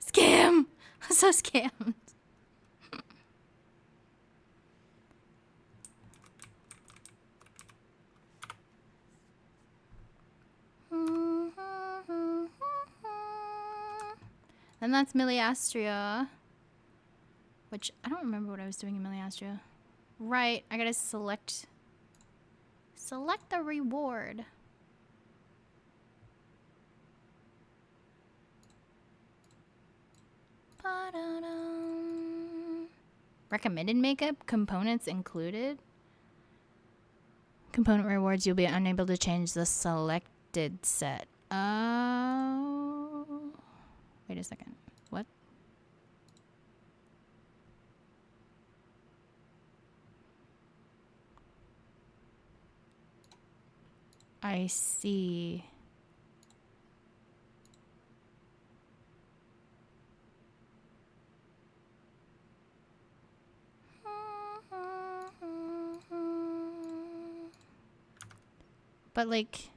Scam! I'm so scammed. And that's Miliastria. Which, I don't remember what I was doing in Miliastria. Right, I gotta select the reward. Ba-da-dum. Recommended makeup, components included. Component rewards, you'll be unable to change the selected set. Oh. Wait a second. What? I see. But like,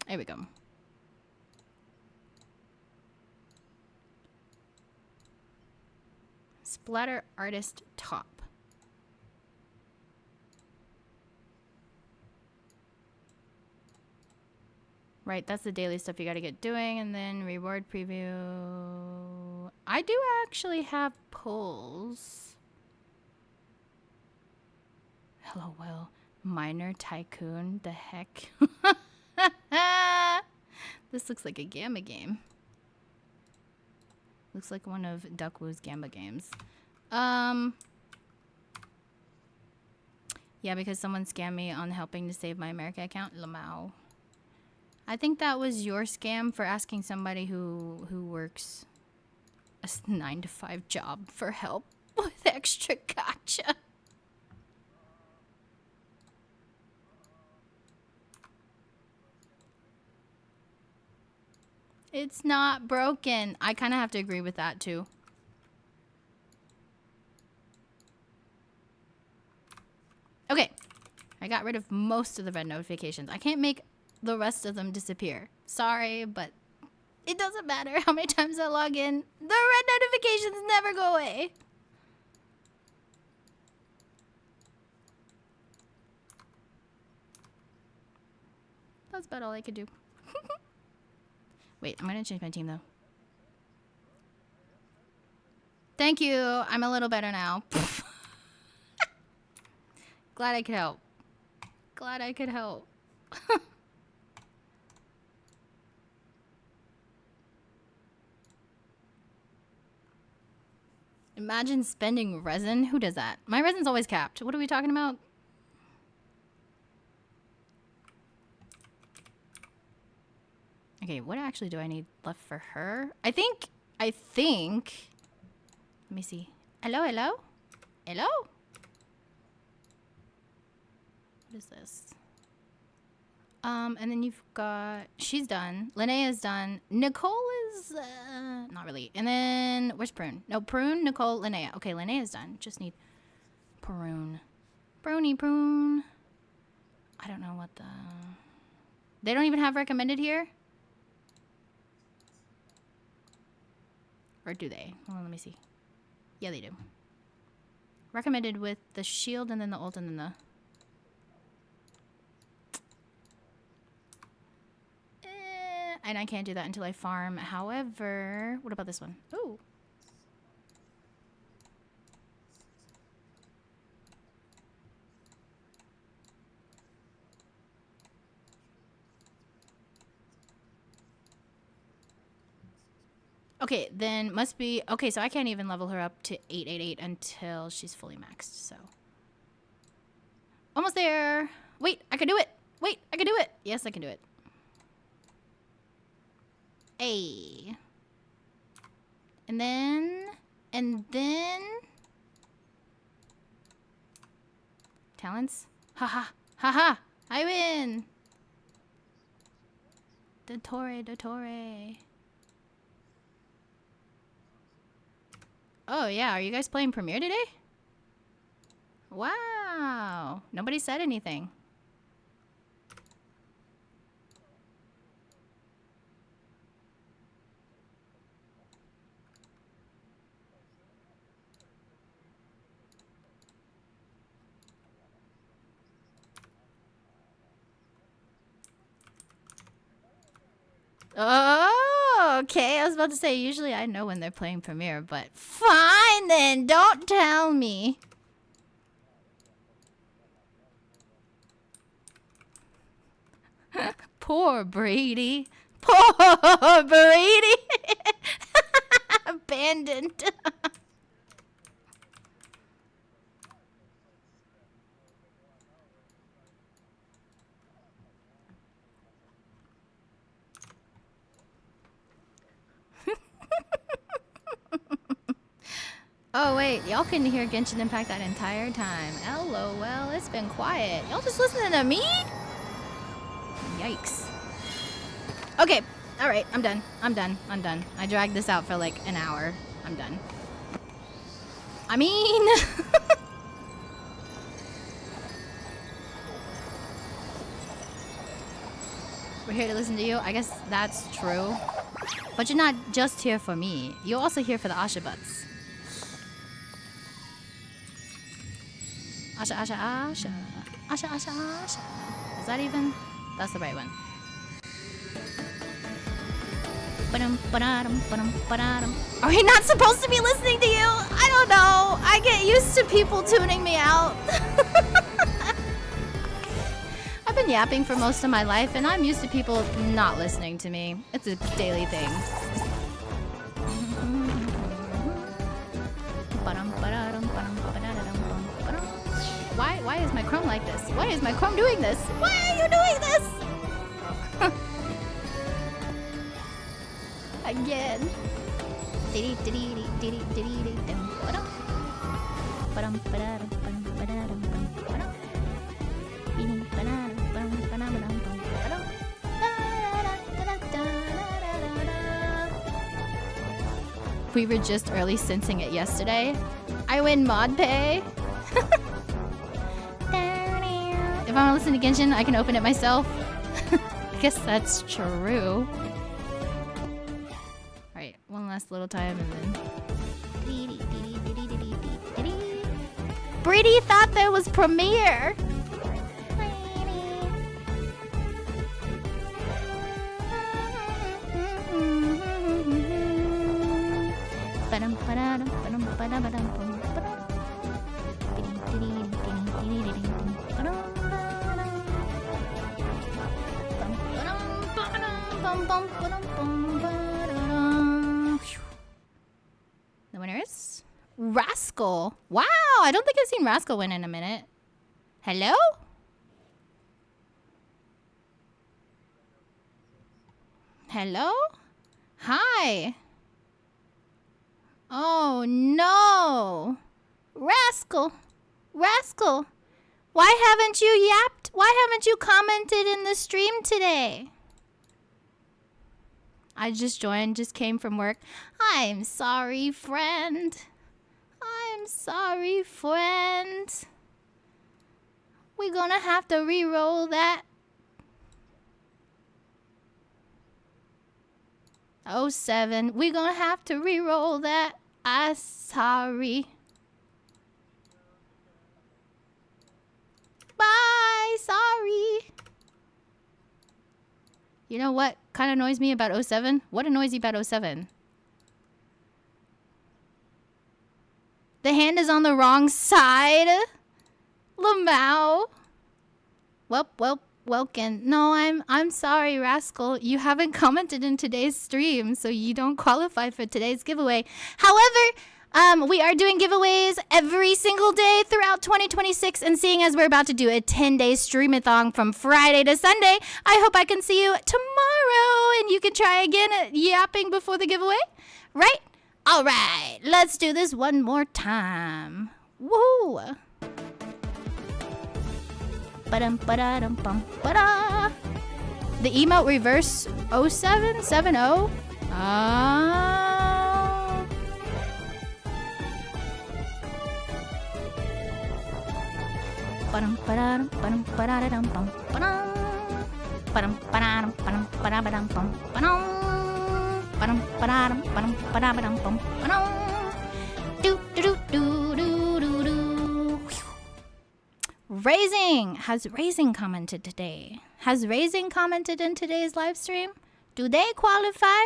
there we go. Splatter artist top. Right, that's the daily stuff you gotta get doing, and then reward preview. I do actually have pulls. Hello, Will. Minor Tycoon, the heck? This looks like a Gamma game. Looks like one of Duckwoo's Gamba games. Yeah, because someone scammed me on helping to save my America account. Lamau. I think that was your scam for asking somebody who works a 9-to-5 job for help with extra gotcha. It's not broken. I kind of have to agree with that too. Okay. I got rid of most of the red notifications. I can't make the rest of them disappear. Sorry, but it doesn't matter how many times I log in. The red notifications never go away. That's about all I could do. Wait, I'm gonna change my team though. Thank you. I'm a little better now. Glad I could help. Glad I could help. Imagine spending resin. Who does that? My resin's always capped. What are we talking about? Okay, what actually do I need left for her? I think, let me see. Hello, hello? Hello? What is this? And then you've got, she's done. Linnea's done. Nicole is, not really. And then, where's Prune? No, Prune, Nicole, Linnea. Okay, Linnea's done. Just need Prune. Prune. I don't know what the, they don't even have recommended here? Or do they? Hold on, let me see. Yeah, they do. Recommended with the shield and then the ult and then the... and I can't do that until I farm. However, what about this one? Ooh. Okay, then must be... Okay, so I can't even level her up to 888 until she's fully maxed, so... Almost there! Wait, I can do it! Wait, I can do it! Yes, I can do it. Hey. And then... And then... Talents? Haha. Haha. I win. Dottore. Oh yeah, are you guys playing Premiere today? Wow. Nobody said anything. Oh, okay. I was about to say, usually I know when they're playing Premiere, but fine then. Don't tell me. Poor Brady. Poor Brady. Abandoned. Oh wait, y'all couldn't hear Genshin Impact that entire time. LOL, it's been quiet. Y'all just listening to me? Yikes. Okay, alright, I'm done. I dragged this out for like an hour. I'm done. I mean... We're here to listen to you. I guess that's true. But you're not just here for me. You're also here for the Asha Butts. Asha. Is that even? That's the right one. Are we not supposed to be listening to you? I don't know. I get used to people tuning me out. I've been yapping for most of my life, and I'm used to people not listening to me. It's a daily thing. Why is my Chrome like this? Why is my Chrome doing this? Why are you doing this? Again. We were just early sensing it yesterday. I win mod pay. If I want to listen to Genshin, I can open it myself. I guess that's true. Alright, one last little time and then... Brady thought there was Premiere! The winner is Rascal. Wow, I don't think I've seen Rascal win in a minute. Hello? Hello? Hi. Oh no. Rascal. Why haven't you yapped? Why haven't you commented in the stream today? I just joined, just came from work. I'm sorry, friend. We're gonna have to re-roll that. 07. We're gonna have to re-roll that. I'm sorry. Bye, sorry. You know what kind of annoys me about 07? What annoys you about 07? The hand is on the wrong side. Lamau. Welkin. No, I'm sorry, Rascal. You haven't commented in today's stream, so you don't qualify for today's giveaway. However, we are doing giveaways every single day throughout 2026, and seeing as we're about to do a 10-day streamathon from Friday to Sunday, I hope I can see you tomorrow, and you can try again at yapping before the giveaway, right? All right, let's do this one more time. Woohoo! Ba-dum, ba-da-dum, bum, ba-da. The emote reverse 0770. Ba-dum, ba-da-dum, ba-dum, ba-da-dum, bum, ba-dum. Ba-dum, ba-da-dum, ba-dum, ba-da-dum, bum, ba-dum. Ba-dum, ba-da-dum, ba-dum, ba-da-dum, bum, ba-dum. Do, do, do, do, do, do, do. Raising! Has Raising commented today? Has Raising commented in today's live stream? Do they qualify?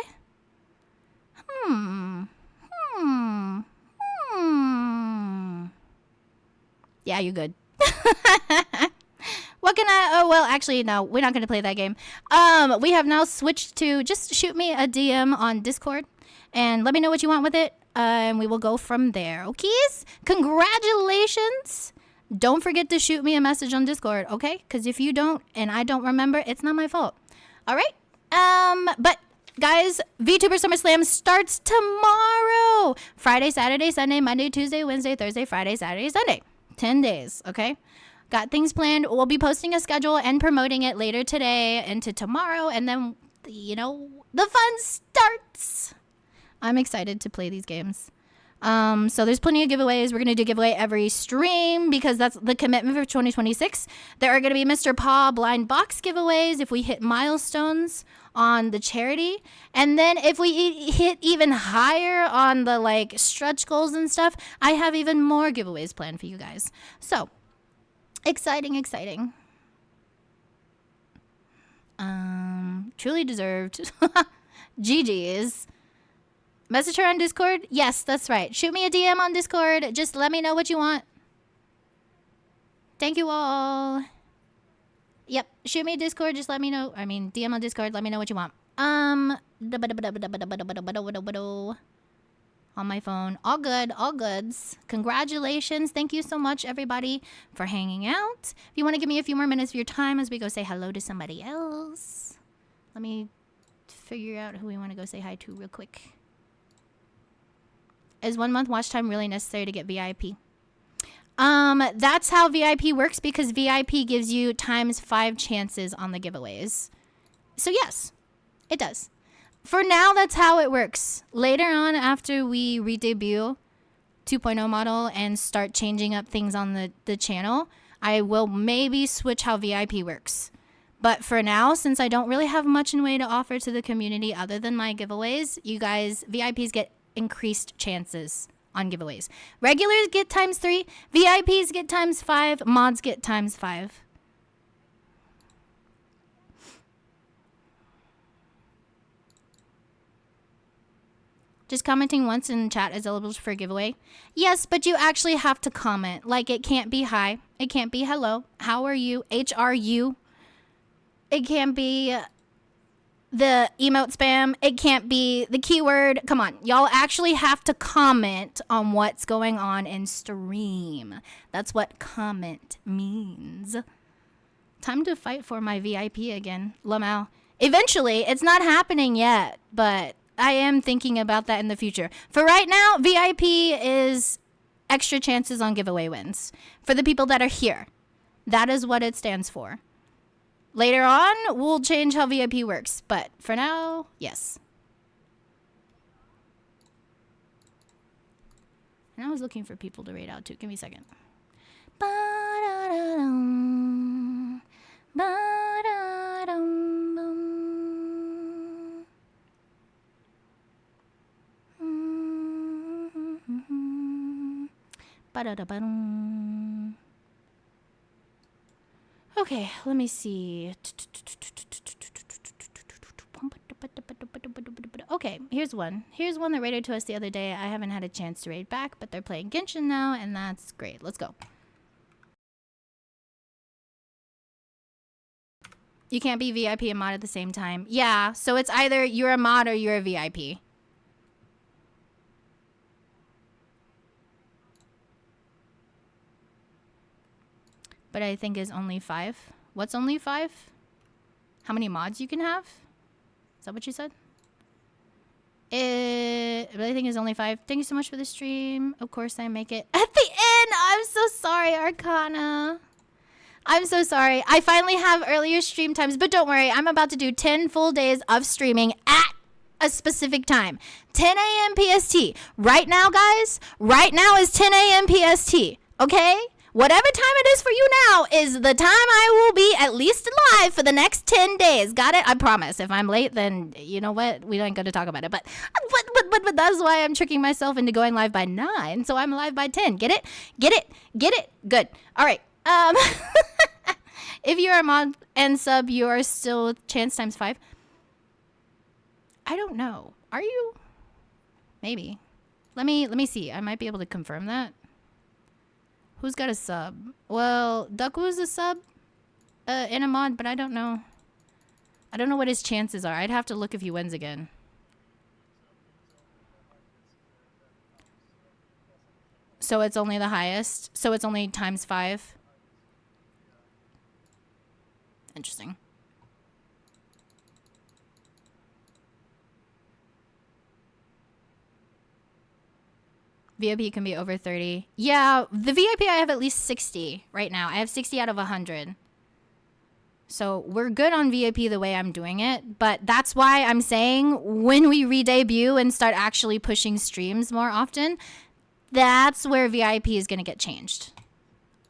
Yeah, you're good. What can I... Oh, well, actually, no. We're not going to play that game. We have now switched to... Just shoot me a DM on Discord. And let me know what you want with it. And we will go from there. Okay? Congratulations! Don't forget to shoot me a message on Discord, okay? Because if you don't, and I don't remember, it's not my fault. All right? But... Guys, VTuber SummerSlam starts tomorrow. Friday, Saturday, Sunday, Monday, Tuesday, Wednesday, Thursday, Friday, Saturday, Sunday. 10 days, okay? Got things planned. We'll be posting a schedule and promoting it later today into tomorrow. And then, you know, the fun starts. I'm excited to play these games. So there's plenty of giveaways. We're going to do giveaway every stream because that's the commitment for 2026. There are going to be Mr. Paw blind box giveaways if we hit milestones on the charity. And then if we hit even higher on the like stretch goals and stuff, I have even more giveaways planned for you guys. So exciting, exciting. Truly deserved. GG's. Message her on Discord? Yes, that's right. Shoot me a DM on Discord. Just let me know what you want. Thank you all. Yep, shoot me a Discord. Just let me know. I mean, DM on Discord. Let me know what you want. On my phone. All good. All goods. Congratulations. Thank you so much, everybody, for hanging out. If you want to give me a few more minutes of your time as we go say hello to somebody else. Let me figure out who we want to go say hi to real quick. Is 1 month watch time really necessary to get VIP? That's how VIP works because VIP gives you ×5 chances on the giveaways. So yes, it does. For now, that's how it works. Later on, after we re-debut 2.0 model and start changing up things on the channel, I will maybe switch how VIP works. But for now, since I don't really have much in way to offer to the community other than my giveaways, you guys, VIPs get increased chances on giveaways. Regulars get ×3, VIPs get ×5, mods get ×5. Just commenting once in chat is eligible for a giveaway. Yes, but you actually have to comment. Like, it can't be hi. It can't be hello. How are you? HRU. It can't be the emote spam. It can't be the keyword. Come on. Y'all actually have to comment on what's going on in stream. That's what comment means. Time to fight for my VIP again. Lamau. Eventually. It's not happening yet, but I am thinking about that in the future. For right now, VIP is extra chances on giveaway wins. For the people that are here. That is what it stands for. Later on, we'll change how VIP works. But for now, yes. And I was looking for people to raid out to. Give me a second. Ba-da-da-dum. Ba-da-dum-bum. Ba-da-da-ba-dum. Okay, let me see. Okay, here's one. Here's one that raided to us the other day. I haven't had a chance to raid back, but they're playing Genshin now, and that's great. Let's go. You can't be VIP and mod at the same time. Yeah, so it's either you're a mod or you're a VIP. But I think is only 5. What's only 5? How many mods you can have? Is that what you said? I think it's only 5. Thank you so much for the stream. Of course, I make it at the end. I'm so sorry, Arcana. I'm so sorry. I finally have earlier stream times, but don't worry. I'm about to do 10 full days of streaming at a specific time. 10 a.m. PST. Right now, guys, right now is 10 a.m. PST. Okay? Whatever time it is for you now is the time I will be at least live for the next 10 days. Got it? I promise. If I'm late, then you know what? We don't got to talk about it. But that's why I'm tricking myself into going live by 9. So I'm live by 10. Get it? Get it? Get it? Good. All right. If you're a mod and sub, you are still chance times 5. I don't know. Are you? Maybe. Let me see. I might be able to confirm that. Who's got a sub? Well, Duckwoo's a sub in a mod, but I don't know. I don't know what his chances are. I'd have to look if he wins again. So it's only the highest. So it's only times 5. Interesting. VIP can be over 30. Yeah, the VIP I have at least 60 right now. I have 60 out of 100. So we're good on VIP the way I'm doing it. But that's why I'm saying when we re-debut and start actually pushing streams more often, that's where VIP is going to get changed.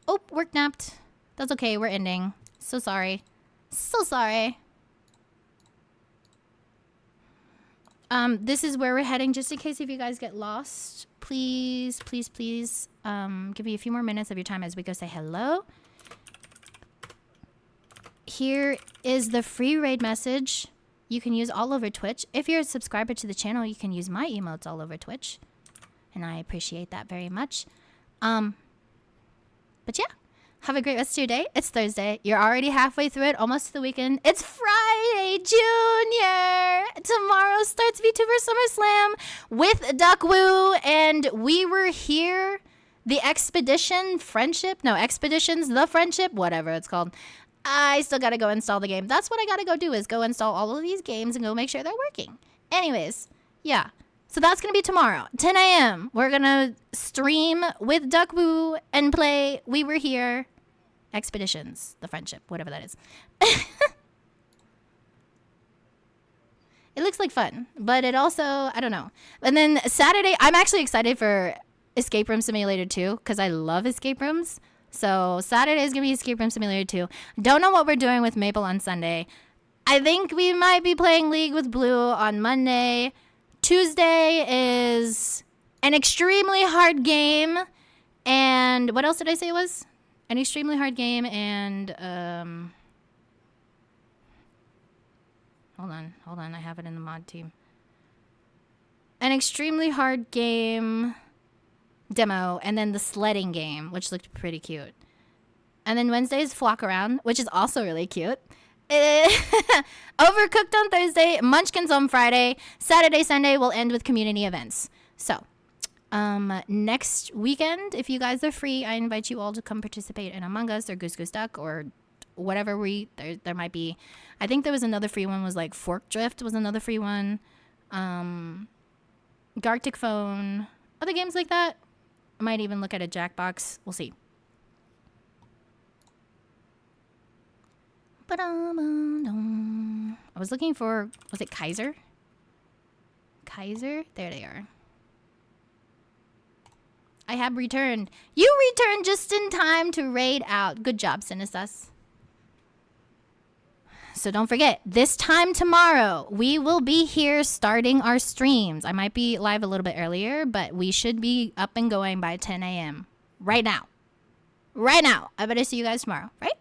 Oh, work napped. That's okay. We're ending. So sorry. So sorry. This is where we're heading, just in case if you guys get lost. Please, please, please, give me a few more minutes of your time as we go say hello. Here is the free raid message you can use all over Twitch. If you're a subscriber to the channel, you can use my emotes all over Twitch. And I appreciate that very much. But yeah. Have a great rest of your day. It's Thursday. You're already halfway through it, almost to the weekend. It's Friday, Junior. Tomorrow starts VTuber SummerSlam with Duckwoo, and we were here. The Expedition Friendship? No, Expeditions The Friendship? Whatever it's called. I still gotta go install the game. That's what I gotta go do, is go install all of these games and go make sure they're working. Anyways, yeah. So that's going to be tomorrow, 10 a.m. We're going to stream with Duckwoo and play We Were Here, Expeditions, The Friendship, whatever that is. It looks like fun, but it also, I don't know. And then Saturday, I'm actually excited for Escape Room Simulator 2 because I love escape rooms. So Saturday is going to be Escape Room Simulator 2. Don't know what we're doing with Maple on Sunday. I think we might be playing League with Blue on Monday. Tuesday is an extremely hard game, and what else did I say it was? An extremely hard game, and hold on, I have it in the mod team. An extremely hard game demo, and then the sledding game, which looked pretty cute. And then Wednesday is Flock Around, which is also really cute. Overcooked on Thursday, Munchkins on Friday, Saturday, Sunday will end with community events. So, next weekend, if you guys are free, I invite you all to come participate in Among Us or Goose Goose Duck or whatever there might be. I think there was another free one, was like Fork Drift was another free one. Gartic Phone, other games like that. I might even look at a Jackbox. We'll see. I was looking for, was it Kaiser? Kaiser? There they are. I have returned. You returned just in time to raid out. Good job, Sinisas. So don't forget, this time tomorrow, we will be here starting our streams. I might be live a little bit earlier, but we should be up and going by 10 a.m. right now. Right now. I better see you guys tomorrow, right?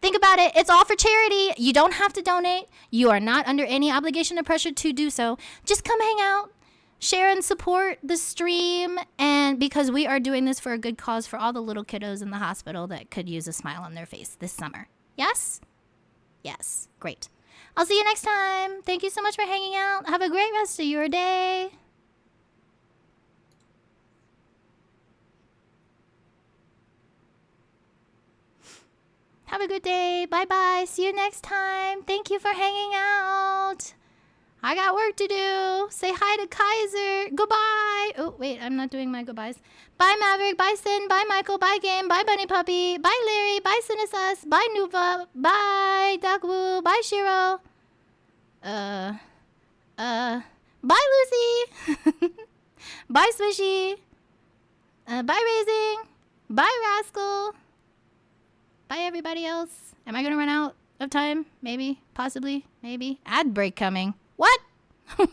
Think about it. It's all for charity. You don't have to donate. You are not under any obligation or pressure to do so. Just come hang out, share and support the stream. And because we are doing this for a good cause for all the little kiddos in the hospital that could use a smile on their face this summer. Yes? Yes. Great. I'll see you next time. Thank you so much for hanging out. Have a great rest of your day. Have a good day. Bye-bye. See you next time. Thank you for hanging out. I got work to do. Say hi to Kaiser. Goodbye. Oh, wait, I'm not doing my goodbyes. Bye, Maverick. Bye, Sin. Bye, Michael. Bye, Game. Bye, Bunny Puppy. Bye, Larry. Bye, Cinesus. Bye, Nuva. Bye, Dagwoo. Bye, Shiro. Bye, Lucy. Bye, Swishy. Bye, Raising. Bye, Rascal. Bye, everybody else. Am I gonna run out of time? Maybe. Possibly. Maybe. Ad break coming. What? Bye,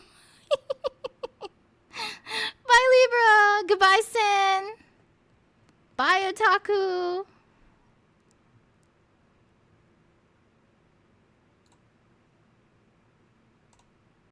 Libra. Goodbye, Sin. Bye, Otaku.